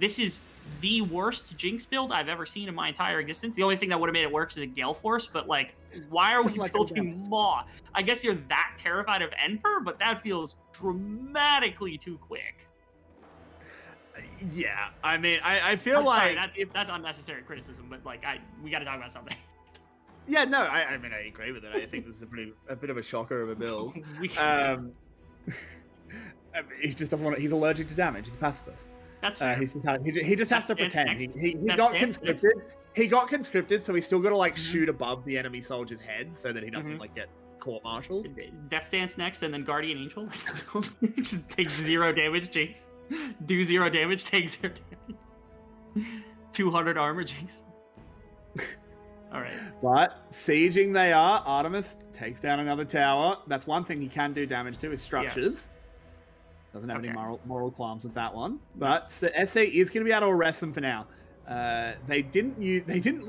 This is the worst Jinx build I've ever seen in my entire existence. The only thing that would have made it work is a Gale Force, but like, why are we building Maw? I guess you're that terrified of Emperor, but that feels dramatically too quick. Yeah, I mean, I feel I'm like sorry, that's unnecessary criticism, but like, we got to talk about something. Yeah, no, I mean, I agree with it. I think this is a bit of a shocker of a build. He just doesn't want to. He's allergic to damage. He's a pacifist. That's fair. He just has to pretend. He got conscripted. He got conscripted, so he's still got to like shoot above the enemy soldier's head so that he doesn't like get court-martialed. Death Dance next, and then Guardian Angel. Just take 0 damage, Jinx. Do 0 damage, take 0 damage. 200 armor, Jinx. All right. But sieging they are. Artemis takes down another tower. That's one thing he can do damage to is structures. Yes. Doesn't have any moral qualms with that one. But SE is going to be able to arrest them for now. They didn't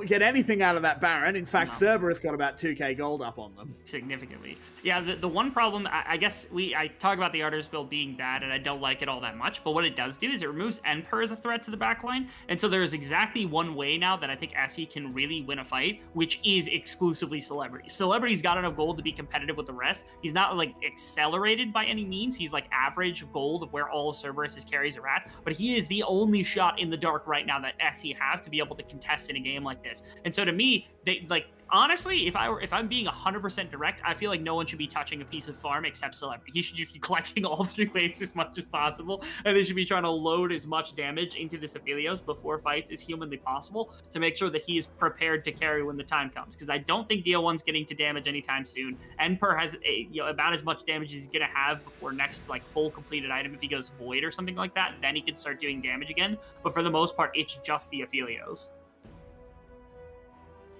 get anything out of that Baron. In fact, Cerberus got about 2k gold up on them. Significantly. Yeah, the one problem, I guess I talk about the Artemis build being bad, and I don't like it all that much, but what it does do is it removes Emperor as a threat to the backline, and so there's exactly one way now that I think SE can really win a fight, which is exclusively Celebrity. Celebrity's got enough gold to be competitive with the rest. He's not, like, accelerated by any means. He's, like, average gold of where all of Cerberus's carries are at, but he is the only shot in the dark right now that SE have to be able to contest in a game like this. And so to me, they, like, honestly, if I'm being 100% direct, I feel like no one should be touching a piece of farm except Celebrity. He should just be collecting all 3 waves as much as possible, and they should be trying to load as much damage into this Aphelios before fights as humanly possible to make sure that he is prepared to carry when the time comes. Because I don't think DL1's getting to damage anytime soon. Emperor has about as much damage as he's gonna have before next like full completed item. If he goes Void or something like that, then he can start doing damage again. But for the most part, it's just the Aphelios.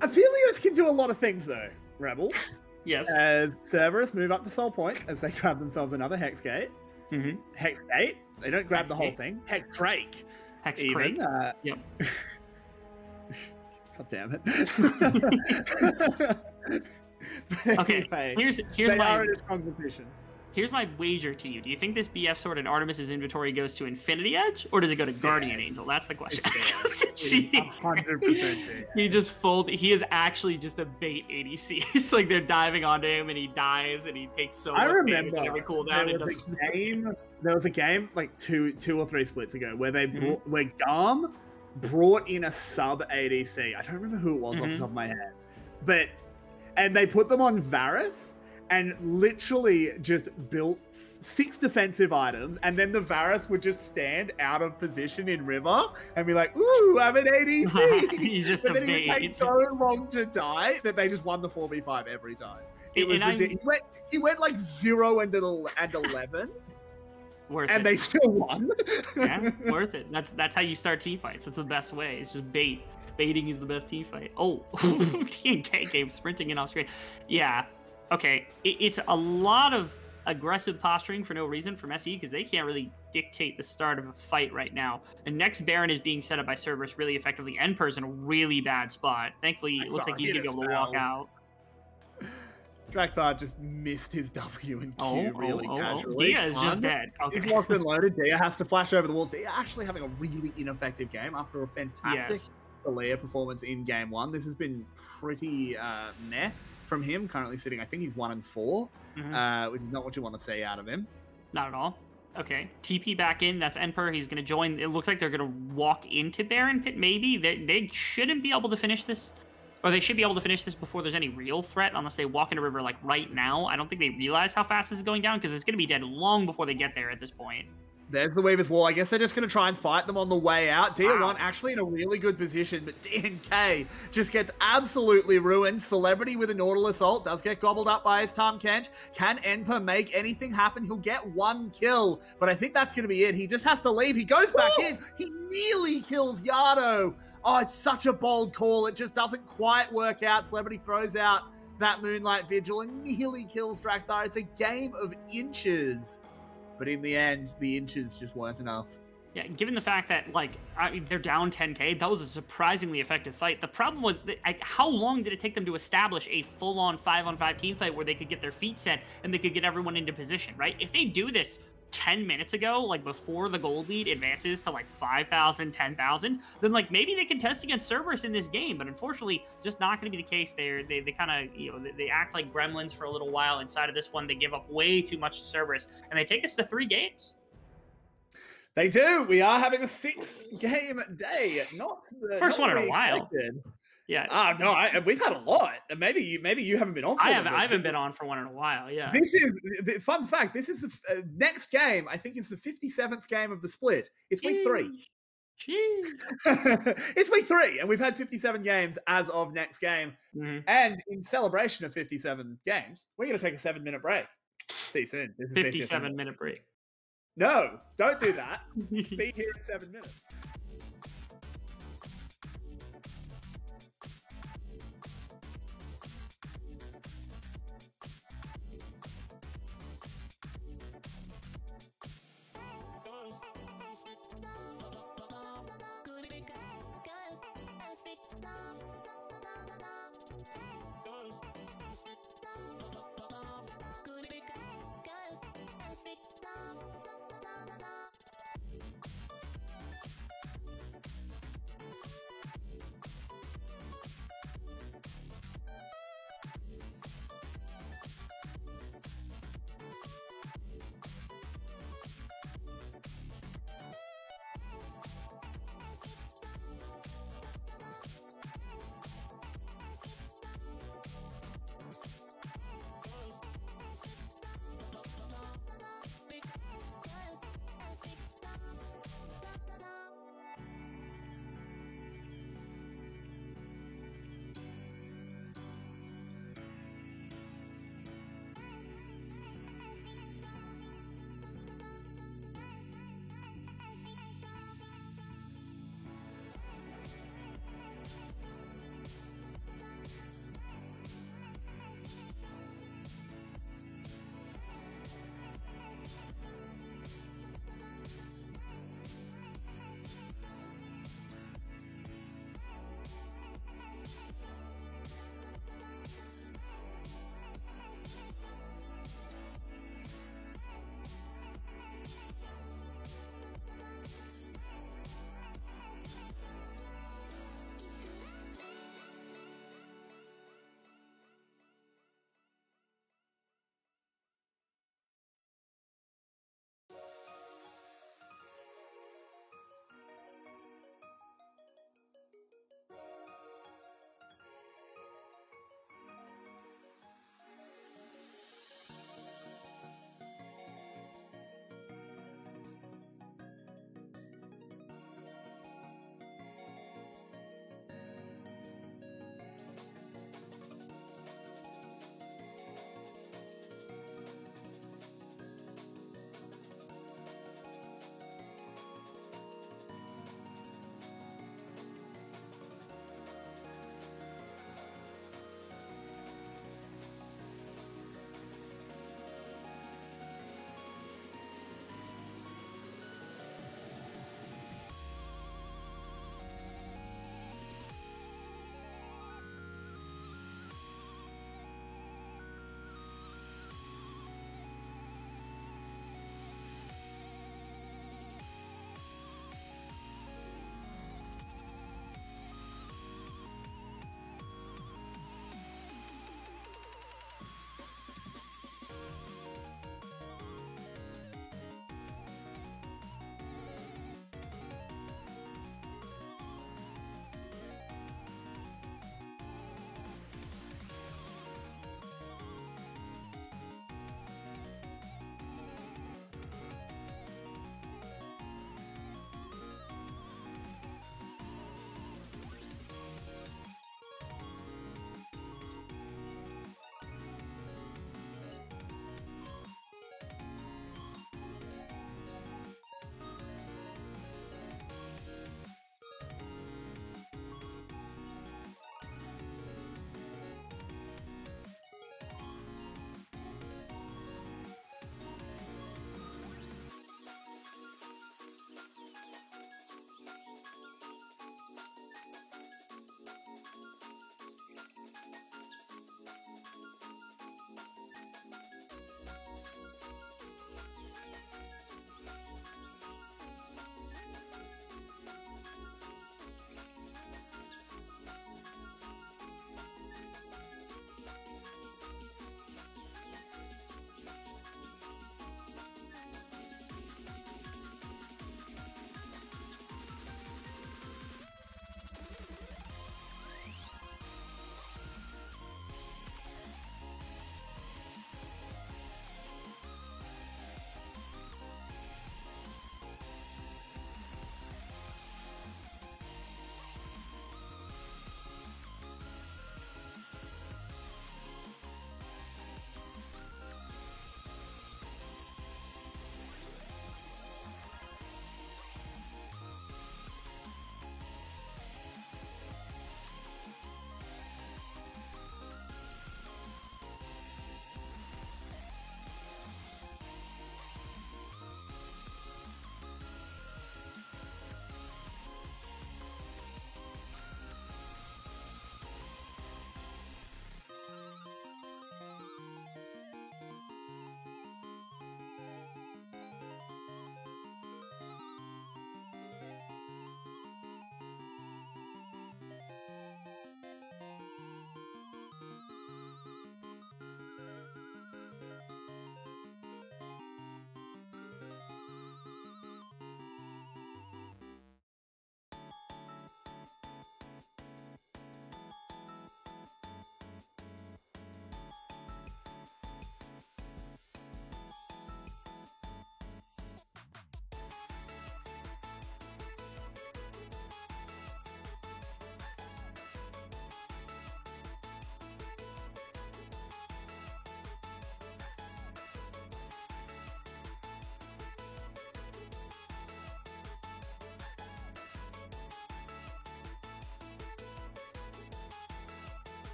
Aphelios can do a lot of things, though, Rebel. Yes. Cerberus move up to Soul Point as they grab themselves another Hex Gate. Mm-hmm. Hex Gate. They don't grab Hex the whole Gate. thing. Hex Crake. Hex Even. Crake. Yep. God damn it. Okay. Anyway, Here's they my are in a strong position. Here's my wager to you. Do you think this BF sword in Artemis's inventory goes to Infinity Edge, or does it go to Guardian Angel? That's the question. It's 100%. He just he is actually just a bait ADC. It's like they're diving onto him and he dies and he takes so much damage at every cooldown. There was a game like two or three splits ago where they where Garm brought in a sub ADC. I don't remember who it was off the top of my head, and they put them on Varus. And literally just built 6 defensive items, and then the Varus would just stand out of position in river and be like, "Ooh, I'm an ADC." He's just but a then he would take so long to die that they just won the 4v5 every time. It was ridiculous. He went like 0 and 11, and they still won. Yeah, worth it. That's how you start team fights. That's the best way. It's just bait. Baiting is the best team fight. Oh, TNK game sprinting in off screen. Yeah. Okay, it's a lot of aggressive posturing for no reason from SE because they can't really dictate the start of a fight right now. The next Baron is being set up by Cerberus really effectively. Emperor's in a really bad spot. Thankfully, it looks like he's going to be able to walk out. Drakthar just missed his W and Q really casually. Dia is just dead. Okay. He's locked and loaded. Dia has to flash over the wall. Dia actually having a really ineffective game after a fantastic Aaliyah performance in game 1. This has been pretty meh from him. Currently sitting, I think he's 1-4, which is not what you want to see out of him. Not at all. Okay, TP back in. That's Enper. He's going to join. It looks like they're going to walk into Baron Pit. Maybe they shouldn't be able to finish this, or they should be able to finish this before there's any real threat. Unless they walk into River like right now. I don't think they realize how fast this is going down because it's going to be dead long before they get there at this point. There's the Weaver's Wall. I guess they're just going to try and fight them on the way out. Dia1 actually in a really good position, but DNK just gets absolutely ruined. Celebrity with a Nautilus ult does get gobbled up by his Tahm Kench. Can Enper make anything happen? He'll get 1 kill, but I think that's going to be it. He just has to leave. He goes back in. He nearly kills Yado. Oh, it's such a bold call. It just doesn't quite work out. Celebrity throws out that Moonlight Vigil and nearly kills Drakthar. It's a game of inches. But in the end, the inches just weren't enough. Yeah, given the fact that, like, they're down 10k, that was a surprisingly effective fight. The problem was, that, how long did it take them to establish a full-on 5-on-5 team fight where they could get their feet set and they could get everyone into position, right? If they do this 10 minutes ago, like, before the gold lead advances to, like, 5,000, 10,000, then, like, maybe they can test against Cerberus in this game. But unfortunately, just not going to be the case. They kind of, you know, they act like gremlins for a little while. Inside of this one, they give up way too much to Cerberus, and they take us to 3 games. They do. We are having a 6-game day. Not the first one in a while. Expected. Yeah. No, we've had a lot. Maybe you haven't been on. For I haven't been on for one in a while. Yeah. This is the fun fact. This is the next game. I think it's the 57th game of the split. It's week 3. It's week 3, and we've had 57 games as of next game. And in celebration of 57 games, we're going to take a 7-minute break. See you soon. This is 57-minute break. No, don't do that. Be here in 7 minutes.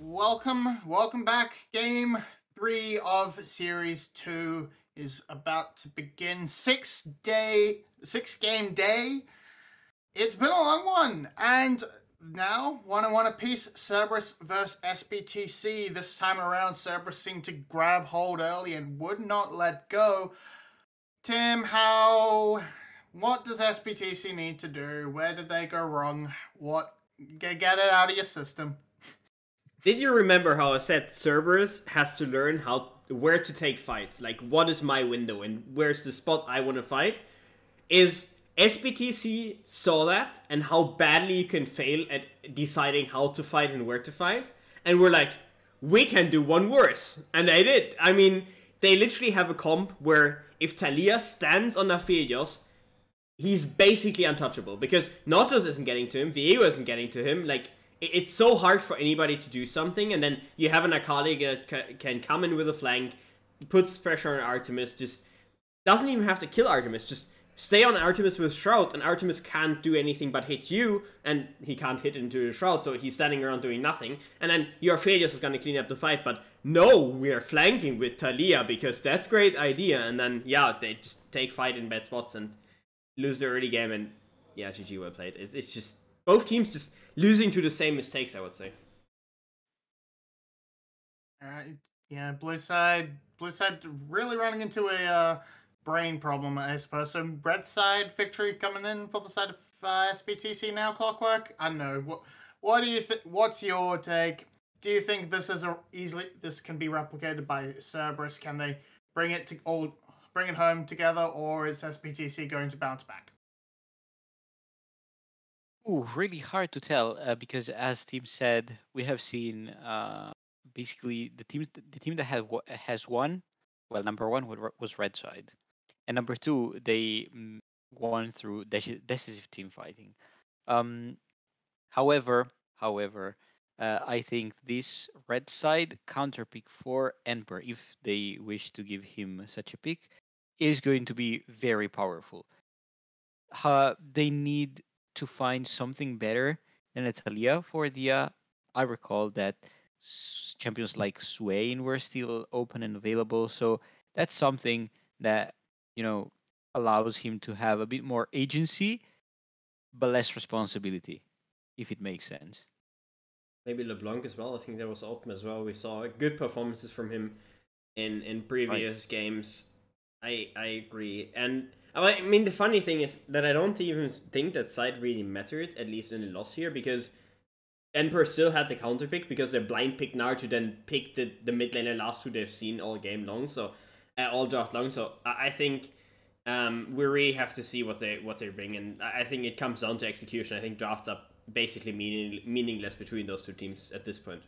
welcome back. Game 3 of Series 2 is about to begin. 6-game day. It's been a long one, and now 1-1 apiece. Cerberus versus SBTC. This time around, Cerberus seemed to grab hold early and would not let go. Tim, what does SBTC need to do? Where did they go wrong? Get it out of your system. Did you remember how I said Cerberus has to learn where to take fights? Like, what is my window and where's the spot I want to fight? Is SBTC saw that and how badly you can fail at deciding how to fight and where to fight. And we're like, we can do one worse. And they did. I mean, they literally have a comp where if Taliyah stands on Aphelios, he's basically untouchable. Because Nautilus isn't getting to him, Viego isn't getting to him. Like, it's so hard for anybody to do something. And then you have an Akali that can come in with a flank, puts pressure on Artemis, just doesn't even have to kill Artemis, just stay on Artemis with Shroud, and Artemis can't do anything but hit you, and he can't hit into the Shroud, so he's standing around doing nothing. And then your Aphelios is gonna clean up the fight, but no, we're flanking with Taliyah because that's a great idea. And then, yeah, they just take fight in bad spots and lose the early game, and yeah, GG, well played. It's just, both teams just losing to the same mistakes, I would say. Yeah, blue side really running into a brain problem, I suppose. So red side victory coming in for the side of SBTC now, Clockwork. I don't know. What do you think? What's your take? Do you think this can be replicated by Cerberus? Can they bring it home together, or is SBTC going to bounce back? Ooh, really hard to tell because, as Tim said, we have seen basically the team that has won. Well, number one was red side, and number two they won through decisive team fighting. However, I think this red side counter pick for Emperor, if they wish to give him such a pick, is going to be very powerful. They need to find something better than a Taliyah for Dia. I recall that champions like Swain were still open and available, so that's something that, you know, allows him to have a bit more agency but less responsibility, if it makes sense. Maybe LeBlanc as well. I think that was open as well. We saw good performances from him in previous games. I agree. And I mean, the funny thing is that I don't even think that side really mattered, at least in the loss here, because Emperor still had the counter pick because they blind picked Gnar to then pick the mid laner last who they've seen all game long, so all draft long. So I think we really have to see what they bring, and I think it comes down to execution. I think drafts are basically meaningless between those two teams at this point.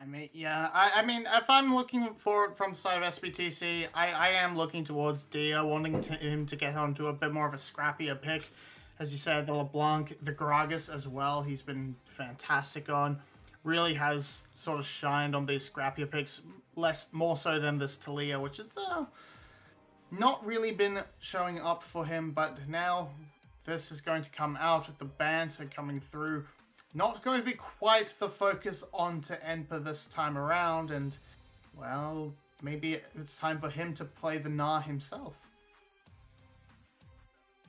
I mean, yeah. I mean, if I'm looking forward from the side of SBTC, I am looking towards Dia, wanting him to get onto a bit more of a scrappier pick. As you said, the LeBlanc, the Gragas as well, he's been fantastic on. Really has sort of shined on these scrappier picks, more so than this Taliyah, which is not really been showing up for him, but now this is going to come out with the bans are coming through. Not going to be quite the focus onto Emperor this time around, and, well, maybe it's time for him to play the Gnar himself.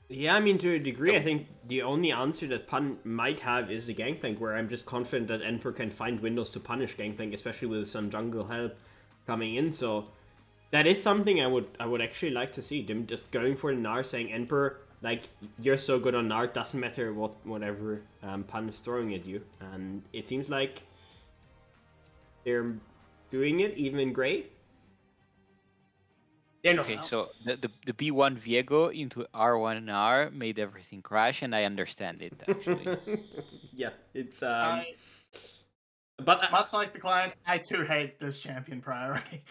Yeah, I mean, to a degree, I think the only answer that Pun might have is the Gangplank, where I'm just confident that Emperor can find windows to punish Gangplank, especially with some jungle help coming in, so that is something I would actually like to see. Them just going for the Gnar, saying, Emperor, like, you're so good on Gnar, doesn't matter whatever Pun is throwing at you. And it seems like they're doing it, even in Grey. Okay, so the B1 Viego into R1 Gnar made everything crash, and I understand it, actually. Yeah, it's... But much like the client, I too hate this champion priority.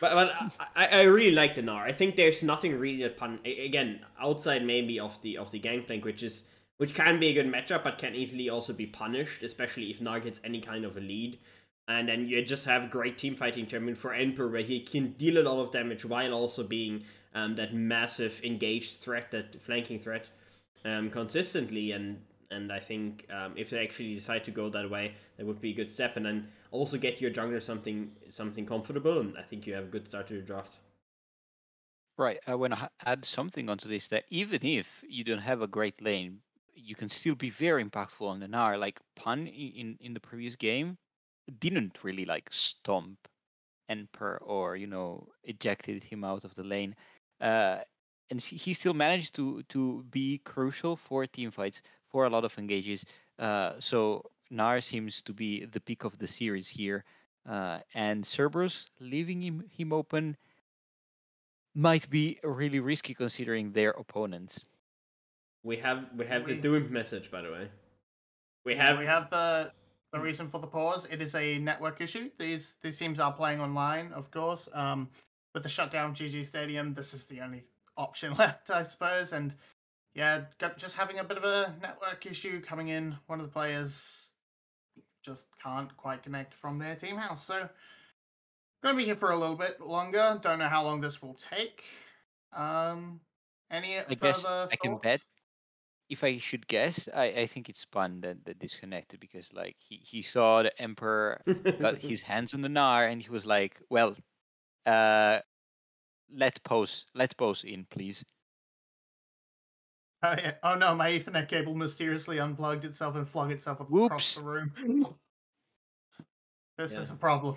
but I really like the Gnar. I think there's nothing really that Pun, again, outside maybe of the Gangplank, which can be a good matchup, but can easily also be punished, especially if Gnar gets any kind of a lead. And then you just have great team fighting champion for Emperor, where he can deal a lot of damage while also being that massive engaged threat, that flanking threat, consistently. And And I think if they actually decide to go that way, that would be a good step. And then also get your jungler something comfortable. And I think you have a good start to the draft. Right. I want to add something onto this, that even if you don't have a great lane, you can still be very impactful on the Gnar. Like Pan in the previous game didn't really like stomp Emperor or ejected him out of the lane, and he still managed to be crucial for team fights, for a lot of engages. So Gnar seems to be the pick of the series here, and Cerberus leaving him open might be really risky considering their opponents. We have the doomed message, by the way. We Yeah, have we have the reason for the pause. It is a network issue. These teams are playing online, of course. With the shutdown GG Stadium, this is the only option left, I suppose. And yeah, just having a bit of a network issue coming in. One of the players just can't quite connect from their team house. So gonna be here for a little bit longer. Don't know how long this will take. Any I further guess thoughts? I can bet. If I should guess, I think it's Pan that disconnected, because like he saw the Emperor got his hands on the Gnar and he was like, well, let pose in, please. Oh, yeah. Oh no, my Ethernet cable mysteriously unplugged itself and flung itself across Whoops. the room. This Yeah. is a problem.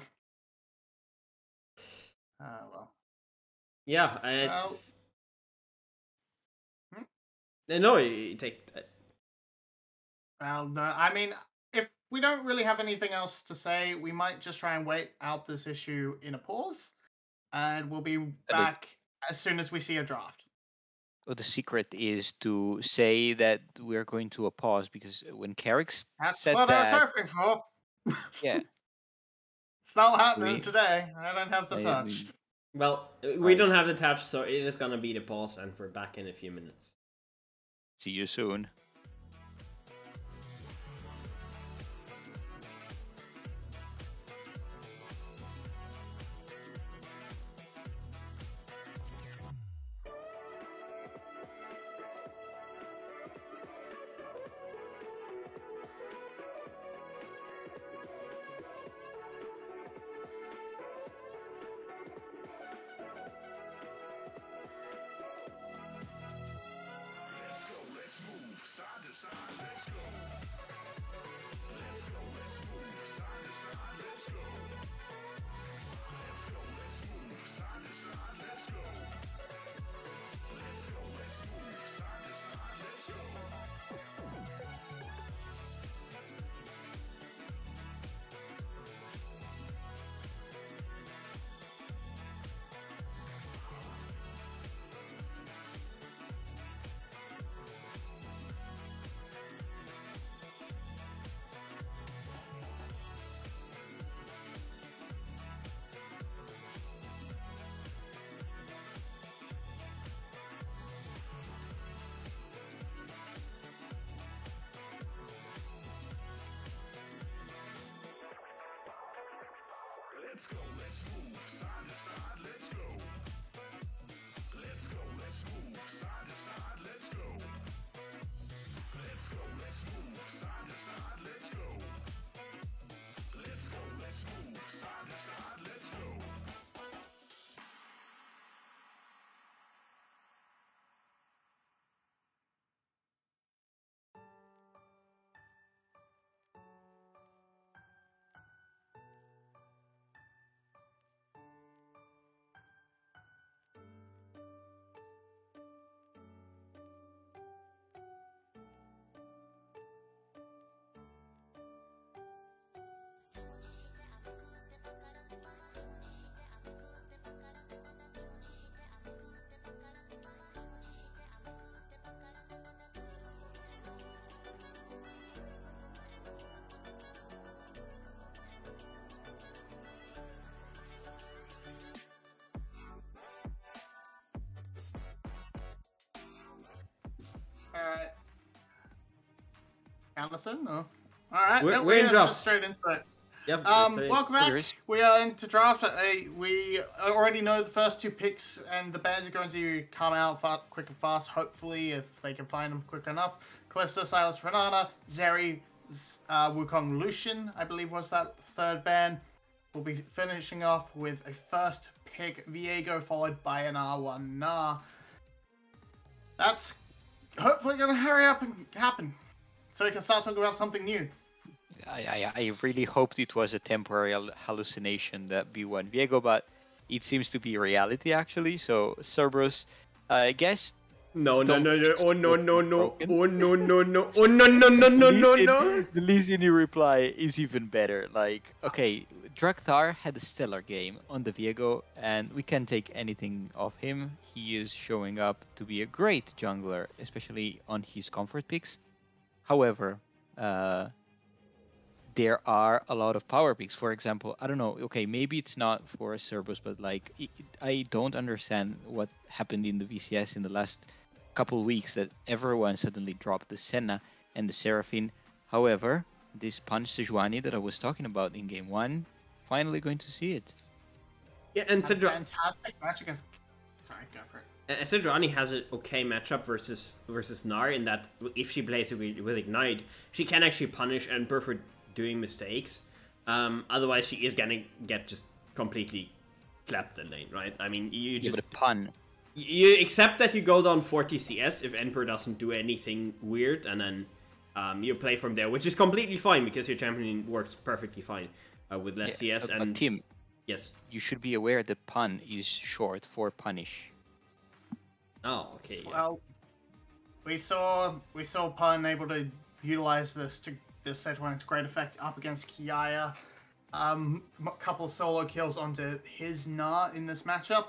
Well. Yeah, it's... Hmm? No, you take... Well, no, I mean, if we don't really have anything else to say, we might just try and wait out this issue in a pause, and we'll be back as soon as we see a draft. Well, the secret is to say that we're going to a pause, because when Carrick That's said what that, I was hoping for. yeah, It's not happening We- today. I don't have the I touch. mean, Well, we Right. don't have the touch, so it is gonna be the pause, and we're back in a few minutes. see you soon. Alright. Allison? No. Alright, We're no, in are draft. just straight into it. Yep. Welcome back. There is- We are into draft. We already know the first two picks, and the bands are going to come out quick and fast, hopefully, if they can find them quick enough. Kalista, Silas, Renata, Zeri, Wukong, Lucian, I believe was that third ban. We'll be finishing off with a first pick Viego, followed by an R1 Na. That's hopefully going to hurry up and happen, so we can start talking about something new. I really hoped it was a temporary hallucination, that B1 Viego, but it seems to be reality actually. So Cerberus, I guess. No. Oh no. Oh no. Broken. Oh no. Oh no. The Lee Sin reply is even better. Like, okay, Drakthar had a stellar game on the Viego, and we can't take anything of him. He is showing up to be a great jungler, especially on his comfort picks. However, there are a lot of power picks. For example, I don't know, okay, maybe it's not for Cerberus, but like, I don't understand what happened in the VCS in the last couple weeks that everyone suddenly dropped the Senna and the Seraphine. However, this punch Sejuani that I was talking about in game 1, finally going to see it. Yeah, and Fantastic match against... Sorry, go for it. Sejuani has an okay matchup versus Gnar in that if she plays with Ignite, she can actually punish Emperor for doing mistakes. Otherwise, she is gonna get just completely clapped in lane, right? I mean, you just... Give it a pun. You accept that you go down 40 CS if Emperor doesn't do anything weird, and then you play from there, which is completely fine because your champion works perfectly fine with less CS. But Tim, yes, you should be aware that pun is short for punish. Oh, okay. Well, we saw Pun able to utilize this Sejuani to great effect up against Kiaya. A couple of solo kills onto his Na in this matchup,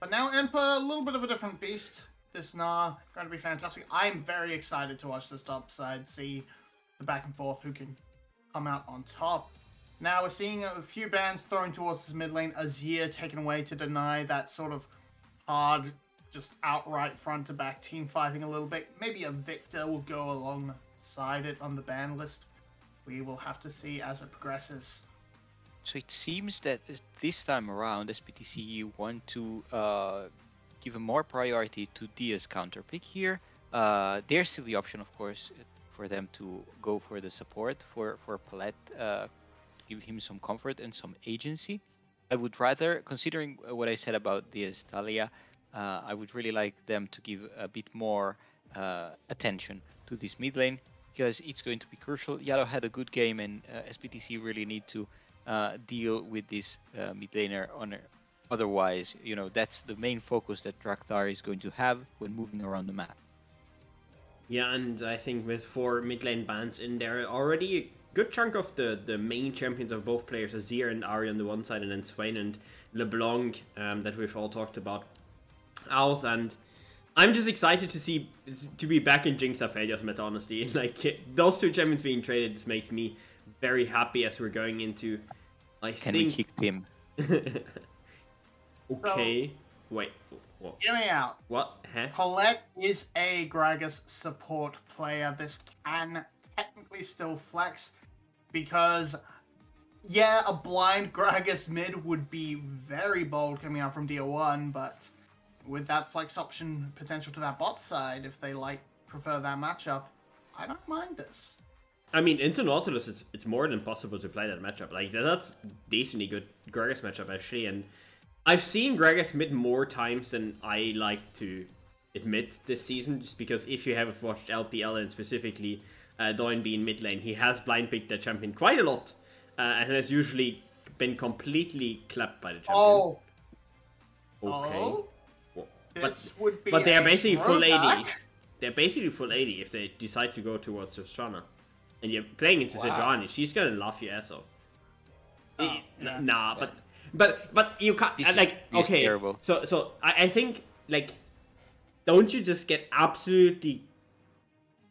but now Emperor, a little bit of a different beast. This Na going to be fantastic. I'm very excited to watch this top side, see the back and forth, who can come out on top. Now we're seeing a few bans thrown towards his mid lane. Azir taken away to deny that sort of hard, just outright front to back team fighting a little bit. Maybe a Victor will go alongside it on the ban list. We will have to see as it progresses. So it seems that this time around, SPTC want to give a more priority to Dia's counter pick here. There's still the option, of course, for them to go for the support for Palette, give him some comfort and some agency. I would rather, considering what I said about Dia's Talia, I would really like them to give a bit more attention to this mid lane, because it's going to be crucial. Yado had a good game, and SPTC really need to deal with this mid laner otherwise, you know, that's the main focus that Drakthar is going to have when moving around the map. Yeah, and I think with 4 mid lane bans in there already, a good chunk of the main champions of both players, Azir and Ahri on the one side, and then Swain and LeBlanc that we've all talked about out. And I'm just excited to be back in Jinx Aphelios meta, honestly. Like, those 2 champions being traded just makes me very happy as we're going into, Can we kick Tim? Okay. Wait. What? Hear me out. What? Huh? Colette is a Gragas support player. This can technically still flex because, yeah, a blind Gragas mid would be very bold coming out from DO1, but with that flex option potential to that bot side, if they prefer that matchup, I don't mind this. I mean, into Nautilus, it's more than possible to play that matchup. Like, that's decently good Gragas matchup, actually, and I've seen Gragas mid more times than I like to admit this season, just because if you have watched LPL and specifically Doin being mid lane, he has blind picked the champion quite a lot, and has usually been completely clapped by the champion. Oh. Okay. Oh. This would be but they're a basically full throwback. 80. They're basically full 80 if they decide to go towards Ostrana. And you're playing into Sejuani, she's gonna laugh your ass off. Yeah. Nah, but you can't, This like, is okay, terrible. so I think, like, don't you just get absolutely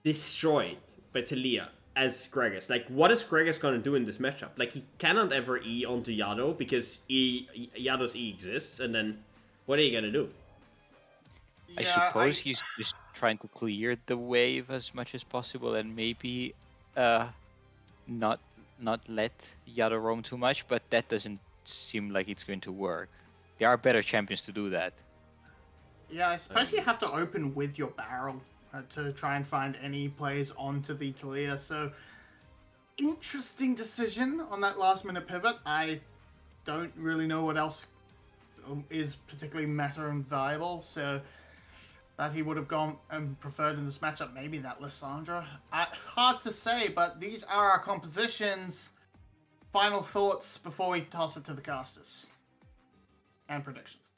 destroyed by Talia as Gragas? Like, what is Gragas gonna do in this matchup? Like, he cannot ever E onto Yado because Yado's E exists, and then what are you gonna do? I suppose he's just trying to clear the wave as much as possible, and maybe not let Yado roam too much, but that doesn't seem like it's going to work. There are better champions to do that. Yeah, I suppose you have to open with your barrel to try and find any plays onto the Taliyah. So, interesting decision on that last-minute pivot. I don't really know what else is particularly meta and valuable, so that he would have gone and preferred in this matchup. Maybe that Lissandra. Hard to say, but these are our compositions. Final thoughts before we toss it to the casters. And predictions.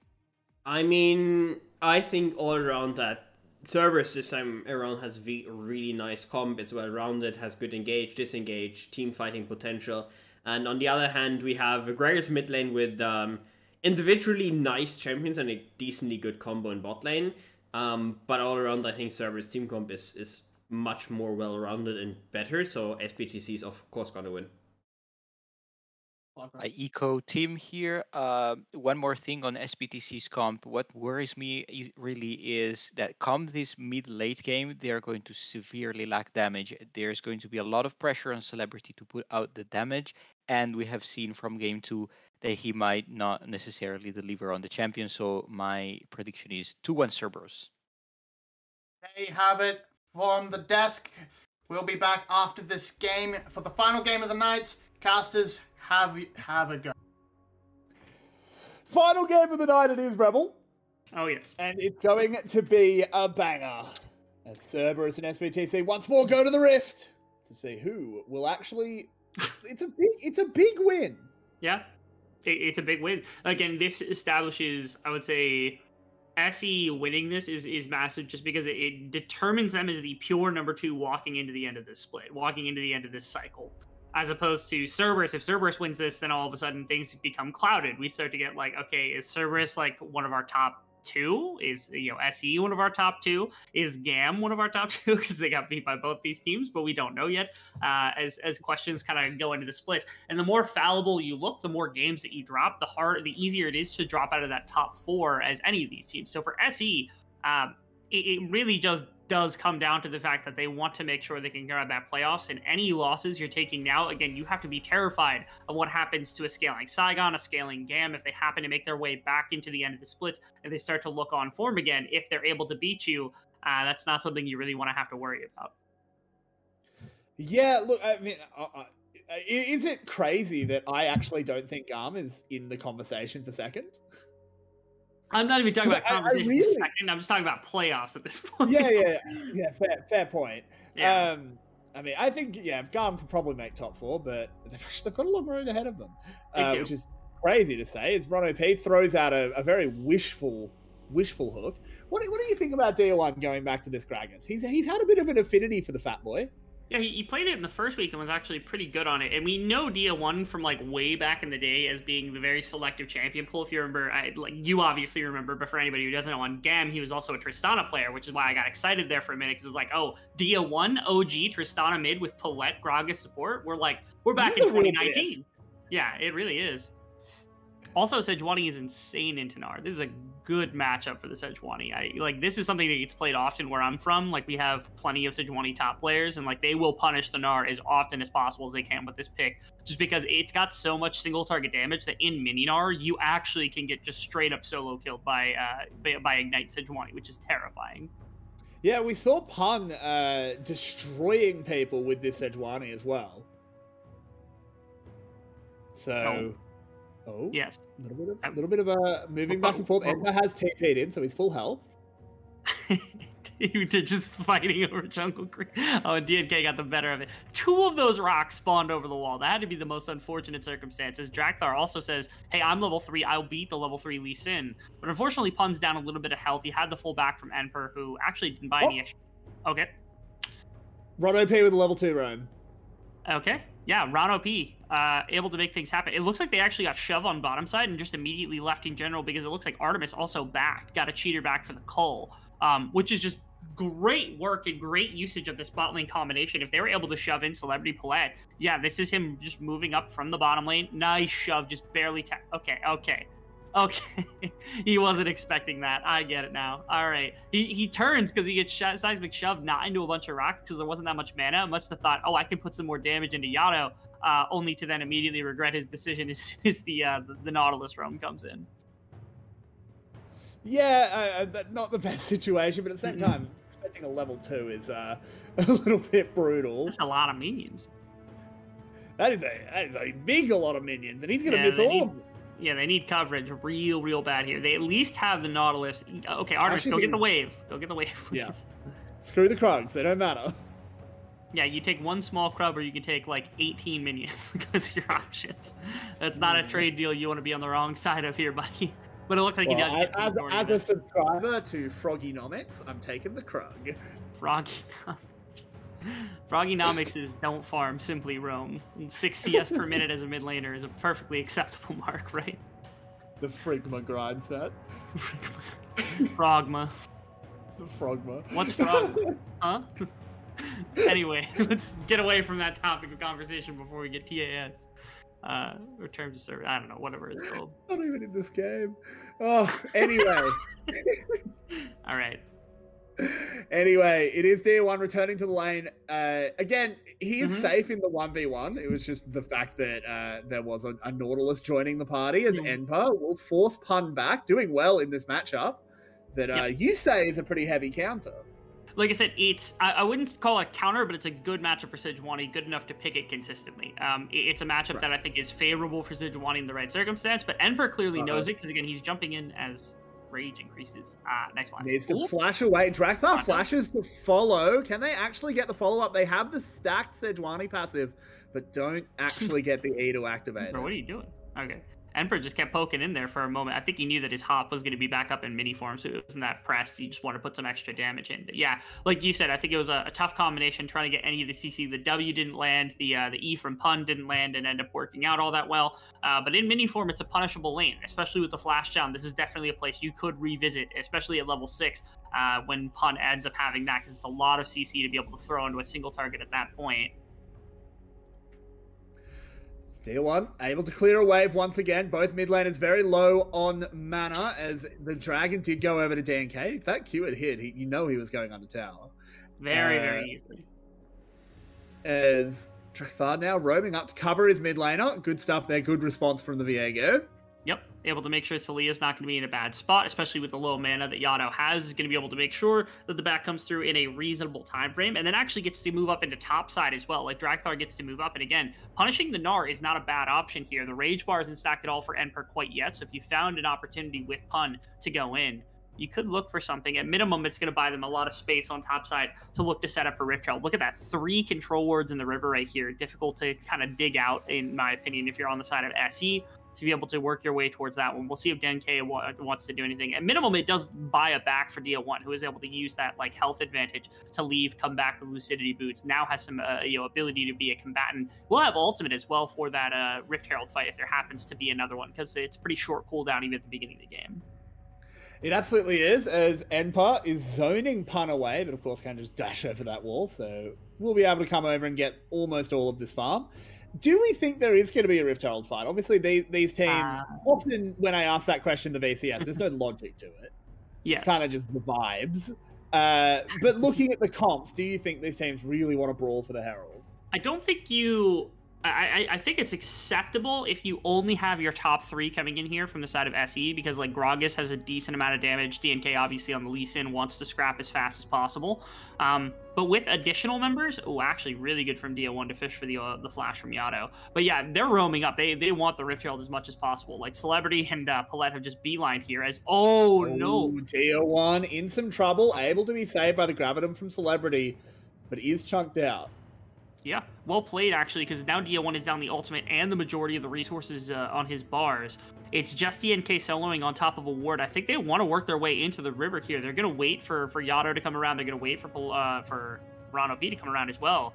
I mean, I think all around that Cerberus this time around has really nice comp. It's well-rounded, has good engage, disengage, team fighting potential. And on the other hand, we have Gregor's mid lane with individually nice champions and a decently good combo in bot lane. But all around, I think Cerberus team comp is much more well-rounded and better. So SBTC is of course going to win. I eco team here. One more thing on SBTC's comp. What worries me really is that come this mid-late game, they are going to severely lack damage. There's going to be a lot of pressure on Celebrity to put out the damage, and we have seen from game 2 that he might not necessarily deliver on the champion. So my prediction is 2-1 Cerberus. There you have it from the desk. We'll be back after this game for the final game of the night. Casters, have a go. Final game of the night it is, Rebel. Oh, yes. And it's going to be a banger. As Cerberus and SBTC once more go to the Rift to see who will actually... It's a big win. Yeah, it's a big win. Again, this establishes, I would say, SE winning this is massive just because it determines them as the pure number 2 walking into the end of this split, walking into the end of this cycle. As opposed to Cerberus, if Cerberus wins this, then all of a sudden things become clouded. We start to get like, okay, is Cerberus like one of our top 2? Is SE one of our top 2? Is GAM one of our top 2? Because they got beat by both these teams, but we don't know yet. As questions kind of go into the split, and the more fallible you look, the more games that you drop, the easier it is to drop out of that top 4 as any of these teams. So for SE, it really just does come down to the fact that they want to make sure they can grab that playoffs, and any losses you're taking now, again, you have to be terrified of what happens to a scaling Saigon, a scaling GAM, if they happen to make their way back into the end of the split and they start to look on form again. If they're able to beat you, that's not something you really want to have to worry about. Yeah, look, I mean, is it crazy that I actually don't think GAM is in the conversation for second? I'm not even talking about conversation for second. I'm just talking about playoffs at this point. Yeah. Fair point. Yeah. I mean, I think GAM could probably make top 4, but they've got a long road ahead of them, which is crazy to say. As Ron OP throws out a very wishful hook. What do you think about Dia1 going back to this Gragas? He's had a bit of an affinity for the fat boy. Yeah, he played it in the first week and was actually pretty good on it. And we know Dia1 from like way back in the day as being the very selective champion pool. If you remember, you obviously remember, but for anybody who doesn't know, on GAM, he was also a Tristana player, which is why I got excited there for a minute, because it was like, oh, Dia1, OG, Tristana mid with Palette, Gragas support. We're back in 2019. Yeah, it really is. Also, Sejuani is insane in Tanar. This is a good matchup for the Sejuani. This is something that gets played often where I'm from. Like, we have plenty of Sejuani top players, and like they will punish Tanar as often as possible as they can with this pick, just because it's got so much single target damage that in Mininar you actually can get just straight up solo killed by Ignite Sejuani, which is terrifying. Yeah, we saw Pun destroying people with this Sejuani as well. So. Oh, yes. A little bit of a moving back and forth. Ember has TP'd in, so he's full health. They're just fighting over Jungle Creek. Oh, and DNK got the better of it. 2 of those rocks spawned over the wall. That had to be the most unfortunate circumstances. Drakthar also says, hey, I'm level 3. I'll beat the level 3 Lee Sin. But unfortunately, Pun's down a little bit of health. He had the full back from Emperor, who actually didn't buy any extra. Okay. Ron OP with a level 2 roam. Okay. Yeah, Ron OP, able to make things happen. It looks like they actually got Shove on bottom side and just immediately left in general, because it looks like Artemis also backed, got a cheater back for the Cull, which is just great work and great usage of this bot lane combination. If they were able to shove in Celebrity Palette, yeah, this is him just moving up from the bottom lane. Nice shove, just barely Okay. He wasn't expecting that. I get it now. All right. He turns because he gets seismic shoved not into a bunch of rocks because there wasn't that much mana. Much the thought, oh, I can put some more damage into Yato, only to then immediately regret his decision as soon as the Nautilus roam comes in. Yeah, not the best situation, but at the same time, expecting a level 2 is a little bit brutal. That's a lot of minions. That is a big lot of minions, and he's going to miss all of them. Yeah, they need coverage real bad here. They at least have the Nautilus. Okay, Artemis, go get the wave. Go get the wave, please. Yeah. Screw the Krugs, they don't matter. Yeah, you take one small Krub, or you can take like 18 minions because of your options. That's not a trade deal you want to be on the wrong side of here, buddy. But it looks like he does. As a subscriber to Froggynomics, I'm taking the Krug. Froggynomics is don't farm, simply roam. 6 CS per minute as a mid laner is a perfectly acceptable mark, right? The Frigma grind set. Frogma. The Frogma. What's Frogma? Huh? Anyway, let's get away from that topic of conversation before we get TAS. Or terms of service. I don't know, whatever it's called. Not even in this game. Oh, anyway. All right. Anyway, it is D1 returning to the lane. Again, he is safe in the 1v1. It was just the fact that there was a Nautilus joining the party as Enpa will force Pun back, doing well in this matchup. That you say is a pretty heavy counter. Like I said, I wouldn't call it a counter, but it's a good matchup for Sejuani, good enough to pick it consistently. It's a matchup that I think is favorable for Sejuani in the right circumstance, but Enper clearly knows it because, again, he's jumping in as rage increases. Nice one. Needs to flash away. Drakthar flashes to follow. Can they actually get the follow-up? They have the stacked Sejuani passive, but don't actually get the E to activate Bro, what are you doing? Okay. Emperor just kept poking in there for a moment. I think he knew that his hop was going to be back up in mini form, so it wasn't that pressed. He just wanted to put some extra damage in. But yeah, like you said, I think it was a tough combination trying to get any of the CC. The W didn't land, the E from Pun didn't land and end up working out all that well. But in mini form, it's a punishable lane, especially with the flash down. This is definitely a place you could revisit, especially at level 6 when Pun ends up having that, because it's a lot of CC to be able to throw into a single target at that point. D1 able to clear a wave once again. Both mid laners very low on mana as the dragon did go over to DNK. If that Q had hit, you know he was going under tower. Very easily. As Drakthar now roaming up to cover his mid laner. Good stuff there. Good response from the Viego. Yep, able to make sure Thalia's not going to be in a bad spot, especially with the low mana that Yado has. Is going to be able to make sure that the back comes through in a reasonable time frame, and then actually gets to move up into top side as well. Like Drakthar gets to move up, and again, punishing the Gnar is not a bad option here. The Rage Bar isn't stacked at all for Enper quite yet, so if you found an opportunity with Pun to go in, you could look for something. At minimum, it's going to buy them a lot of space on top side to look to set up for Rift Herald. Look at that, 3 control wards in the river right here. Difficult to kind of dig out, in my opinion, if you're on the side of SE, to be able to work your way towards that one. We'll see if DNK wants to do anything. At minimum, it does buy a back for DO1, who is able to use that like health advantage to leave, come back with Lucidity Boots. Now has some ability to be a combatant. We'll have ultimate as well for that Rift Herald fight if there happens to be another one, because it's pretty short cooldown even at the beginning of the game. It absolutely is, as Enpa is zoning Pun away, but of course can't just dash over that wall, so we'll be able to come over and get almost all of this farm. Do we think there is going to be a Rift Herald fight? Obviously, these teams, often when I ask that question to VCS, there's no logic to it. Yes. It's kind of just the vibes. But looking at the comps, do you think these teams really want to brawl for the Herald? I don't think you... I think it's acceptable if you only have your top 3 coming in here from the side of SE, because like Gragas has a decent amount of damage. DNK obviously on the Lee Sin wants to scrap as fast as possible. But with additional members, actually really good from DO1 to fish for the flash from Yado. But yeah, they're roaming up. They want the Rift Herald as much as possible. Like Celebrity and Palette have just beelined here as, no. DO1 in some trouble, able to be saved by the Gravitum from Celebrity, but is chunked out. Yeah, well played, actually, because now DO1 is down the ultimate and the majority of the resources on his bars. It's just DNK soloing on top of a ward. I think they want to work their way into the river here. They're going to wait for Yado to come around. They're going to wait for Rano B to come around as well.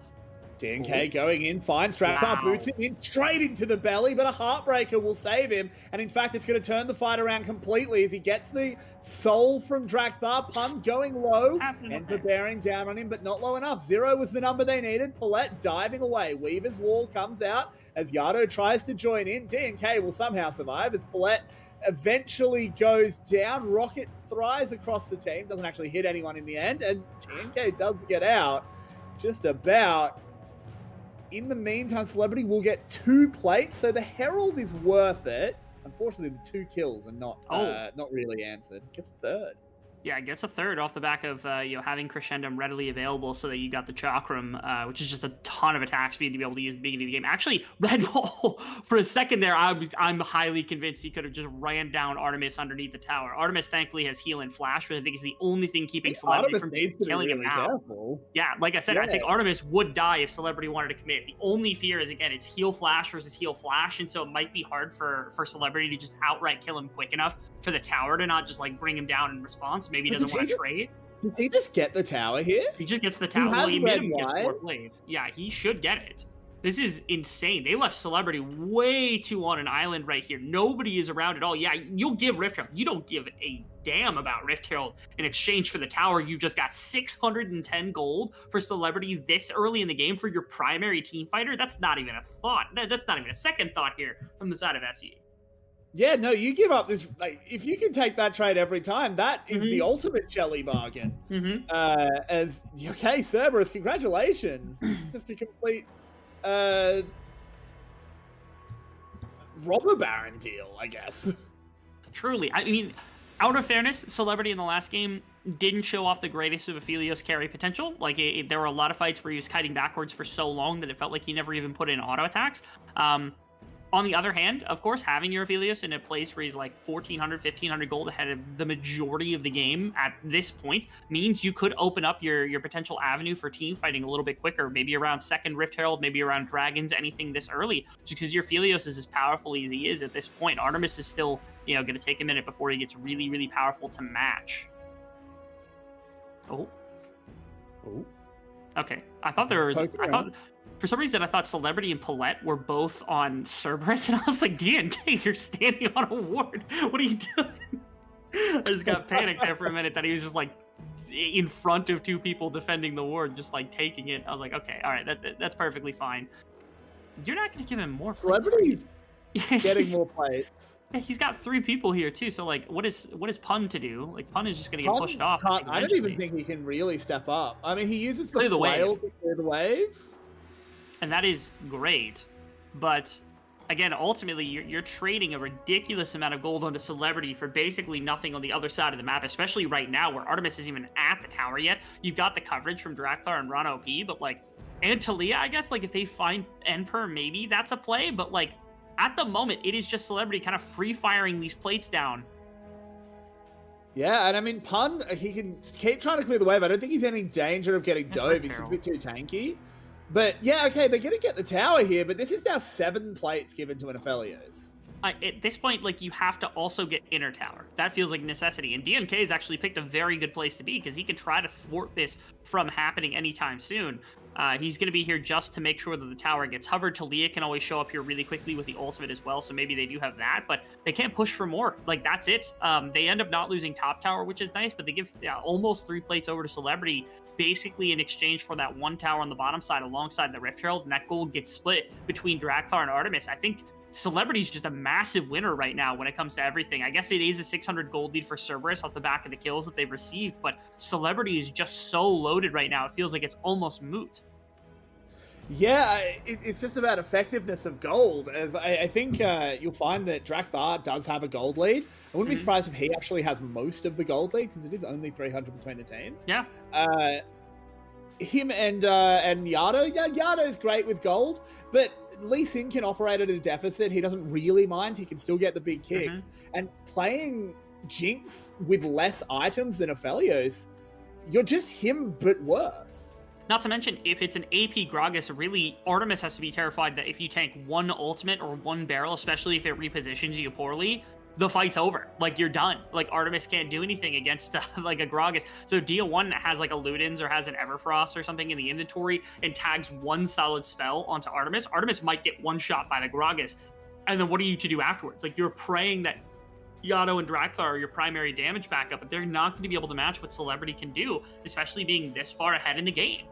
DNK going in, finds Drakthar, boots him in straight into the belly, but a Heartbreaker will save him. And in fact, it's going to turn the fight around completely as he gets the soul from Drakthar. Pun going low, and for bearing down on him, but not low enough. 0 was the number they needed. Palette diving away. Weaver's wall comes out as Yado tries to join in. DNK will somehow survive as Palette eventually goes down. Rocket thrives across the team, doesn't actually hit anyone in the end, and DNK does get out just about. In the meantime, Celebrity will get 2 plates, so the Herald is worth it. unfortunately, the 2 kills are not really answered. Gets a 3rd. Yeah, it gets a 3rd off the back of having Crescendum readily available, so that you got the Chakram, which is just a ton of attack speed to be able to use at the beginning of the game. Actually, Red Bull, for a second there, I'm highly convinced he could have just ran down Artemis underneath the tower. Artemis thankfully has heal and flash, which I think is the only thing keeping Celebrity from killing him now. Careful. Yeah, like I said, I think Artemis would die if Celebrity wanted to commit. The only fear is, again, it's heal flash versus heal flash, and so it might be hard for Celebrity to just outright kill him quick enough for the tower to not just like bring him down in response. Maybe he doesn't want to trade. Did he just get the tower here? He just gets the tower. Well, he gets 4 plays. Yeah, he should get it. This is insane. They left Celebrity way too on an island right here. Nobody is around at all. Yeah, you'll give Rift Herald. You don't give a damn about Rift Herald in exchange for the tower. You just got 610 gold for Celebrity this early in the game for your primary team fighter. That's not even a thought. That's not even a second thought here from the side of SE. Yeah, no, you give up this. Like, if you can take that trade every time, that is the ultimate Shelly bargain. Okay, Cerberus, congratulations. This is just a complete robber baron deal, I guess. Truly. I mean, out of fairness, Celebrity in the last game didn't show off the greatest of Aphelios carry potential. Like, there were a lot of fights where he was kiting backwards for so long that it felt like he never even put in auto attacks. On the other hand, of course, having your Aphelios in a place where he's like 1,400, 1,500 gold ahead of the majority of the game at this point means you could open up your potential avenue for team fighting a little bit quicker, maybe around 2nd Rift Herald, maybe around Dragons, anything this early, just because your Aphelios is as powerful as he is at this point. Artemis is still, going to take a minute before he gets really, really powerful to match. Oh. Okay. For some reason, I thought Celebrity and Palette were both on Cerberus, and I was like, DNK, you're standing on a ward. What are you doing? I just got panicked there for a minute that he was just like in front of 2 people defending the ward, just like taking it. I was like, okay, all right, that's perfectly fine. You're not going to give him more Celebrity's getting more plates. Yeah, he's got 3 people here too. So like, what is Pun to do? Like, Pun is just going to get pushed off. I don't even think he can really step up. I mean, he uses the flail to clear the wave. And that is great, but again, ultimately, you're trading a ridiculous amount of gold onto Celebrity for basically nothing on the other side of the map, especially right now where Artemis isn't even at the tower yet. You've got the coverage from Drakthar and Ron OP, but like, and Talia, I guess, like if they find Emperor, maybe that's a play, but like at the moment, it is just Celebrity kind of free firing these plates down. Yeah, and I mean, Pun, he can keep trying to clear the wave. I don't think he's in any danger of getting dove. He's a bit too tanky. But yeah, okay, they're going to get the tower here, but this is now 7 plates given to an Aphelios. At this point, like, you have to also get inner tower. That feels like necessity. And DNK has actually picked a very good place to be because he can try to thwart this from happening anytime soon. He's going to be here just to make sure that the tower gets hovered. Talia can always show up here really quickly with the ultimate as well, so maybe they do have that, but they can't push for more. Like, that's it. They end up not losing top tower, which is nice, but they give almost 3 plates over to Celebrity, basically in exchange for that 1 tower on the bottom side alongside the Rift Herald, and that gold gets split between Drakthar and Artemis. I think Celebrity's just a massive winner right now when it comes to everything. I guess it is a 600 gold lead for Cerberus off the back of the kills that they've received, but Celebrity is just so loaded right now, it feels like it's almost moot. Yeah, it's just about effectiveness of gold, as I think you'll find that Drakthar does have a gold lead. I wouldn't be surprised if he actually has most of the gold lead, because it is only 300 between the teams. Yeah. Him and Yado, yeah, Yado's great with gold, but Lee Sin can operate at a deficit. He doesn't really mind. He can still get the big kicks. And playing Jinx with less items than Aphelios, you're just him, but worse. Not to mention, if it's an AP Gragas, really, Artemis has to be terrified that if you tank 1 ultimate or 1 barrel, especially if it repositions you poorly, the fight's over. Like, you're done. Like, Artemis can't do anything against, like, a Gragas. So Dia1 has, like, a Ludens or has an Everfrost or something in the inventory and tags 1 solid spell onto Artemis. Artemis might get 1 shot by the Gragas. And then what are you to do afterwards? Like, you're praying that Yado and Drakthar are your primary damage backup, but they're not going to be able to match what Celebrity can do, especially being this far ahead in the game.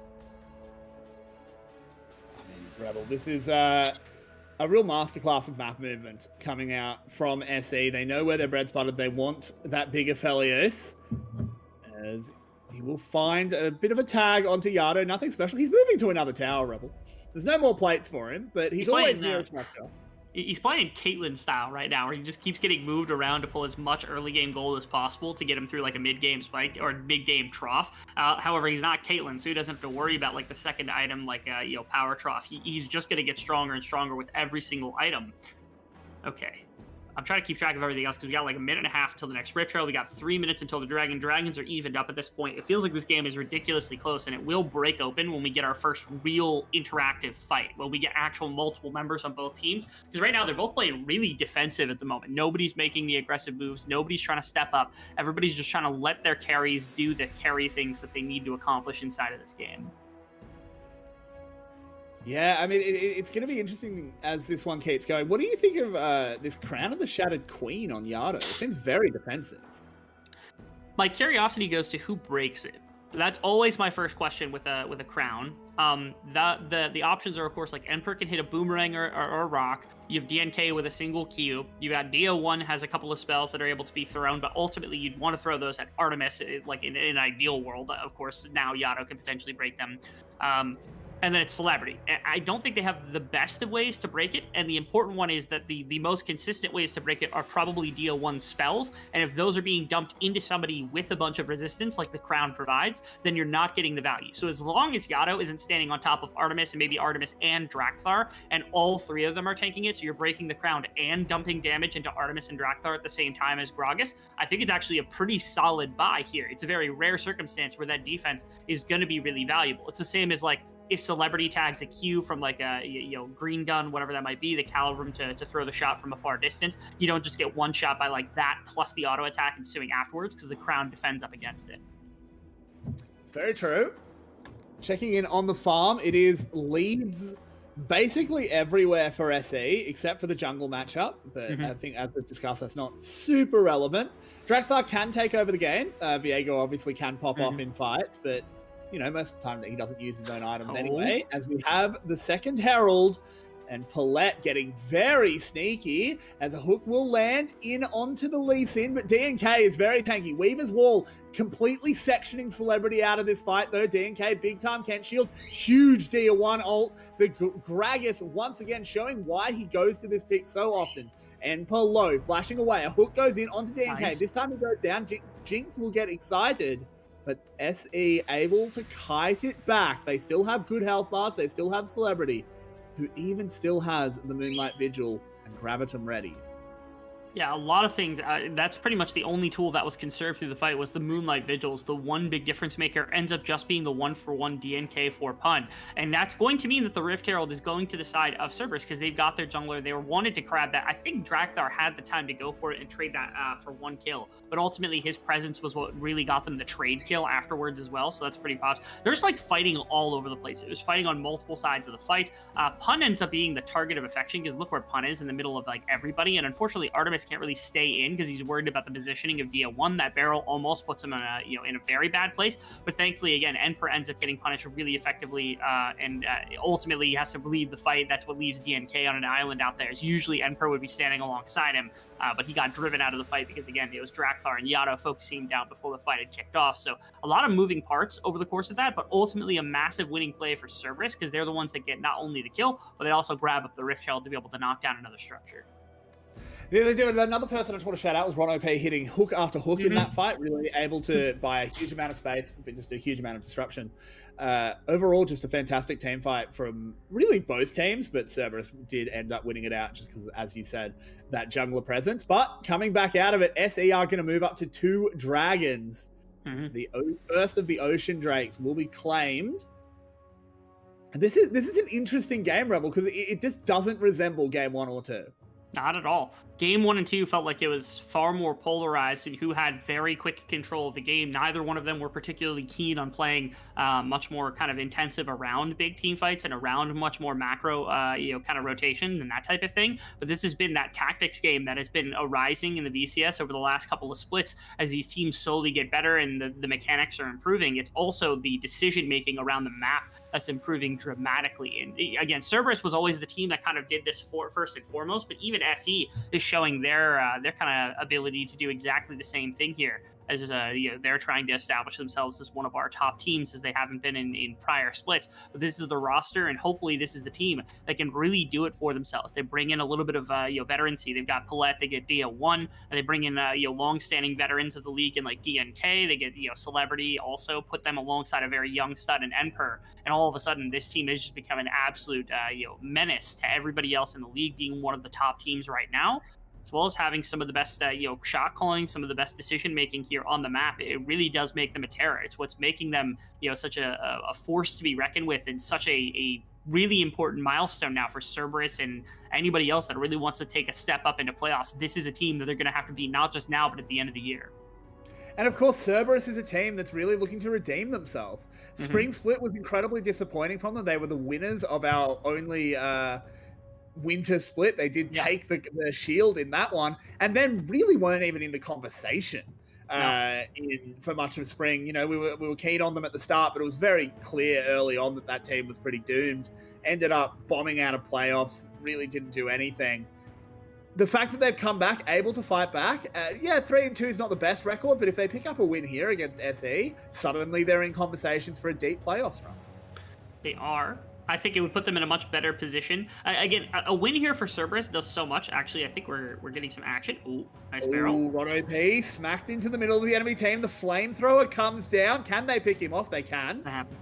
Rebel, this is a real masterclass of map movement coming out from SE. They know where their bread's buttered. They want that big Aphelios, as he will find a bit of a tag onto Yado. Nothing special. He's moving to another tower, Rebel. There's no more plates for him, but he's always near a structure. He's playing Caitlyn style right now, where he just keeps getting moved around to pull as much early game gold as possible to get him through like a mid game spike or mid game trough. However, he's not Caitlyn, so he doesn't have to worry about like the second item, like power trough. He's just going to get stronger and stronger with every single item. Okay. I'm trying to keep track of everything else because we got like a minute and a half until the next Rift Trail. We got 3 minutes until the Dragon. Dragons are evened up at this point. It feels like this game is ridiculously close, and it will break open when we get our first real interactive fight, when we get actual multiple members on both teams. Because right now they're both playing really defensive at the moment. Nobody's making the aggressive moves. Nobody's trying to step up. Everybody's just trying to let their carries do the carry things that they need to accomplish inside of this game. Yeah, I mean, it's going to be interesting as this one keeps going. What do you think of this Crown of the Shattered Queen on Yado? It seems very defensive. My curiosity goes to who breaks it. That's always my first question with a crown. The options are, of course, like Emperor can hit a boomerang or a rock. You have DNK with a single Q. You got Dio1 has a couple of spells that are able to be thrown, but ultimately you'd want to throw those at Artemis, like in an ideal world. Of course, now Yado can potentially break them. And then it's Celebrity. I don't think they have the best of ways to break it, and the important one is that the most consistent ways to break it are probably Dio1 spells, and if those are being dumped into somebody with a bunch of resistance, like the Crown provides, then you're not getting the value. So as long as Yado isn't standing on top of Artemis, and maybe Artemis and Drakthar, and all three of them are tanking it, so you're breaking the Crown and dumping damage into Artemis and Drakthar at the same time as Gragas, I think it's actually a pretty solid buy here. It's a very rare circumstance where that defense is going to be really valuable. It's the same as like, if Celebrity tags a Q from like a green gun, whatever that might be, the Calibrum to throw the shot from a far distance, you don't just get one shot by like that plus the auto attack ensuing afterwards because the Crown defends up against it. It's very true. Checking in on the farm, it is leads basically everywhere for SE except for the jungle matchup, but I think as we've discussed, that's not super relevant. Drakthar can take over the game. Viego obviously can pop off in fights, but you know, most of the time that he doesn't use his own items anyway, as we have the second Herald and Paulette getting very sneaky as a hook will land in onto the Lee Sin, but DNK is very tanky. Weaver's Wall completely sectioning Celebrity out of this fight though. DNK, big time Kent shield, huge Dia1 ult. The Gragas once again showing why he goes to this pick so often. And low, flashing away. A hook goes in onto DNK. Nice. This time he goes down. Jinx will get excited. But SE able to kite it back. They still have good health bars. They still have Celebrity, who even still has the Moonlight Vigil and Gravitum ready. Yeah, a lot of things. That's pretty much the only tool that was conserved through the fight was the Moonlight Vigils. The one big difference maker ends up just being the 1-for-1 DNK for Pun. And that's going to mean that the Rift Herald is going to the side of Cerberus because they've got their jungler. They wanted to grab that. I think Drakthar had the time to go for it and trade that for one kill. But ultimately, his presence was what really got them the trade kill afterwards as well. So that's pretty pops. They're just like fighting all over the place. It was fighting on multiple sides of the fight. Pun ends up being the target of affection because look where Pun is in the middle of like everybody. And unfortunately, Artemis can't really stay in because he's worried about the positioning of Dia1. That barrel almost puts him in a very bad place, but thankfully again Emperor ends up getting punished really effectively, and ultimately he has to leave the fight. That's what leaves DNK on an island out there. It's usually Emperor would be standing alongside him, but he got driven out of the fight because again it was Drakthar and Yado focusing him down before the fight had kicked off. So a lot of moving parts over the course of that, but ultimately a massive winning play for Cerberus because they're the ones that get not only the kill, but they also grab up the Rift Herald to be able to knock down another structure. Yeah, they do. Another person I just want to shout out was Ron OP hitting hook after hook in that fight, really able to buy a huge amount of space, but just a huge amount of disruption. Overall, just a fantastic team fight from really both teams, but Cerberus did end up winning it out just because, as you said, that jungler presence. But coming back out of it, SE are going to move up to 2 dragons. The first of the Ocean Drakes will be claimed. And this is an interesting game, Rebel, because it just doesn't resemble game 1 or 2. Not at all. Game 1 and 2 felt like it was far more polarized and who had very quick control of the game. Neither one of them were particularly keen on playing much more kind of intensive around big team fights and around much more macro, kind of rotation and that type of thing. But this has been that tactics game that has been arising in the VCS over the last couple of splits as these teams slowly get better and the mechanics are improving. It's also the decision-making around the map that's improving dramatically. And again, Cerberus was always the team that kind of did this first and foremost, but even SE is showing their kind of ability to do exactly the same thing here. as they're trying to establish themselves as one of our top teams, as they haven't been in prior splits. But this is the roster, and hopefully this is the team that can really do it for themselves. They bring in a little bit of veterancy. They've got Paulette, they get Dia1, and they bring in long-standing veterans of the league in like DNK. They get Celebrity, also put them alongside a very young stud in Enper, and all of a sudden this team has just become an absolute menace to everybody else in the league, being one of the top teams right now, as well as having some of the best shot calling, some of the best decision making here on the map. It really does make them a terror. It's what's making them such a force to be reckoned with, and such a really important milestone now for Cerberus and anybody else that really wants to take a step up into playoffs. This is a team that they're going to have to beat, not just now, but at the end of the year. And of course, Cerberus is a team that's really looking to redeem themselves. Spring Split was incredibly disappointing from them. They were the winners of our only winter split. They did take the shield in that one, and then really weren't even in the conversation for much of spring. We were keen on them at the start, but it was very clear early on that team was pretty doomed. Ended up bombing out of playoffs, really didn't do anything. The fact that they've come back, able to fight back, 3-2 is not the best record, but if they pick up a win here against SE, suddenly they're in conversations for a deep playoffs run. They are. I think it would put them in a much better position. Again, a win here for Cerberus does so much. Actually, I think we're getting some action. Ooh, nice barrel. Ooh, RotoP smacked into the middle of the enemy team. The flamethrower comes down. Can they pick him off? They can. That happened.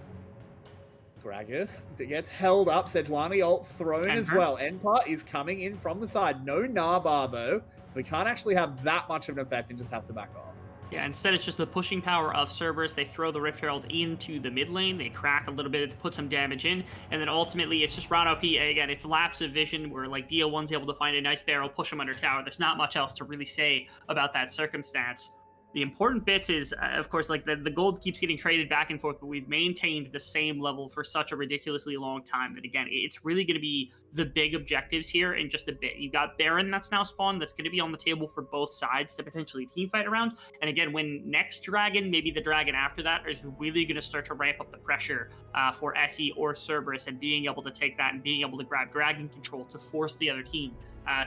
Gragas gets held up. Sejuani ult thrown as well. Enpar is coming in from the side. No Narbar, though, so we can't actually have that much of an effect and just has to back off. Yeah, instead it's just the pushing power of Cerberus. They throw the Rift Herald into the mid lane. They crack a little bit to put some damage in. And then ultimately it's just RotoP. Again, it's lapse of vision where like Dia1's able to find a nice barrel, push him under tower. There's not much else to really say about that circumstance. The important bits is, of course, like the gold keeps getting traded back and forth, but we've maintained the same level for such a ridiculously long time that, again, it's really going to be the big objectives here in just a bit. You've got Baron that's now spawned that's going to be on the table for both sides to potentially team fight around. And again, when next dragon, maybe the dragon after that, is really going to start to ramp up the pressure for SE or Cerberus, and being able to take that and being able to grab dragon control to force the other team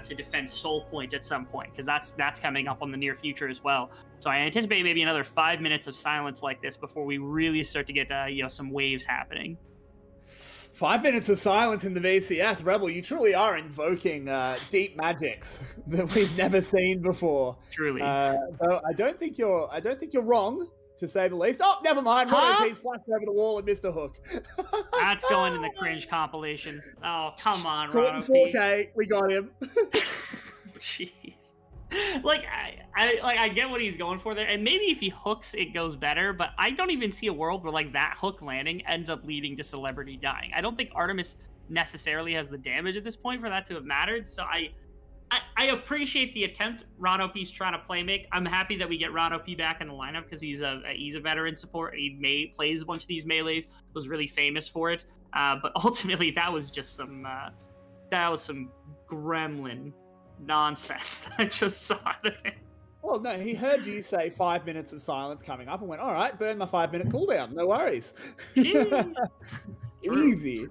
to defend Soul Point at some point, because that's coming up on the near future as well. So I anticipate maybe another 5 minutes of silence like this before we really start to get some waves happening. 5 minutes of silence in the VCS. Rebel, you truly are invoking deep magics that we've never seen before. Truly. Though I don't think you're wrong, to say the least. Oh, never mind. RotoP's flashed over the wall and missed a hook. That's going in the cringe compilation. Oh, come on, Caught in 4K. We got him. Jeez. Like I get what he's going for there, and maybe if he hooks it goes better, but I don't even see a world where like that hook landing ends up leading to Celebrity dying. I don't think Artemis necessarily has the damage at this point for that to have mattered, so I appreciate the attempt. RotoP's trying to play make. I'm happy that we get RotoP back in the lineup because he's a veteran support. He plays a bunch of these melees, was really famous for it, but ultimately that was just some gremlin nonsense that I just saw out of him. Well, no, he heard you say 5 minutes of silence coming up and went, all right, burn my 5 minute cooldown. No worries. Easy.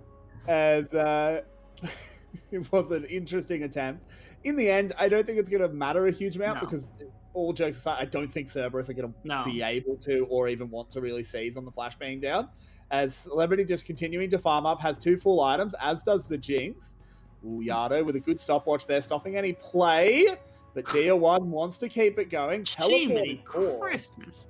As it was an interesting attempt. In the end, I don't think it's going to matter a huge amount because all jokes aside, I don't think Cerberus are going to be able to or even want to really seize on the flash being down. As Celebrity just continuing to farm up, has 2 full items, as does the Jinx. Ooh, Yado with a good stopwatch there, stopping any play. But Dia1 wants to keep it going. Jiminy Christmas.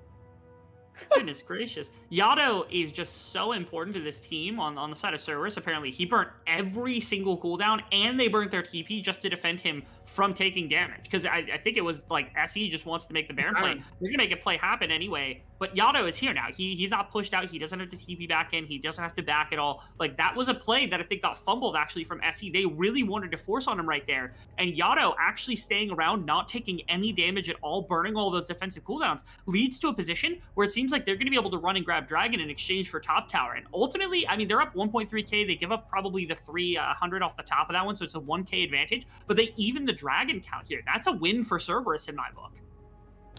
Goodness gracious. Yado is just so important to this team on the side of Cerberus. Apparently, he burnt every single cooldown, and they burnt their TP just to defend him from taking damage. Because I think it was like SE just wants to make the Baron play. They're going to make a play happen anyway. But Yado is here now. He's not pushed out. He doesn't have to TP back in. He doesn't have to back at all. Like, that was a play that I think got fumbled, actually, from SE. They really wanted to force on him right there. And Yado actually staying around, not taking any damage at all, burning all those defensive cooldowns, leads to a position where it seems like they're going to be able to run and grab Dragon in exchange for top tower. And ultimately, I mean, they're up 1.3k. They give up probably the 300 off the top of that one, so it's a 1k advantage. But they even the Dragon count here. That's a win for Cerberus in my book.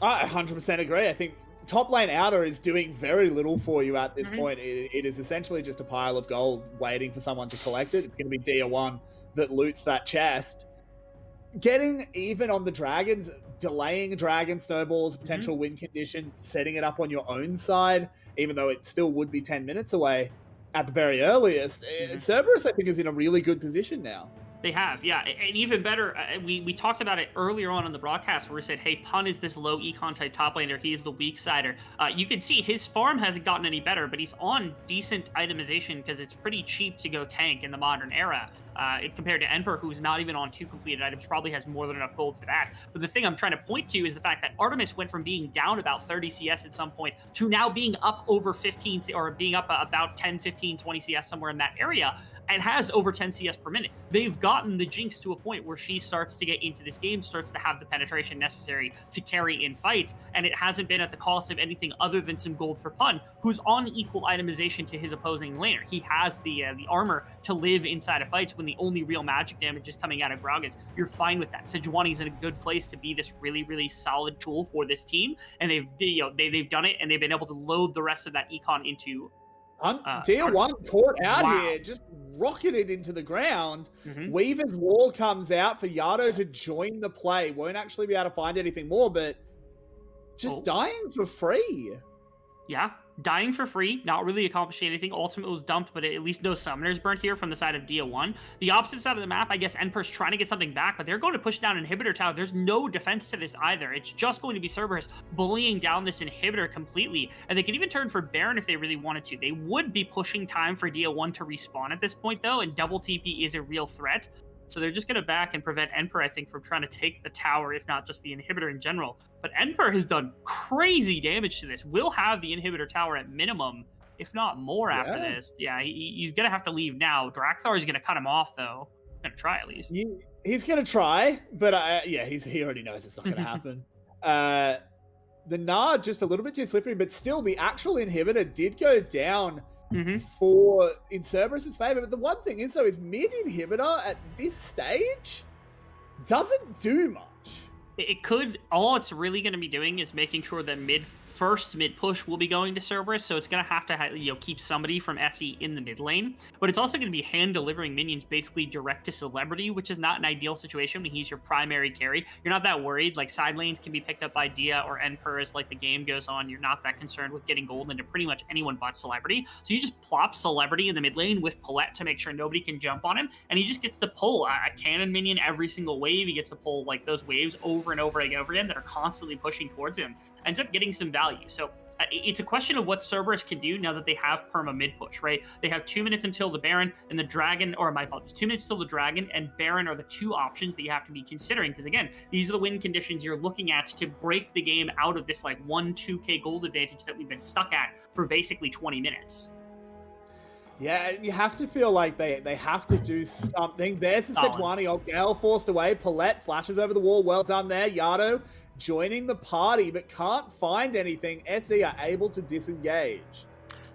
I 100% agree. I think top lane outer is doing very little for you at this point. It is essentially just a pile of gold waiting for someone to collect it. It's going to be Dia1 that loots that chest. Getting even on the dragons delaying Dragon Snowball's potential win condition, setting it up on your own side, even though it still would be 10 minutes away at the very earliest. Cerberus, I think, is in a really good position now. They have, yeah. And even better, we talked about it earlier on in the broadcast where we said, hey, Pun is this low econ type top laner. He is the weak sider. You can see his farm hasn't gotten any better, but he's on decent itemization because it's pretty cheap to go tank in the modern era. Compared to Emperor, who's not even on 2 completed items, probably has more than enough gold for that. But the thing I'm trying to point to is the fact that Artemis went from being down about 30 CS at some point to now being up over 15, or being up about 10, 15, 20 CS, somewhere in that area, and has over 10 CS per minute. They've gotten the Jinx to a point where she starts to get into this game, starts to have the penetration necessary to carry in fights, and it hasn't been at the cost of anything other than some gold for Pun, who's on equal itemization to his opposing laner. He has the armor to live inside of fights when the only real magic damage is coming out of Gragas. You're fine with that. Sejuani's in a good place to be this really, really solid tool for this team, and they've done it, and they've been able to load the rest of that econ into Tier 1 caught out here, just rocketed into the ground. Weaver's wall comes out for Yado to join the play. Won't actually be able to find anything more, but just dying for free. Yeah, dying for free, not really accomplishing anything. Ultimate was dumped, but at least no summoners burnt here from the side of Dia 1. The opposite side of the map, I guess Enper's trying to get something back, but they're going to push down Inhibitor Tower. There's no defense to this either. It's just going to be Cerberus bullying down this Inhibitor completely, and they could even turn for Baron if they really wanted to. They would be pushing time for Dia 1 to respawn at this point, though, and double TP is a real threat. So they're just going to back and prevent Emperor, I think, from trying to take the tower, if not just the Inhibitor in general. But Emperor has done crazy damage to this. Will have the Inhibitor tower at minimum, if not more after this. Yeah, he's going to have to leave now. Drakthar is going to cut him off, though. Going to try, at least. He's going to try, but yeah, he already knows it's not going to happen. The Nard just a little bit too slippery, but still, the actual Inhibitor did go down in Cerberus's favor. But the one thing is, though, is mid Inhibitor at this stage doesn't do much. It could. All it's really going to be doing is making sure that mid push will be going to Cerberus, so it's going to have to keep somebody from SE in the mid lane. But it's also going to be hand delivering minions basically direct to Celebrity, which is not an ideal situation when he's your primary carry. You're not that worried. Like, side lanes can be picked up by Dia or Emperor as like the game goes on. You're not that concerned with getting gold into pretty much anyone but Celebrity. So you just plop Celebrity in the mid lane with Paulette to make sure nobody can jump on him, and he just gets to pull a cannon minion every single wave. He gets to pull like those waves over and over again that are constantly pushing towards him. Ends up getting some value. So it's a question of what Cerberus can do now that they have perma mid push, right? They have 2 minutes until the Baron and the Dragon, or my apologies, 2 minutes till the Dragon and Baron are the two options that you have to be considering. Because again, these are the win conditions you're looking at to break the game out of this like 1-2k gold advantage that we've been stuck at for basically 20 minutes. Yeah, you have to feel like they have to do something. There's the Sejuani. Oh, Gale forced away. Paulette flashes over the wall. Well done there. Yado joining the party, but can't find anything. SE are able to disengage.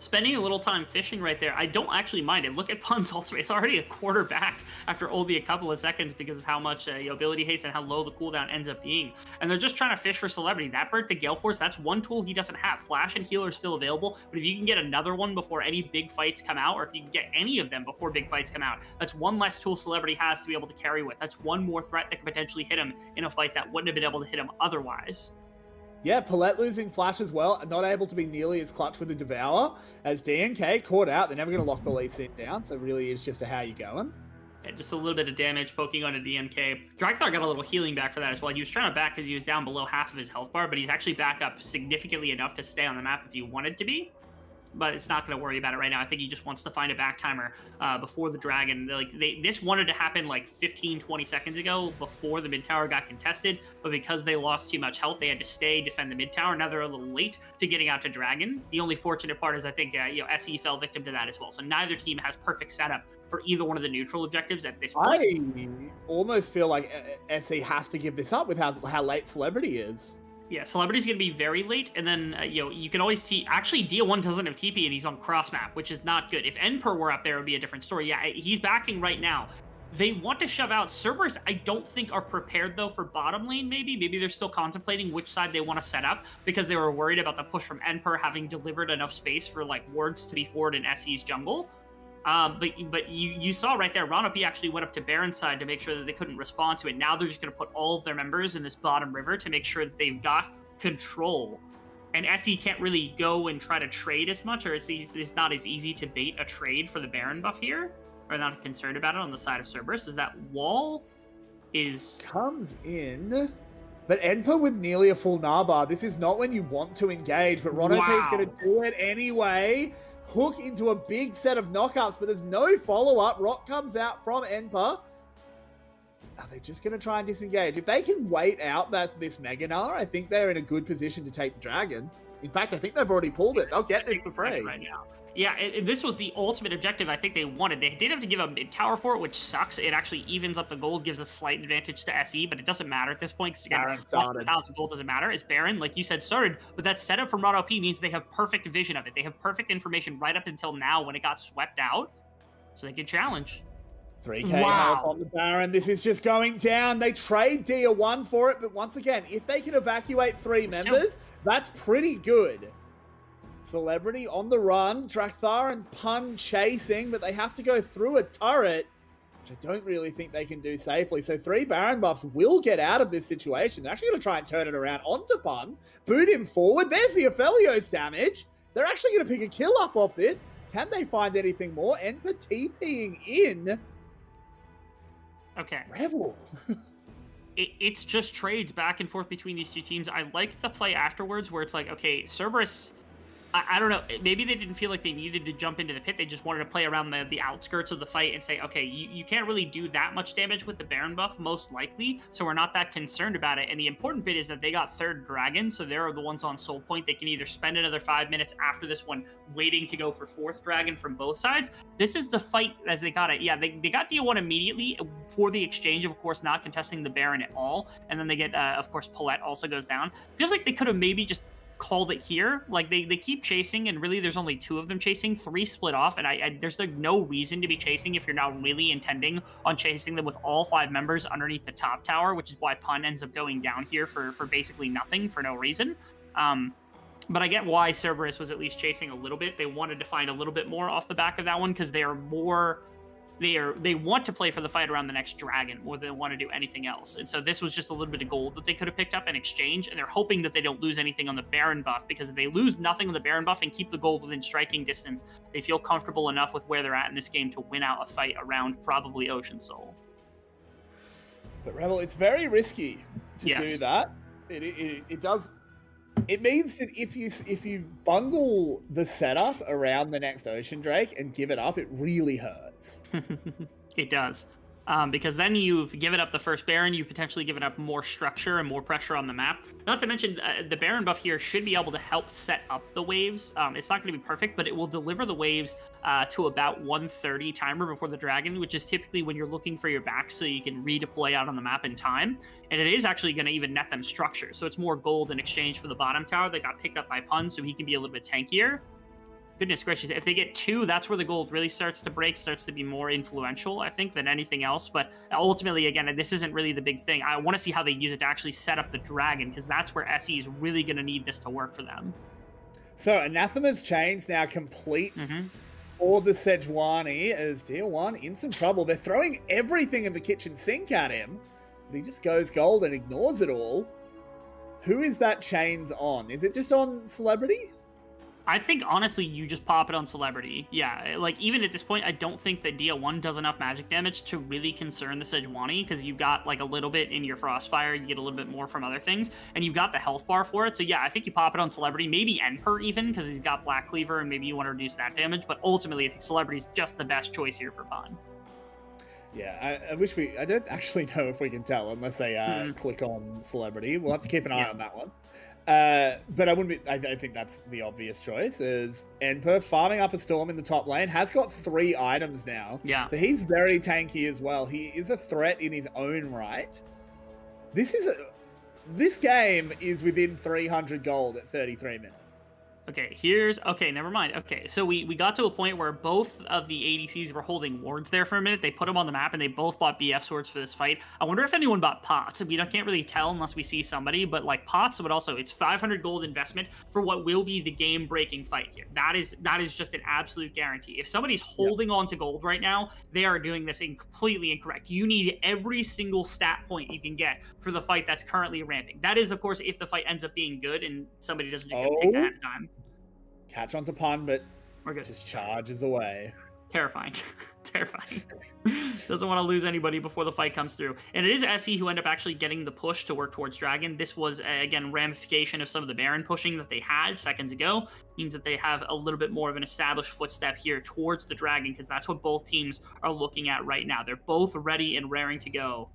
Spending a little time fishing right there, I don't actually mind it. Look at Pun's ultimate. It's already a quarter back after only a couple of seconds because of how much ability haste and how low the cooldown ends up being. And they're just trying to fish for Celebrity. That burnt the Gale Force. That's one tool he doesn't have. Flash and Heal are still available, but if you can get another one before any big fights come out, or if you can get any of them before big fights come out, that's one less tool Celebrity has to be able to carry with. That's one more threat that could potentially hit him in a fight that wouldn't have been able to hit him otherwise. Yeah, Paulette losing Flash as well, not able to be nearly as clutch with the Devour as DNK caught out. They're never going to lock the Lee Sin down, so it really is just a how you going. Yeah, just a little bit of damage poking on a DMK. Drakthar got a little healing back for that as well. He was trying to back because he was down below half of his health bar, but he's actually back up significantly enough to stay on the map if he wanted to be. But it's not going to worry about it right now. I think he just wants to find a back timer before the Dragon. This wanted to happen like 15-20 seconds ago before the mid tower got contested, but because they lost too much health, they had to stay defend the mid tower. Now they're a little late to getting out to Dragon. The only fortunate part is I think SE fell victim to that as well. So neither team has perfect setup for either one of the neutral objectives at this point. I almost feel like SE has to give this up with how late Celebrity is. Yeah, Celebrity's going to be very late, and then, you can always see... Actually, Dia 1 doesn't have TP, and he's on cross-map, which is not good. If Emperor were up there, it would be a different story. Yeah, he's backing right now. They want to shove out. Cerberus, I don't think, are prepared, though, for bottom lane, maybe. Maybe they're still contemplating which side they want to set up, because they were worried about the push from Emperor having delivered enough space for, like, wards to be forward in SE's jungle. But you saw right there, Ronopi actually went up to Baron's side to make sure that they couldn't respond to it. Now they're just going to put all of their members in this bottom river to make sure that they've got control. And SE can't really go and try to trade as much, or it's not as easy to bait a trade for the Baron buff here. Or not concerned about it on the side of Cerberus. Is that wall comes in, but Enpa with nearly a full Naba. This is not when you want to engage, but Ronopi is going to do it anyway. Hook into a big set of knockouts, but there's no follow-up. Rock comes out from Enpa. Are they just going to try and disengage? If they can wait out this Mega Gnar, I think they're in a good position to take the dragon. In fact, I think they've already pulled it. They'll get this for free. Right now. Yeah, this was the ultimate objective I think they wanted. They did have to give a mid-tower for it, which sucks. It actually evens up the gold, gives a slight advantage to SE, but it doesn't matter at this point because, again, less than 1,000 gold doesn't matter. As Baron, like you said, started, but that setup from Ronopi means they have perfect vision of it. They have perfect information right up until now when it got swept out, so they can challenge. 3k health on the Baron. This is just going down. They trade Dia 1 for it, but once again, if they can evacuate 3 members, that's pretty good. Celebrity on the run, Drakthar and Pun chasing, but they have to go through a turret, which I don't really think they can do safely. So 3 Baron buffs will get out of this situation. They're actually going to try and turn it around onto Pun, boot him forward. There's the Aphelios damage. They're actually going to pick a kill up off this. Can they find anything more? Enpa TPing in. Okay. Rebel. It's just trades back and forth between these two teams. I like the play afterwards where it's like, okay, Cerberus, I don't know, maybe they didn't feel like they needed to jump into the pit. They just wanted to play around the outskirts of the fight and say, okay, you can't really do that much damage with the Baron buff, most likely, so we're not that concerned about it. And the important bit is that they got 3rd Dragon, so they're the ones on Soul Point. They can either spend another 5 minutes after this one waiting to go for 4th Dragon from both sides. This is the fight as they got it. Yeah, they got Dia 1 immediately for the exchange, of course, not contesting the Baron at all. And then they get, of course, Paulette also goes down. Feels like they could have maybe just called it here. Like they keep chasing, and really there's only 2 of them chasing. 3 split off, and there's like no reason to be chasing if you're not really intending on chasing them with all 5 members underneath the top tower, which is why Pun ends up going down here for basically nothing, for no reason. But I get why Cerberus was at least chasing a little bit. They wanted to find a little bit more off the back of that one because they want to play for the fight around the next dragon more than they want to do anything else. And so this was just a little bit of gold that they could have picked up in exchange, and they're hoping that they don't lose anything on the Baron buff, because if they lose nothing on the Baron buff and keep the gold within striking distance, they feel comfortable enough with where they're at in this game to win out a fight around probably Ocean Soul. But Rebel, it's very risky to do that. It does. It means that if you bungle the setup around the next Ocean Drake and give it up, it really hurts. It does. Because then you've given up the first Baron, you've potentially given up more structure and more pressure on the map. Not to mention, the Baron buff here should be able to help set up the waves. It's not going to be perfect, but it will deliver the waves to about 1:30 timer before the dragon, which is typically when you're looking for your back so you can redeploy out on the map in time. And it is actually going to even net them structure, so it's more gold in exchange for the bottom tower that got picked up by Pun, so he can be a little bit tankier. Goodness gracious, if they get 2, that's where the gold really starts to break, starts to be more influential, I think, than anything else. But ultimately, again, this isn't really the big thing. I want to see how they use it to actually set up the dragon, because that's where SE is really going to need this to work for them. So Anathema's chain's now complete for the Sejuani, as Dia 1 in some trouble. They're throwing everything in the kitchen sink at him, but he just goes gold and ignores it all. Who is that chains on? Is it just on Celebrity? I think, honestly, you just pop it on Celebrity. Yeah, like, even at this point, I don't think that Dia 1 does enough magic damage to really concern the Sejuani, because you've got, like, a little bit in your Frostfire, you get a little bit more from other things, and you've got the health bar for it. So, yeah, I think you pop it on Celebrity, maybe Enper even, because he's got Black Cleaver, and maybe you want to reduce that damage, but ultimately, I think Celebrity's just the best choice here for Pun. Yeah, I wish I don't actually know if we can tell unless they click on Celebrity. We'll have to keep an eye on that one. But I think that's the obvious choice, is Enper farming up a Storm in the top lane, has got 3 items now. Yeah. So he's very tanky as well. He is a threat in his own right. This game is within 300 gold at 33 minutes. Okay, never mind. Okay, so we got to a point where both of the ADCs were holding wards there for a minute. They put them on the map, and they both bought BF swords for this fight. I wonder if anyone bought pots. We can't really tell unless we see somebody, but like pots, but also it's 500 gold investment for what will be the game-breaking fight here. That is just an absolute guarantee. If somebody's holding on to gold right now, they are doing this completely incorrect. You need every single stat point you can get for the fight that's currently ramping. That is, of course, if the fight ends up being good and somebody doesn't just take that time. Catch onto Pun, but We're good. just charges away. Terrifying. Terrifying. Doesn't want to lose anybody before the fight comes through. And it is SE who end up actually getting the push to work towards Dragon. This was, again, ramification of some of the Baron pushing that they had seconds ago. Means that they have a little bit more of an established footstep here towards the Dragon, because that's what both teams are looking at right now. They're both ready and raring to go.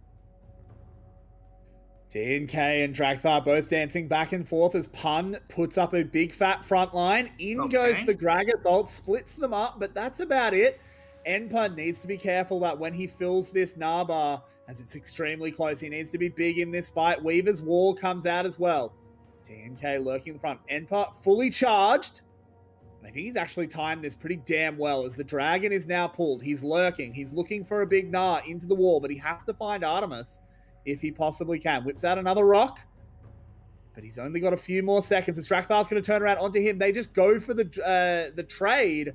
DNK and Dragthar both dancing back and forth as Pun puts up a big fat front line. In goes the Gragas ult, splits them up, but that's about it. Enpun needs to be careful about when he fills this Naba, as it's extremely close. He needs to be big in this fight. Weaver's wall comes out as well. DNK lurking in the front. Enpun fully charged. And I think he's actually timed this pretty damn well, as the Dragon is now pulled. He's lurking. He's looking for a big Gnar into the wall, but he has to find Artemis if he possibly can. Whips out another rock, but he's only got a few more seconds. And Strakhthar's going to turn around onto him. They just go for the trade.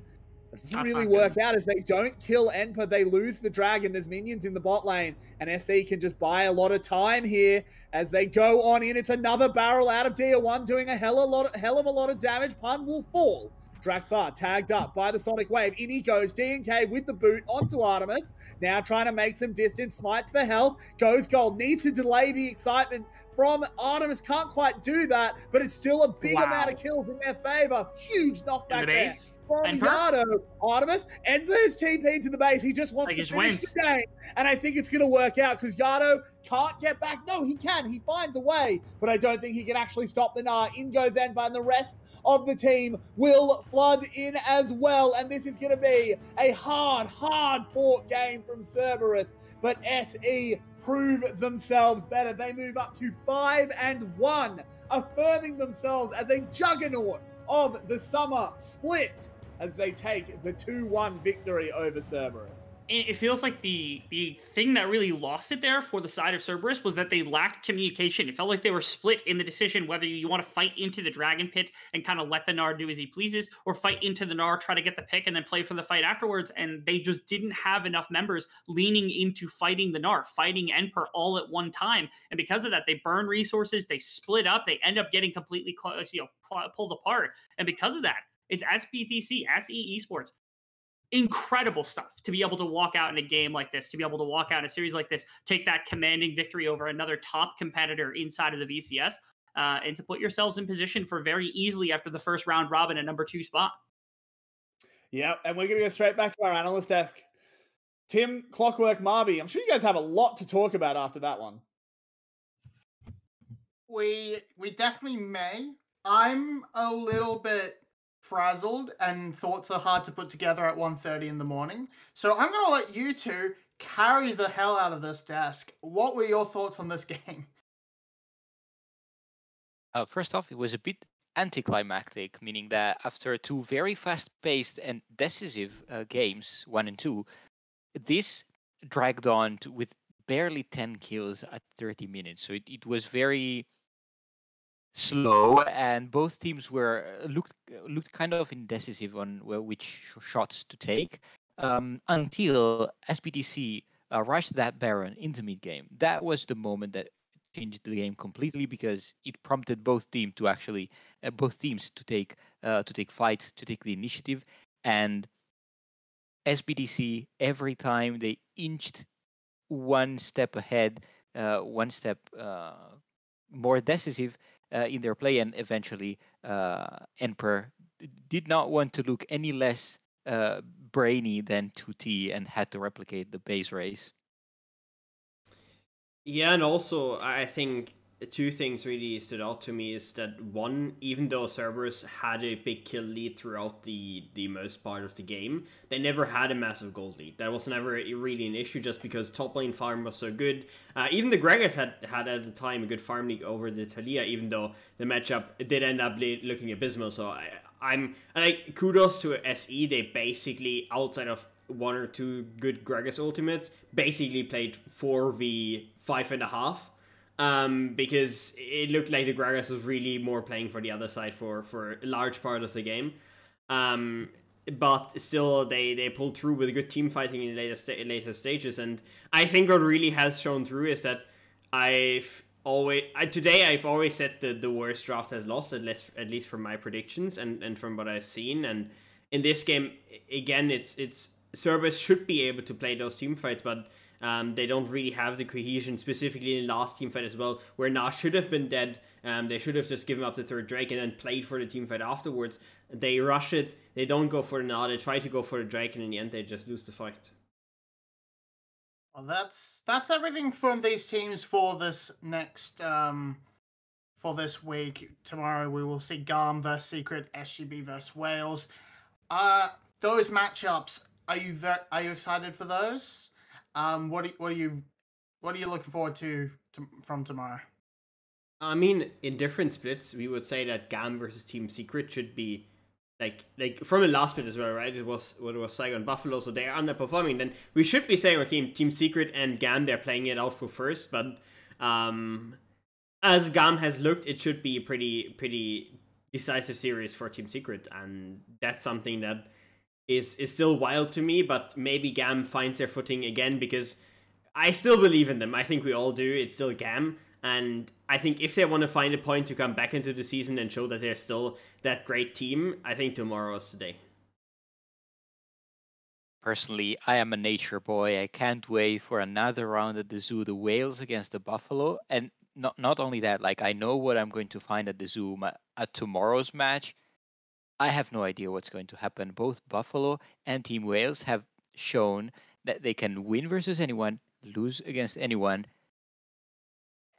It doesn't really work out, as they don't kill Enpa. They lose the Dragon. There's minions in the bot lane, and SE can just buy a lot of time here as they go on in. It's another barrel out of DR1, doing a hell of a lot of damage. Pun will fall. Drakthar tagged up by the Sonic Wave. In he goes. DNK with the boot onto Artemis. Now trying to make some distance. Smites for health. Goes gold. Needs to delay the excitement from Artemis. Can't quite do that, but it's still a big amount of kills in their favor. Huge knockback there from Yado. Artemis and there's TP to the base. He just wants to finish the game, and I think it's going to work out, because Yado can't get back. No, he can. He finds a way, but I don't think he can actually stop the Gnar. In goes Enpa, and the rest of the team will flood in as well, and this is going to be a hard fought game from Cerberus, but SE prove themselves better. They move up to 5-1, affirming themselves as a juggernaut of the summer split as they take the 2-1 victory over Cerberus. It feels like the thing that really lost it there for the side of Cerberus was that they lacked communication. It felt like they were split in the decision whether you want to fight into the Dragon Pit and kind of let the Gnar do as he pleases, or fight into the Gnar, try to get the pick, and then play for the fight afterwards. And they just didn't have enough members leaning into fighting the Gnar, fighting Enper all at one time. And because of that, they burn resources, they split up, they end up getting completely pulled apart. And because of that, it's SBTC, SE Esports. Incredible stuff to be able to walk out in a game like this, to be able to walk out in a series like this, take that commanding victory over another top competitor inside of the VCS, and to put yourselves in position for very easily after the first round robin a number 2 spot. Yeah, and we're going to go straight back to our analyst desk. Tim, Clockwork, Marby, I'm sure you guys have a lot to talk about after that one. We definitely may. I'm a little bit frazzled, and thoughts are hard to put together at 1:30 in the morning. So I'm going to let you two carry the hell out of this desk. What were your thoughts on this game? First off, it was a bit anticlimactic, meaning that after 2 very fast-paced and decisive games, 1 and 2, this dragged on with barely 10 kills at 30 minutes. So it was very slow, and both teams were looked kind of indecisive on which shots to take, until SBTC rushed that Baron in the mid game. That was the moment that changed the game completely, because it prompted both teams to take fights, to take the initiative. And SBTC, every time they inched one step ahead, one step more decisive in their play, and eventually Enper did not want to look any less brainy than 2T and had to replicate the base race. Yeah, and also I think 2 things really stood out to me is that, one, even though Cerberus had a big kill lead throughout the most part of the game, they never had a massive gold lead. That was never really an issue, just because top lane farm was so good. Even the Gragas had at the time a good farm league over the Taliyah, even though the matchup did end up looking abysmal. So I'm like, kudos to SE. They basically, outside of 1 or 2 good Gragas ultimates, basically played 4v5.5. Because it looked like the Gragas was really more playing for the other side for a large part of the game. But still, they pulled through with good team fighting in later stages. And I think what really has shown through is that I've always said that the worst draft has lost, at least from my predictions and from what I've seen. And in this game, again, it's Cerberus should be able to play those team fights, but they don't really have the cohesion, specifically in the last team fight as well, where Nash should have been dead. They should have just given up the 3rd Drake and then played for the team fight afterwards. They rush it, they don't go for the Nod, they try to go for the Drake, and in the end they just lose the fight. Well, that's everything from these teams for this next for this week. Tomorrow we will see Garm versus Secret, SGB versus Wales. Those matchups, are you excited for those? What are you looking forward to from tomorrow? I mean, in different splits, we would say that GAM versus Team Secret should be like from the last split as well, right? It was Saigon Buffalo, so they're underperforming. Then we should be saying, okay, Team Secret and GAM, they're playing it out for first, but as GAM has looked, it should be a pretty decisive series for Team Secret, and that's something that is still wild to me. But maybe GAM finds their footing again, because I still believe in them. I think we all do. It's still GAM. And I think if they want to find a point to come back into the season and show that they're still that great team, I think tomorrow is the day. Personally, I am a nature boy. I can't wait for another round at the zoo, the Whales against the Buffalo. And not only that, like, I know what I'm going to find at the zoo at tomorrow's match. I have no idea what's going to happen. Both Buffalo and Team Wales have shown that they can win versus anyone, lose against anyone,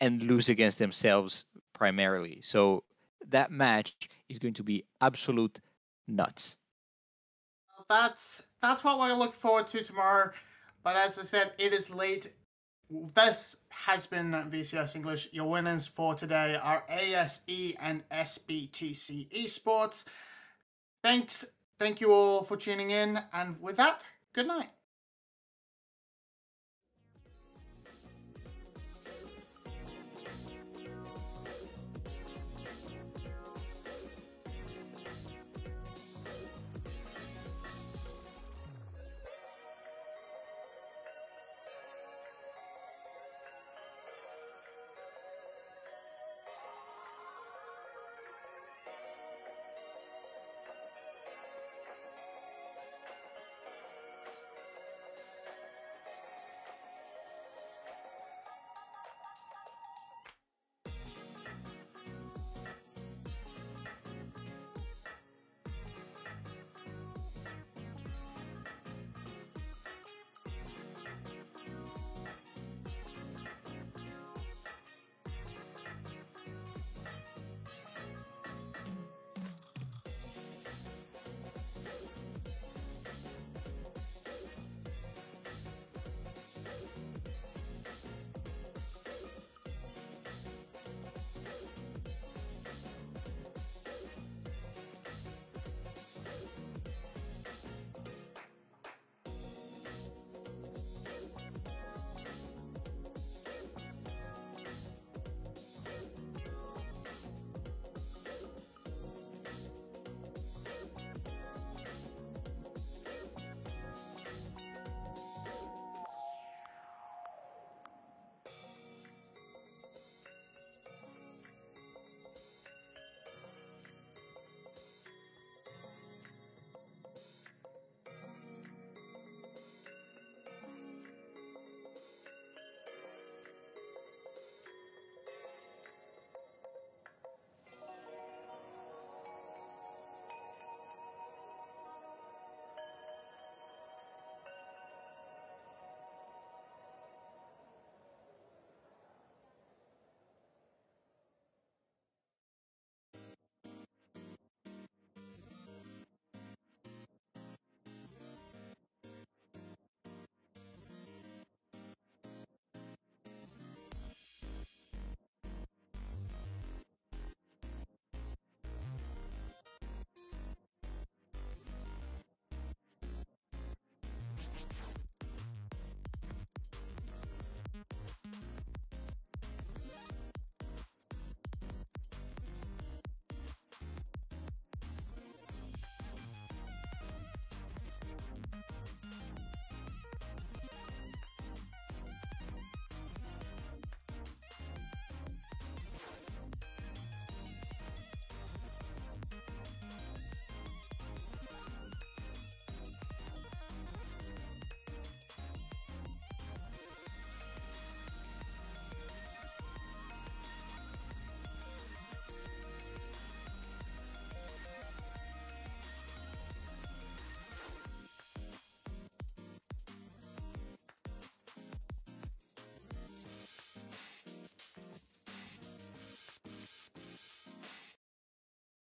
and lose against themselves primarily. So that match is going to be absolute nuts. That's what we're looking forward to tomorrow. But as I said, it is late. This has been VCS English. Your winners for today are ASE and SBTC Esports. Thank you all for tuning in, and with that, good night.